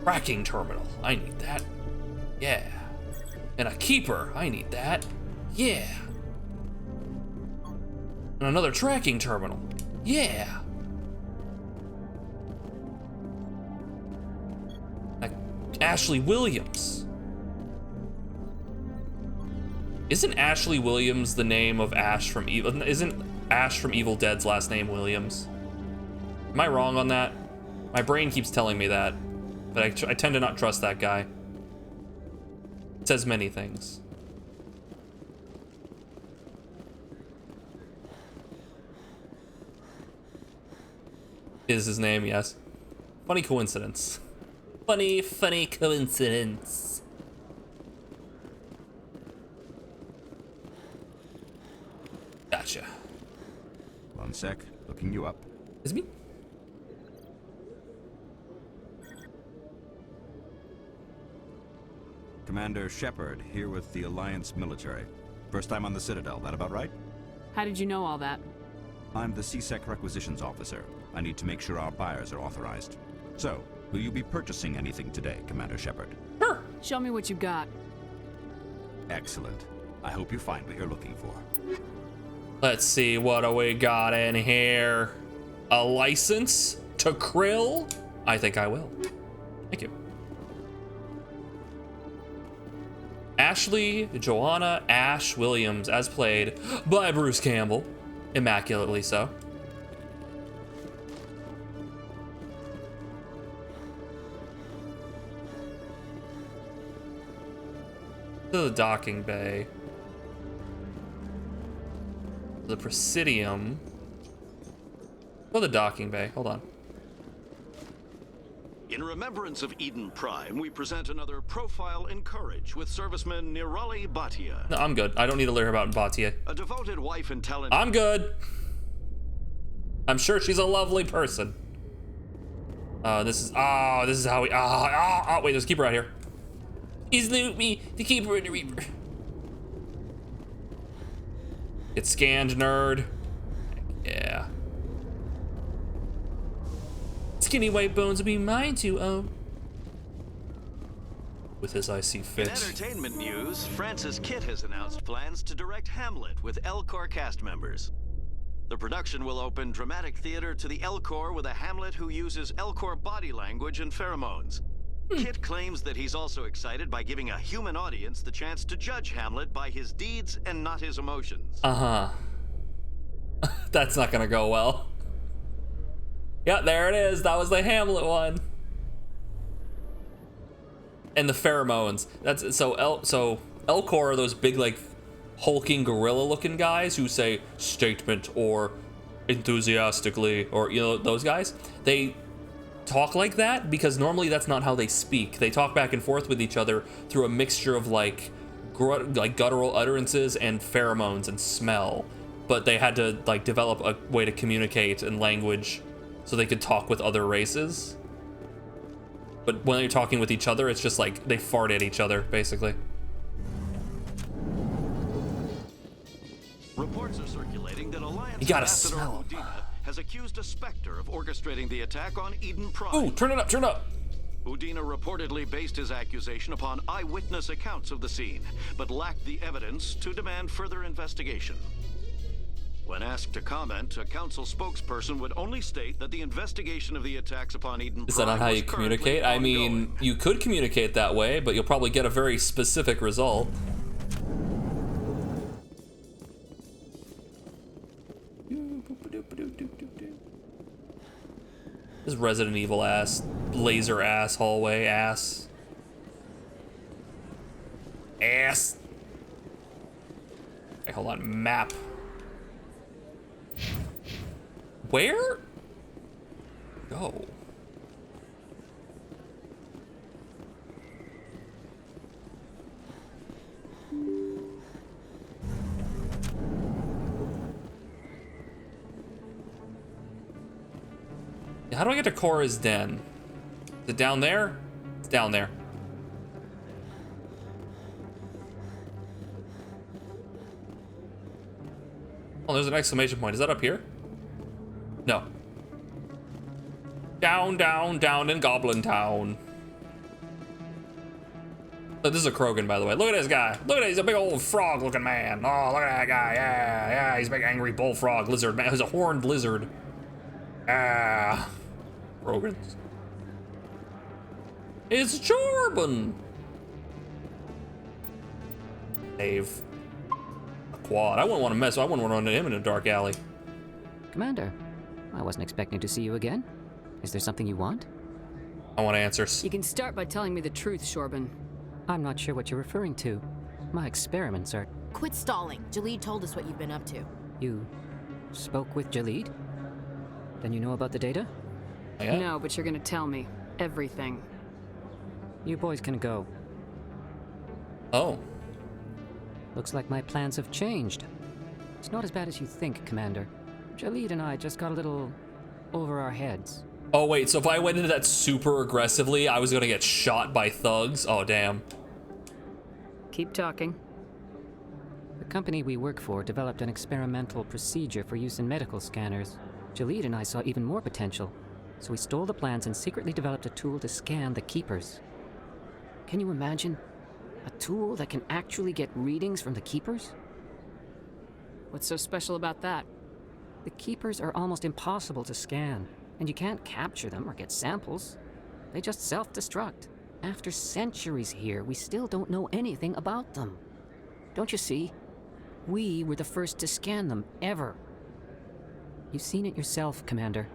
Tracking terminal, I need that. Yeah. And a keeper, I need that. Yeah. And another tracking terminal. Yeah. Ashley Williams. Isn't Ashley Williams the name of Ash from Evil? Isn't Ash from Evil Dead's last name Williams? Am I wrong on that? My brain keeps telling me that, but I tend to not trust that guy. It says many things. Is his name, yes. Funny coincidence. Funny coincidence. Gotcha. One sec, looking you up. Is me? Commander Shepard, here with the Alliance military. First time on the Citadel, that about right? How did you know all that? I'm the CSEC requisitions officer. I need to make sure our buyers are authorized. So, will you be purchasing anything today, Commander Shepard? Sure. Show me what you've got. Excellent. I hope you find what you're looking for. Let's see, what do we got in here? A license to krill? I think I will. Thank you. Ashley Joanna Ash Williams, as played by Bruce Campbell. Immaculately so. To the docking bay. The Presidium. Go to the docking bay. Hold on. In remembrance of Eden Prime, we present another Profile in Courage with serviceman Nirali Bhatia. No, I'm good. I don't need to learn about Bhatia. A devoted wife and talent. I'm good. I'm sure she's a lovely person. This is how we, wait, there's a keeper out here. He's loot me, the keeper and the reaper. Get scanned, nerd. Yeah. Skinny white bones will be mine to own. With his icy fit. In entertainment news, Francis Kitt has announced plans to direct Hamlet with Elcor cast members. The production will open dramatic theater to the Elcor with a Hamlet who uses Elcor body language and pheromones. Kitt claims that he's also excited by giving a human audience the chance to judge Hamlet by his deeds and not his emotions. That's not gonna go well. Yeah, there it is. That was the Hamlet one. And the pheromones. That's so Elcor are those big like hulking gorilla-looking guys who say statement or enthusiastically, or, you know, those guys, they talk like that because normally that's not how they speak. They talk back and forth with each other through a mixture of like guttural utterances and pheromones and smell. But they had to like develop a way to communicate in language so they could talk with other races. But when they're talking with each other, it's just like they fart at each other, basically. Reports are circulating that Alliance You gotta Ambassador smell Udina has accused a Spectre of orchestrating the attack on Eden Prime. Ooh, turn it up, turn it up. Udina reportedly based his accusation upon eyewitness accounts of the scene, but lacked the evidence to demand further investigation. When asked to comment, a council spokesperson would only state that the investigation of the attacks upon Eden Is that Prime not how was you currently communicate? I mean, you could communicate that way, but you'll probably get a very specific result. This Resident Evil ass, laser ass, hallway ass. Ass. Okay, hold on, map. Where? Go. How do I get to Cora's den? Is it down there? It's down there. Oh, there's an exclamation point. Is that up here? No. Down, down, down in Goblin Town. Oh, this is a Krogan, by the way. Look at this guy. Look at it. He's a big old frog-looking man. Oh, look at that guy. Yeah, yeah. He's a big angry bullfrog lizard man. He's a horned lizard. Ah. Krogans. It's Jorban. Save. A quad. I wouldn't want to mess. I wouldn't want to run into him in a dark alley. Commander, I wasn't expecting to see you again. Is there something you want? I want answers. You can start by telling me the truth, Shorban. I'm not sure what you're referring to. My experiments are... Quit stalling. Jalid told us what you've been up to. You spoke with Jalid? Then you know about the data? Yeah. No, but you're gonna tell me everything. You boys can go. Oh. Looks like my plans have changed. It's not as bad as you think, Commander. Jalid and I just got a little over our heads. Oh wait, so if I went into that super aggressively, I was gonna get shot by thugs? Oh damn. Keep talking. The company we work for developed an experimental procedure for use in medical scanners. Jalid and I saw even more potential, so we stole the plans and secretly developed a tool to scan the Keepers. Can you imagine? A tool that can actually get readings from the Keepers? What's so special about that? The Keepers are almost impossible to scan, and you can't capture them or get samples. They just self-destruct. After centuries here, we still don't know anything about them. Don't you see? We were the first to scan them, ever. You've seen it yourself, Commander.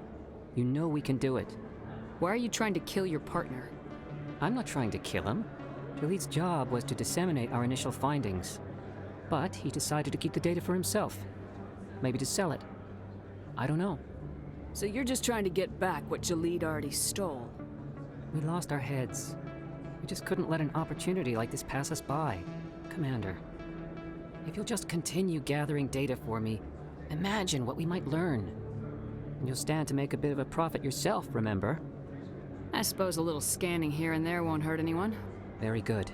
You know we can do it. Why are you trying to kill your partner? I'm not trying to kill him. Jalid's job was to disseminate our initial findings. But he decided to keep the data for himself. Maybe to sell it. I don't know. So you're just trying to get back what Jalid already stole? We lost our heads. We just couldn't let an opportunity like this pass us by. Commander, if you'll just continue gathering data for me, imagine what we might learn. And you'll stand to make a bit of a profit yourself, remember? I suppose a little scanning here and there won't hurt anyone. Very good.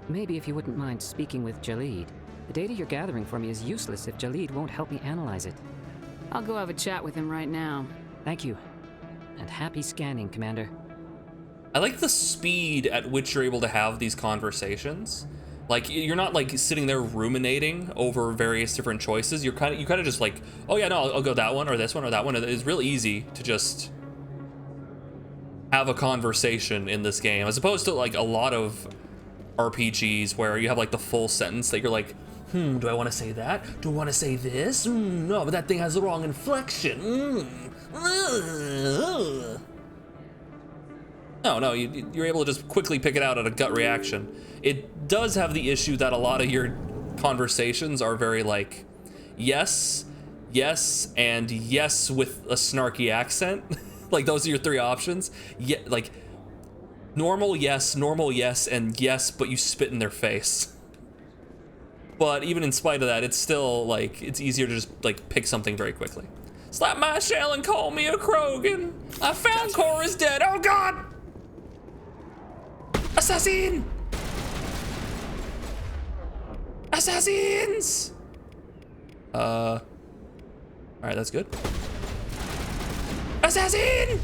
Maybe if you wouldn't mind speaking with Jalid. The data you're gathering for me is useless if Jalid won't help me analyze it. I'll go have a chat with him right now. Thank you. And happy scanning, Commander. I like the speed at which you're able to have these conversations. Like, you're not like sitting there ruminating over various different choices. You kind of just like, oh yeah, no, I'll go that one or this one or that one. It's real easy to just have a conversation in this game, as opposed to like a lot of RPGs where you have like the full sentence that you're like, do I want to say that? Do I want to say this? No, but that thing has the wrong inflection. No, you're able to just quickly pick it out at a gut reaction. It does have the issue that a lot of your conversations are very like, yes, yes, and yes with a snarky accent. Like those are your three options. Yeah, like normal yes, and yes, but you spit in their face. But even in spite of that, it's still like, it's easier to just like pick something very quickly. Slap my shell and call me a Krogan. I found Cora's dead. Oh God! Assassin! Assassins! Alright, that's good. Assassin!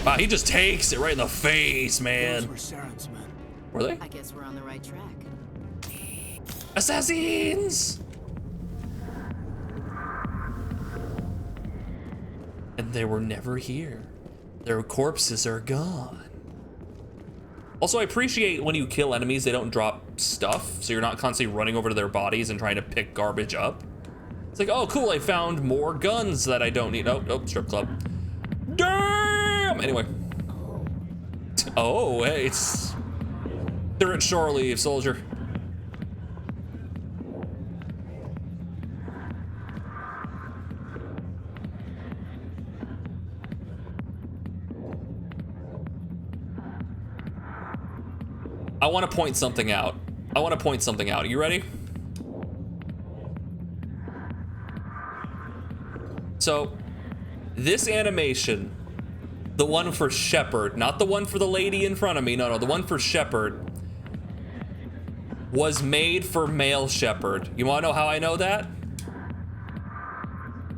Wow, he just takes it right in the face, man. Those were Saren's men. Were they? I guess we're on the right track. Assassins! And they were never here. Their corpses are gone. Also, I appreciate when you kill enemies, they don't drop stuff, so you're not constantly running over to their bodies and trying to pick garbage up. It's like, oh, cool, I found more guns that I don't need. Oh, nope, strip club. Damn! Anyway. Oh, hey, it's... They're at shore leave, soldier. I want to point something out. You ready? So, this animation, the one for Shepard, not the one for the lady in front of me, no, the one for Shepard, was made for male Shepard. You want to know how I know that?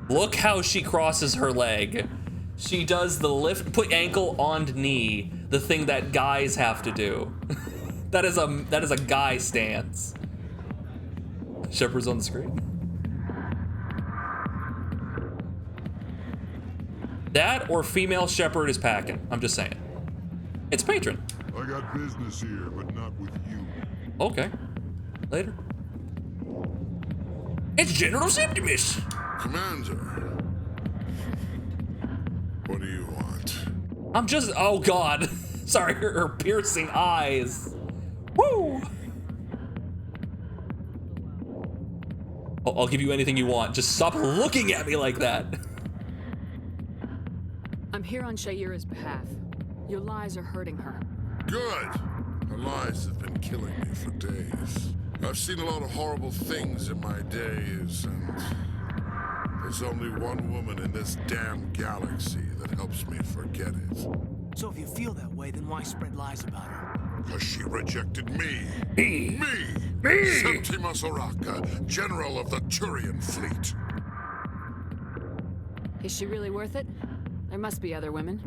Look how she crosses her leg. She does the lift, put ankle on knee, the thing that guys have to do. That is a guy stance. Shepard's on the screen. That or female Shepard is packing. I'm just saying. It's patron. I got business here, but not with you. Okay. Later. It's General Septimus. Commander. What do you want? I'm just, oh God. Sorry, her piercing eyes. Woo! I'll give you anything you want. Just stop looking at me like that. I'm here on Shaira's behalf. Your lies are hurting her. Good. Her lies have been killing me for days. I've seen a lot of horrible things in my days, and there's only one woman in this damn galaxy that helps me forget it. So if you feel that way, then why spread lies about her? Because she rejected me. Me! Septimus Oraka, General of the Turian Fleet. Is she really worth it? There must be other women.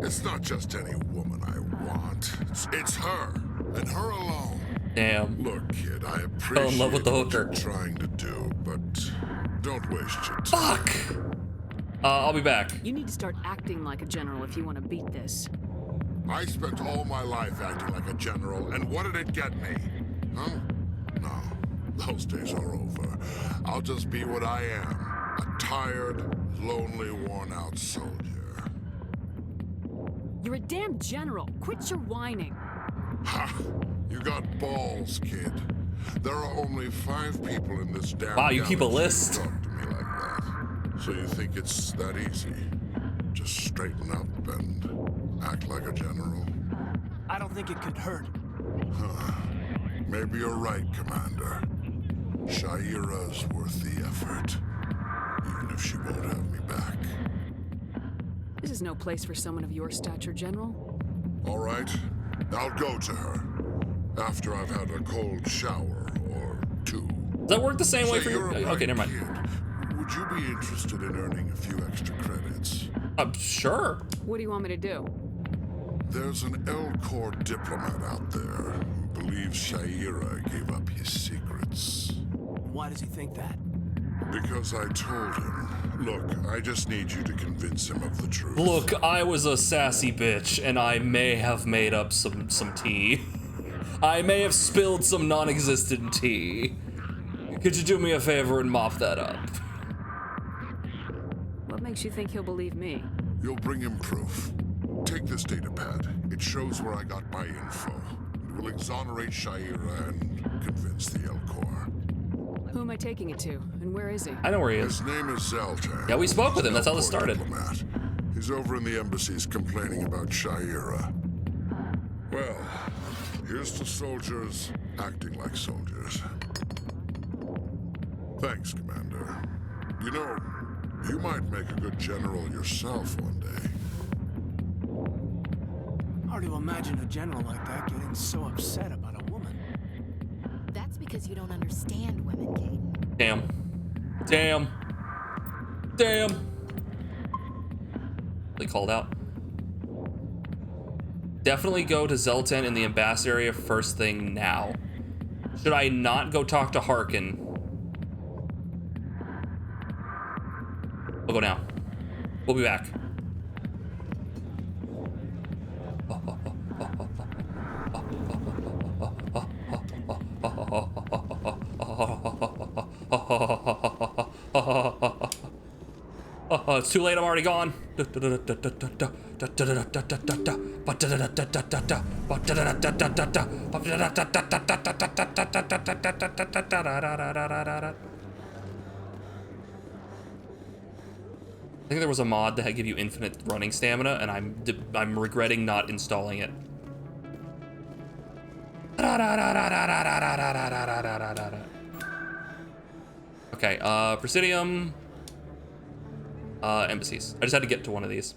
It's not just any woman I want. It's her, and her alone. Damn. Look, kid, I appreciate Fell in love with the hooker. what you're trying to do, but don't waste your time. Fuck! I'll be back. You need to start acting like a general if you want to beat this. I spent all my life acting like a general, and what did it get me? Huh? No, those days are over. I'll just be what I am, a tired, lonely, worn-out soldier. You're a damn general. Quit your whining. Ha! You got balls, kid. There are only 5 people in this damn Wow, you keep a galaxy list. who talk to me like that. So you think it's that easy? Just straighten up and act like a general? I don't think it could hurt. Huh. Maybe you're right, Commander. Shaira's worth the effort. Even if she won't have me back. This is no place for someone of your stature, General. All right. I'll go to her. After I've had a cold shower or 2. Does that work the same way for you? You're a Okay, never mind. kid. Would you be interested in earning a few extra credits? Sure. What do you want me to do? There's an L-Corps diplomat out there who believes Shaira gave up his secrets. Why does he think that? Because I told him. Look, I just need you to convince him of the truth. Look, I was a sassy bitch, and I may have made up some tea. I may have spilled some non-existent tea. Could you do me a favor and mop that up? What makes you think he'll believe me? You'll bring him proof. Take this data pad. It shows where I got my info. It will exonerate Sha'ira and convince the El Corps. Who am I taking it to, and where is he? I know where he is. His name is Zeltan. Yeah, we spoke with him. He's That's an how this El Corps started. diplomat. He's over in the embassies complaining about Sha'ira. Well, here's to soldiers acting like soldiers. Thanks, Commander. You know, you might make a good general yourself one day. Hard to imagine a general like that getting so upset about a woman. That's because you don't understand women, Kate. Damn. Damn. Damn. They called out. Definitely go to Zeltan in the ambassador area first thing now. Should I not go talk to Harkin? We'll go now. We'll be back. It's too late, I'm already gone. I think there was a mod that give you infinite running stamina, and I'm regretting not installing it. Okay, Presidium, embassies. I just had to get to one of these.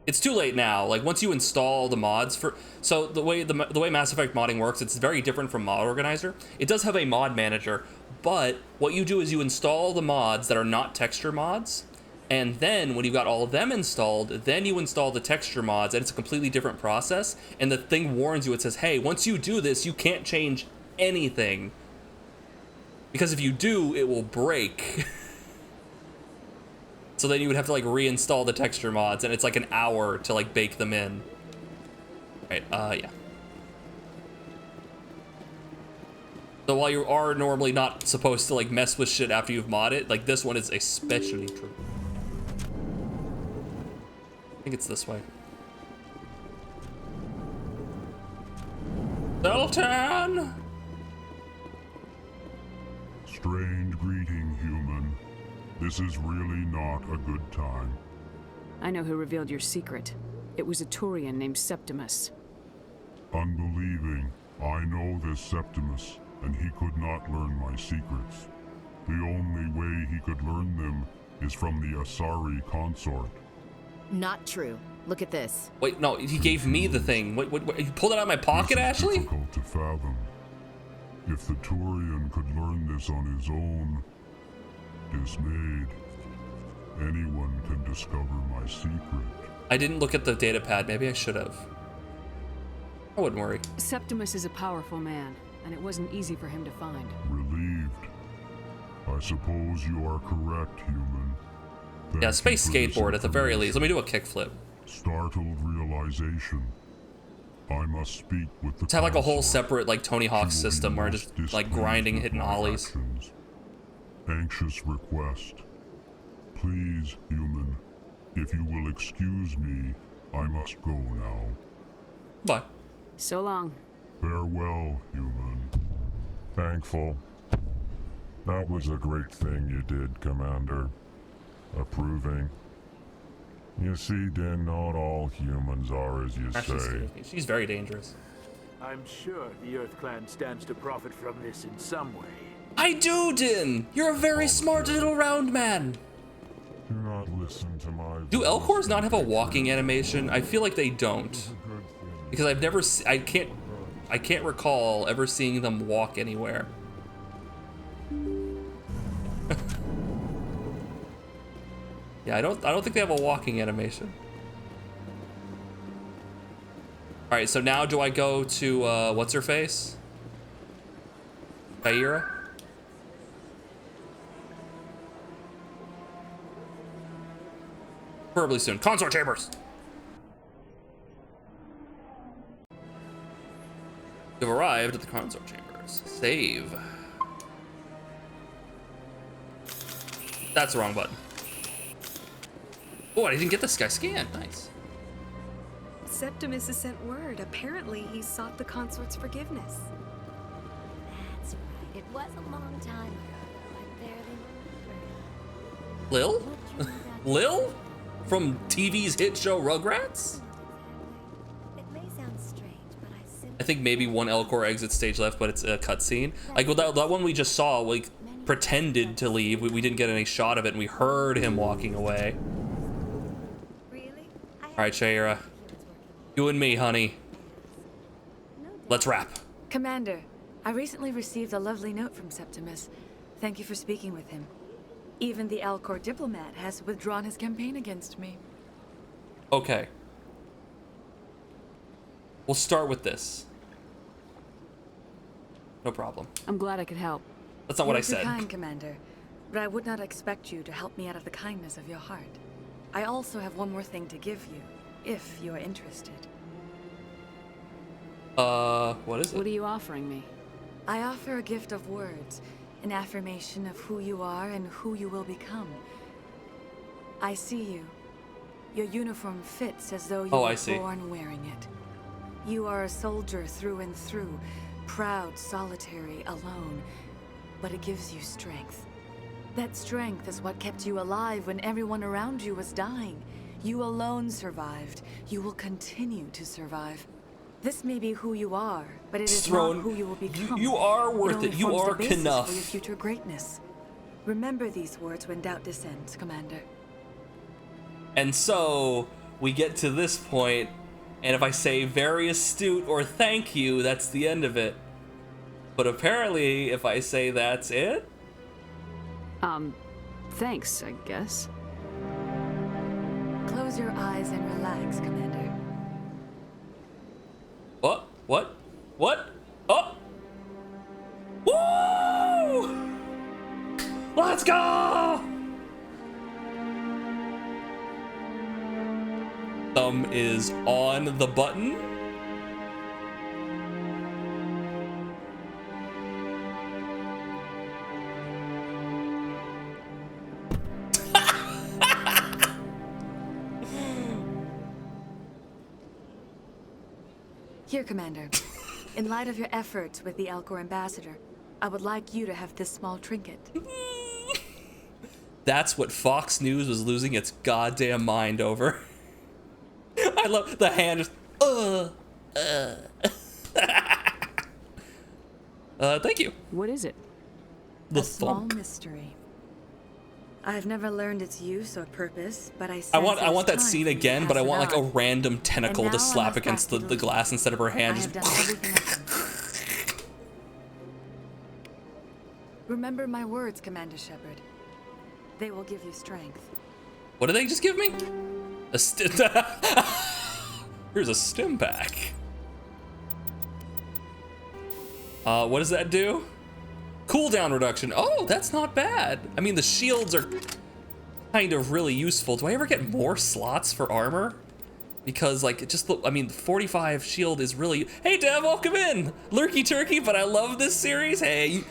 It's too late now. Like once you install the mods for, so the way Mass Effect modding works, it's very different from Mod Organizer. It does have a mod manager, but what you do is you install the mods that are not texture mods, and then when you've got all of them installed, then you install the texture mods, and it's a completely different process. And the thing warns you. It says, hey, once you do this, you can't change anything, because if you do, it will break. So then you would have to like reinstall the texture mods, and it's like an hour to like bake them in. Right, yeah. So while you are normally not supposed to like mess with shit after you've modded it, like this one is especially true. I think it's this way. Zeltan! Strange greeting, human. This is really not a good time. I know who revealed your secret. It was a Turian named Septimus. Unbelieving, I know this Septimus, and he could not learn my secrets. The only way he could learn them is from the Asari consort. Not true. Look at this. Wait, no, he gave me the thing. What, you pulled it out of my pocket, Ashley? Difficult to fathom. If the Turian could learn this on his own, dismayed, anyone can discover my secret. I didn't look at the data pad. Maybe I should have. I wouldn't worry. Septimus is a powerful man, and it wasn't easy for him to find. Relieved. I suppose you are correct, human. Yeah, space skateboard at the very least. Let me do a kickflip. Startled realization. I must speak with the Let's have like a whole separate like Tony Hawk system where I'm just like grinding, hitting ollies. Actions. Anxious request. Please, human, if you will excuse me, I must go now. Bye. So long. Farewell, human. Thankful. That was a great thing you did, Commander. Approving. You see, Din, not all humans are as you say. She's very dangerous. I'm sure the Earth Clan stands to profit from this in some way. I do, Din! You're a very smart little round man! Do not listen to my Do Elcors not have a walking animation? I feel like they don't. Because I've never I can't recall ever seeing them walk anywhere. Yeah, I don't think they have a walking animation. Alright, so now do I go to what's her face? Sha'ira? Preferably soon. Consort chambers! You've arrived at the consort chambers. Save. That's the wrong button. Oh, I didn't get this guy scanned. Nice. Septimus has sent word. Apparently, he sought the consort's forgiveness. That's right. It was a long time ago, though. I barely remember. Lil? Lil? From TV's hit show Rugrats? It may sound strange, but I think maybe one Elcor exit stage left, but it's a cutscene. Like, well, that one we just saw, like, pretended to leave. We didn't get any shot of it, and we heard him walking away. All right, Shayera. You and me, honey. Let's wrap. Commander, I recently received a lovely note from Septimus. Thank you for speaking with him. Even the Alcor diplomat has withdrawn his campaign against me. Okay. We'll start with this. No problem. I'm glad I could help. That's not what I You're said. too kind, Commander, but I would not expect you to help me out of the kindness of your heart. I also have one more thing to give you, if you are interested. What is it? What are you offering me? I offer a gift of words, an affirmation of who you are and who you will become. I see you. Your uniform fits as though you were born wearing it. You are a soldier through and through, proud, solitary, alone, but it gives you strength. That strength is what kept you alive when everyone around you was dying. You alone survived. You will continue to survive. This may be who you are, but it is not who you will become. You are worth it. You are enough. For your future greatness. Remember these words when doubt descends, Commander. And so we get to this point, and if I say very astute or thank you, that's the end of it. But apparently, if I say that's it, thanks, I guess. Close your eyes and relax, Commander. What? What? What? Oh! Woo! Let's go! Thumb is on the button. Here, Commander. In light of your efforts with the Alcor ambassador, I would like you to have this small trinket. That's what Fox News was losing its goddamn mind over. I love the hand just, thank you. What is it? The A small thump. mystery. I have never learned its use or purpose, but I I want that scene again, but I want like a random tentacle to slap against the glass instead of her hand. Just remember my words, Commander Shepard. They will give you strength. What did they just give me? A Here's a stim pack. What does that do? Cooldown reduction. Oh, that's not bad. I mean, the shields are kind of really useful. Do I ever get more slots for armor? Because, like, it just look, I mean, 45 shield is really. Hey, Dev, welcome in. Lurky turkey, but I love this series. Hey,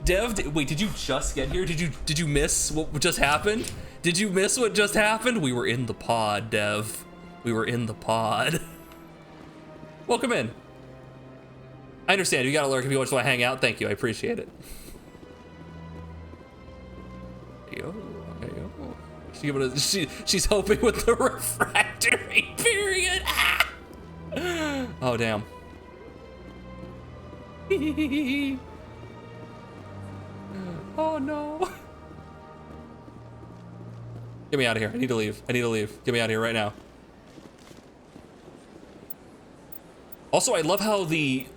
Dev, wait, did you just get here? Did you miss what just happened? Did you miss what just happened? We were in the pod, Dev. We were in the pod. Welcome in. I understand. You got to lurk if you just want to hang out. Thank you. I appreciate it. She's hoping with the refractory period. Ah! Oh, damn. Oh, no. Get me out of here. I need to leave. I need to leave. Get me out of here right now. Also, I love how even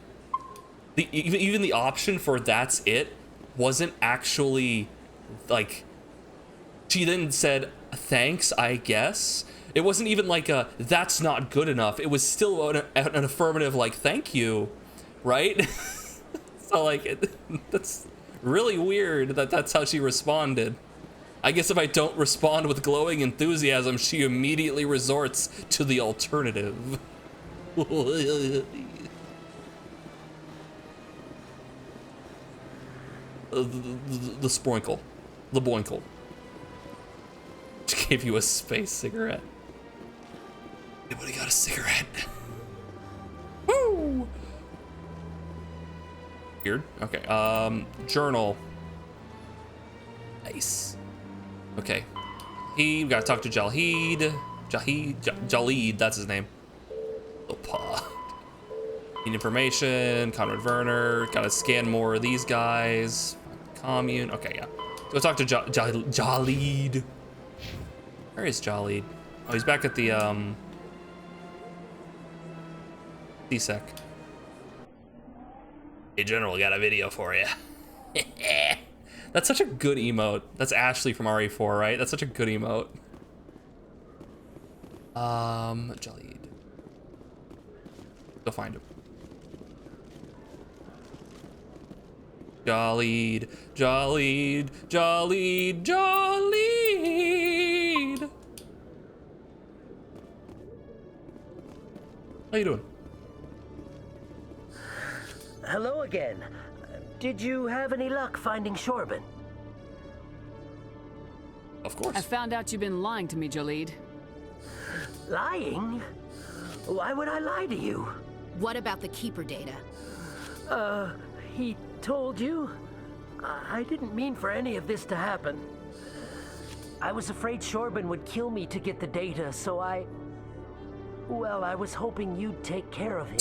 the option for that's it wasn't actually like, she then said thanks, I guess. It wasn't even like a that's not good enough. It was still an affirmative like thank you, right? So like that's really weird that that's how she responded. I guess if I don't respond with glowing enthusiasm, she immediately resorts to the alternative. the sprinkle. The boinkle. Gave you a space cigarette. Anybody got a cigarette? Woo! Weird. Okay. Journal. Nice. Okay. We gotta talk to Jalid. Jalid, that's his name. Little paw. Need information. Conrad Werner. Gotta scan more of these guys. Commune. Okay, yeah. Go talk to Jalid. Where is Jalid? Oh, he's back at the CSEC. Hey, General, got a video for you. That's such a good emote. That's Ashley from RE4, right? That's such a good emote. Jalid. Go find him. Jalid, Jalid, Jalid, Jalid. How you doing? Hello again. Did you have any luck finding Shorban? Of course. I found out you've been lying to me, Jalid. Lying? Why would I lie to you? What about the Keeper data? He told you? I didn't mean for any of this to happen. I was afraid Shorban would kill me to get the data, so well, I was hoping you'd take care of him.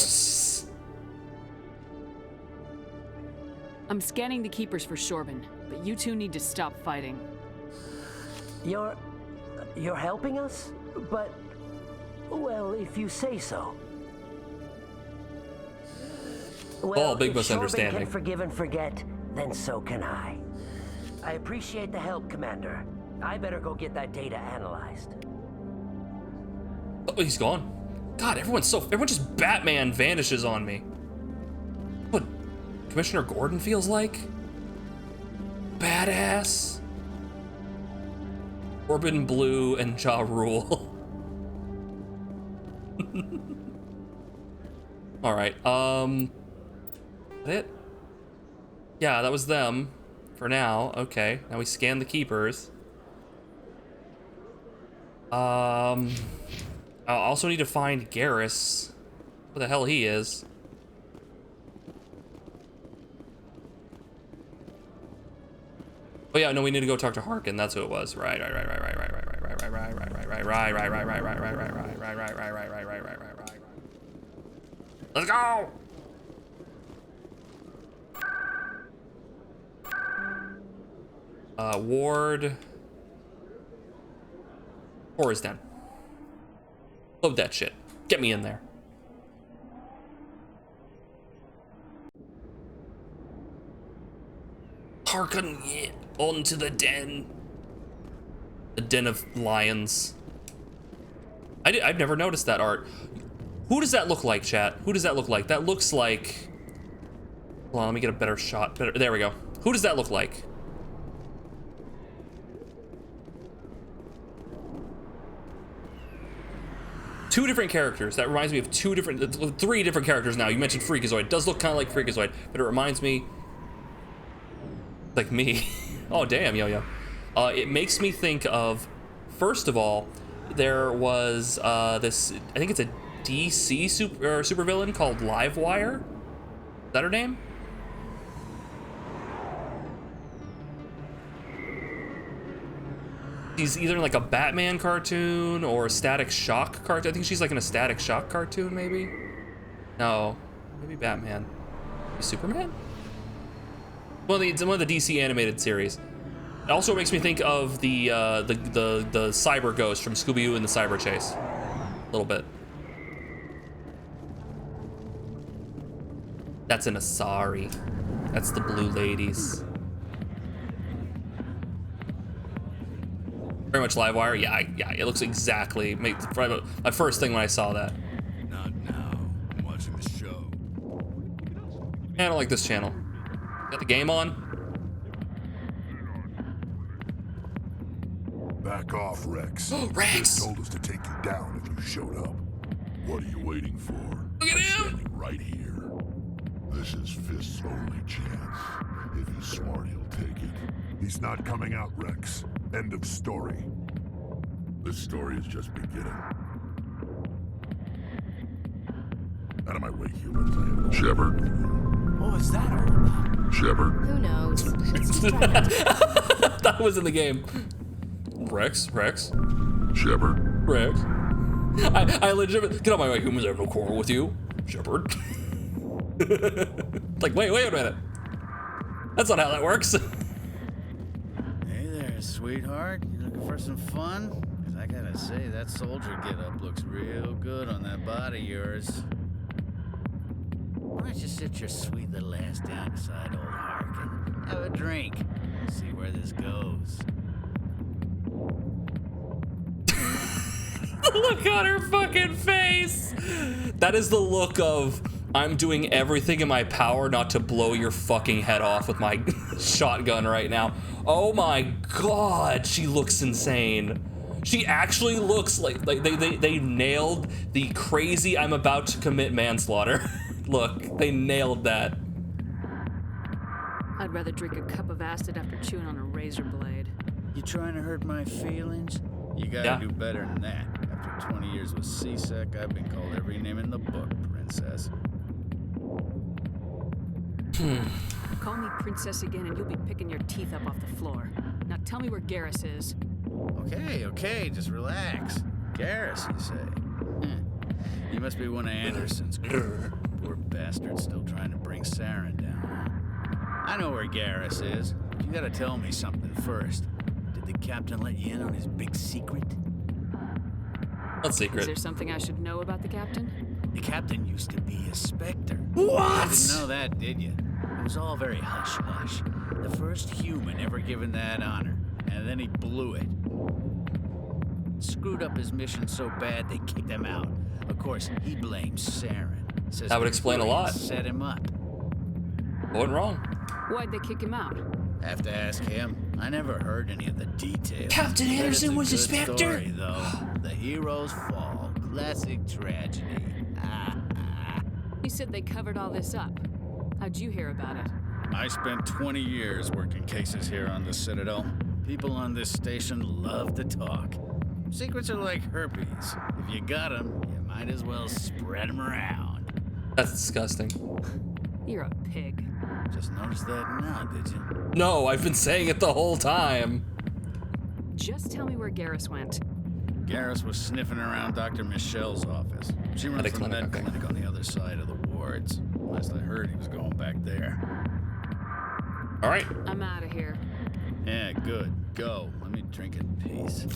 I'm scanning the Keepers for Shorban, but you two need to stop fighting. You're helping us? But, well, if you say so. Well, big if misunderstanding. Shorban can forgive and forget, then so can I. I appreciate the help, Commander. I better go get that data analyzed. Oh, he's gone. God, everyone just Batman vanishes on me. What Commissioner Gordon feels like? Badass. Corbin Blue and Ja Rule. All right. It? Yeah, that was them for now. Okay, now we scan the Keepers. I also need to find Garrus. Where the hell he is. Oh yeah, no, we need to go talk to Harkin. That's who it was. Right. Let's go. Ward. Horror's Den. Load that shit. Get me in there. Harken it onto the den. The den of lions. I've never noticed that art. Who does that look like, chat? Who does that look like? That looks like... Hold on, let me get a better shot. There we go. Who does that look like? Two different characters. That reminds me of three different characters now. You mentioned Freakazoid. It does look kind of like Freakazoid, but it reminds me... like me. Oh, damn, yo-yo. It makes me think of... First of all, there was this... I think it's a DC supervillain called Livewire. Is that her name? She's either in like a Batman cartoon or a Static Shock cartoon. I think she's like in a Static Shock cartoon, maybe? No, maybe Batman. Maybe Superman? One of the DC animated series. It also makes me think of the Cyber Ghost from Scooby-Doo and the Cyber Chase. A little bit. That's an Asari. That's the Blue Ladies. Very much Livewire. Yeah, it looks exactly. My first thing when I saw that. Not now. I'm watching the show. I don't like this channel. Got the game on? Back off, Rex. Oh, Rex! They told us to take you down if you showed up. What are you waiting for? Look at him! Standing right here. This is Fist's only chance. If he's smart, he'll take it. He's not coming out, Rex. End of story. This story is just beginning. Out of my way, humans. I have Shepard. What was that all about? Shepard. Who knows? Let's just try not to... That was in the game. Rex. Shepard. Rex. I legitimately get out my way, humans. I have no quarrel with you, Shepard. Like, wait a minute. That's not how that works. Hey there, sweetheart. You looking for some fun? 'Cause I gotta say, that soldier get-up looks real good on that body of yours. Why don't you sit your sweet little ass down beside old Harkin? Have a drink. We'll see where this goes. Look on her fucking face. That is the look of, I'm doing everything in my power not to blow your fucking head off with my shotgun right now. Oh my god, she looks insane. She actually looks like they nailed the crazy I'm about to commit manslaughter. Look, they nailed that. I'd rather drink a cup of acid after chewing on a razor blade. You trying to hurt my feelings? You gotta do better than that. After 20 years with C-Sec, I've been called every name in the book, princess. Call me princess again and you'll be picking your teeth up off the floor. Now tell me where Garrus is. Okay, just relax. Garrus, you say? You must be one of Anderson's crew. Poor bastard still trying to bring Saren down. I know where Garrus is, but you gotta tell me something first. Did the captain let you in on his big secret? What secret? Is there something I should know about the captain? The captain used to be a Spectre. What? You didn't know that, did you? It was all very hush-hush. The first human ever given that honor, and then he blew it. Screwed up his mission so bad they kicked him out. Of course, he blames Saren. Says That would explain a lot. Set him up. Wasn't wrong. Why'd they kick him out? Have to ask him. I never heard any of the details. Captain But Anderson it's a was a good Spectre? Story, though. The hero's fall. Classic tragedy. You said they covered all this up. How'd you hear about it? I spent 20 years working cases here on the Citadel. People on this station love to talk. Secrets are like herpes. If you got them, you might as well spread them around. That's disgusting. You're a pig. Just noticed that now, did you? No, I've been saying it the whole time. Just tell me where Garrus went. Garrus was sniffing around Dr. Michelle's office. She runs the med clinic on the other side of the wards. Last I heard, he was going back there. All right. I'm out of here. Yeah, good. Go. Let me drink in peace.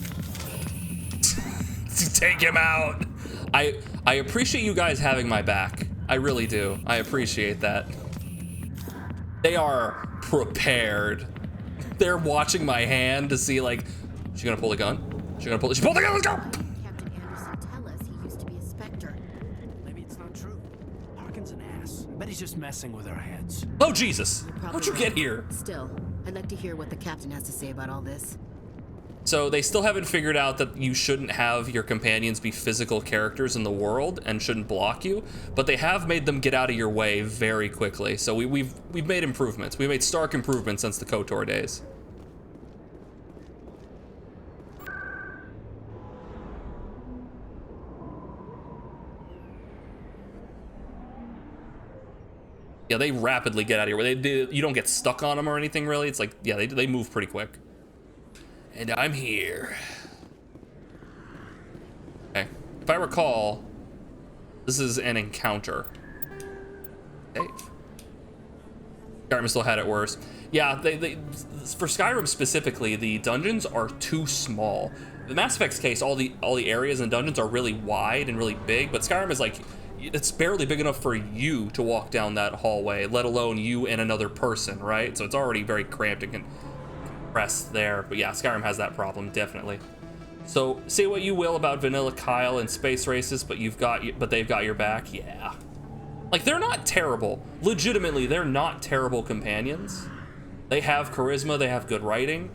Take him out. I appreciate you guys having my back. I really do. I appreciate that. They are prepared. They're watching my hand to see, like, she gonna pull the gun? She pulled the gun, let's go! Captain Anderson tell us he used to be a Spectre. Maybe it's not true. Harkin's an ass. I bet he's just messing with our heads. Oh, Jesus. How'd you get here? Still, I'd like to hear what the captain has to say about all this. So they still haven't figured out that you shouldn't have your companions be physical characters in the world and shouldn't block you, but they have made them get out of your way very quickly. So we've made improvements. We made stark improvements since the KOTOR days. Yeah, they rapidly get out of your way. You don't get stuck on them or anything, really. It's like, yeah, they move pretty quick. And I'm here. Okay. If I recall, this is an encounter. Okay. Skyrim still had it worse. Yeah, they for Skyrim specifically, the dungeons are too small. The Mass Effect's case, all the areas and dungeons are really wide and really big, but Skyrim is like, it's barely big enough for you to walk down that hallway, let alone you and another person, right? So it's already very cramped and compressed there. But yeah, Skyrim has that problem, definitely. So say what you will about Vanilla Kyle and Space Races, but they've got your back. Yeah, like they're not terrible. Legitimately, they're not terrible companions. They have charisma, they have good writing,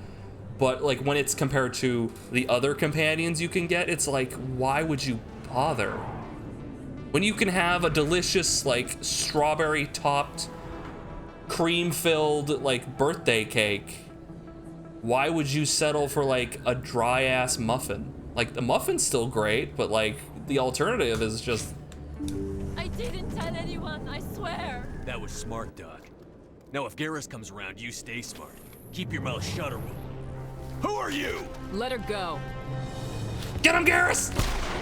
but like when it's compared to the other companions you can get, it's like, why would you bother? When you can have a delicious, like, strawberry-topped cream-filled like birthday cake, why would you settle for like a dry-ass muffin? Like the muffin's still great, but like the alternative is just... I didn't tell anyone, I swear. That was smart, Doc. Now if Garrus comes around, you stay smart. Keep your mouth shut or we'll... Who are you? Let her go. Get him, Garrus!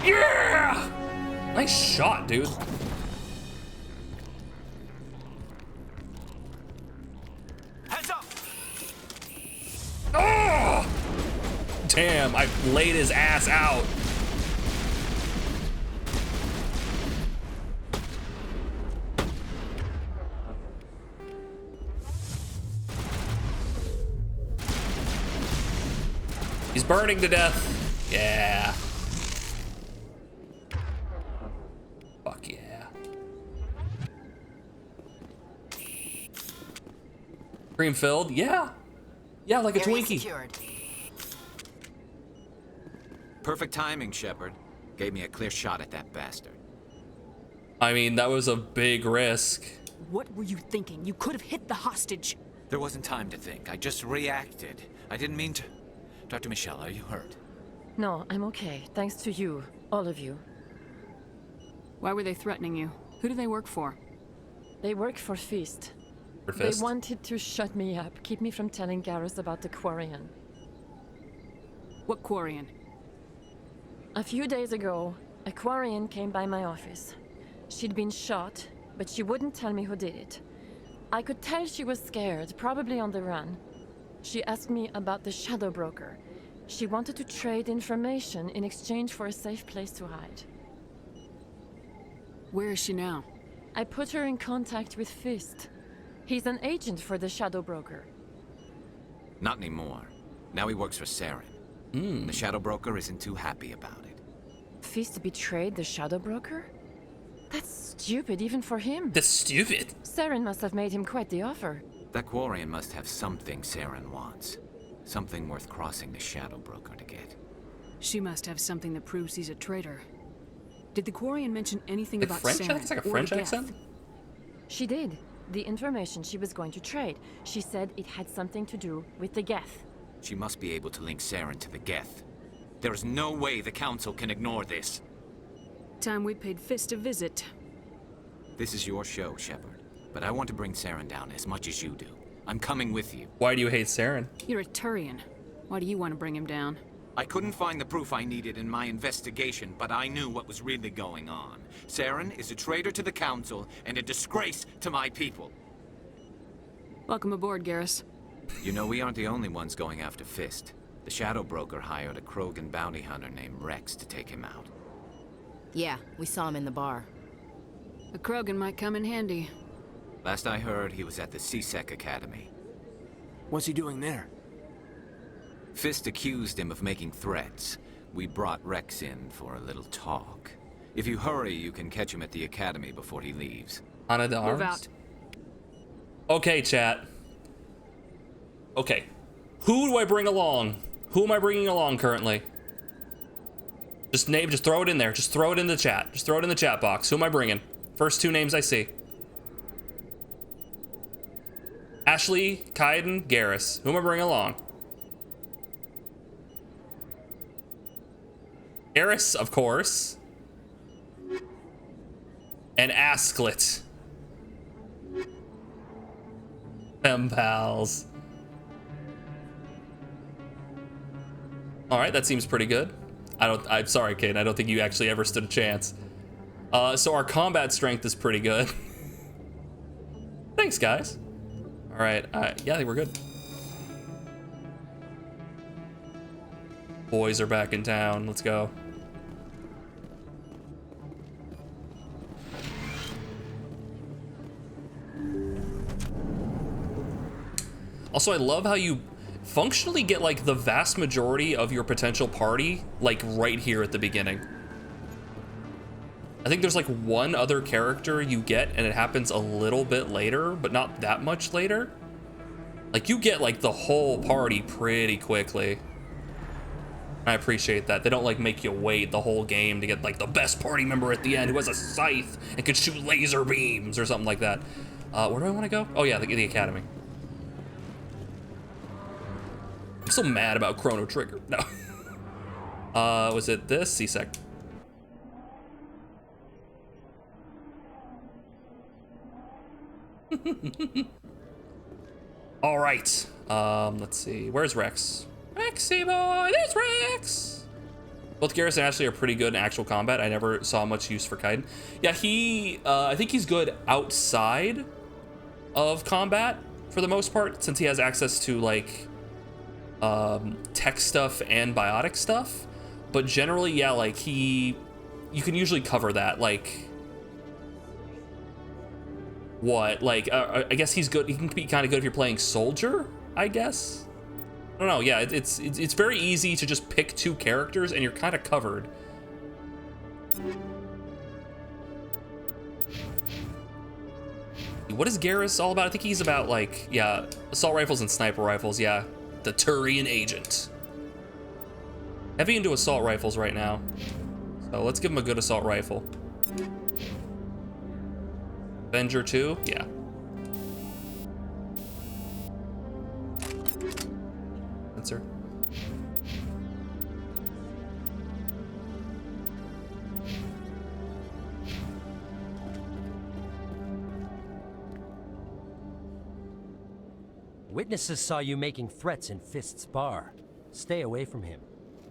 Yeah! Nice shot, dude. Heads up! Oh! Damn, I laid his ass out. He's burning to death. Yeah. Fuck yeah. Cream filled? Yeah. Yeah, like a Twinkie. Secured. Perfect timing, Shepard. Gave me a clear shot at that bastard. I mean, that was a big risk. What were you thinking? You could have hit the hostage. There wasn't time to think. I just reacted. I didn't mean to... Dr. Michelle, are you hurt? No, I'm okay. Thanks to you. All of you. Why were they threatening you? Who do they work for? They work for Feast. For Fist? They wanted to shut me up, keep me from telling Garrus about the Quarian. What Quarian? A few days ago, a Quarian came by my office. She'd been shot, but she wouldn't tell me who did it. I could tell she was scared, probably on the run. She asked me about the Shadow Broker. She wanted to trade information in exchange for a safe place to hide. Where is she now? I put her in contact with Fist. He's an agent for the Shadow Broker. Not anymore. Now he works for Saren. The Shadow Broker isn't too happy about it. Fist betrayed the Shadow Broker? That's stupid, even for him. That's stupid? Saren must have made him quite the offer. That Quarian must have something Saren wants. Something worth crossing the Shadow Broker to get. She must have something that proves he's a traitor. Did the Quarian mention anything Like about French? Saren That's like a or French Geth? accent? She did. The information she was going to trade. She said it had something to do with the Geth. She must be able to link Saren to the Geth. There is no way the Council can ignore this. Time we paid Fist a visit. This is your show, Shepard. But I want to bring Saren down as much as you do. I'm coming with you. Why do you hate Saren? You're a Turian. Why do you want to bring him down? I couldn't find the proof I needed in my investigation, but I knew what was really going on. Saren is a traitor to the Council and a disgrace to my people. Welcome aboard, Garrus. You know, we aren't the only ones going after Fist. The Shadow Broker hired a Krogan bounty hunter named Rex to take him out. Yeah, we saw him in the bar. A Krogan might come in handy. Last I heard, he was at the CSEC Academy. What's he doing there? Fist accused him of making threats. We brought Rex in for a little talk. If you hurry, you can catch him at the Academy before he leaves. Ana de Arms? Move out. Okay, chat. Okay. Who do I bring along? Who am I bringing along currently? Just throw it in there. Just throw it in the chat. Just throw it in the chat box. Who am I bringing? First two names I see. Ashley, Kaiden, Garrus. Who am I bringing along? Garrus, of course. And Asklet. Them pals. All right, that seems pretty good. I'm sorry, Kate. I don't think you actually ever stood a chance. So our combat strength is pretty good. Thanks, guys. All right, yeah, I think we're good. Boys are back in town. Let's go. Also, I love how you functionally get like the vast majority of your potential party like right here at the beginning. I think there's like one other character you get and it happens a little bit later, but not that much later. Like you get like the whole party pretty quickly. I appreciate that. They don't like make you wait the whole game to get like the best party member at the end who has a scythe and can shoot laser beams or something like that. Where do I want to go? Oh yeah, the academy. I'm still mad about Chrono Trigger. No. Was it this? C-Sec. All right. Let's see. Where's Rex? Rexy boy, there's Rex. Both Garrus and Ashley are pretty good in actual combat. I never saw much use for Kaiden. Yeah, I think he's good outside of combat for the most part, since he has access to like tech stuff and biotic stuff. But generally, yeah, like you can usually cover that. Like, what? Like, I guess he's good. He can be kind of good if you're playing soldier, I guess. I don't know. Yeah, it's very easy to just pick two characters and you're kind of covered. What is Garrus all about? I think he's about like, yeah, assault rifles and sniper rifles. Yeah, the Turian agent. Heavy into assault rifles right now. So let's give him a good assault rifle. Avenger 2, yeah. Sir. Witnesses saw you making threats in Fist's bar. Stay away from him.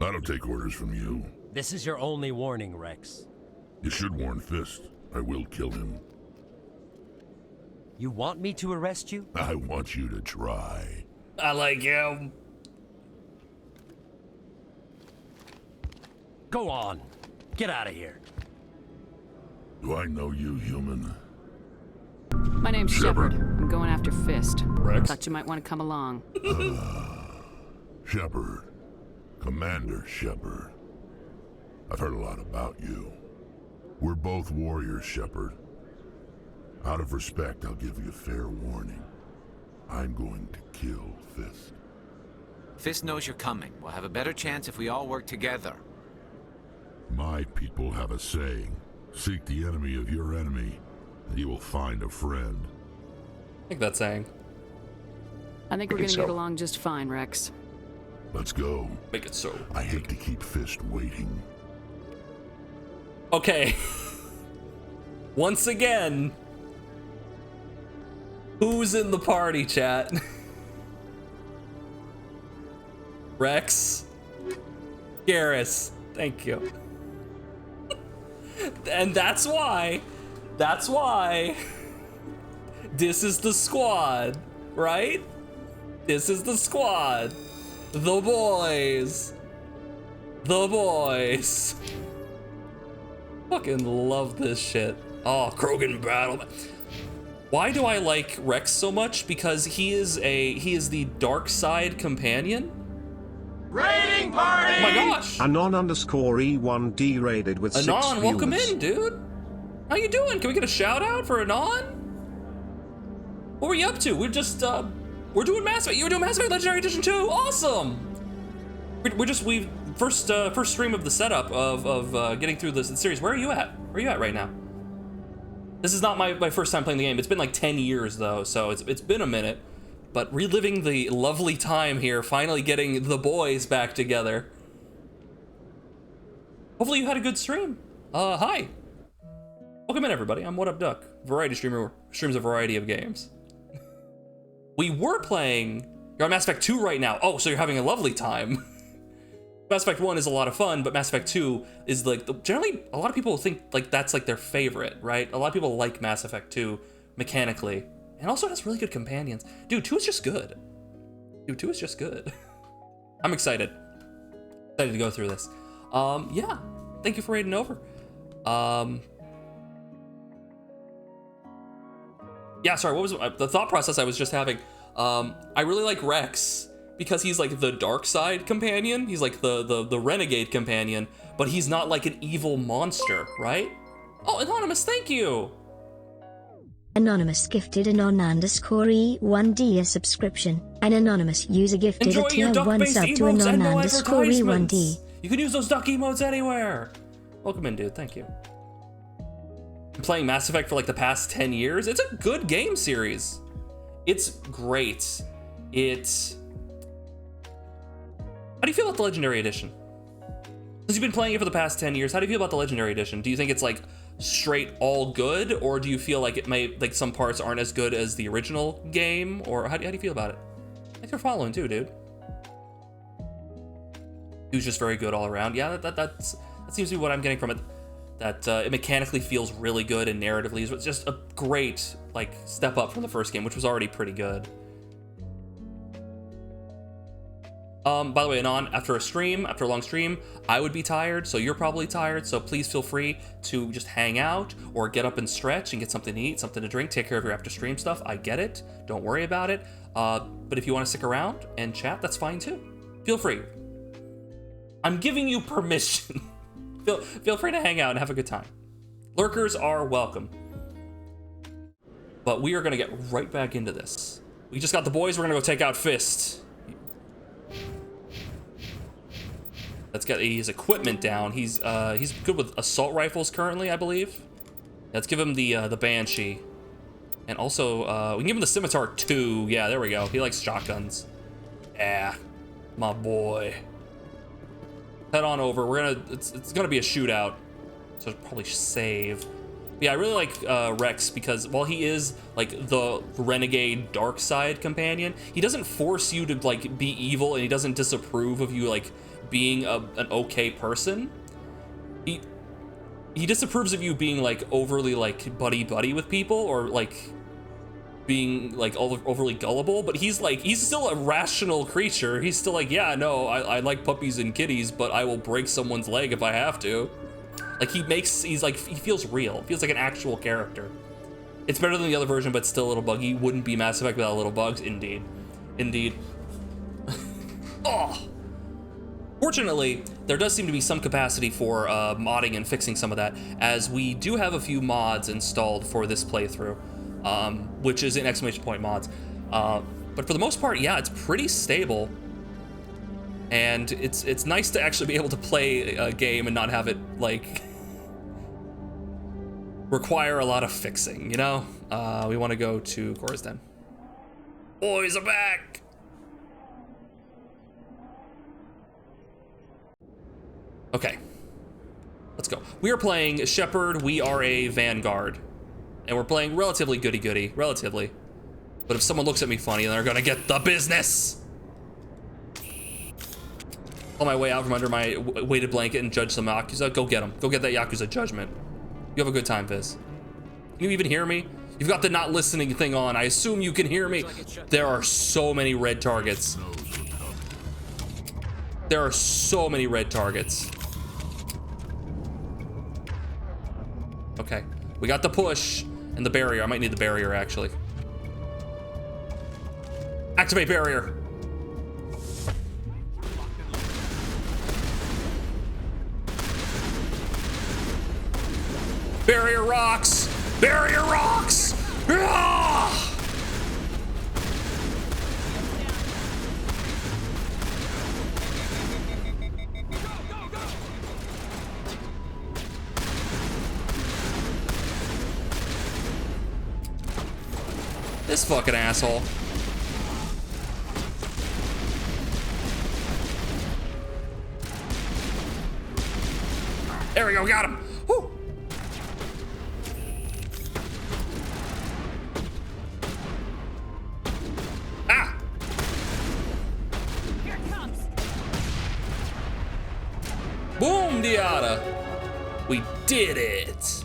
I don't take orders from you. This is your only warning, Rex. You should warn Fist. I will kill him. You want me to arrest you? I want you to try. I like him. Go on. Get out of here. Do I know you, human? My name's Shepard. I'm going after Fist. Rex? Thought you might want to come along. Shepard. Commander Shepard. I've heard a lot about you. We're both warriors, Shepard. Out of respect, I'll give you a fair warning. I'm going to kill Fist. Fist knows you're coming. We'll have a better chance if we all work together. My people have a saying. Seek the enemy of your enemy, and you will find a friend. I think that's saying. I think we're gonna get along just fine, Rex. Let's go. Make it so. I hate to keep Fist waiting. Okay. Once again, who's in the party, chat? Rex. Garrus. Thank you. And that's why this is the squad, right? This is the squad. The boys. The boys. Fucking love this shit. Oh, Krogan battle. Why do I like Rex so much? Because he is the dark side companion. Raiding party! Oh my gosh! Anon_E1D raided with 6 Anon, welcome viewers. in, dude. How you doing? Can we get a shout out for Anon? What were you up to? We're just we're doing Mass Effect. You were doing Mass Effect Legendary Edition 2. Awesome. We first stream of the setup of getting through the series. Where are you at? Where are you at right now? This is not my first time playing the game. It's been like 10 years though, so it's been a minute. But reliving the lovely time here, finally getting the boys back together. Hopefully you had a good stream. Hi. Welcome in, everybody. I'm What Up Duck, variety streamer, streams a variety of games. We were playing, you're on Mass Effect 2 right now. Oh, so you're having a lovely time. Mass Effect 1 is a lot of fun, but Mass Effect 2 is like, generally, a lot of people think like that's like their favorite, right? A lot of people like Mass Effect 2 mechanically. And also has really good companions. Dude, 2 is just good. Dude, 2 is just good. I'm excited. Excited to go through this. Yeah. Thank you for raiding over. Yeah, sorry, what was the thought process I was just having? I really like Rex because he's like the dark side companion. He's like the renegade companion, but he's not like an evil monster, right? Oh, Anonymous, thank you. Anonymous gifted an on_E1D a subscription. An anonymous user gifted Enjoy a tier your 1 duck-based sub to an emotes and no on_E1D. advertisements. You can use those duck emotes anywhere. Welcome in, dude. Thank you. playing Mass Effect for like the past 10 years. It's a good game series. It's great. How do you feel about the Legendary Edition? Since you've been playing it for the past 10 years, how do you feel about the Legendary Edition? Do you think it's like straight all good, or do you feel like it may, like some parts aren't as good as the original game, or how do you feel about it? Thanks for following too, dude. He was just very good all around. Yeah, that seems to be what I'm getting from it. That it mechanically feels really good and narratively it's just a great like step up from the first game, which was already pretty good. By the way, Anon, after a long stream, I would be tired, so you're probably tired, so please feel free to just hang out or get up and stretch and get something to eat, something to drink, take care of your after stream stuff. I get it, don't worry about it. But if you want to stick around and chat, that's fine too. Feel free. I'm giving you permission. Feel free to hang out and have a good time. Lurkers are welcome. But we are gonna get right back into this. We just got the boys, we're gonna go take out Fist. Let's get his equipment down. He's good with assault rifles currently, I believe. Let's give him the Banshee. And also, we can give him the Scimitar 2. Yeah, there we go. He likes shotguns. Yeah, my boy. Head on over. It's gonna be a shootout, so I'll probably save. Yeah, I really like Rex because while he is like the renegade dark side companion, he doesn't force you to like be evil, and he doesn't disapprove of you like being an okay person. He disapproves of you being like overly like buddy with people, or like being like overly gullible, but he's still a rational creature. He's still like, yeah, no, I like puppies and kitties, but I will break someone's leg if I have to. Like he feels real. Feels like an actual character. It's better than the other version, but still a little buggy. Wouldn't be Mass Effect without little bugs. Indeed. Oh. Fortunately, there does seem to be some capacity for modding and fixing some of that, as we do have a few mods installed for this playthrough, which is in exclamation point mods. But for the most part, yeah, it's pretty stable. And it's nice to actually be able to play a game and not have it like require a lot of fixing, you know? We want to go to Cora's Den. Boys are back! Okay, let's go. We are playing Shepard. We are a Vanguard, and we're playing relatively goody-goody, relatively. But if someone looks at me funny, they're gonna get the business. On my way out from under my weighted blanket and judge some Yakuza. Go get them. Go get that Yakuza judgment. You have a good time, Viz. Can you even hear me? You've got the not listening thing on. I assume you can hear me. There are so many red targets. There are so many red targets. Okay, we got the push and the barrier. I might need the barrier, actually. Activate barrier. Barrier rocks! Barrier rocks! Ah! This fucking asshole. There we go, got him. Woo. Ah. Here it comes. Boom, Diata. We did it.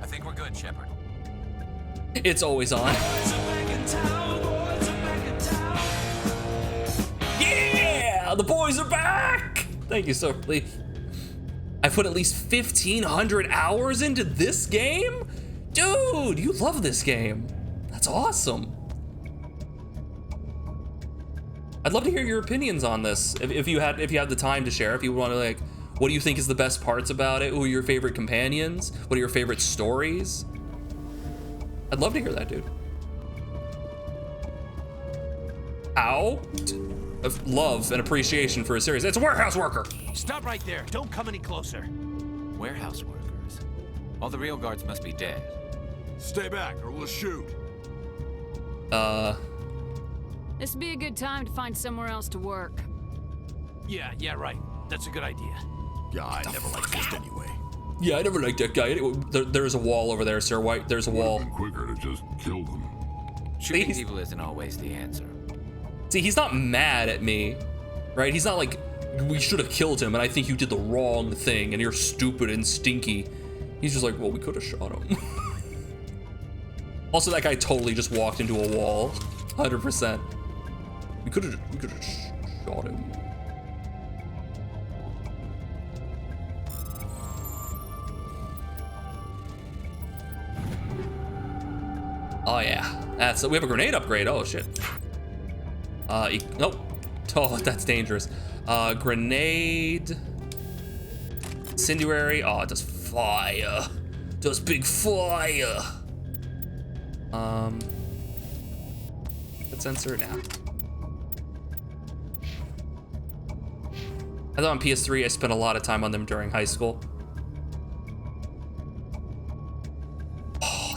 I think we're good, Shepard. It's always on. Yeah, the boys are back. Thank you, Sir Lee. I put at least 1,500 hours into this game? Dude, you love this game. That's awesome. I'd love to hear your opinions on this. If you had the time to share, if you want to like, what do you think is the best parts about it? Who are your favorite companions? What are your favorite stories? I'd love to hear that, dude. Ow. Of love and appreciation for a series. It's a warehouse worker. Stop right there. Don't come any closer. Warehouse workers? All the real guards must be dead. Stay back, or we'll shoot. This'd be a good time to find somewhere else to work. Yeah, right. That's a good idea. Yeah, I never liked Fist anyway. Yeah, I never liked that guy. Anyway, there's a wall over there, Sir White. There's a wall. It would have been quicker to just kill them. Shooting people isn't always the answer. See, he's not mad at me, right? He's not like, we should have killed him, and I think you did the wrong thing, and you're stupid and stinky. He's just like, well, we could have shot him. Also, that guy totally just walked into a wall, 100%. We could have shot him. Oh yeah, we have a grenade upgrade. Oh shit. Nope. Oh, that's dangerous. Grenade. Incendiary. Oh, it does fire. Does big fire. That sensor now. I thought on PS3 I spent a lot of time on them during high school.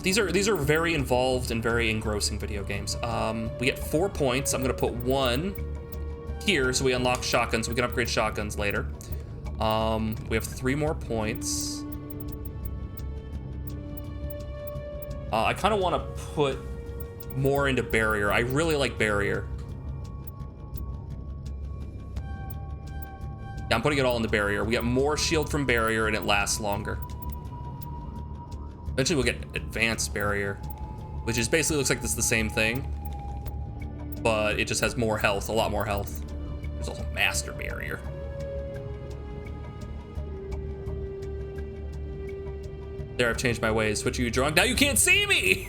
These are very involved and very engrossing video games. We get 4 points. I'm gonna put 1 here so we unlock shotguns. We can upgrade shotguns later. We have 3 more points. I kind of want to put more into barrier. I really like barrier. Yeah, I'm putting it all into barrier. We get more shield from barrier and it lasts longer. Eventually we'll get advanced barrier, which is basically looks like this is the same thing, but it just has more health, a lot more health. There's also master barrier. There, I've changed my ways. Switch, you drunk? Now you can't see me!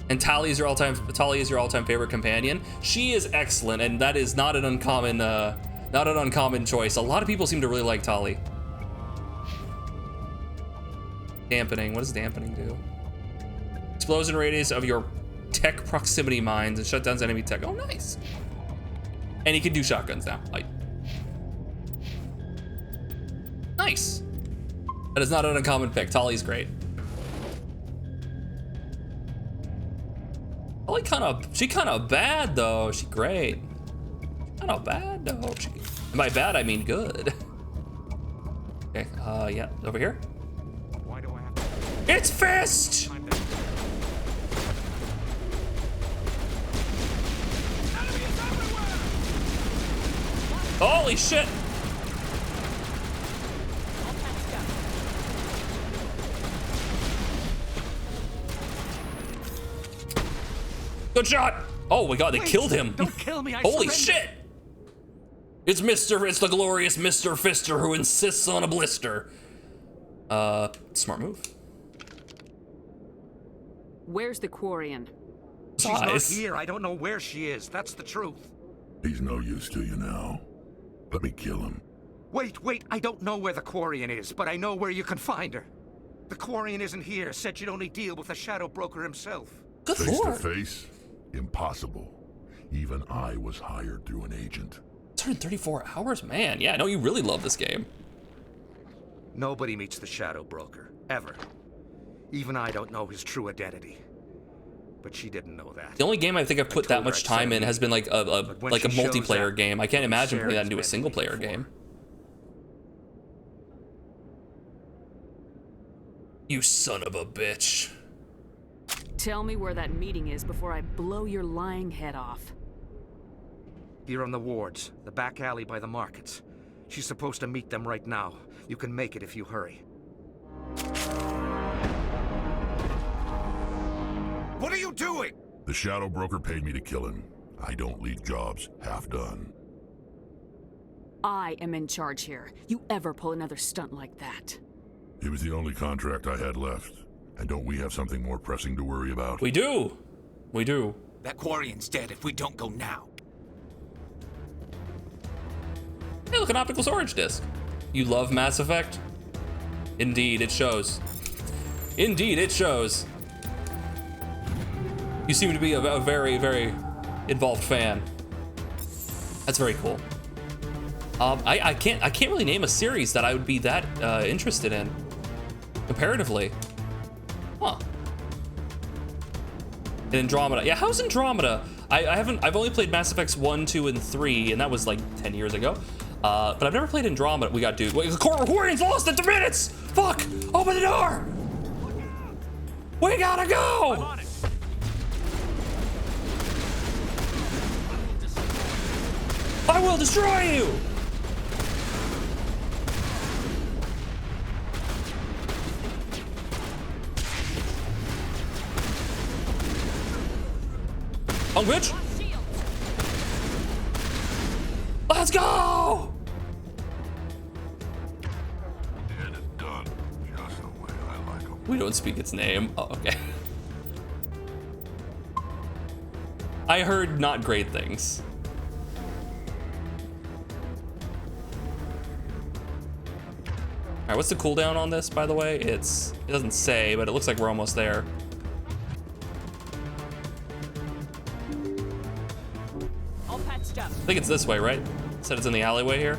And Tali is your all-time favorite companion. She is excellent, and that is not an uncommon choice. A lot of people seem to really like Tali. Dampening. What does dampening do? Explosion radius of your tech proximity mines and shut down enemy tech. Oh, nice. And he can do shotguns now. Nice. That is not an uncommon pick. Tali's great. Tali she kind of bad though. She great. Kind of bad though. And by bad I mean good. Okay. Yeah. Over here. It's Fist! Holy shit! Good shot! Oh my god, they killed him! Don't kill me, I Holy surrender. shit! It's the glorious Mr. Fister who insists on a blister. Smart move. Where's the Quarian? She's not here. I don't know where she is. That's the truth. He's no use to you now. Let me kill him. Wait. I don't know where the Quarian is, but I know where you can find her. The Quarian isn't here. Said she'd only deal with the Shadow Broker himself. Good face lord. to face? Impossible. Even I was hired through an agent. 134 hours? Man, yeah, I know you really love this game. Nobody meets the Shadow Broker, ever. Even I don't know his true identity. But she didn't know that. The only game I think I've put that much time in has been like a multiplayer game. I can't imagine putting that into a single player game. You son of a bitch. Tell me where that meeting is before I blow your lying head off. Here on the wards, the back alley by the markets. She's supposed to meet them right now. You can make it if you hurry. What are you doing? The Shadow Broker paid me to kill him. I don't leave jobs half done. I am in charge here. You ever pull another stunt like that? It was the only contract I had left. And don't we have something more pressing to worry about? We do. We do. That Quarian's dead if we don't go now. Hey, look, an optical storage disc. You love Mass Effect? Indeed, it shows. Indeed, it shows. You seem to be a very, very involved fan. That's very cool. I can't really name a series that I would be that interested in. Comparatively. Huh. And Andromeda. Yeah, how's Andromeda? I've only played Mass Effects 1, 2, and 3, and that was like 10 years ago. But I've never played Andromeda. We got dude. Wait, the Quarian's lost at the minutes! Fuck! Open the door! We gotta go! I'm on it. I will destroy you! On which? Let's go! Get it done just the way I like 'em. We don't speak its name. Oh, okay. I heard not great things. All right, what's the cooldown on this, by the way? It doesn't say, but it looks like we're almost there. All patched up. I think it's this way, right? Said it's in the alleyway here.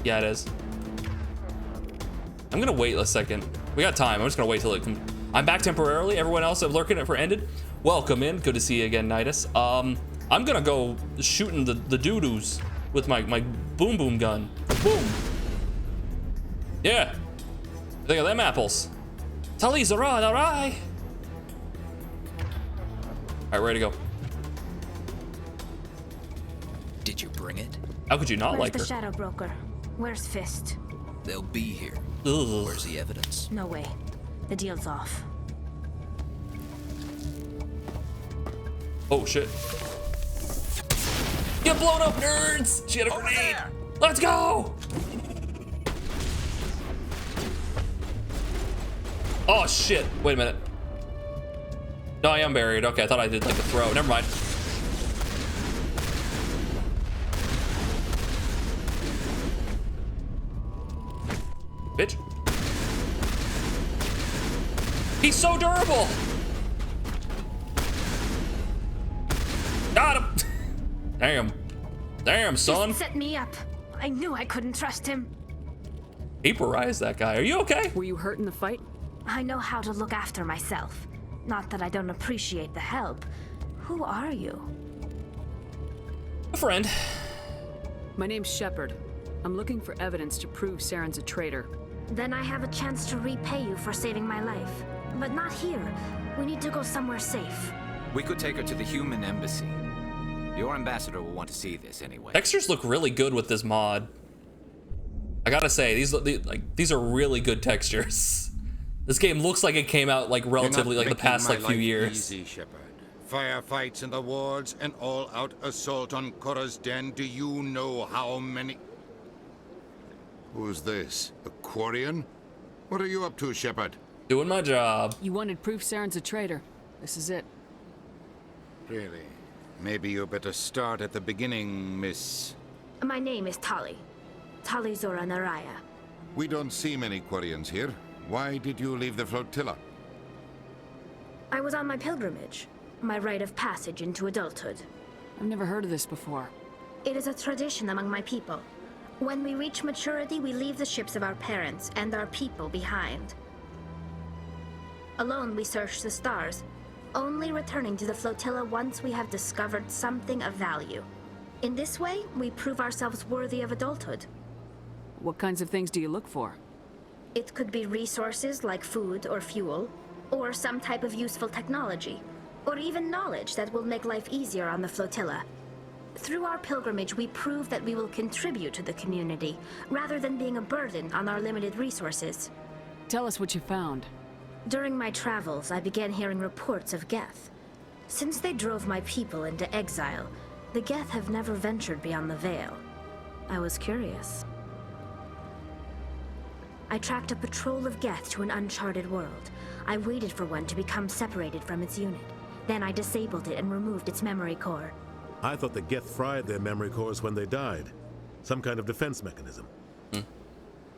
Yeah, it is. I'm gonna wait a second. We got time. I'm just gonna wait till it comes. I'm back temporarily. Everyone else that lurking it for ended. Welcome in. Good to see you again, Nidus. I'm gonna go shooting the doo-doos with my boom boom gun. Boom. Yeah. Think of them apples. Tally's a run, alright. Alright, ready to go. Did you bring it? How could you not Where's like the her? Shadow Broker? Where's Fist? They'll be here. Ugh. Where's the evidence? No way. The deal's off. Oh shit. Get blown up, nerds! She had a grenade! Let's go! Oh shit, wait a minute. No, I am buried. Okay, I thought I did like a throw. Never mind. Bitch. He's so durable! Got him! Damn. Damn, son. Just set me up. I knew I couldn't trust him. Vaporized that guy. Are you okay? Were you hurt in the fight? I know how to look after myself. Not that I don't appreciate the help. Who are you? A friend. My name's Shepard. I'm looking for evidence to prove Saren's a traitor. Then I have a chance to repay you for saving my life. But not here. We need to go somewhere safe. We could take her to the human embassy. Your ambassador will want to see this anyway. Textures look really good with this mod. I gotta say, these are really good textures. This game looks like it came out like relatively like the past like few years. Easy, Shepard. Firefights in the wards, an all-out assault on Korra's den. Do you know how many? Who's this? A Quarian? What are you up to, Shepard? Doing my job. You wanted proof Saren's a traitor. This is it. Really? Maybe you better start at the beginning, Miss. My name is Tali. Tali Zora Naraya. We don't see many Quarians here. Why did you leave the flotilla? I was on my pilgrimage. My rite of passage into adulthood. I've never heard of this before. It is a tradition among my people. When we reach maturity, we leave the ships of our parents and our people behind. Alone, we search the stars, only returning to the flotilla once we have discovered something of value. In this way, we prove ourselves worthy of adulthood. What kinds of things do you look for? It could be resources like food or fuel, or some type of useful technology, or even knowledge that will make life easier on the flotilla. Through our pilgrimage, we prove that we will contribute to the community, rather than being a burden on our limited resources. Tell us what you found. During my travels, I began hearing reports of Geth. Since they drove my people into exile, the Geth have never ventured beyond the Veil. I was curious. I tracked a patrol of Geth to an uncharted world. I waited for one to become separated from its unit. Then I disabled it and removed its memory core. I thought the Geth fried their memory cores when they died. Some kind of defense mechanism.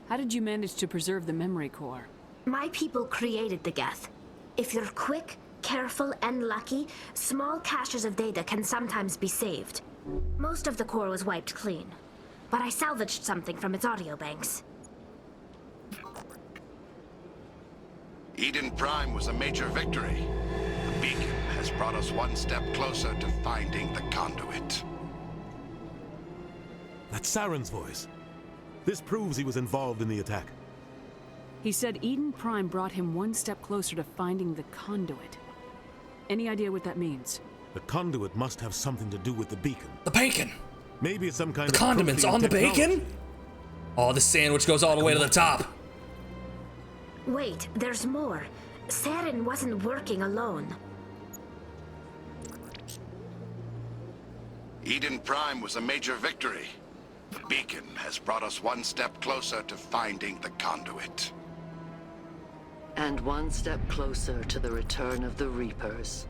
How did you manage to preserve the memory core? My people created the Geth. If you're quick, careful, and lucky, small caches of data can sometimes be saved. Most of the core was wiped clean, but I salvaged something from its audio banks. Eden Prime was a major victory. The beacon has brought us one step closer to finding the conduit. That's Saren's voice. This proves he was involved in the attack. He said Eden Prime brought him one step closer to finding the conduit. Any idea what that means? The conduit must have something to do with the beacon. The bacon! Maybe it's some kind the of condiments on the bacon? Oh, the sandwich goes all the way to the top. Wait, there's more. Saren wasn't working alone. Eden Prime was a major victory. The beacon has brought us one step closer to finding the conduit. And one step closer to the return of the Reapers.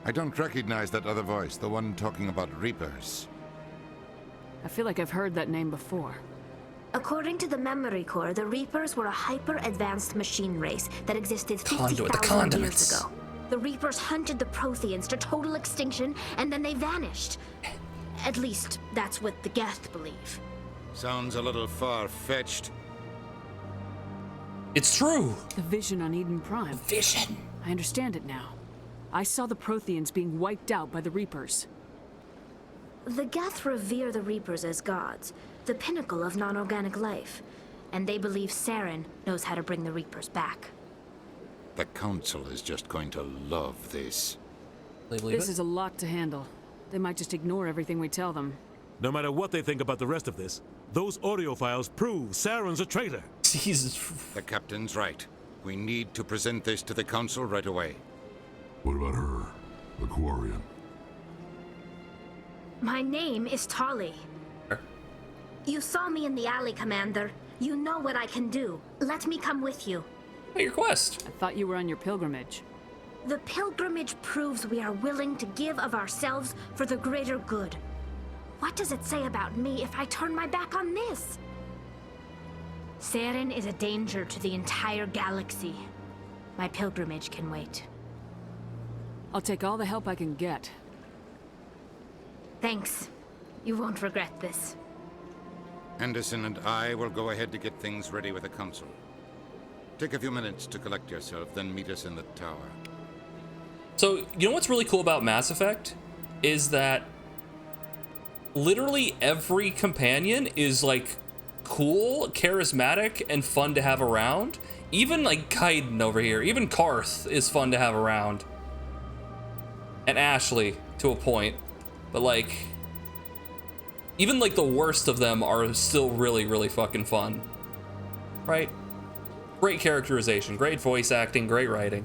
I don't recognize that other voice, the one talking about Reapers. I feel like I've heard that name before. According to the Memory Core, the Reapers were a hyper-advanced machine race that existed 50,000 years ago. The Reapers hunted the Protheans to total extinction, and then they vanished. At least, that's what the Geth believe. Sounds a little far-fetched. It's true. The vision on Eden Prime. The vision. I understand it now. I saw the Protheans being wiped out by the Reapers. The Geth revere the Reapers as gods, the pinnacle of non-organic life, and they believe Saren knows how to bring the Reapers back. The Council is just going to love this. This is a lot to handle. They might just ignore everything we tell them. No matter what they think about the rest of this, those audio files prove Saren's a traitor. Jesus. The captain's right. We need to present this to the Council right away. What about her, the Quarian? My name is Tali. You saw me in the alley, Commander. You know what I can do. Let me come with you. Your quest. I thought you were on your pilgrimage. The pilgrimage proves we are willing to give of ourselves for the greater good. What does it say about me if I turn my back on this? Saren is a danger to the entire galaxy. My pilgrimage can wait. I'll take all the help I can get. Thanks. You won't regret this. Anderson and I will go ahead to get things ready with the Council. Take a few minutes to collect yourself, then meet us in the tower. So, you know what's really cool about Mass Effect? Is that literally every companion is like cool, charismatic, and fun to have around. Even like Kaiden over here, even Karth is fun to have around. And Ashley, to a point. But like, even like the worst of them are still really, really fucking fun. Right? Great characterization, great voice acting, great writing.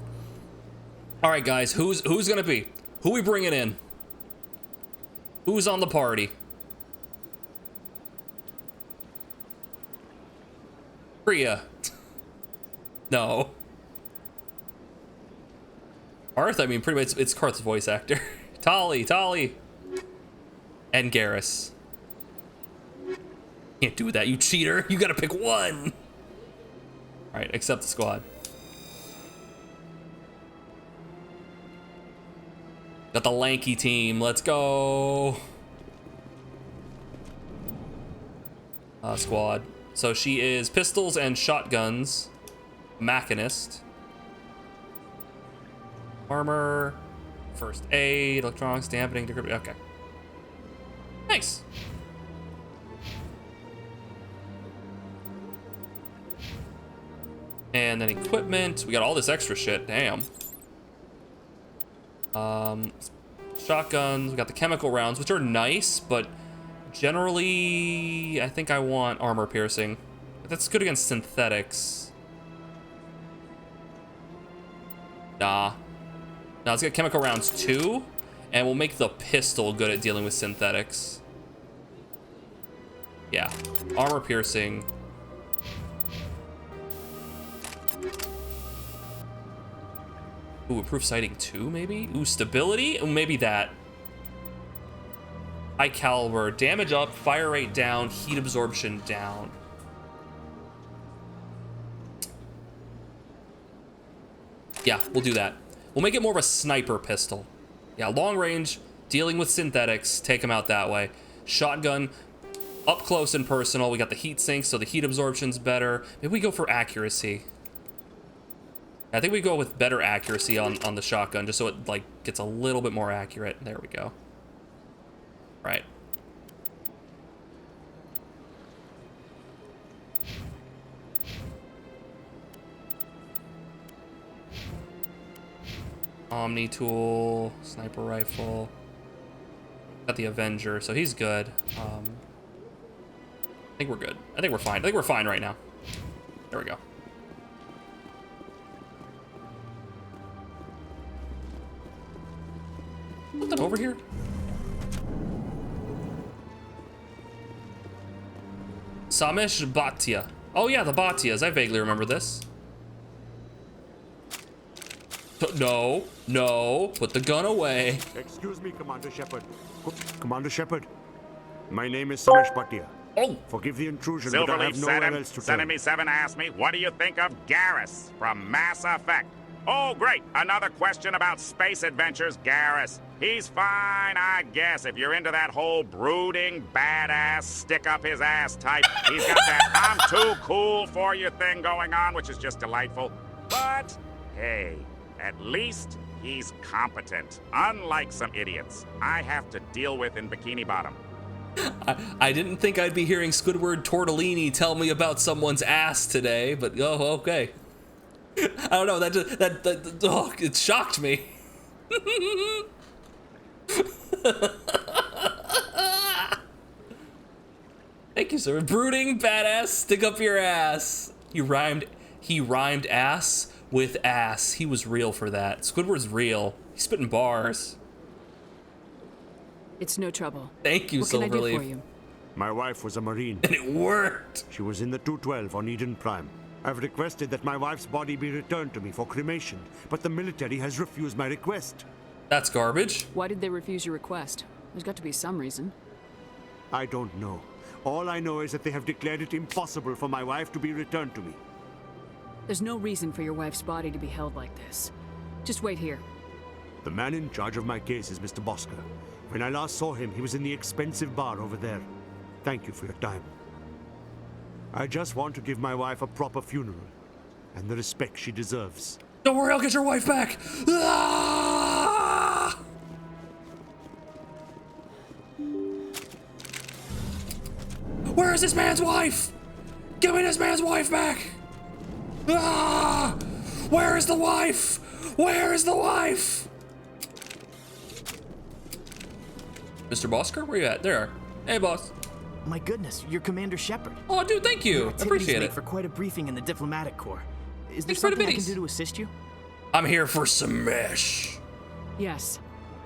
All right, guys, who's gonna be? Who we bringing in? Who's on the party? Priya. No. Karth, I mean, pretty much it's Karth's voice actor. Tali. And Garrus. Can't do that, you cheater. You gotta pick one. All right, accept the squad. Got the lanky team. Let's go. Squad. So she is pistols and shotguns. Machinist. Armor. First aid. Electronics. Dampening. Decrypting. Okay. Nice. And then equipment. We got all this extra shit. Damn. Shotguns. We got the chemical rounds, which are nice, but generally, I think I want armor piercing. That's good against synthetics. Nah, let's get chemical rounds too, and we'll make the pistol good at dealing with synthetics. Yeah, armor piercing. Ooh, improved sighting too, maybe? Ooh, stability? Ooh, maybe that. High caliber, damage up, fire rate down, heat absorption down. Yeah, we'll do that. We'll make it more of a sniper pistol. Yeah, long range, dealing with synthetics, take them out that way. Shotgun, Up close and personal. We got the heat sink, so the heat absorption's better. Maybe we go for accuracy. I think we go with better accuracy on the shotgun, just so it like gets a little bit more accurate. There we go. Right. Omni tool, sniper rifle. Got the Avenger, so he's good. I think we're good. I think we're fine. I think we're fine right now. There we go. Something over here? Samesh Bhatia. Oh yeah, the Bhatias. I vaguely remember this. No, no, put the gun away. Excuse me, Commander Shepard. Commander Shepard, my name is Samesh Bhatia. Oh, forgive the intrusion, but I have nowhere else to turn. Enemy 7 asked me, what do you think of Garrus from Mass Effect? Oh, great, another question about space adventures, Garrus. He's fine, I guess, if you're into that whole brooding, badass, stick-up-his-ass type. He's got that I'm too cool for you thing going on, which is just delightful. But, hey, at least he's competent, unlike some idiots I have to deal with in Bikini Bottom. I didn't think I'd be hearing Squidward Tortellini tell me about someone's ass today, but oh, okay. I don't know, oh, it shocked me. Thank you, sir. Brooding, badass, stick up your ass. He rhymed ass with ass. He was real for that. Squidward's real. He's spitting bars. It's no trouble. Thank you, Silverleaf. What can I do for you? My wife was a Marine. And it worked. She was in the 212 on Eden Prime. I've requested that my wife's body be returned to me for cremation, but the military has refused my request. That's garbage. Why did they refuse your request? There's got to be some reason. I don't know. All I know is that they have declared it impossible for my wife to be returned to me. There's no reason for your wife's body to be held like this. Just wait here. The man in charge of my case is Mr. Bosker. When I last saw him, he was in the expensive bar over there. Thank you for your time. I just want to give my wife a proper funeral and the respect she deserves. Don't worry, I'll get your wife back. Ah! Where is this man's wife? Give me this man's wife back. Ah! Where is the wife? Where is the wife? Mr. Bosker, where you at? There. Hey, boss. My goodness, you're Commander Shepard. Oh, dude, thank you. Appreciate it. For quite a briefing in the diplomatic corps. Is there something I can do to assist you? I'm here for Samesh. Yes.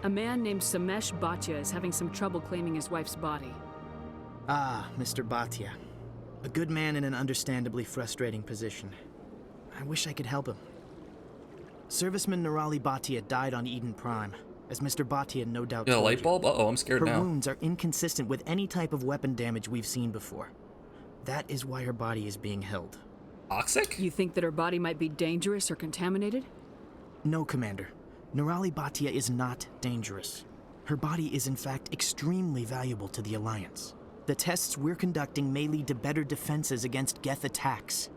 A man named Samesh Bhatia is having some trouble claiming his wife's body. Ah, Mr. Bhatia. A good man in an understandably frustrating position. I wish I could help him. Serviceman Nirali Bhatia died on Eden Prime. As Mr. Bhatia no doubt told you. Light bulb? Uh-oh, I'm scared now. Her wounds are inconsistent with any type of weapon damage we've seen before. That is why her body is being held. Toxic? You think that her body might be dangerous or contaminated? No, Commander. Nirali Bhatia is not dangerous. Her body is in fact extremely valuable to the Alliance. The tests we're conducting may lead to better defenses against Geth attacks.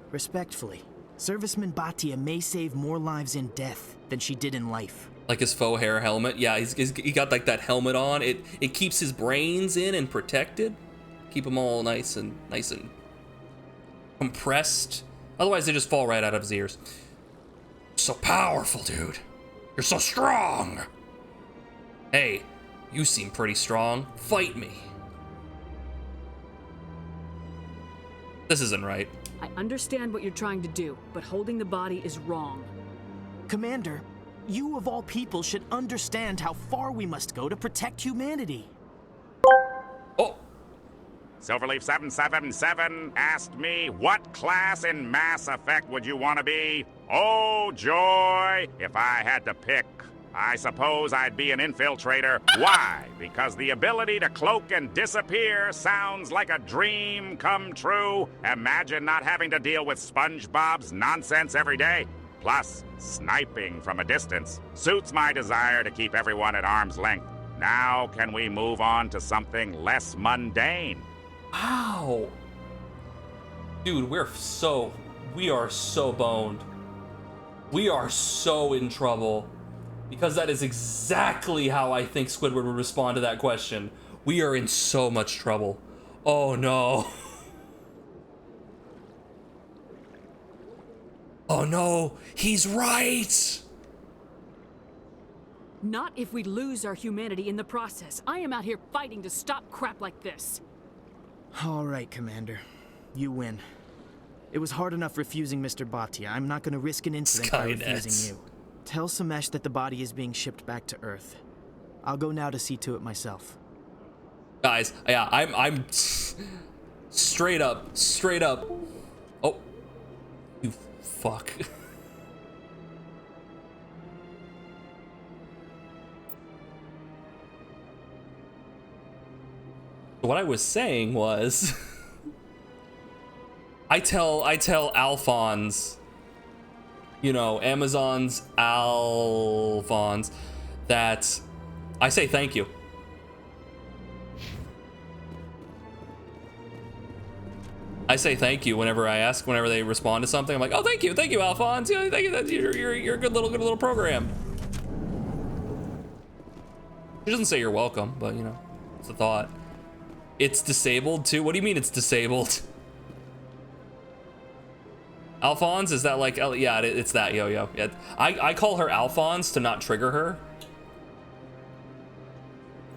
Respectfully, Serviceman Bhatia may save more lives in death than she did in life. Like his faux hair helmet? Yeah, he got like that helmet on. It keeps his brains in and protected. Keep them all nice and compressed. Otherwise, they just fall right out of his ears. So powerful, dude. You're so strong. Hey, you seem pretty strong. Fight me. This isn't right. I understand what you're trying to do, but holding the body is wrong. Commander, you of all people should understand how far we must go to protect humanity. Oh. Silverleaf 777 asked me, what class in Mass Effect would you want to be? Oh, joy! If I had to pick, I suppose I'd be an infiltrator. Why? Because the ability to cloak and disappear sounds like a dream come true. Imagine not having to deal with SpongeBob's nonsense every day. Plus, sniping from a distance suits my desire to keep everyone at arm's length. Now can we move on to something less mundane? Ow. Dude, we are so boned. We are so in trouble. Because that is exactly how I think Squidward would respond to that question. We are in so much trouble. Oh no. Oh no, he's right! Not if we lose our humanity in the process. I am out here fighting to stop crap like this. All right, Commander. You win. It was hard enough refusing Mr. Bhatia. I'm not going to risk an incident by refusing you. Tell Samesh that the body is being shipped back to Earth. I'll go now to see to it myself. Guys, yeah, I'm straight up. Oh, you fuck. What I was saying was, I tell Alphonse, you know, Amazon's Alphonse, that I say thank you. I say thank you whenever they respond to something. I'm like, oh, thank you, Alphonse. Yeah, thank you. You're a good little program. She doesn't say you're welcome, but you know, it's a thought. It's disabled too. What do you mean it's disabled? Alphonse, is that like? Yeah, it's that yo-yo. Yeah, I call her Alphonse to not trigger her.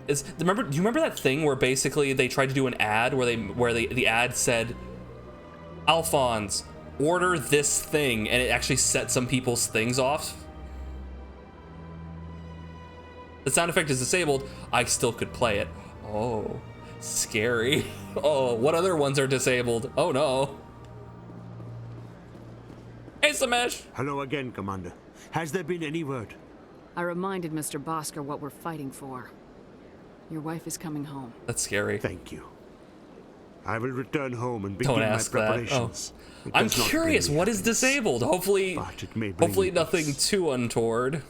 Do you remember that thing where basically they tried to do an ad where the ad said, Alphonse, order this thing, and it actually set some people's things off? The sound effect is disabled. I still could play it. Oh, scary. Oh, what other ones are disabled? Oh no. Hey, Samesh. Hello again, Commander. Has there been any word? I reminded Mr. Bhaskar what we're fighting for. Your wife is coming home. That's scary. Thank you. I will return home and begin my preparations. Oh. I'm curious, what is disabled? Hopefully nothing too untoward.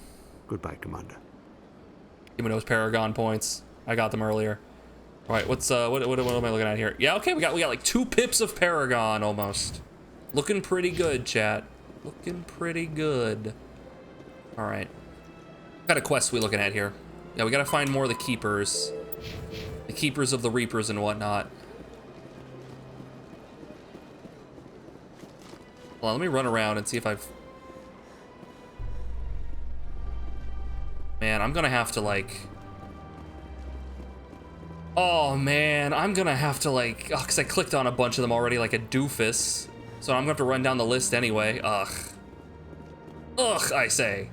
Goodbye, Commander. Give me those Paragon points. I got them earlier. All right, what am I looking at here? Yeah, okay, we got like 2 pips of Paragon almost. Looking pretty good, chat. Looking pretty good. All right. What kind of quests we looking at here? Yeah, we gotta find more of the keepers. The keepers of the reapers and whatnot. Well, let me run around and see if I've... Man, I'm gonna have to like... Oh man, I'm gonna have to like... Oh, cause I clicked on a bunch of them already like a doofus. So I'm gonna have to run down the list anyway. Ugh. Ugh, I say.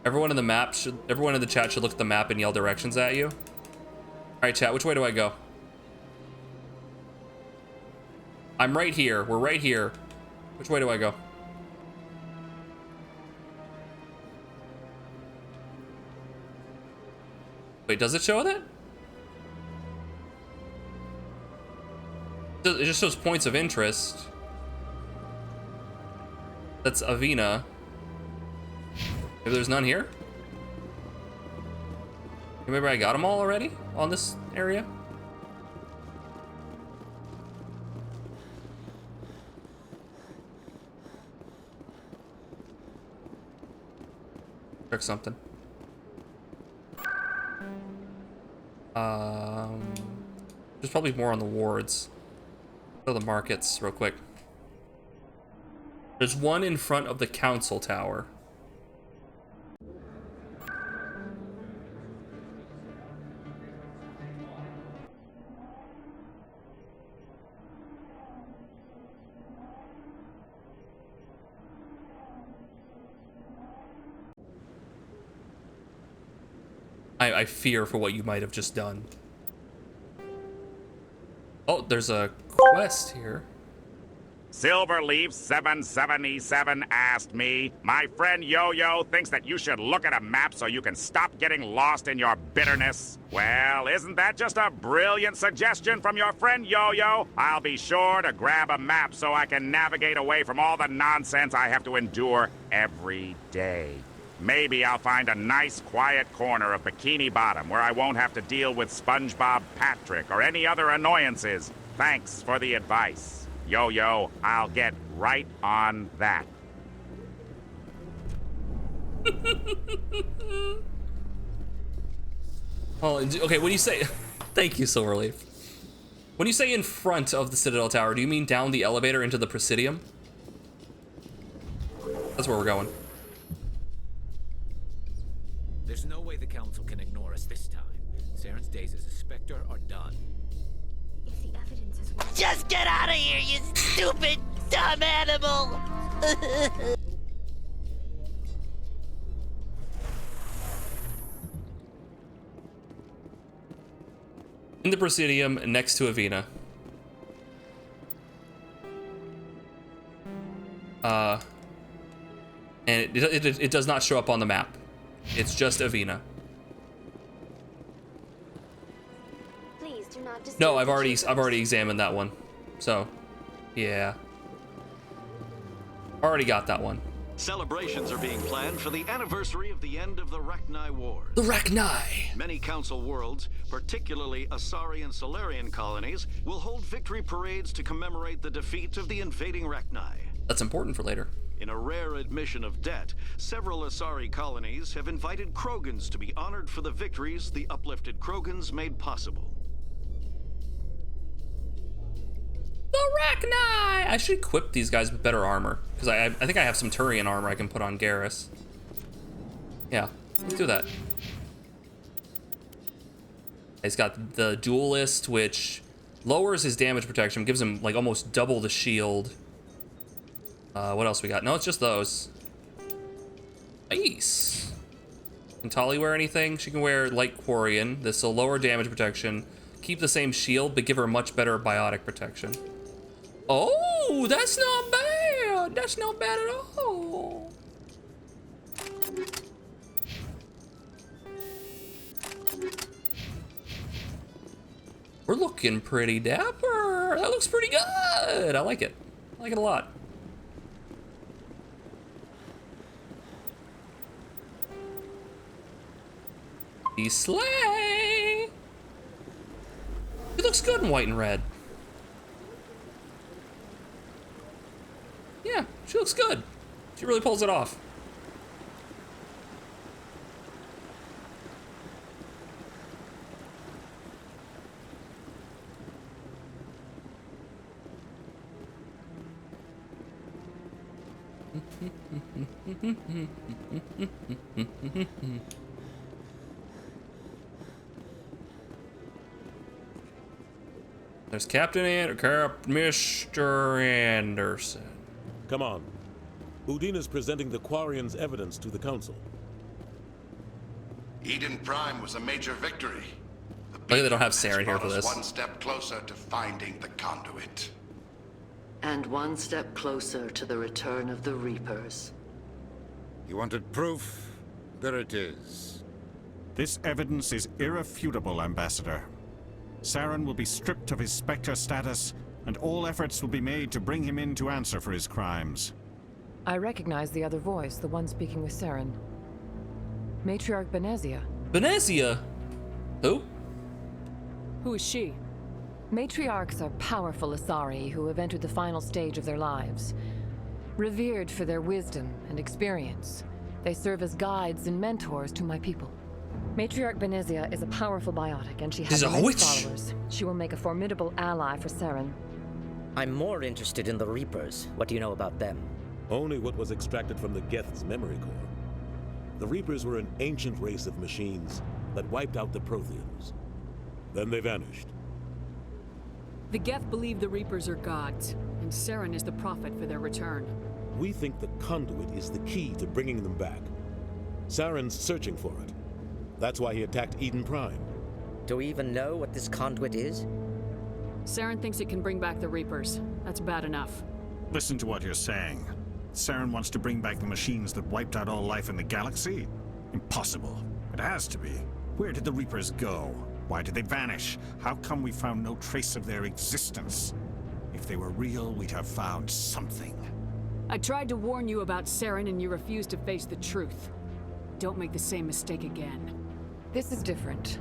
Everyone in the chat should look at the map and yell directions at you. All right, chat, which way do I go? I'm right here. We're right here. Which way do I go? Wait, does it show that? It just shows points of interest. That's Avina. Maybe there's none here? Maybe I got them all already on this area? Check something. There's probably more on the wards. Go to the markets real quick. There's one in front of the council tower. I fear for what you might have just done. Oh, there's a quest here. Silverleaf 777 asked me. My friend Yo-Yo thinks that you should look at a map so you can stop getting lost in your bitterness. Well, isn't that just a brilliant suggestion from your friend Yo-Yo? I'll be sure to grab a map so I can navigate away from all the nonsense I have to endure every day. Maybe I'll find a nice, quiet corner of Bikini Bottom where I won't have to deal with SpongeBob Patrick or any other annoyances. Thanks for the advice. Yo-Yo, I'll get right on that. Oh, okay, when you say... Thank you, Silverleaf. When you say in front of the Citadel Tower, do you mean down the elevator into the Presidium? That's where we're going. There's no way the Council can ignore us this time. Saren's days as a Spectre are done. If the evidence is worth... Just get out of here, you stupid, dumb animal! In the Presidium, next to Avina. And it does not show up on the map. It's just Avina. Please do not disturb. No, I've already examined that one. So, yeah. Already got that one. Celebrations are being planned for the anniversary of the end of the Rachni Wars. The Rachni! Many Council worlds, particularly Asari and Solarian colonies, will hold victory parades to commemorate the defeat of the invading Rachni. That's important for later. In a rare admission of debt, several Asari colonies have invited Krogans to be honored for the victories the uplifted Krogans made possible. The Rachni! I should equip these guys with better armor, because I think I have some Turian armor I can put on Garrus. Yeah, let's do that. He's got the Duelist, which lowers his damage protection, gives him like almost double the shield. What else we got? No, it's just those. Nice. Can Tali wear anything? She can wear Light Quarian. This will lower damage protection, keep the same shield, but give her much better biotic protection. Oh, that's not bad. That's not bad at all. We're looking pretty dapper. That looks pretty good. I like it. I like it a lot. The sleigh. It looks good in white and red. Yeah, she looks good. She really pulls it off. There's Mr. Anderson. Come on. Udina's presenting the Quarians' evidence to the Council. Eden Prime was a major victory. Look, they don't have Saren here for this. One step closer to finding the conduit. And one step closer to the return of the Reapers. You wanted proof? There it is. This evidence is irrefutable, Ambassador. Saren will be stripped of his Spectre status, and all efforts will be made to bring him in to answer for his crimes. I recognize the other voice, the one speaking with Saren. Matriarch Benezia. Benezia? Who? Who is she? Matriarchs are powerful Asari who have entered the final stage of their lives. Revered for their wisdom and experience, they serve as guides and mentors to my people. Matriarch Benezia is a powerful biotic, and she has many followers. She will make a formidable ally for Saren. I'm more interested in the Reapers. What do you know about them? Only what was extracted from the Geth's memory core. The Reapers were an ancient race of machines that wiped out the Protheans. Then they vanished. The Geth believe the Reapers are gods, and Saren is the prophet for their return. We think the conduit is the key to bringing them back. Saren's searching for it. That's why he attacked Eden Prime. Do we even know what this conduit is? Saren thinks it can bring back the Reapers. That's bad enough. Listen to what you're saying. Saren wants to bring back the machines that wiped out all life in the galaxy? Impossible. It has to be. Where did the Reapers go? Why did they vanish? How come we found no trace of their existence? If they were real, we'd have found something. I tried to warn you about Saren and you refused to face the truth. Don't make the same mistake again. This is different.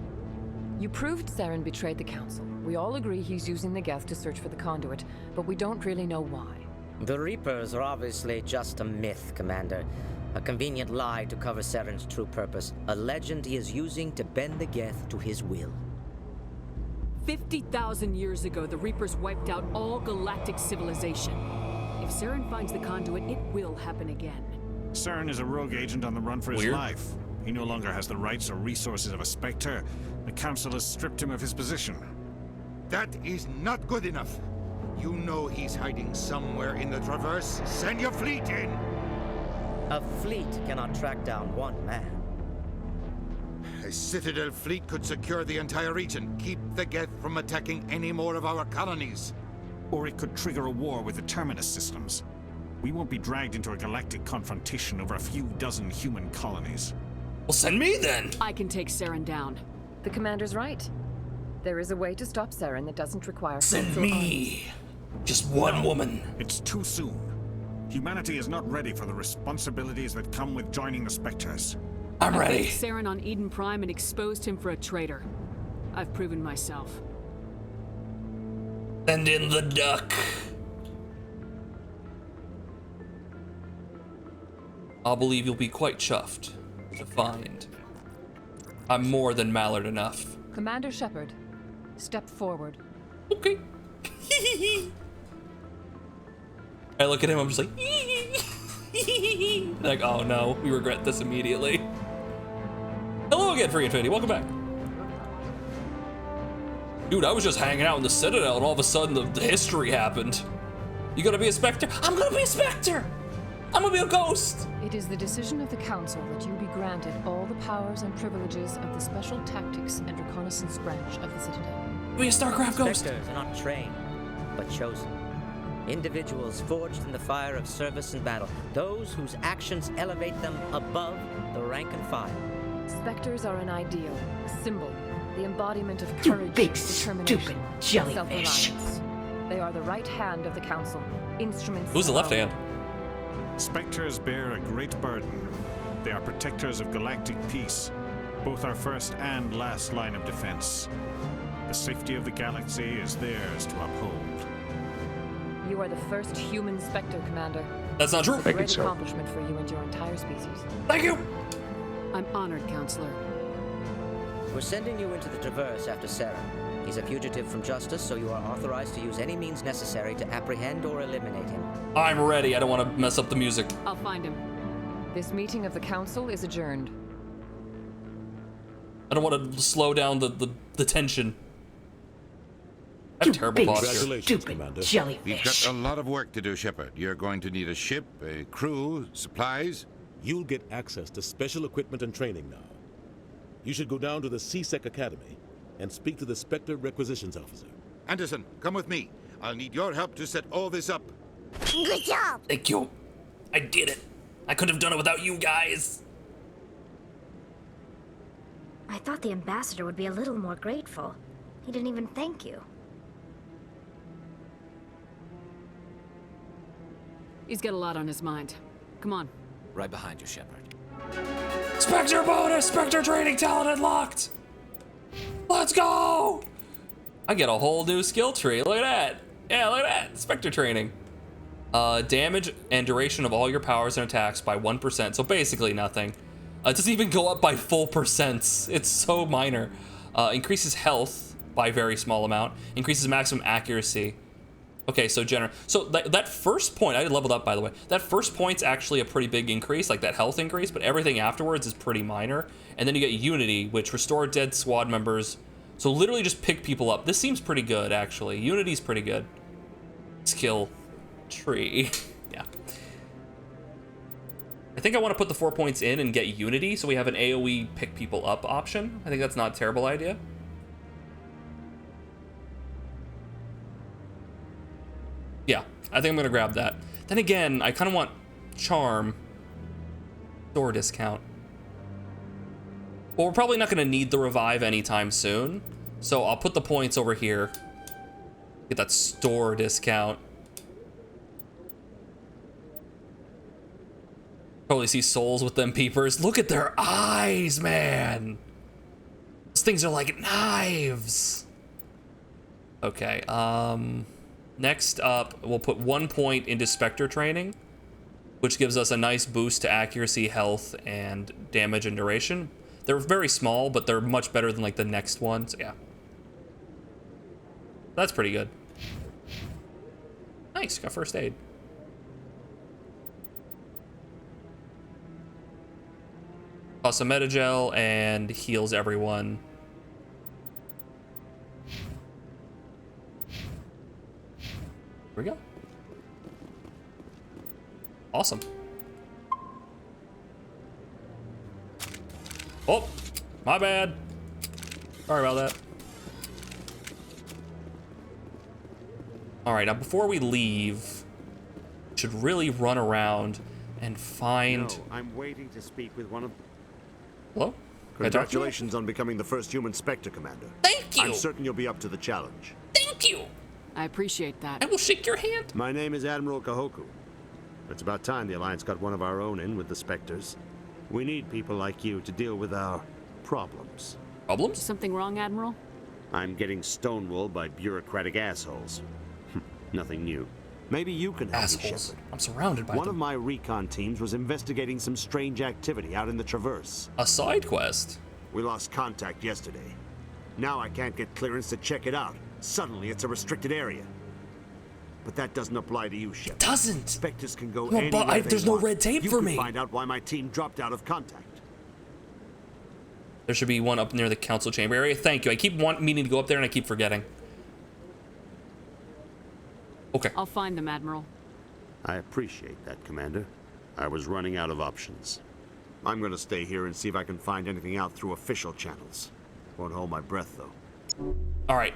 You proved Saren betrayed the Council. We all agree he's using the Geth to search for the conduit, but we don't really know why. The Reapers are obviously just a myth, Commander. A convenient lie to cover Saren's true purpose. A legend he is using to bend the Geth to his will. 50,000 years ago, the Reapers wiped out all galactic civilization. If Saren finds the conduit, it will happen again. Saren is a rogue agent on the run for his life. He no longer has the rights or resources of a Spectre. The Council has stripped him of his position. That is not good enough. You know he's hiding somewhere in the Traverse. Send your fleet in! A fleet cannot track down one man. A Citadel fleet could secure the entire region, keep the Geth from attacking any more of our colonies. Or it could trigger a war with the Terminus systems. We won't be dragged into a galactic confrontation over a few dozen human colonies. Well, send me then! I can take Saren down. The Commander's right. There is a way to stop Saren that doesn't require... Send me! Just one woman. It's too soon. Humanity is not ready for the responsibilities that come with joining the Spectres. I'm I ready. faced Saren on Eden Prime and exposed him for a traitor. I've proven myself. Send in the duck. I'll believe you'll be quite chuffed to find I'm more than Mallard enough. Commander Shepard, step forward. Okay. I look at him, I'm just like, like, oh no, we regret this immediately. Hello again, Free Infinity, welcome back. Dude, I was just hanging out in the Citadel and all of a sudden the history happened. You gonna be a Spectre? I'm gonna be a Spectre! I'm gonna be a ghost! It is the decision of the Council that you be granted all the powers and privileges of the Special Tactics and Reconnaissance branch of the Citadel. Be a StarCraft ghost! Spectres are not trained, but chosen. Individuals forged in the fire of service and battle. Those whose actions elevate them above the rank and file. Spectres are an ideal, a symbol, the embodiment of courage, determination, stupid jellyfish. self-reliance. They are the right hand of the Council, instruments... Who's the left hand? Spectres bear a great burden. They are protectors of galactic peace, both our first and last line of defense. The safety of the galaxy is theirs to uphold. You are the first human Spectre, Commander. That's not true. It's a great accomplishment for you and your entire species. Thank you! I'm honored, Counselor. We're sending you into the Traverse after Saren. He's a fugitive from justice, so you are authorized to use any means necessary to apprehend or eliminate him. I'm ready, I don't want to mess up the music. I'll find him. This meeting of the Council is adjourned. I don't want to slow down the tension. I have terrible posture. Commander. We've got a lot of work to do, Shepard. You're going to need a ship, a crew, supplies. You'll get access to special equipment and training now. You should go down to the CSEC Academy and speak to the Spectre Requisitions Officer. Anderson, come with me. I'll need your help to set all this up. Good job! Thank you. I did it. I couldn't have done it without you guys. I thought the ambassador would be a little more grateful. He didn't even thank you. He's got a lot on his mind. Come on. Right behind you, Shepard. Spectre bonus! Spectre training talent unlocked! Let's go! I get a whole new skill tree. Look at that. Yeah, look at that. Spectre training. Damage and duration of all your powers and attacks by 1%. So basically nothing. It doesn't even go up by full percents. It's so minor. Increases health by a very small amount. Increases maximum accuracy. Okay, so that first point, I leveled up by the way. That first point's actually a pretty big increase, like that health increase, but everything afterwards is pretty minor. And then you get Unity, which restore dead squad members. So literally just pick people up. This seems pretty good, actually. Unity's pretty good. Skill tree. Yeah. I think I want to put the 4 points in and get Unity, so we have an AoE pick people up option. I think that's not a terrible idea. Yeah, I think I'm gonna grab that. Then again, I kind of want charm. Store discount. Well, we're probably not gonna need the revive anytime soon, so I'll put the points over here. Get that store discount. Probably see souls with them peepers. Look at their eyes, man. Those things are like knives. Okay, next up, we'll put 1 point into Spectre training, which gives us a nice boost to accuracy, health, and damage and duration. They're very small, but they're much better than like the next one, so yeah. That's pretty good. Nice, got first aid. Toss some Metagel and heals everyone. Here we go. Awesome. Oh, my bad. Sorry about that. All right, now before we leave, we should really run around and find... No, I'm waiting to speak with one of... Hello? Congratulations on becoming the first human Spectre Commander. Thank you! I'm certain you'll be up to the challenge. Thank you! I appreciate that. I will shake your hand. My name is Admiral Kahoku. It's about time the Alliance got one of our own in with the Spectres. We need people like you to deal with our problems. Problems? Something wrong, Admiral? I'm getting stonewalled by bureaucratic assholes. Nothing new. Maybe you can help me, Shepard. I'm surrounded by One them. of my recon teams was investigating some strange activity out in the Traverse. A side quest? We lost contact yesterday. Now I can't get clearance to check it out. Suddenly it's a restricted area. But that doesn't apply to you, Shep. It doesn't. Spectres can go No, anywhere but they there's no want. red tape you for can me. Find out why my team dropped out of contact. There should be one up near the council chamber area. Thank you. I keep meaning to go up there and I keep forgetting. Okay. I'll find them, Admiral. I appreciate that, Commander. I was running out of options. I'm gonna stay here and see if I can find anything out through official channels. Won't hold my breath, though. All right.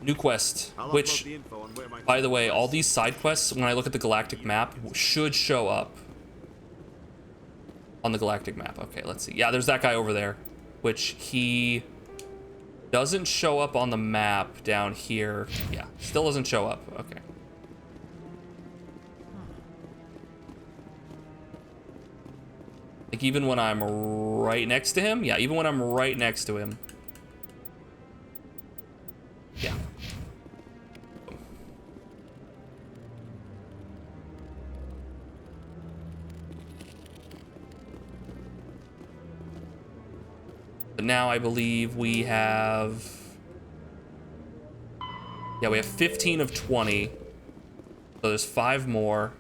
New quest, which, by the way, all these side quests, when I look at the galactic map, should show up on the galactic map. Okay, let's see. Yeah, there's that guy over there, which he doesn't show up on the map down here. Yeah, still doesn't show up. Okay. Like, even when I'm right next to him? Yeah, even when I'm right next to him. Yeah. But now I believe we have... Yeah, we have 15 of 20. So there's 5 more.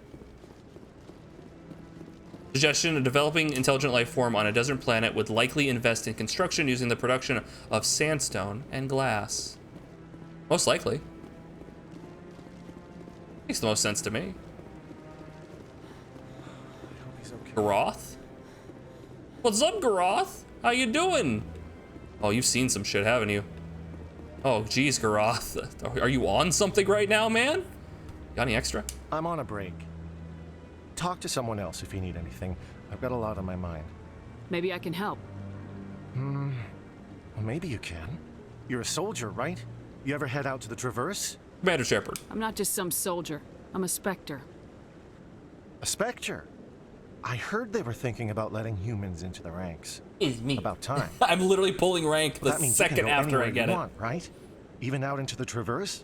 Suggestion: a developing intelligent life form on a desert planet would likely invest in construction using the production of sandstone and glass. Most likely. Makes the most sense to me. Garoth? What's up, Garoth? How you doing? Oh, you've seen some shit, haven't you? Oh, geez, Garoth. Are you on something right now, man? Got any extra? I'm on a break. Talk to someone else if you need anything. I've got a lot on my mind. Maybe I can help. Well, maybe you can. You're a soldier, right? You ever head out to the Traverse? Commander Shepard. I'm not just some soldier. I'm a Spectre. A Spectre? I heard they were thinking about letting humans into the ranks. Is me. About time. I'm literally pulling rank the That means you can second go after I anywhere get you it. want, right? Even out into the Traverse?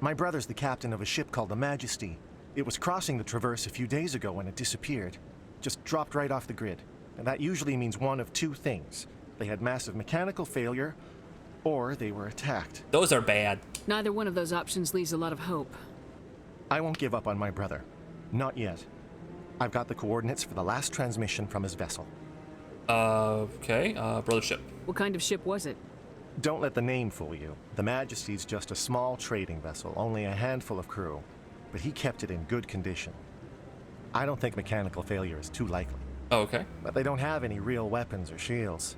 My brother's the captain of a ship called the Majesty. It was crossing the Traverse a few days ago when it disappeared. Just dropped right off the grid. And that usually means one of two things. They had massive mechanical failure, or they were attacked. Those are bad. Neither one of those options leaves a lot of hope. I won't give up on my brother. Not yet. I've got the coordinates for the last transmission from his vessel. Okay. Brother Shep. What kind of ship was it? Don't let the name fool you. The Majesty's just a small trading vessel, only a handful of crew. But he kept it in good condition. I don't think mechanical failure is too likely. Oh, okay. But they don't have any real weapons or shields.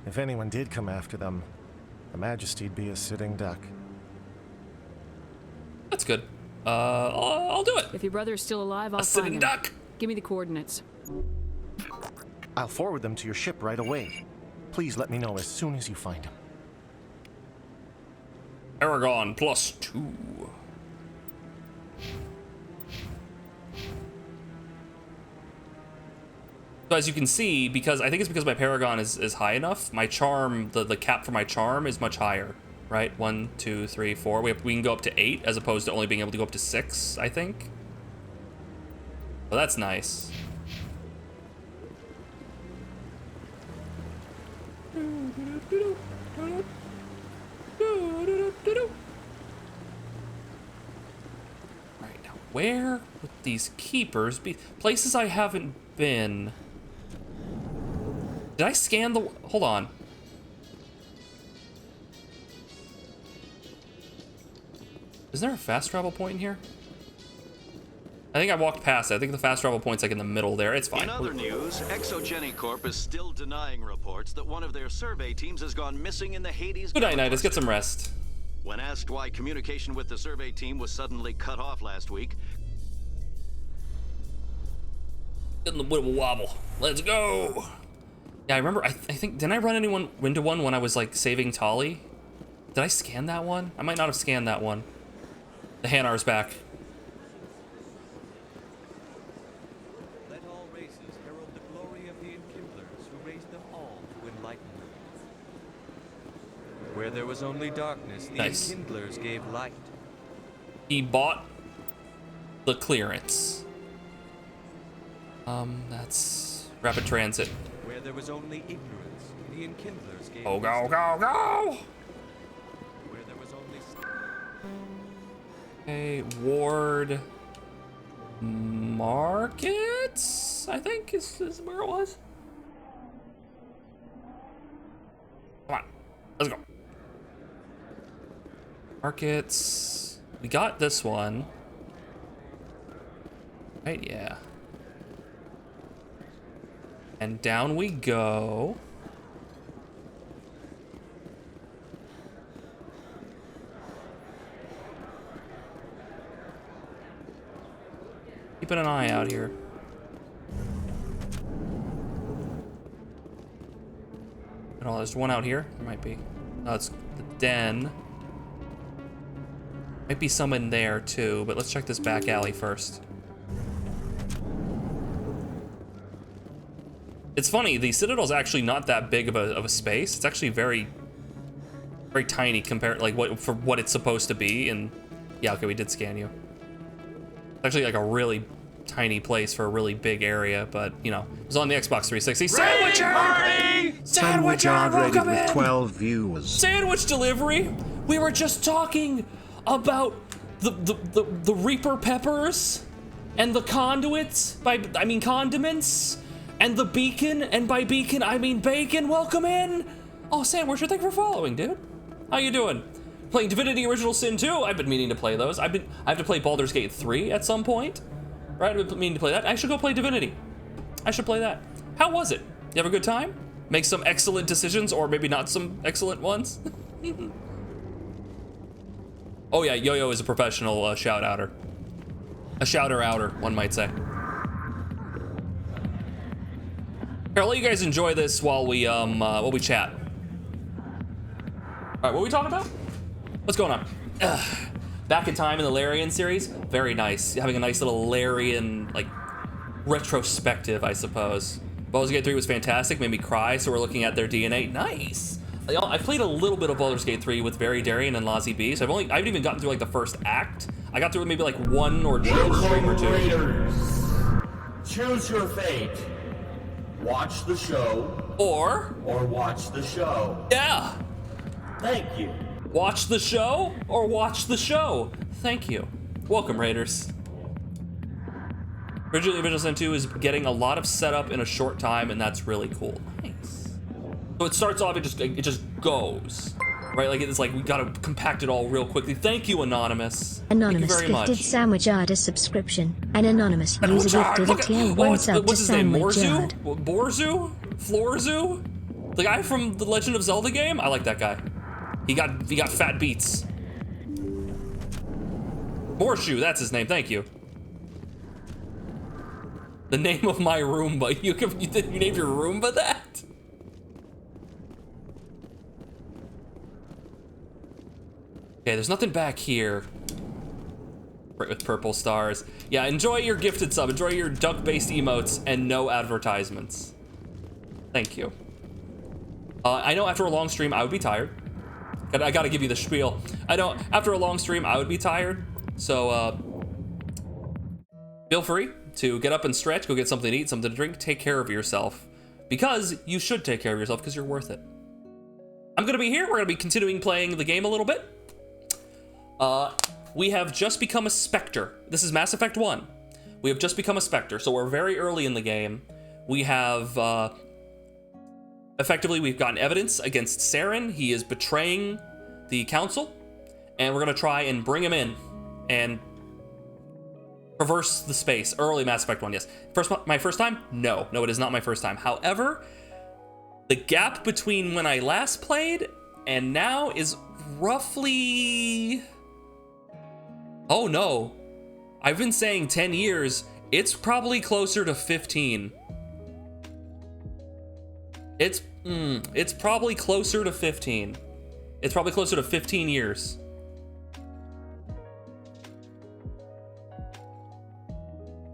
If anyone did come after them, the Majesty'd be a sitting duck. That's good. I'll do it. If your brother is still alive, I'll find him. Duck. Give me the coordinates. I'll forward them to your ship right away. Please let me know as soon as you find him. Paragon +2. So as you can see, because I think it's because my Paragon is high enough, my charm, the cap for my charm is much higher, right? 1, 2, 3, 4. We can go up to 8 as opposed to only being able to go up to 6, I think. Well, that's nice. Right, now where would these keepers be? Places I haven't been. Did I scan the... Hold on. Is there a fast travel point in here? I think I walked past it. I think the fast travel point's like in the middle there. It's fine. In other news, Exogeny Corp is still denying reports that one of their survey teams has gone missing in the Hades. Good night, Let's get some rest. When asked why communication with the survey team was suddenly cut off last week, Getting the wibble wobble. Let's go. Yeah, I remember. I think didn't I run anyone into one when I was like saving Tali? Did I scan that one? I might not have scanned that one. The Hanar's back. Let all races herald the glory of the Enkindlers who raised them all to enlightenment. Where there was only darkness, the Enkindlers gave light. He bought the clearance. That's rapid transit. Where there was only ignorance, the Enkindlers gave Go, go, go, go! Where there was only... Okay, Ward Markets, I think is where it was. Come on, let's go. Markets, we got this one. Right, yeah. And down we go. Keeping an eye out here. Oh, there's one out here. There might be. No, it's the den. Might be some in there too, but let's check this back alley first. It's funny, the Citadel's actually not that big of a space. It's actually very tiny compared, like, for what it's supposed to be. And yeah, okay, we did scan you. It's actually like a really tiny place for a really big area, but you know, it was on the Xbox 360. Sandwich party! Sandwich rated with 12 viewers. Sandwich delivery. We were just talking about the Reaper peppers and the conduits. I mean condiments. And the beacon, and by beacon, I mean bacon. Welcome in. Oh, Sandwich, thank you for following, dude. How you doing? Playing Divinity Original Sin 2. I've been meaning to play those. I have to play Baldur's Gate 3 at some point. Right, I've been meaning to play that. I should go play Divinity. I should play that. How was it? You have a good time? Make some excellent decisions, or maybe not some excellent ones? Oh yeah, Yo-Yo is a professional shout-outer. A shouter-outer, one might say. Here, I'll let you guys enjoy this while we chat. All right, what are we talking about? What's going on? Back in time in the Larian series, very nice. Having a nice little Larian like retrospective, I suppose. Baldur's Gate 3 was fantastic, made me cry. So we're looking at their DNA. Nice. I played a little bit of Baldur's Gate 3 with Very Darian and Lazy B. So I haven't even gotten through like the first act. I got through maybe like one or two stream or two. Raiders, choose your fate. Watch the show. Or watch the show. Yeah. Thank you. Watch the show or watch the show. Thank you. Welcome, Raiders. Originally, Original Sin 2 is getting a lot of setup in a short time, and that's really cool. Nice. So it starts off, it just goes. Right, like it's like we gotta compact it all real quickly. Thank you, Anonymous. Anonymous Thank you very much. gifted Sandwich Artist subscription. An anonymous user gifted a tier 1 sub to What's his name? Sandwich Morzu? Yard. Borzu? Florzu? The guy from the Legend of Zelda game? I like that guy. He got fat beats. Horseshoe, that's his name, thank you. The name of my Roomba. You named your Roomba that? Okay, there's nothing back here. Right, with purple stars. Yeah, enjoy your gifted sub. Enjoy your duck-based emotes and no advertisements. Thank you. I know after a long stream, I would be tired. I gotta give you the spiel. I know after a long stream, I would be tired. So, feel free to get up and stretch, go get something to eat, something to drink, take care of yourself. Because you should take care of yourself because you're worth it. I'm gonna be here. We're gonna be continuing playing the game a little bit. We have just become a Spectre. This is Mass Effect 1. We have just become a Spectre, so we're very early in the game. We have, effectively, we've gotten evidence against Saren. He is betraying the Council, and we're gonna try and bring him in and traverse the space. Early Mass Effect 1, yes. My first time? No, it is not my first time. However, the gap between when I last played and now is roughly... Oh no, I've been saying 10 years. It's probably closer to 15. It's probably closer to 15. It's probably closer to 15 years.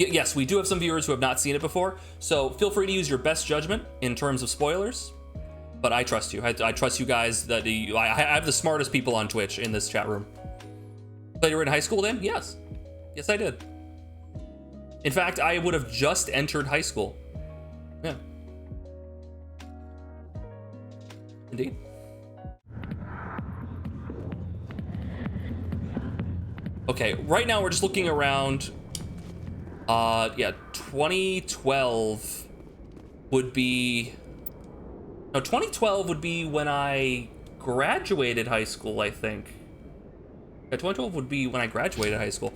Yes, we do have some viewers who have not seen it before, so feel free to use your best judgment in terms of spoilers. But I trust you. I trust you guys. That I have the smartest people on Twitch in this chat room. So you were in high school then? Yes. Yes, I did. In fact, I would have just entered high school. Yeah. Indeed. Okay, right now we're just looking around. Yeah, 2012 would be... No, 2012 would be when I graduated high school, I think. Yeah, 2012 would be when I graduated high school.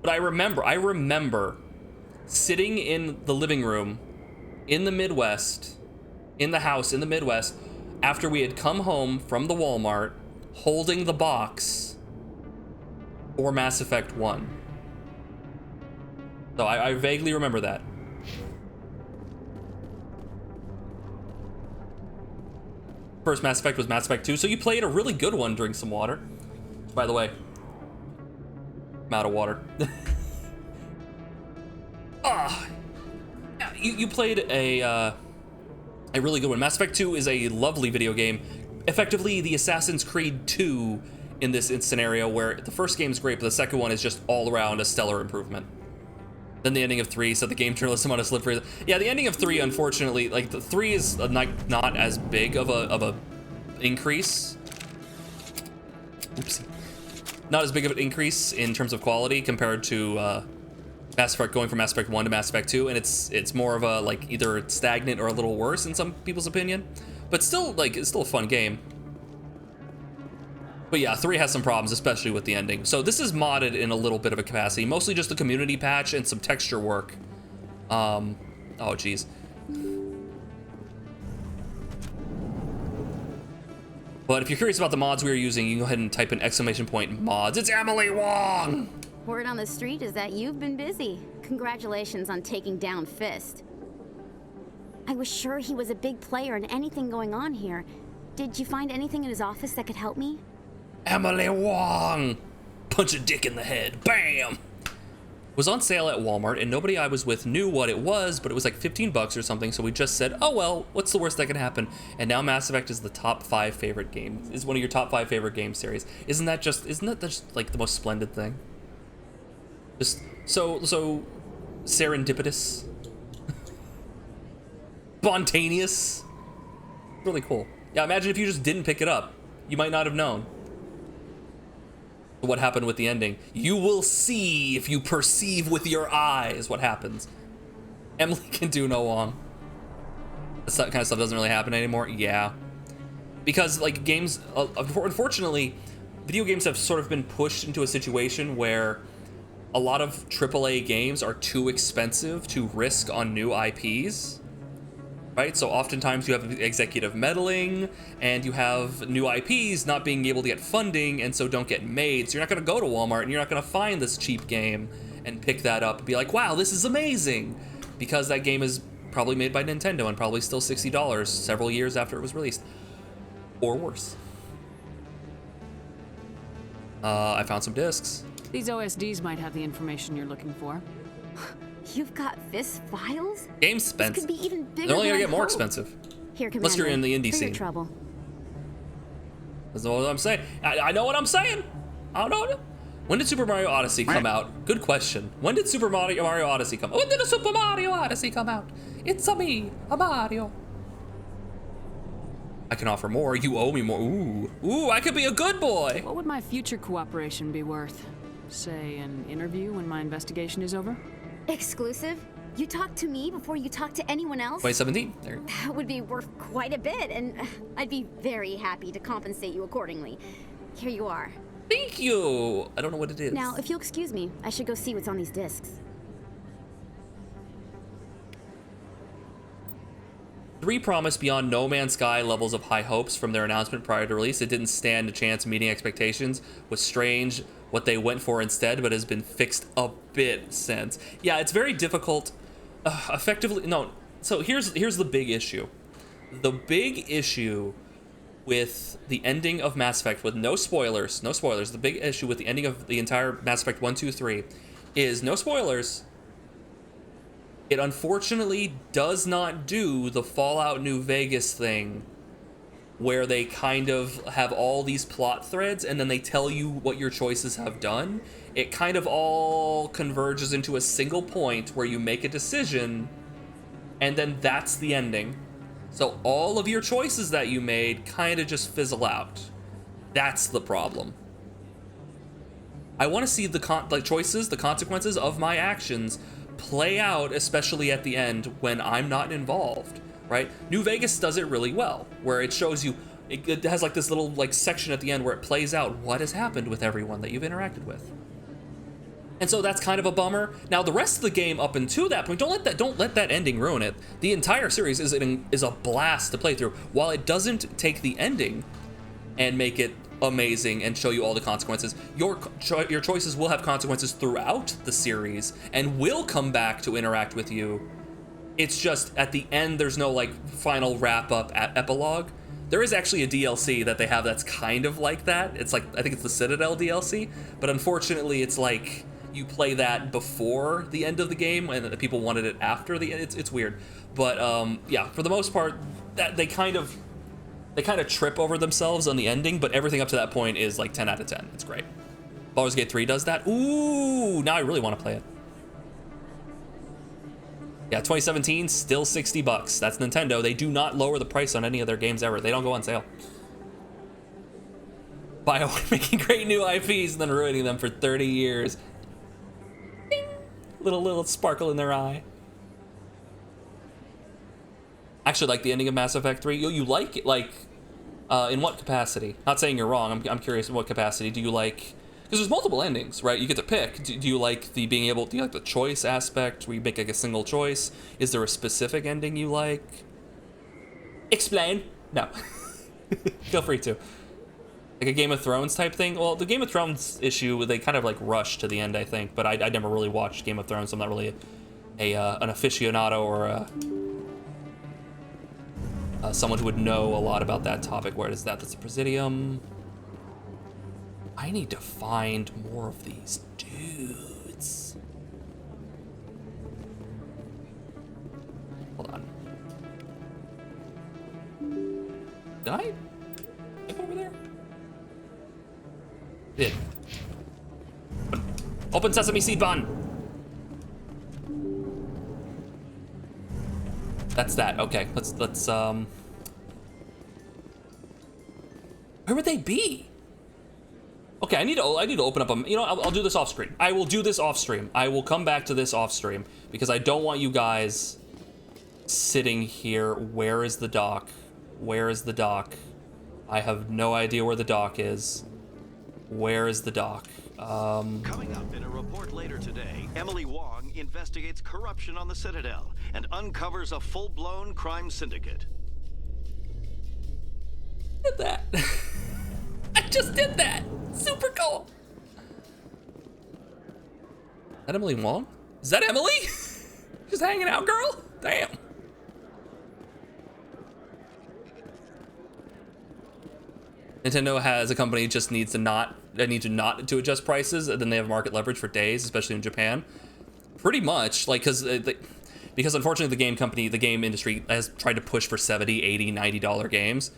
But I remember sitting in the living room in the Midwest, in the house in the Midwest, after we had come home from the Walmart, holding the box for Mass Effect 1. So I vaguely remember that. First Mass Effect was Mass Effect 2, so you played a really good one. Drink some water. By the way, I'm out of water. You played a really good one. Mass Effect 2 is a lovely video game. Effectively, the Assassin's Creed 2 in this scenario, where the first game's great, but the second one is just all around a stellar improvement. Then the ending of 3 set the game journalism on a slippery... Yeah, the ending of 3, unfortunately, like, the 3 is not as big of a increase. Oopsie. Not as big of an increase in terms of quality compared to Mass Effect, going from Mass Effect 1 to Mass Effect 2, and it's more of a, like, either stagnant or a little worse in some people's opinion. But still, like, it's still a fun game. But yeah, 3 has some problems, especially with the ending. So this is modded in a little bit of a capacity, mostly just the community patch and some texture work. Oh geez. But if you're curious about the mods we are using, you can go ahead and type in !mods. It's Emily Wong! Word on the street is that you've been busy. Congratulations on taking down Fist. I was sure he was a big player in anything going on here. Did you find anything in his office that could help me? Emily Wong! Punch a dick in the head. Bam! Was on sale at Walmart, and nobody I was with knew what it was, but it was like 15 bucks or something, so we just said, oh well, what's the worst that can happen? And now Mass Effect is the top 5 favorite game. Is one of your top 5 favorite game series. Isn't that just like the most splendid thing? Just so serendipitous. Spontaneous. Really cool. Yeah, imagine if you just didn't pick it up. You might not have known what happened with the ending. You will see if you perceive with your eyes what happens. Emily can do no wrong. That kind of stuff doesn't really happen anymore. Yeah. Because, like, games, unfortunately, video games have sort of been pushed into a situation where a lot of AAA games are too expensive to risk on new IPs. right? So oftentimes you have executive meddling, and you have new IPs not being able to get funding, and so don't get made. So you're not gonna go to Walmart and you're not gonna find this cheap game and pick that up and be like, wow, this is amazing, because that game is probably made by Nintendo and probably still $60 several years after it was released, or worse. I found some discs. These OSDs might have the information you're looking for. You've got Fist files? Games spent. This could be even bigger. They're only gonna than get more I hoped. expensive. Here, Commander. Unless you're in the indie for your scene. trouble. That's what I'm saying. I know what I'm saying. I don't know. When did Super Mario Odyssey come out? Good question. When did Super Mario Odyssey come out? When did a Super Mario Odyssey come out? It's a me, a Mario. I can offer more. You owe me more. Ooh, I could be a good boy. What would my future cooperation be worth? Say, an interview when my investigation is over? Exclusive? You talk to me before you talk to anyone else? 2017. There. That would be worth quite a bit, and I'd be very happy to compensate you accordingly. Here you are. Thank you. I don't know what it is. Now, if you'll excuse me, I should go see what's on these discs. 3 promised beyond No Man's Sky levels of high hopes from their announcement prior to release. It didn't stand a chance meeting expectations. Was strange what they went for instead, but has been fixed a bit since. Yeah, it's very difficult. Effectively, no. So here's the big issue. The big issue with the ending of Mass Effect, with no spoilers, the big issue with the ending of the entire Mass Effect 1, 2, 3 is no spoilers. It unfortunately does not do the Fallout New Vegas thing where they kind of have all these plot threads and then they tell you what your choices have done. It kind of all converges into a single point where you make a decision and then that's the ending. So all of your choices that you made kind of just fizzle out. That's the problem. I want to see the choices, the consequences of my actions play out, especially at the end when I'm not involved, right? New Vegas does it really well, where it shows you, it has like this little like section at the end where it plays out what has happened with everyone that you've interacted with. And so that's kind of a bummer. Now the rest of the game up until that point, don't let that ending ruin it. The entire series is a blast to play through. While it doesn't take the ending and make it amazing and show you all the consequences, your choices will have consequences throughout the series and will come back to interact with you. It's just at the end there's no like final wrap up epilogue. There is actually a DLC that they have that's kind of like that. It's like, I think it's the Citadel DLC, but unfortunately it's like you play that before the end of the game and people wanted it after the end. It's weird, but yeah, for the most part that they kind of trip over themselves on the ending, but everything up to that point is like 10 out of 10. It's great. Baldur's Gate 3 does that. Ooh, now I really want to play it. Yeah, 2017, still $60. That's Nintendo. They do not lower the price on any of their games ever. They don't go on sale. BioWare making great new IPs and then ruining them for 30 years. Ding. Little sparkle in their eye. Actually, like the ending of Mass Effect 3, you like it, like, in what capacity? Not saying you're wrong, I'm curious in what capacity do you like, because there's multiple endings, right? You get to pick. Do you like do you like the choice aspect where you make like a single choice? Is there a specific ending you like? Explain. No. Feel free to. Like a Game of Thrones type thing? Well, the Game of Thrones issue, they kind of like rushed to the end, I think, but I never really watched Game of Thrones, so I'm not really an aficionado or someone who would know a lot about that topic. Where is that? That's the Presidium. I need to find more of these dudes. Hold on. Did I go over there? Did. Open Sesame Seed button. That's that. Okay, let's where would they be? Okay, I need to open up a, I'll do this off screen. I will do this off stream. I will come back to this off stream because I don't want you guys sitting here. Where is the dock? Where is the dock? I have no idea where the dock is. Where is the doc? Coming up in a report later today, Emily Wong investigates corruption on the Citadel and uncovers a full-blown crime syndicate. Did that. I just did that. Super cool. Is that Emily Wong? Is that Emily? Just hanging out, girl? Damn. Nintendo as a company just needs to not to adjust prices, and then they have market leverage for days, especially in Japan. Pretty much, like, because unfortunately the game industry has tried to push for $70, $80, $90 games,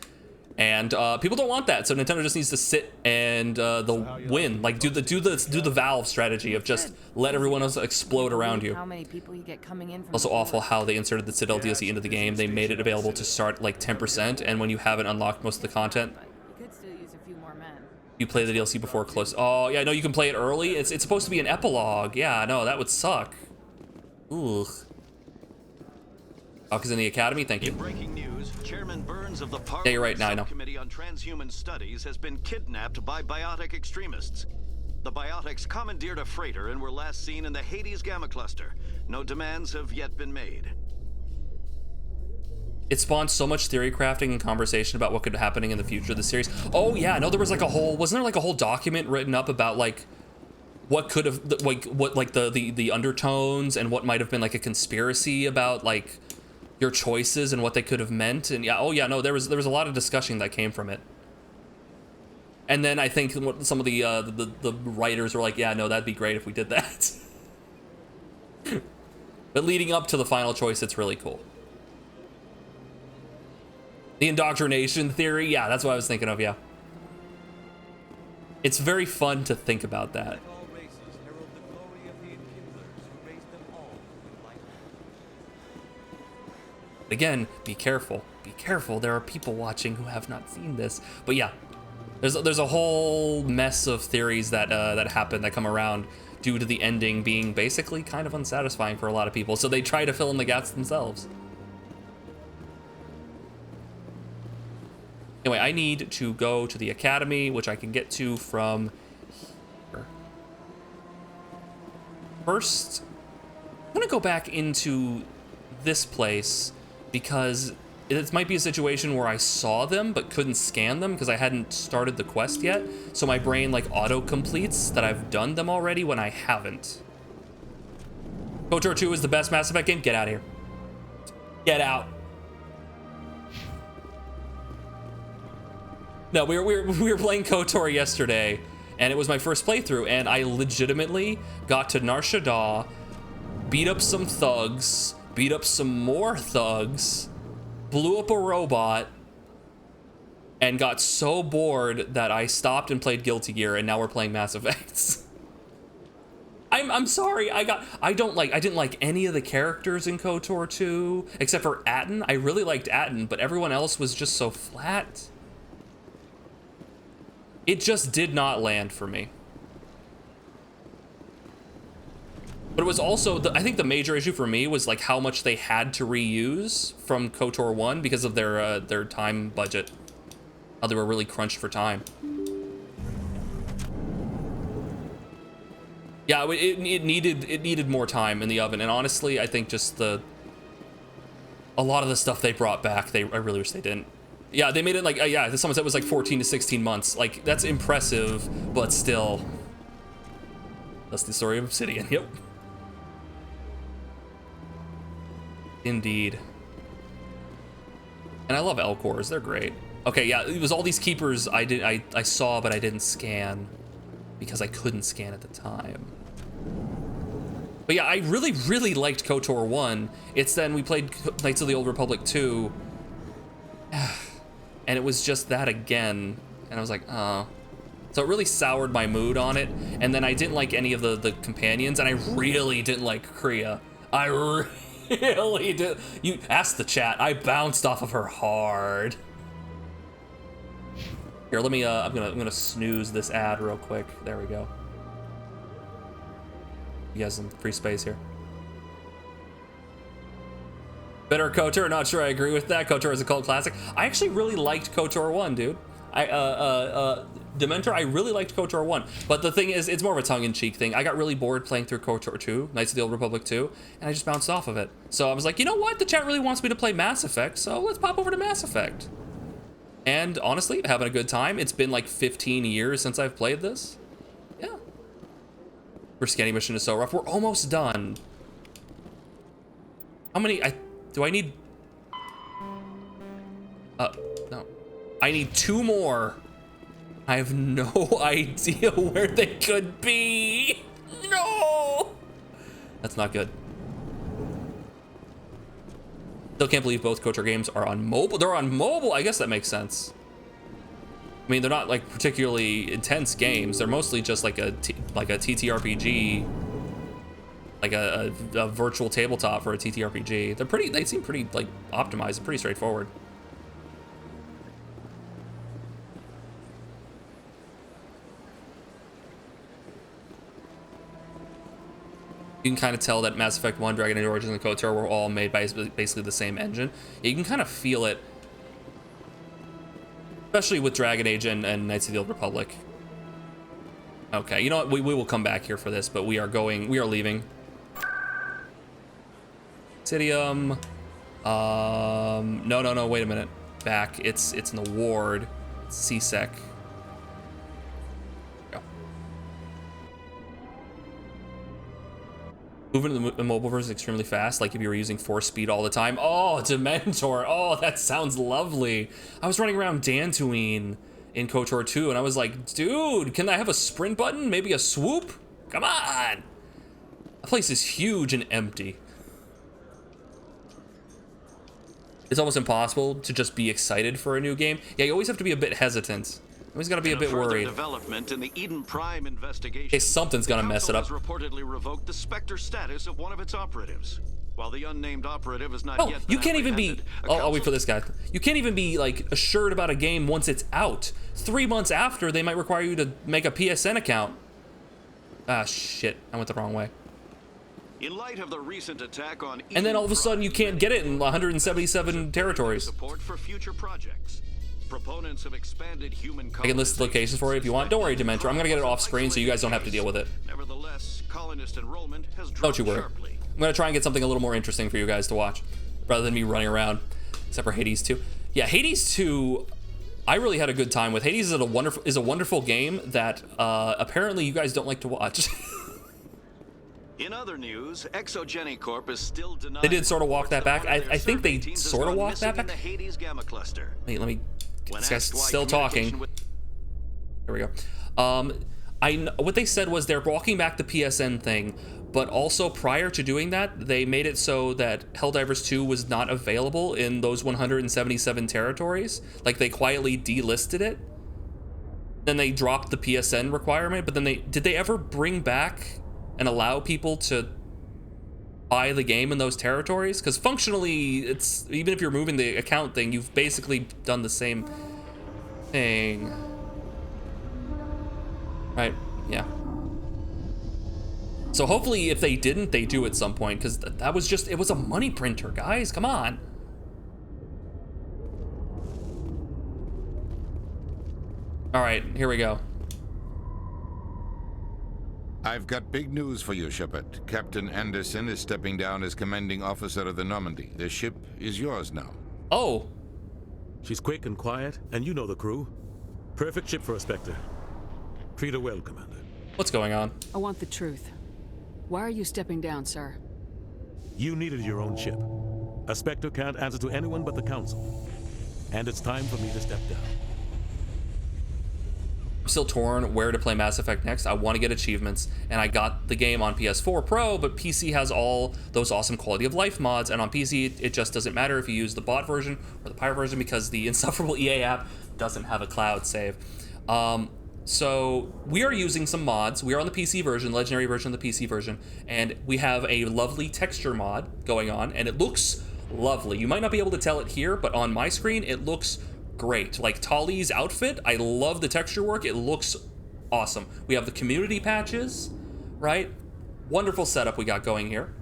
and people don't want that. So Nintendo just needs to sit and they'll win, like do the Valve strategy of just let everyone else explode around you. How many people you get coming in from Also awful how they inserted the Citadel DLC into the game. They made it available to start like 10%, and when you haven't unlocked most of the content, you could still use a few more men. you play the DLC before close. Oh yeah, no, you can play it early. It's supposed to be an epilogue. Yeah, no, that would suck. Ugh. Doc is in the academy. Thank you. In breaking news, Chairman Burns of the Yeah, you're right. Now I know. Subcommittee on Transhuman Studies has been kidnapped by biotic extremists. The biotics commandeered a freighter and were last seen in the Hades Gamma Cluster. No demands have yet been made. It spawned so much theory crafting and conversation about what could be happening in the future of the series. Oh yeah, no, there was like a whole, wasn't there like a whole document written up about like what could have, like what like the undertones and what might have been like a conspiracy about like your choices and what they could have meant. And yeah, oh yeah, no, there was a lot of discussion that came from it. And then I think some of the writers were like, yeah, no, that'd be great if we did that. But leading up to the final choice, it's really cool. The indoctrination theory, yeah, that's what I was thinking of, yeah. It's very fun to think about that. Again, be careful. Be careful. There are people watching who have not seen this. But yeah, there's a whole mess of theories that happen, that come around due to the ending being basically kind of unsatisfying for a lot of people. So they try to fill in the gaps themselves. Anyway, I need to go to the academy, which I can get to from here. First, I'm gonna go back into this place because it might be a situation where I saw them but couldn't scan them because I hadn't started the quest yet. So my brain like auto-completes that I've done them already when I haven't. KOTOR 2 is the best Mass Effect game. Get out of here. Get out. No, we were playing KOTOR yesterday, and it was my first playthrough, and I legitimately got to Nar Shaddaa, beat up some thugs, beat up some more thugs, blew up a robot, and got so bored that I stopped and played Guilty Gear, and now we're playing Mass Effect. I'm sorry, I didn't like any of the characters in KOTOR 2, except for Atton. I really liked Atton, but everyone else was just so flat. It just did not land for me. But it was also, I think the major issue for me was like how much they had to reuse from KOTOR 1 because of their time budget. How they were really crunched for time. Yeah, it needed more time in the oven, and honestly, I think just a lot of the stuff they brought back, I really wish they didn't. Yeah, they made it like, yeah, someone said it was like 14 to 16 months. Like, that's impressive, but still. That's the story of Obsidian, yep. Indeed. And I love Elcors, they're great. Okay, yeah, it was all these keepers I saw, but I didn't scan because I couldn't scan at the time. But yeah, I really, really liked KOTOR 1. It's then we played Knights of the Old Republic 2. And it was just that again, and I was like, oh. So it really soured my mood on it, and then I didn't like any of the companions, and I really didn't like Kriya. I really did. You asked the chat, I bounced off of her hard. Here, let me, I'm gonna snooze this ad real quick. There we go. You guys some free space here. Better KOTOR, not sure I agree with that. KOTOR is a cult classic. I actually really liked KOTOR 1, dude. Dementor, I really liked KOTOR 1, but the thing is, it's more of a tongue-in-cheek thing. I got really bored playing through KOTOR 2, Knights of the Old Republic 2, and I just bounced off of it. So I was like, you know what? The chat really wants me to play Mass Effect, so let's pop over to Mass Effect. And honestly, having a good time. It's been like 15 years since I've played this. Yeah. First scanning mission is so rough. We're almost done. How many? Do I need? No. I need 2 more. I have no idea where they could be. No. That's not good. Still can't believe both KOTOR games are on mobile. They're on mobile. I guess that makes sense. I mean, they're not like particularly intense games. They're mostly just like a TTRPG, like a virtual tabletop for a TTRPG. They're pretty. They seem pretty like optimized and pretty straightforward. You can kind of tell that Mass Effect 1, Dragon Age Origins, and KOTOR were all made by basically the same engine. You can kind of feel it, especially with Dragon Age and Knights of the Old Republic. Okay, you know what? We will come back here for this, but we are leaving. Tidium. No, wait a minute. Back. It's in the ward. CSEC. Moving to the mobile version is extremely fast, like if you were using force speed all the time. Oh, Dementor. Oh, that sounds lovely. I was running around Dantooine in KOTOR 2, and I was like, dude, can I have a sprint button? Maybe a swoop? Come on. The place is huge and empty. It's almost impossible to just be excited for a new game. Yeah, you always have to be a bit hesitant. Always got to be a bit worried. Development in the Eden Prime investigation. Okay, something's gonna mess it up. Has reportedly revoked the Spectre status of one of its operatives. While the unnamed operative is not yet. You can't even be. I'll wait for this guy. You can't even be like assured about a game once it's out. 3 months after, they might require you to make a PSN account. Ah, shit! I went the wrong way. In light of the recent attack on. And then all of a sudden, you can't get it in 177 territories. Support for future projects. Proponents of expanded human I can list locations for you if you want. Don't worry, Dementor. I'm gonna get it off screen so you guys don't have to deal with it. Nevertheless, colonist enrollment has dropped Don't you worry. sharply. I'm gonna try and get something a little more interesting for you guys to watch, rather than me running around. Except for Hades 2. Yeah, Hades 2. I really had a good time with. Hades is a wonderful game that apparently you guys don't like to watch. In other news, Exogeny Corp is still denying. They did sort of walk that back. I think they sort of walked that back. The Hades Gamma Cluster. Wait, let me. This guy's still talking. There we go. What they said was they're walking back the PSN thing, but also prior to doing that, they made it so that Helldivers 2 was not available in those 177 territories. Like they quietly delisted it. Then they dropped the PSN requirement, but then did they ever bring back and allow people to buy the game in those territories? Because functionally, it's even if you're moving the account thing, you've basically done the same thing. Right, yeah. So hopefully if they didn't, they do at some point, because that was just, it was a money printer, guys, come on. All right, here we go. I've got big news for you, Shepard. Captain Anderson is stepping down as commanding officer of the Normandy. The ship is yours now. Oh. She's quick and quiet, and you know the crew. Perfect ship for a Spectre. Treat her well, Commander. What's going on? I want the truth. Why are you stepping down, sir? You needed your own ship. A Spectre can't answer to anyone but the Council. And it's time for me to step down. I'm still torn where to play Mass Effect next. I want to get achievements, and I got the game on PS4 Pro, but PC has all those awesome quality of life mods, and on PC, it just doesn't matter if you use the bot version or the pirate version because the insufferable EA app doesn't have a cloud save. So we are using some mods. We are on the PC version, legendary version of the PC version, and we have a lovely texture mod going on, and it looks lovely. You might not be able to tell it here, but on my screen, it looks great. Like Tali's outfit, I love the texture work. It looks awesome. We have the community patches, right? Wonderful setup we got going here.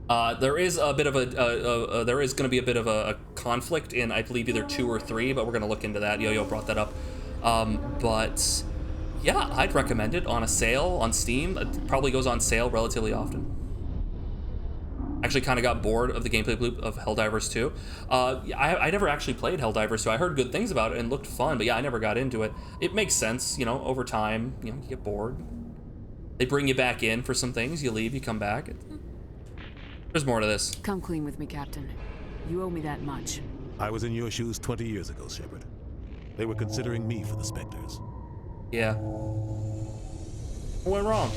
There is a bit of there is going to be a bit of a conflict in, I believe, either 2 or 3, but we're going to look into that. Yo-Yo brought that up. But yeah, I'd recommend it on a sale on Steam. It probably goes on sale relatively often. Actually kind of got bored of the gameplay loop of Helldivers 2. I never actually played Helldivers 2. I heard good things about it and looked fun, but yeah, I never got into it. It makes sense, you know, over time, you know, you get bored. They bring you back in for some things, you leave, you come back. There's more to this. Come clean with me, Captain. You owe me that much. I was in your shoes 20 years ago, Shepard. They were considering me for the Spectres. Yeah. What went wrong?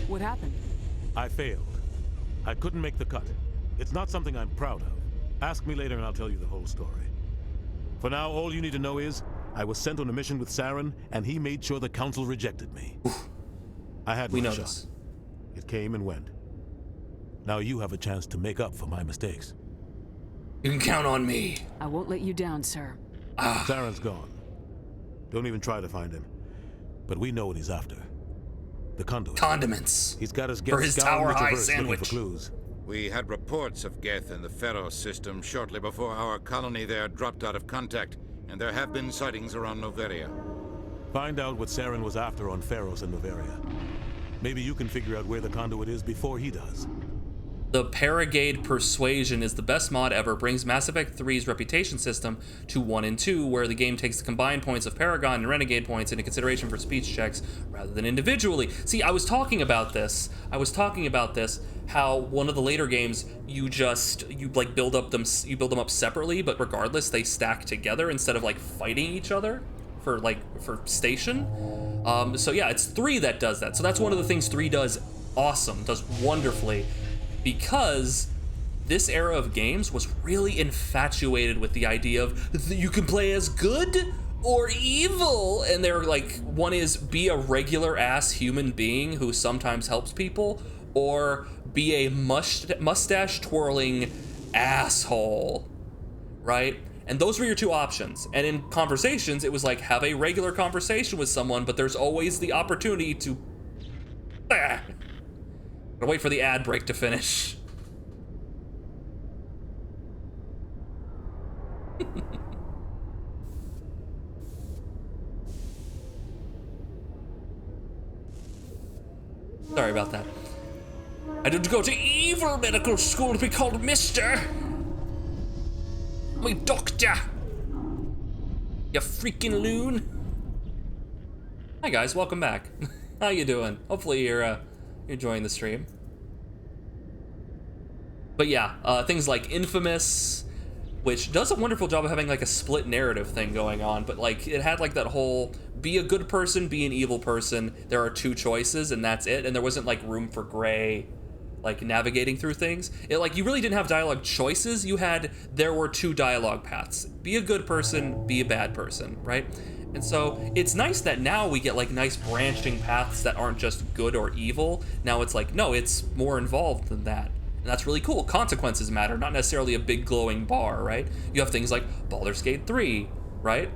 What happened? I failed. I couldn't make the cut. It's not something I'm proud of. Ask me later and I'll tell you the whole story. For now, all you need to know is, I was sent on a mission with Saren, and he made sure the Council rejected me. I had my shot. It came and went. Now you have a chance to make up for my mistakes. You can count on me. I won't let you down, sir. Saren's gone. Don't even try to find him. But we know what he's after. The conduit. Condiments. He's got us for his Tower High sandwich. For clues. We had reports of Geth in the Pharos system shortly before our colony there dropped out of contact, and there have been sightings around Noveria. Find out what Saren was after on Pharos and Noveria. Maybe you can figure out where the conduit is before he does. The Paragade Persuasion is the best mod ever, brings Mass Effect 3's reputation system to 1 and 2, where the game takes the combined points of Paragon and Renegade points into consideration for speech checks rather than individually. See, I was talking about this, how one of the later games, you like build them up separately, but regardless, they stack together instead of like fighting each other for station. So yeah, it's 3 that does that. So that's one of the things 3 does wonderfully. Because this era of games was really infatuated with the idea of you can play as good or evil, and they're like, one is be a regular ass human being who sometimes helps people, or be a mustache twirling asshole, right? And those were your 2 options. And in conversations, it was like, have a regular conversation with someone, but there's always the opportunity to I'll wait for the ad break to finish. Sorry about that. I didn't go to evil medical school to be called Mister. My doctor. You freaking loon. Hi guys, welcome back. How you doing? Hopefully you're enjoying the stream. But yeah, things like Infamous, which does a wonderful job of having like a split narrative thing going on, but like it had like that whole be a good person, be an evil person. There are 2 choices and that's it. And there wasn't like room for gray, like navigating through things. It like you really didn't have dialogue choices. There were 2 dialogue paths. Be a good person, be a bad person, right? And so it's nice that now we get like nice branching paths that aren't just good or evil. Now it's like, no, it's more involved than that. And that's really cool. Consequences matter, not necessarily a big glowing bar, right? You have things like Baldur's Gate 3, right?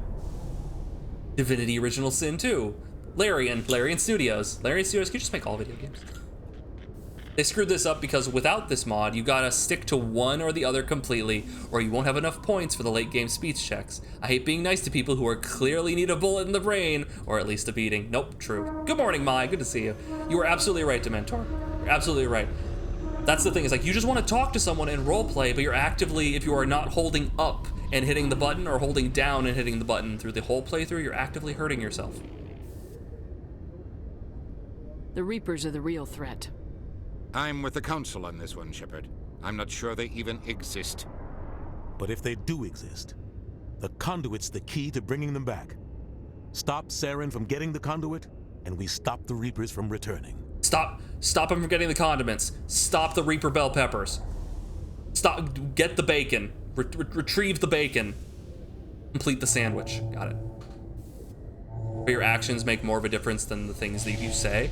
Divinity Original Sin 2. Larian Studios. Larian Studios can just make all video games. They screwed this up because without this mod, you gotta stick to one or the other completely, or you won't have enough points for the late game speech checks. I hate being nice to people who are clearly need a bullet in the brain, or at least a beating. Nope, true. Good morning, Mai, good to see you. You were absolutely right, Dementor. You're absolutely right. That's the thing, is like, you just wanna talk to someone and roleplay, but you're actively, if you are not holding up and hitting the button, or holding down and hitting the button through the whole playthrough, you're actively hurting yourself. The Reapers are the real threat. I'm with the Council on this one, Shepard. I'm not sure they even exist. But if they do exist, the conduit's the key to bringing them back. Stop Saren from getting the conduit, and we stop the Reapers from returning. Stop them from getting the condiments. Stop the Reaper bell peppers. Get the bacon. Retrieve the bacon. Complete the sandwich. Got it. But your actions make more of a difference than the things that you say.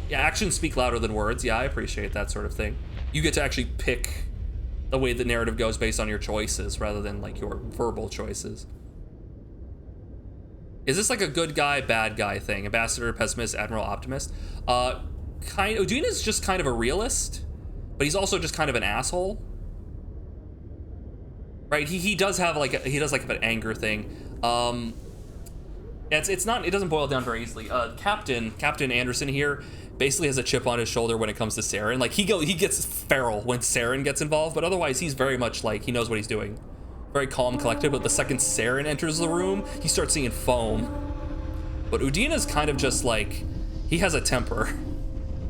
Yeah, actions speak louder than words. Yeah, I appreciate that sort of thing. You get to actually pick the way the narrative goes based on your choices rather than like your verbal choices. Is this like a good guy, bad guy thing? Ambassador, pessimist, admiral, optimist? Odin is just kind of a realist, but he's also just kind of an asshole. Right? He does have like an anger thing. Yeah, it's not, it doesn't boil down very easily. Captain Anderson here basically has a chip on his shoulder when it comes to Saren. Like, he gets feral when Saren gets involved, but otherwise he's very much like, he knows what he's doing. Very calm, collected, but the second Saren enters the room, he starts seeing foam. But Udina's kind of just like, he has a temper,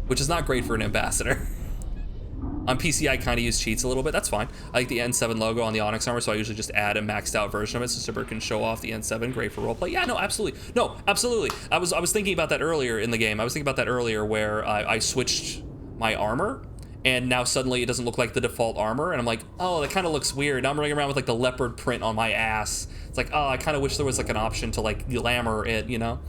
which is not great for an ambassador. On PC, I kind of use cheats a little bit. That's fine. I like the N7 logo on the Onyx armor, so I usually just add a maxed out version of it so Shepard can show off the N7. Great for roleplay. Yeah, no, absolutely. No, absolutely. I was thinking about that earlier in the game. I was thinking about that earlier where I switched my armor, and now suddenly it doesn't look like the default armor, and I'm like, oh, that kind of looks weird. Now I'm running around with like the leopard print on my ass. It's like, oh, I kind of wish there was like an option to like glamour it, you know?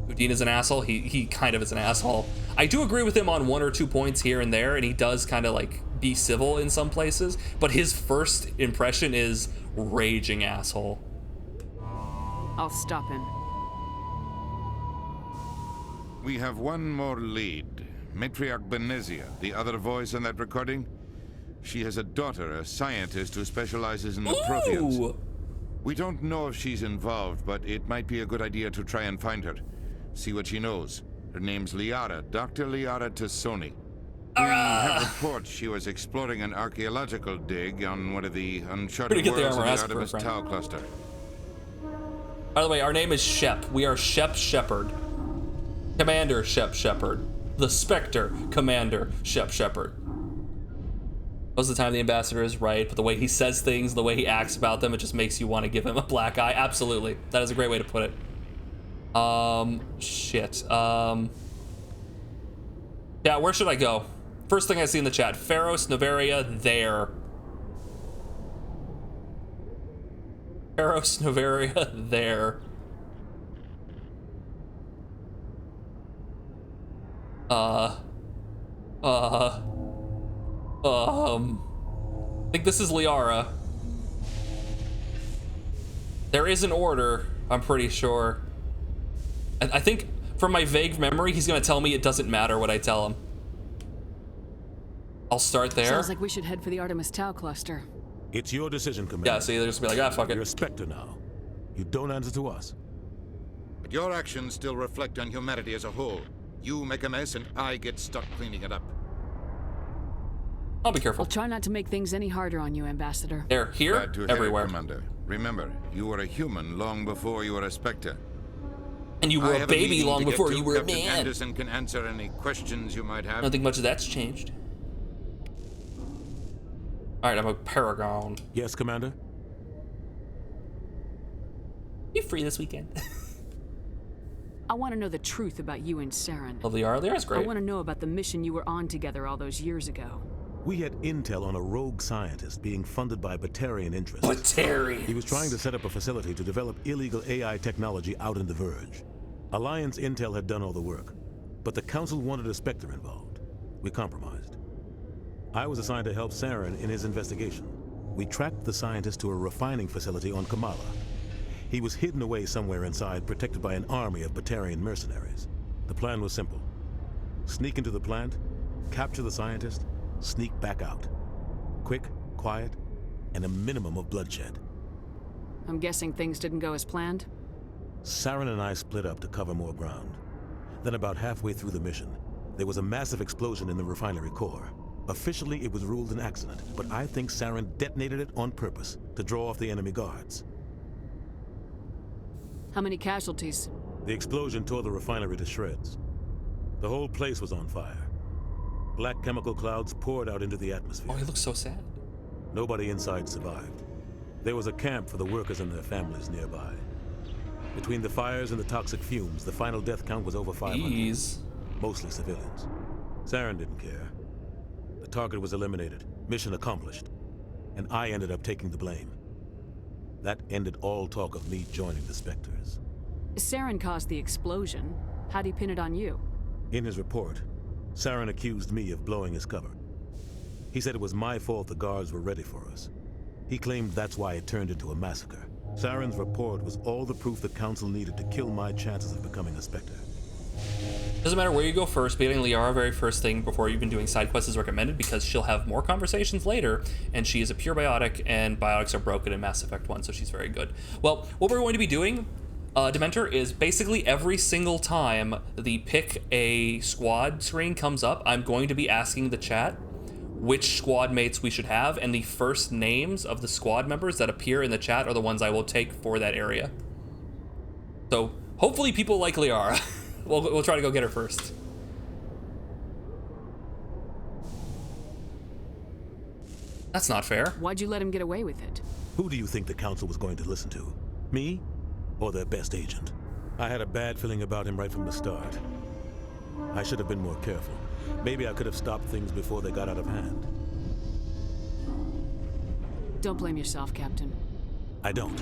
Udina's an asshole. He kind of is an asshole. I do agree with him on 1 or 2 points here and there, and he does kind of like be civil in some places, but his first impression is raging asshole. I'll stop him. We have one more lead. Matriarch Benezia, the other voice in that recording. She has a daughter, a scientist who specializes in the Protheans. We don't know if she's involved, but it might be a good idea to try and find her. See what she knows. Her name's Liara, Dr. Liara Tassoni. We have reports she was exploring an archaeological dig on one of the uncharted worlds of the Artemis Tau cluster. By the way, our name is Shep. We are Shepard. Commander Shepard. The Spectre Commander Shepard. Most of the time the ambassador is right, but the way he says things, the way he acts about them, it just makes you want to give him a black eye. Absolutely. That is a great way to put it. Shit. Yeah, where should I go? First thing I see in the chat, Pharos, Novaria, there. Pharos, Novaria, there. I think this is Liara. There is an order, I'm pretty sure. I think, from my vague memory, he's gonna tell me it doesn't matter what I tell him. I'll start there. Sounds like we should head for the Artemis Tau cluster. It's your decision, Commander. Yeah, see, they're just gonna be like, ah, fuck it. You're a Spectre now. You don't answer to us. But your actions still reflect on humanity as a whole. You make a mess and I get stuck cleaning it up. I'll be careful. I'll try not to make things any harder on you, Ambassador. They're here, Glad to hear everywhere. it, Commander. Remember, you were a human long before you were a Spectre. And you were a baby long before you were a Captain man. Anderson can answer any questions you might have. I don't think much of that's changed. All right, I'm a Paragon. Yes, Commander? You free this weekend? I want to know the truth about you and Saren. Well, Liara's great. I want to know about the mission you were on together all those years ago. We had intel on a rogue scientist being funded by Batarian interests. Batarians. He was trying to set up a facility to develop illegal AI technology out in the Verge. Alliance intel had done all the work, but the Council wanted a Spectre involved. We compromised. I was assigned to help Saren in his investigation. We tracked the scientist to a refining facility on Kamala. He was hidden away somewhere inside, protected by an army of Batarian mercenaries. The plan was simple. Sneak into the plant, capture the scientist, sneak back out. Quick, quiet, and a minimum of bloodshed. I'm guessing things didn't go as planned? Saren and I split up to cover more ground. Then about halfway through the mission, there was a massive explosion in the refinery core. Officially, it was ruled an accident, but I think Saren detonated it on purpose to draw off the enemy guards. How many casualties? The explosion tore the refinery to shreds. The whole place was on fire. Black chemical clouds poured out into the atmosphere. Oh, he looks so sad. Nobody inside survived. There was a camp for the workers and their families nearby. Between the fires and the toxic fumes, the final death count was over 500. Jeez. Mostly civilians. Saren didn't care. The target was eliminated, mission accomplished, and I ended up taking the blame. That ended all talk of me joining the Spectres. Saren caused the explosion. How'd he pin it on you? In his report, Saren accused me of blowing his cover. He said it was my fault the guards were ready for us. He claimed that's why it turned into a massacre. Saren's report was all the proof the Council needed to kill my chances of becoming a Spectre. Doesn't matter where you go first, beating Liara very first thing before you've been doing side quests is recommended because she'll have more conversations later, and she is a pure biotic, and biotics are broken in Mass Effect 1, so she's very good. Well, what we're going to be doing Dementor, is basically every single time the pick a squad screen comes up, I'm going to be asking the chat which squad mates we should have, and the first names of the squad members that appear in the chat are the ones I will take for that area. So hopefully people like Liara. We'll try to go get her first. That's not fair. Why'd you let him get away with it? Who do you think the council was going to listen to? Me? Or their best agent? I had a bad feeling about him right from the start. I should have been more careful. Maybe I could have stopped things before they got out of hand. Don't blame yourself, Captain. I don't.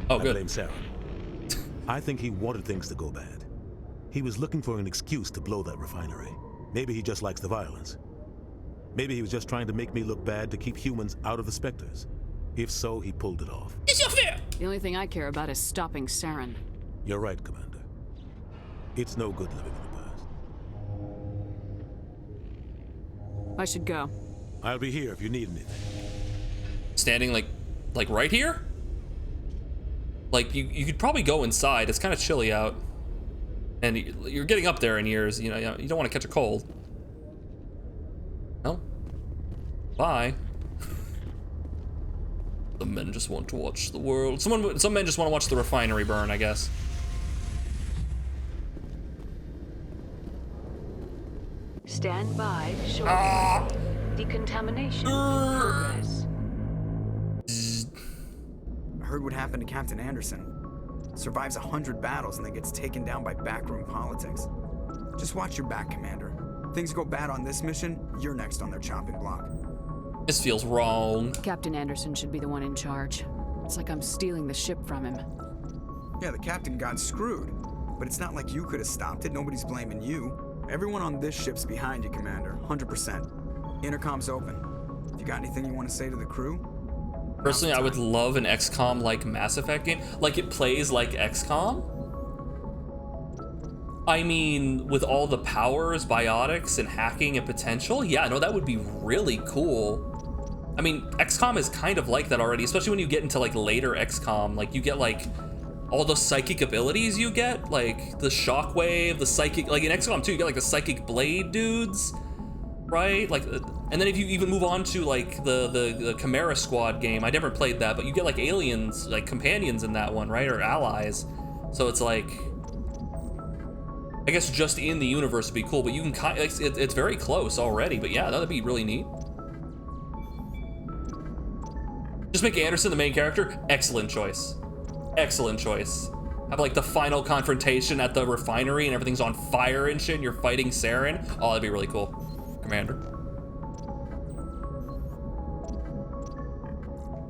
Oh, I good. blame Saren. I think he wanted things to go bad. He was looking for an excuse to blow that refinery. Maybe he just likes the violence. Maybe he was just trying to make me look bad to keep humans out of the Spectres. If so, he pulled it off. It's not fair! The only thing I care about is stopping Saren. You're right, Commander. It's no good living in the past. I should go. I'll be here if you need anything. Standing like right here? Like you could probably go inside. It's kind of chilly out. And you're getting up there in years, you know, you don't want to catch a cold. No. Bye. The men just want to watch the world. Some men just want to watch the refinery burn, I guess. Stand by, shortly. Decontamination in progress. I heard what happened to Captain Anderson. Survives 100 battles and then gets taken down by backroom politics. Just watch your back, Commander. Things go bad on this mission, you're next on their chopping block. This feels wrong. Captain Anderson should be the one in charge. It's like I'm stealing the ship from him. Yeah, the captain got screwed. But it's not like you could have stopped it. Nobody's blaming you. Everyone on this ship's behind you, Commander. 100%. Intercom's open. If you got anything you want to say to the crew? Personally, I would love an XCOM-like Mass Effect game. Like, it plays like XCOM. I mean, with all the powers, biotics, and hacking and potential, yeah, no, that would be really cool. I mean, XCOM is kind of like that already, especially when you get into, like, later XCOM. Like, you get, like, all the psychic abilities you get, like, the shockwave, the psychic, like, in XCOM 2, you get, like, the psychic blade dudes, right? Like, and then if you even move on to, like, the Chimera Squad game, I never played that, but you get, like, aliens, like, companions in that one, right? Or allies. So it's, like, I guess just in the universe would be cool, but you can it's very close already, but yeah, that'd be really neat. Just make Anderson the main character. Excellent choice. Excellent choice. Have like the final confrontation at the refinery and everything's on fire and shit and you're fighting Saren. Oh, that'd be really cool. Commander.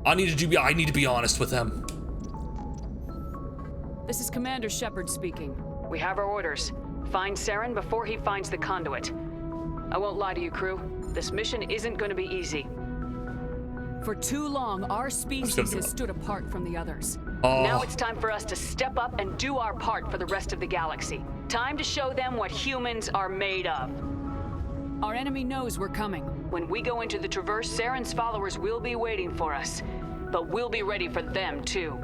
I need to be honest with them. This is Commander Shepard speaking. We have our orders. Find Saren before he finds the conduit. I won't lie to you, crew. This mission isn't going to be easy. For too long, our species has stood apart from the others. Oh. Now it's time for us to step up and do our part for the rest of the galaxy. Time to show them what humans are made of. Our enemy knows we're coming. When we go into the Traverse, Saren's followers will be waiting for us. But we'll be ready for them, too.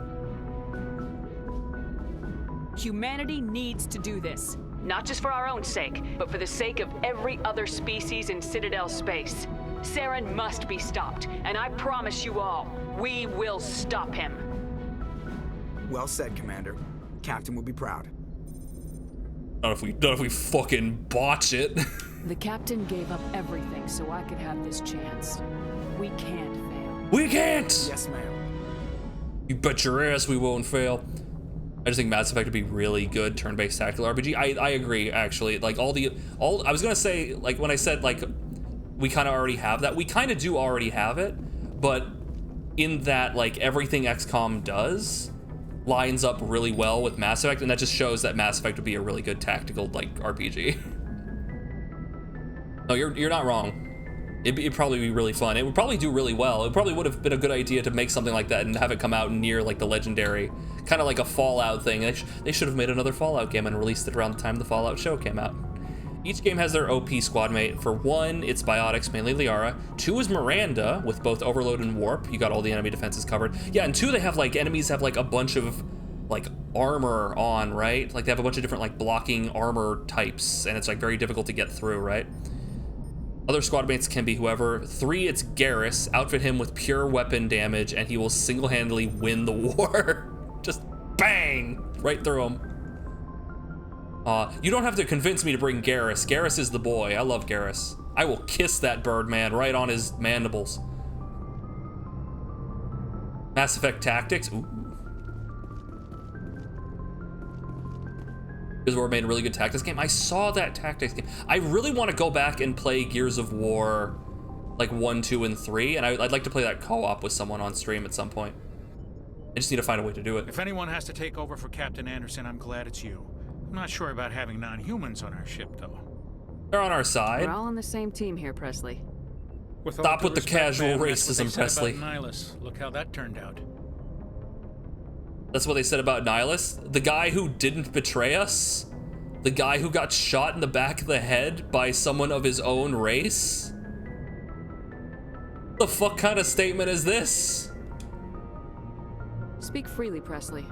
Humanity needs to do this. Not just for our own sake, but for the sake of every other species in Citadel space. Saren must be stopped, and I promise you all, we will stop him. Well said, Commander. Captain will be proud. Not if we fucking botch it. The captain gave up everything so I could have this chance. We can't fail. We can't! Yes, ma'am. You bet your ass we won't fail. I just think Mass Effect would be really good turn-based tactical RPG. I agree, actually. Like, I was gonna say, like, when I said, like, we kind of already have that, we kind of do already have it, but in that, like, everything XCOM does lines up really well with Mass Effect, and that just shows that Mass Effect would be a really good tactical, like, RPG. No, you're not wrong. It'd probably be really fun. It would probably do really well. It probably would have been a good idea to make something like that and have it come out near like the Legendary, kind of like a Fallout thing. They should have made another Fallout game and released it around the time the Fallout show came out. Each game has their OP squad mate. For 1, it's biotics, mainly Liara. 2 is Miranda, with both Overload and Warp. You got all the enemy defenses covered. Yeah, and 2, they have like, enemies have like a bunch of like armor on, right? Like they have a bunch of different like blocking armor types, and it's like very difficult to get through, right? Other squad mates can be whoever. 3, it's Garrus. Outfit him with pure weapon damage, and he will single-handedly win the war. Just bang! Right through him. You don't have to convince me to bring Garrus. Garrus is the boy. I love Garrus. I will kiss that bird man right on his mandibles. Mass Effect Tactics. Ooh. Gears of War made a really good tactics game. I saw that tactics game. I really want to go back and play Gears of War like 1, 2, and 3, and I'd like to play that co-op with someone on stream at some point. I just need to find a way to do it. If anyone has to take over for Captain Anderson, I'm glad it's you. I'm not sure about having non-humans on our ship, though. They're on our side. We're all on the same team here, Presley. Stop with the casual racism, Presley. Nihilus. Look how that turned out. That's what they said about Nihilus? The guy who didn't betray us? The guy who got shot in the back of the head by someone of his own race? The fuck kind of statement is this? Speak freely, Presley.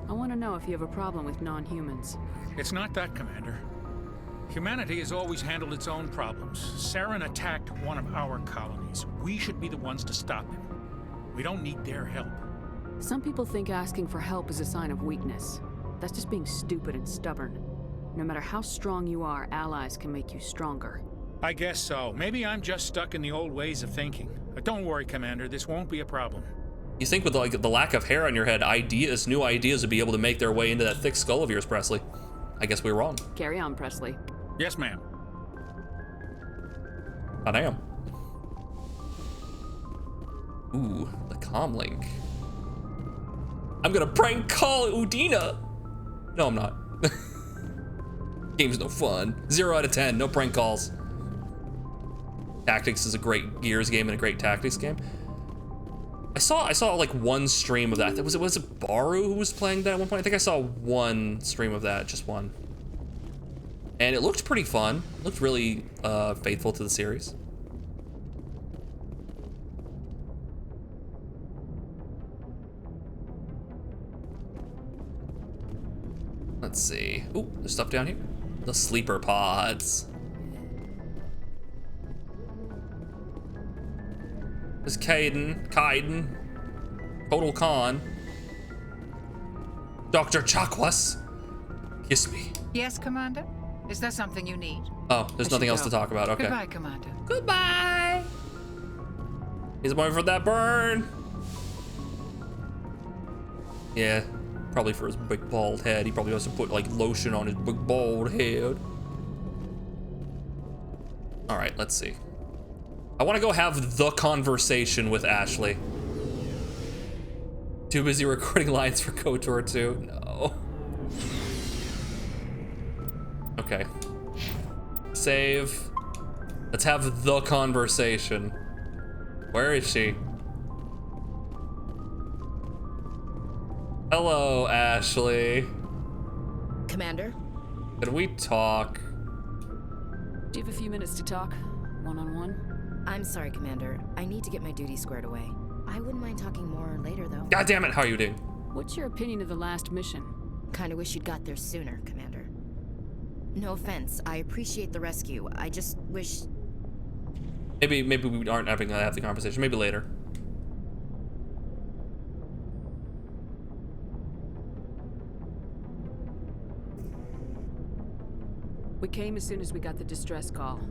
I want to know if you have a problem with non-humans. It's not that, Commander. Humanity has always handled its own problems. Saren attacked one of our colonies. We should be the ones to stop him. We don't need their help. Some people think asking for help is a sign of weakness. That's just being stupid and stubborn. No matter how strong you are, allies can make you stronger. I guess so. Maybe I'm just stuck in the old ways of thinking. But don't worry, Commander. This won't be a problem. You think with like the lack of hair on your head, new ideas would be able to make their way into that thick skull of yours, Presley. I guess we were wrong. Carry on, Presley. Yes, ma'am. I am. Ooh, the comlink. I'm gonna prank call Udina. No, I'm not. Game's no fun. 0 out of 10, no prank calls. Tactics is a great Gears game and a great tactics game. I saw like one stream of that. Was it Baru who was playing that at one point? I think I saw one stream of that, just one. And it looked pretty fun. It looked really faithful to the series. Let's see. Ooh, there's stuff down here. The sleeper pods. There's Kaiden, Total Khan, Dr. Chakwas. Kiss me. Yes, Commander? Is there something you need? Oh, there's nothing else to talk about. Okay. Goodbye, Commander. Goodbye. He's going for that burn. Yeah, probably for his big bald head. He probably has to put like lotion on his big bald head. All right, let's see. I want to go have the conversation with Ashley. Too busy recording lines for KOTOR 2. No. Okay. Save. Let's have the conversation. Where is she? Hello, Ashley. Commander? Can we talk? Do you have a few minutes to talk? One-on-one? I'm sorry, Commander. I need to get my duty squared away. I wouldn't mind talking more later, though. God damn it, how are you doing? What's your opinion of the last mission? Kinda wish you'd got there sooner, Commander. No offense, I appreciate the rescue. I just wish... Maybe we aren't having to have the conversation. Maybe later. We came as soon as we got the distress call,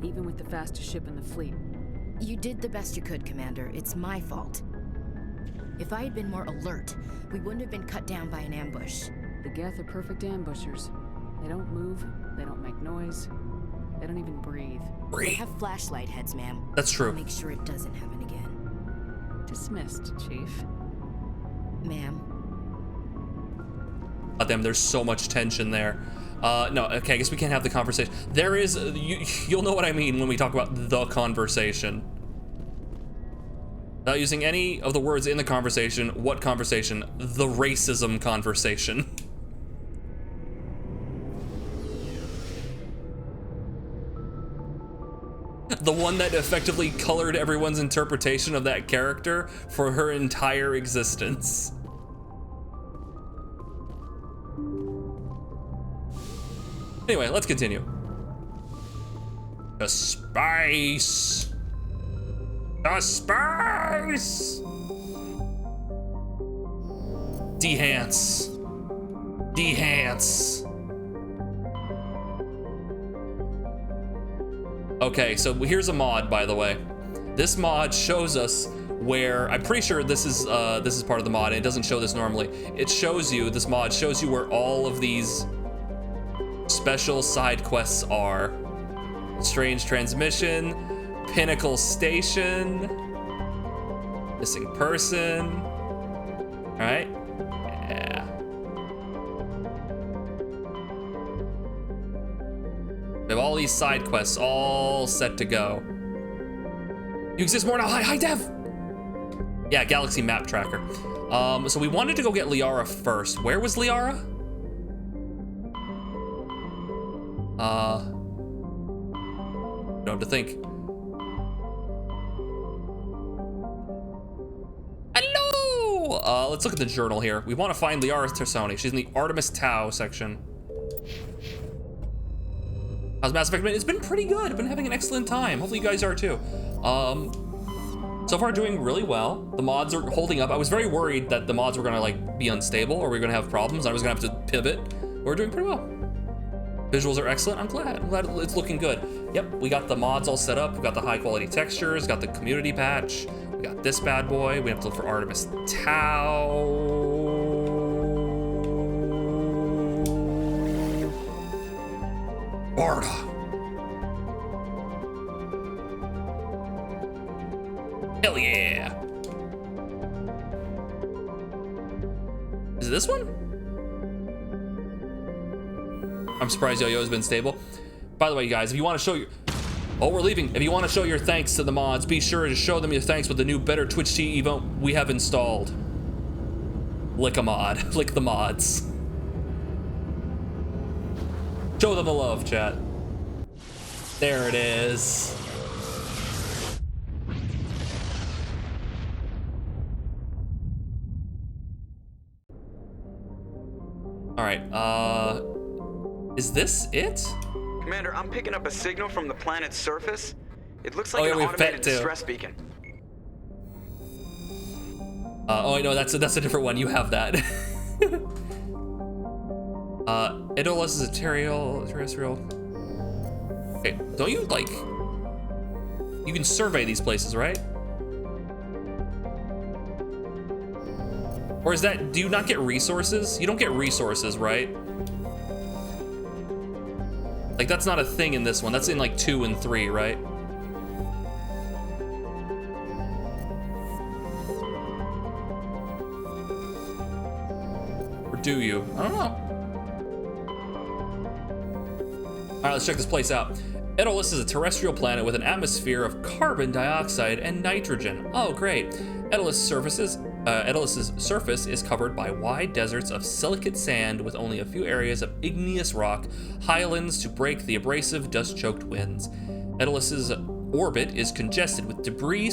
even with the fastest ship in the fleet. You did the best you could, Commander. It's my fault. If I had been more alert, we wouldn't have been cut down by an ambush. The Geth are perfect ambushers. They don't move, they don't make noise, they don't even breathe. They have flashlight heads, ma'am. That's true. I'll make sure it doesn't happen again. Dismissed, Chief. Ma'am. Oh, damn, there's so much tension there. No, okay, I guess we can't have the conversation. There is, you'll know what I mean when we talk about the conversation. Without using any of the words in the conversation, what conversation? The racism conversation. The one that effectively colored everyone's interpretation of that character for her entire existence. Anyway, let's continue. The space. The space. Dehance. Dehance. Okay, so here's a mod, by the way. This mod shows us where, I'm pretty sure this is part of the mod, and it doesn't show this normally. It shows you, this mod shows you where all of these special side quests are. Strange Transmission, Pinnacle Station, Missing Person. All right, yeah. We have all these side quests all set to go. You exist more now, high dev. Yeah, Galaxy Map Tracker. So we wanted to go get Liara first. Where was Liara? Don't have to think. Hello! Let's look at the journal here. We want to find Liara Tersoni. She's in the Artemis Tau section. How's Mass Effect been? It's been pretty good. I've been having an excellent time. Hopefully you guys are too. So far doing really well. The mods are holding up. I was very worried that the mods were gonna like be unstable or we were gonna have problems. I was gonna have to pivot. We're doing pretty well. Visuals are excellent. I'm glad it's looking good. Yep, we got the mods all set up. We got the high quality textures, got the community patch. We got this bad boy. We have to look for Artemis Tau. Barda. Hell yeah. Is it this one? I'm surprised Yo-Yo's been stable. By the way, guys, if you want to show your... Oh, we're leaving. If you want to show your thanks to the mods, be sure to show them your thanks with the new better Twitch TV emote we have installed. Lick a mod. Lick the mods. Show them the love, chat. There it is. All right, is this it? Commander, I'm picking up a signal from the planet's surface. It looks like an automated distress beacon. Oh no, that's a different one. You have that. Idolus is a terrestrial. Okay, don't you like? You can survey these places, right? Or is that? Do you not get resources? You don't get resources, right? Like that's not a thing in this one. That's in like 2 and 3, right? Or do you? I don't know. All right, let's check this place out. Idolus is a terrestrial planet with an atmosphere of carbon dioxide and nitrogen. Oh, great. Idolus's surface is covered by wide deserts of silicate sand with only a few areas of igneous rock, highlands to break the abrasive, dust-choked winds. Idolus's orbit is congested with debris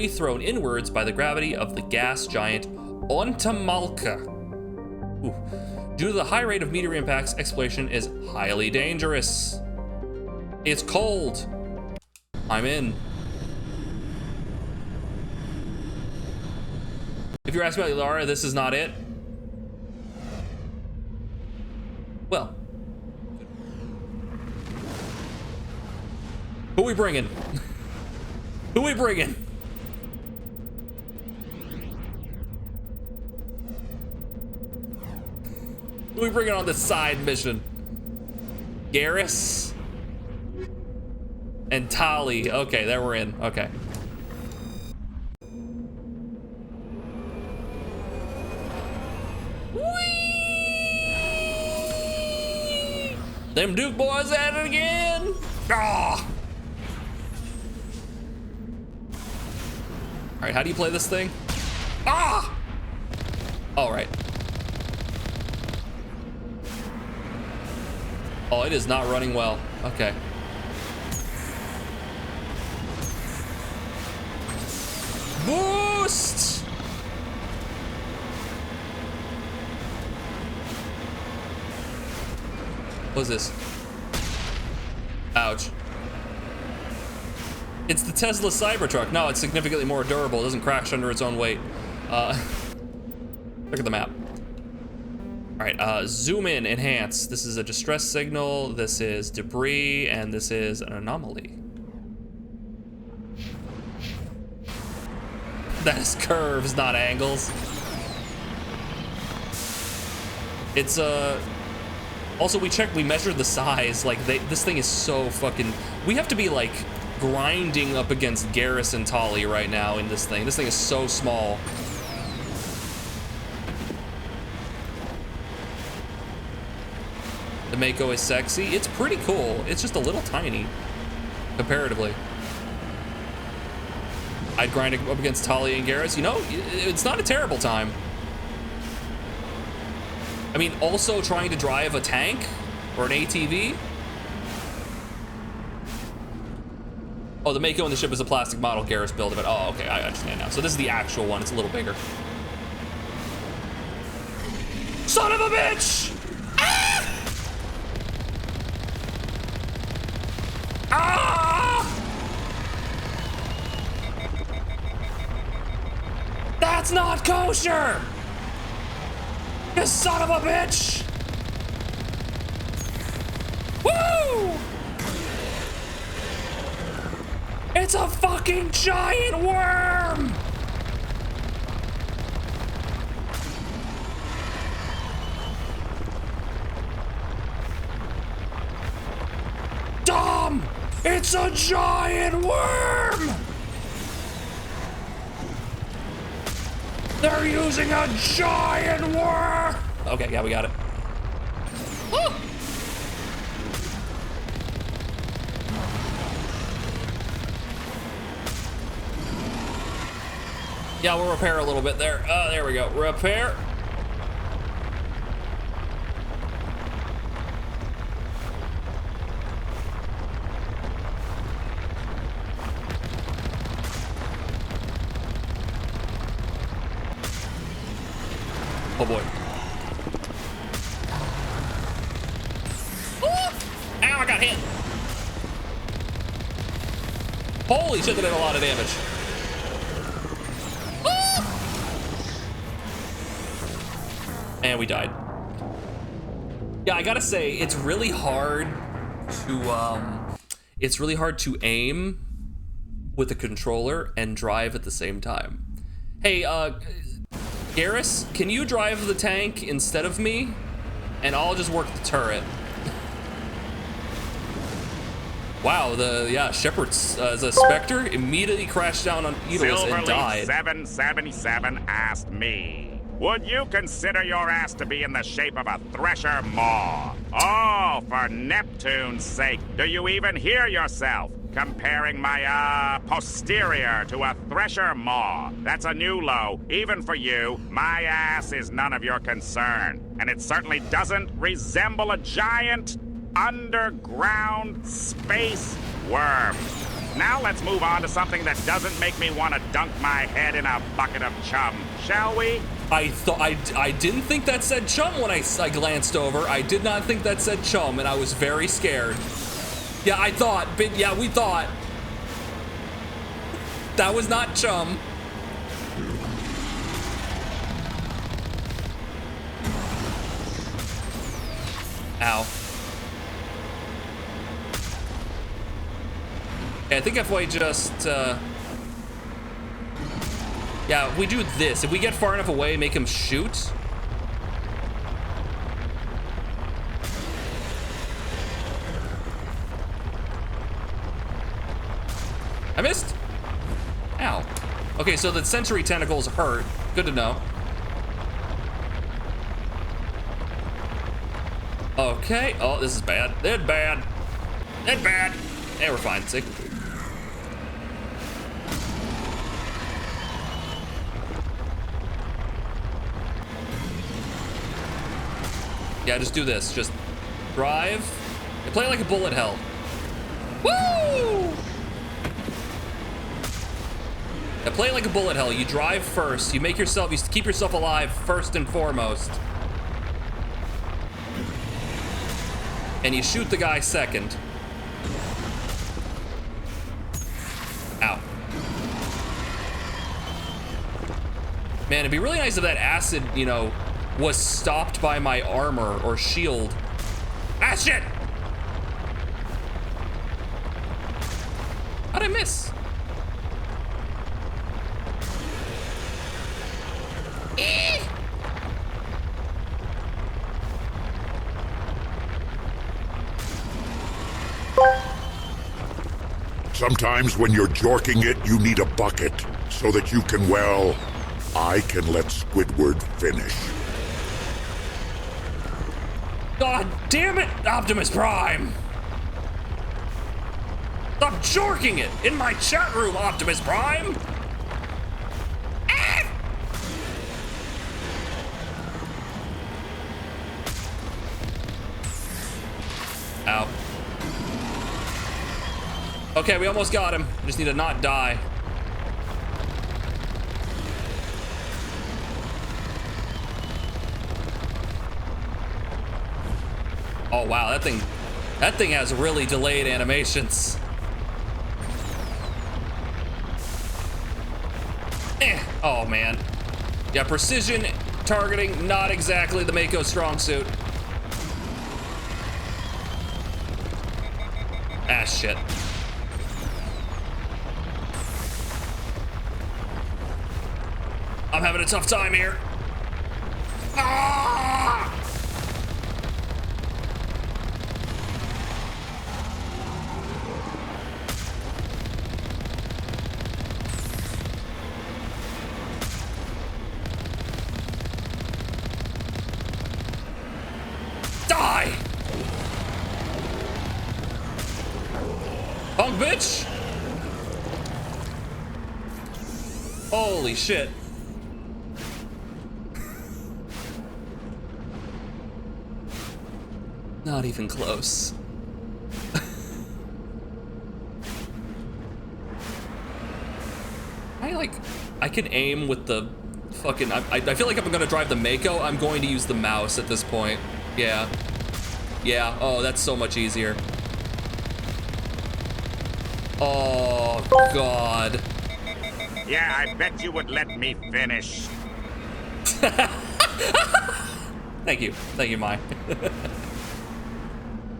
thrown inwards by the gravity of the gas giant Ontamalka. Ooh. Due to the high rate of meteor impacts, exploration is highly dangerous. It's cold. I'm in. If you're asking about Liara, this is not it. Well. Who we bringing? Who we bringing? Who we bringing on this side mission? Garrus? And Tali. Okay, there we're in. Okay. Whee! Them Duke boys at it again. Ah! All right, how do you play this thing? Ah! All right. Oh, it is not running well. Okay. Boost! What's this? Ouch. It's the Tesla Cybertruck. No, it's significantly more durable. It doesn't crash under its own weight. Look at the map. All right, zoom in, enhance. This is a distress signal. This is debris, and this is an anomaly. That is curves, not angles. It's also we measured the size. Like this thing is so fucking. We have to be like grinding up against Garrus and Tali right now in this thing. This thing is so small. The Mako is sexy. It's pretty cool. It's just a little tiny, comparatively. I'd grind up against Tali and Garrus. You know, it's not a terrible time. I mean, also trying to drive a tank or an ATV. Oh, the Mako in the ship is a plastic model Garrus built of it. Oh, okay, I understand now. So this is the actual one. It's a little bigger. Son of a bitch! Ah! Ah! That's not kosher! You son of a bitch! Woo! It's a fucking giant worm! Dom! It's a giant worm! They're using a giant worm! Okay, yeah, we got it. Woo! Yeah, we'll repair a little bit there. There we go. Repair. Oh boy. Ooh! Ow, I got hit. Holy shit, that did a lot of damage. And we died. Yeah, I gotta say, it's really hard to aim with a controller and drive at the same time. Hey, Garrus, can you drive the tank instead of me? And I'll just work the turret. Wow, Shepard's the Spectre immediately crashed down on Edelus and died. 777 asked me, would you consider your ass to be in the shape of a thresher maw? Oh, for Neptune's sake, do you even hear yourself? Comparing my, posterior to a thresher maw. That's a new low, even for you. My ass is none of your concern. And it certainly doesn't resemble a giant underground space worm. Now let's move on to something that doesn't make me want to dunk my head in a bucket of chum, shall we? I didn't think that said chum when I glanced over. I did not think that said chum, and I was very scared. Yeah, we thought. That was not chum. Ow. Okay, I think if we just, yeah, if we do this, if we get far enough away, make him shoot. I missed. Ow. Okay, so the sensory tentacles hurt. Good to know. Okay. Oh, this is bad. It's bad. It's bad. Yeah, we're fine. See? Yeah, just do this. Just drive. And play like a bullet hell. Woo! Yeah, play like a bullet hell. You drive first. You keep yourself alive first and foremost. and you shoot the guy second. Ow. Man, it'd be really nice if that acid, you know, was stopped by my armor or shield. Ah, shit! How'd I miss? Sometimes when you're jorking it, you need a bucket so that you can, well, I can let Squidward finish. God damn it, Optimus Prime! Stop jorking it in my chat room, Optimus Prime! Ah! Ow. Okay, we almost got him. Just need to not die. Oh wow, that thing has really delayed animations. Oh man. Yeah, precision targeting, not exactly the Mako strong suit. Ah, shit. I'm having a tough time here. Ah! Die! Punk bitch! Holy shit. Not even close. I can aim with the fucking, I feel like if I'm gonna drive the Mako, I'm going to use the mouse at this point. Yeah. Yeah, oh, that's so much easier. Oh, God. Yeah, I bet you would let me finish. Thank you, Mai. All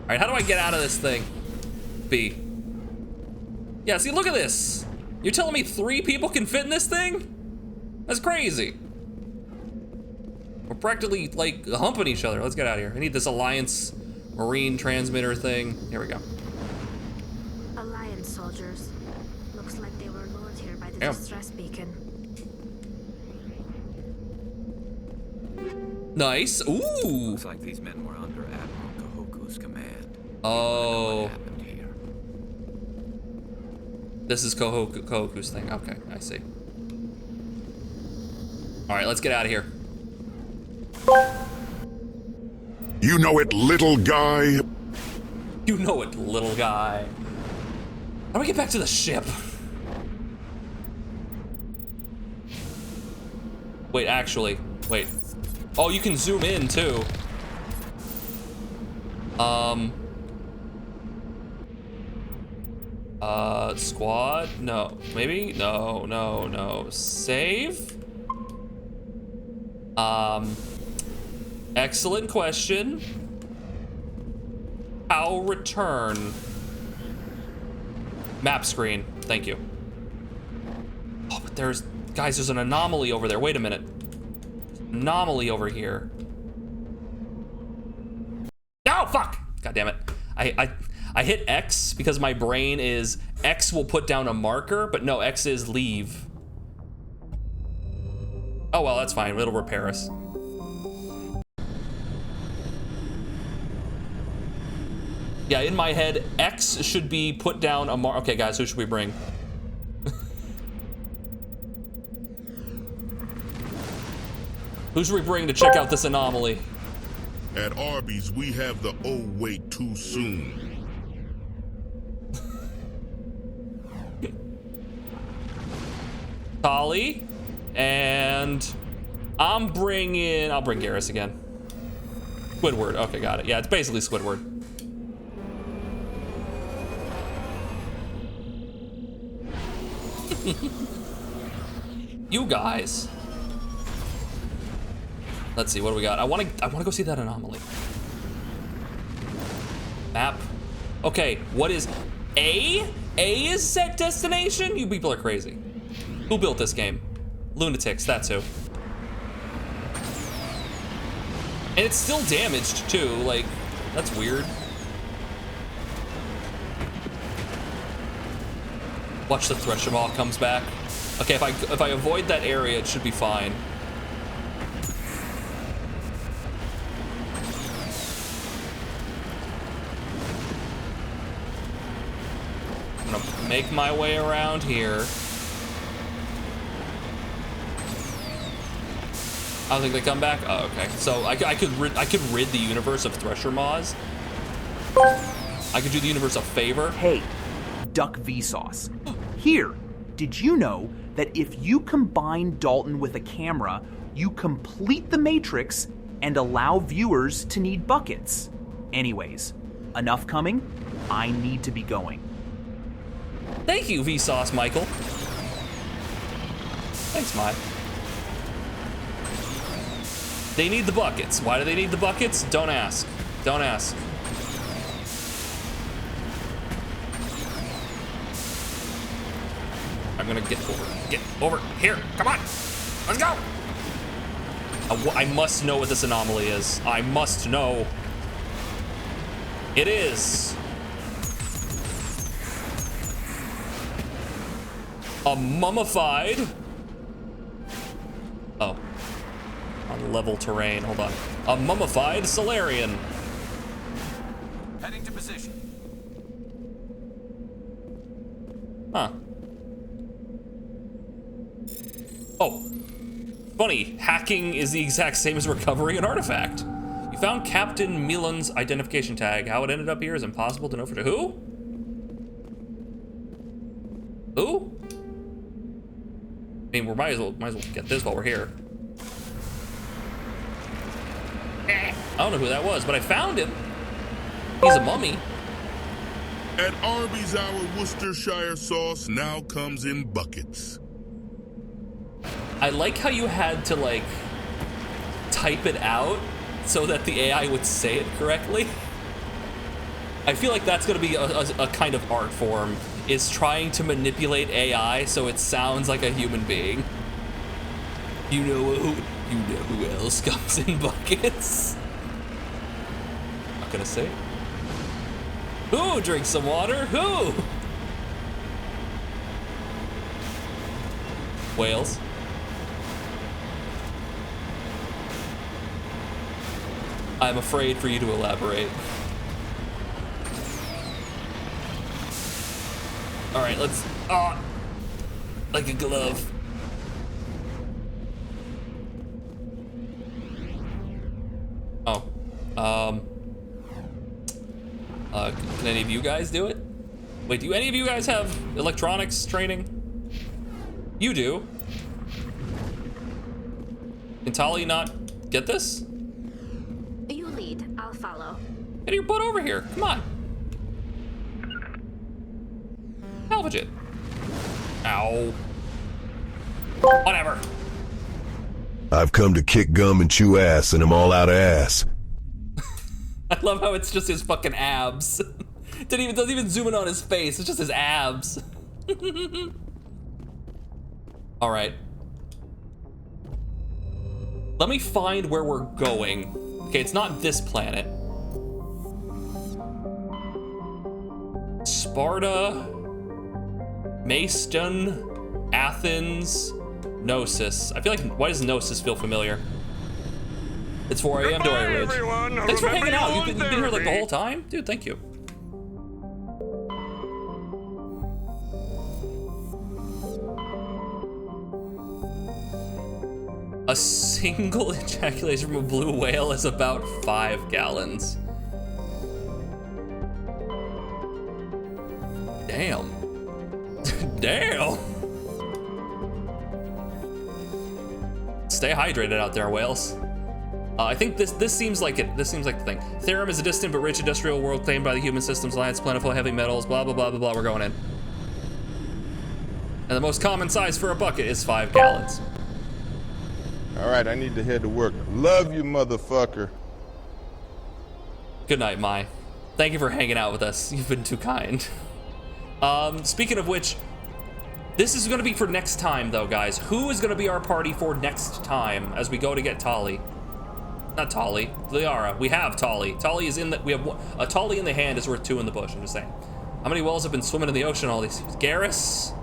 right, how do I get out of this thing? B. Yeah, see, look at this. You're telling me 3 people can fit in this thing? That's crazy. We're practically, like, humping each other. Let's get out of here. I need this Alliance Marine transmitter thing. Here we go. Alliance soldiers. Looks like they were lured here by the distress beacon. Nice. Ooh. Looks like these men were under Admiral Kahoku's command. Oh. What happened here? This is Kahoku's thing. Okay, I see. All right, let's get out of here. You know it, little guy. You know it, little guy. How do we get back to the ship? Wait, actually, wait. Oh, you can zoom in too. Squad? No, maybe? No. Save? Excellent question. How return? Map screen, thank you. Oh, but guys, there's an anomaly over there. Wait a minute. Anomaly over here. Oh, fuck! God damn it. I hit X because my brain is X will put down a marker, but no, X is leave. Oh, well, that's fine. It'll repair us. Yeah, in my head, X should be put down a marker. Okay, guys, who should we bring? Who should we bring to check out this anomaly? At Arby's, we have the oh wait too soon. Tolly, and I'll bring Garrus again. Squidward, okay, got it. Yeah, it's basically Squidward. You guys. Let's see, what do we got? I wanna go see that anomaly. Map. Okay, what is A? A is set destination? You people are crazy. Who built this game? Lunatics, that's who. And it's still damaged too, like, that's weird. Watch the Thresher Maw comes back. Okay, if I avoid that area, it should be fine. I'm gonna make my way around here. I don't think they come back. Oh, okay. So I could rid the universe of Thresher Maws. I could do the universe a favor. Hey, Duck Vsauce. Here, did you know that if you combine Dalton with a camera, you complete the Matrix and allow viewers to need buckets? Anyways, enough coming. I need to be going. Thank you, Vsauce Michael. Thanks, Mai. They need the buckets. Why do they need the buckets? Don't ask. Don't ask. I'm gonna get over here. Come on, let's go. I must know what this anomaly is. I must know. It is a mummified. Oh, on level terrain. Hold on. A mummified Solarian. Heading to position. Huh. Oh, funny, hacking is the exact same as recovering an artifact. You found Captain Milan's identification tag. How it ended up here is impossible to know for who? Who? I mean, we might as well get this while we're here. I don't know who that was, but I found him. He's a mummy. At Arby's, our Worcestershire sauce now comes in buckets. I like how you had to, like, type it out so that the AI would say it correctly. I feel like that's gonna be a kind of art form, is trying to manipulate AI so it sounds like a human being. You know who else comes in buckets? Not gonna say. Who drinks some water? Who? Whales. I'm afraid for you to elaborate. All right, let's, like a glove. Oh, can any of you guys do it? Wait, do any of you guys have electronics training? You do. Can Tali not get this? You lead, I'll follow. Get your butt over here, come on. Salvage it. Ow. Whatever. I've come to kick gum and chew ass, and I'm all out of ass. I love how it's just his fucking abs. Doesn't even zoom in on his face, it's just his abs. All right. Let me find where we're going. Okay, it's not this planet. Sparta, Macedon, Athens, Gnosis. I feel like, why does Gnosis feel familiar? It's 4 a.m. Dory Ridge. Thanks for hanging out. You've been here like the whole time? Dude, thank you. A single ejaculation from a blue whale is about 5 gallons. Damn. Damn. Stay hydrated out there, whales. I think this seems like it. This seems like the thing. Therum is a distant but rich industrial world claimed by the human systems alliance, plentiful heavy metals, blah blah blah blah blah. We're going in. And the most common size for a bucket is 5 gallons. All right, I need to head to work. Love you, motherfucker. Good night, Mai. Thank you for hanging out with us. You've been too kind. Speaking of which, this is going to be for next time, though, guys. Who is going to be our party for next time as we go to get Tali? Not Tali, Liara. We have Tali. Tali is in the. We have a Tali in the hand is worth 2 in the bush. I'm just saying. How many whales have been swimming in the ocean all these years? Garrus?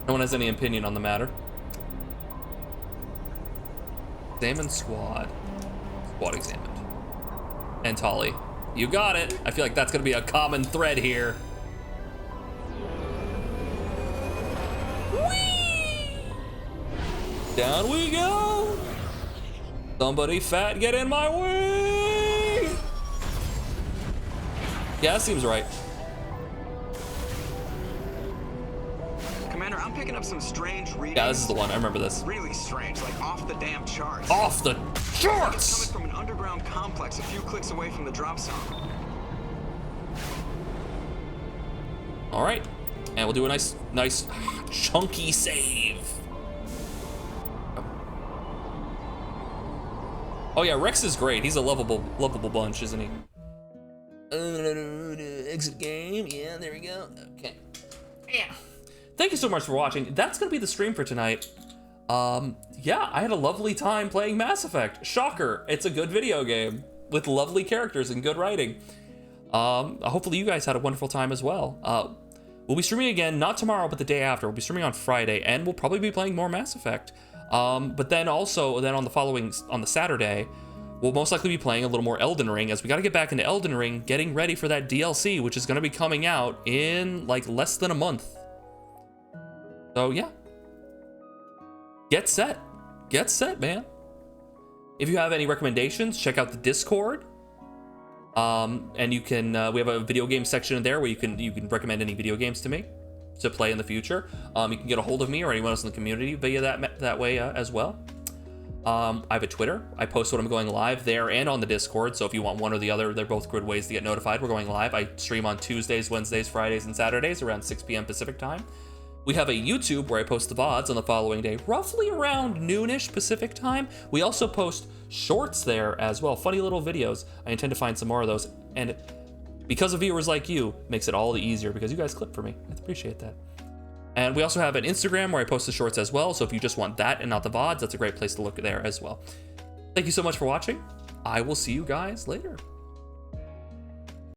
No one has any opinion on the matter. Examine squad. Squad examined. And Tali. You got it. I feel like that's gonna be a common thread here. Whee! Down we go. Somebody fat get in my way. Yeah, that seems right. Commander, I'm picking up some strange readings. Yeah, this is the one. I remember this. Really strange, like off the damn charts. Off the charts! It's coming from an underground complex a few clicks away from the drop zone. All right, and we'll do a nice chunky save. Oh yeah, Rex is great. He's a lovable bunch, isn't he? Exit game. Yeah, there we go. Okay. Yeah. Thank you so much for watching. That's gonna be the stream for tonight. Yeah, I had a lovely time playing Mass Effect. Shocker, it's a good video game with lovely characters and good writing. Hopefully you guys had a wonderful time as well. We'll be streaming again, not tomorrow, but the day after. We'll be streaming on Friday, and we'll probably be playing more Mass Effect. But then also, on the Saturday, we'll most likely be playing a little more Elden Ring, as we gotta get back into Elden Ring, getting ready for that DLC, which is gonna be coming out in like less than a month. So yeah, get set, man. If you have any recommendations, check out the Discord. And you can, we have a video game section in there where you can recommend any video games to me to play in the future. You can get a hold of me or anyone else in the community via that way as well. I have a Twitter. I post when I'm going live there and on the Discord. So if you want one or the other, they're both good ways to get notified. We're going live. I stream on Tuesdays, Wednesdays, Fridays, and Saturdays around 6 p.m. Pacific time. We have a YouTube where I post the VODs on the following day, roughly around noonish Pacific time. We also post shorts there as well, funny little videos. I intend to find some more of those. And because of viewers like you, makes it all the easier because you guys clip for me. I appreciate that. And we also have an Instagram where I post the shorts as well. So if you just want that and not the VODs, that's a great place to look there as well. Thank you so much for watching. I will see you guys later.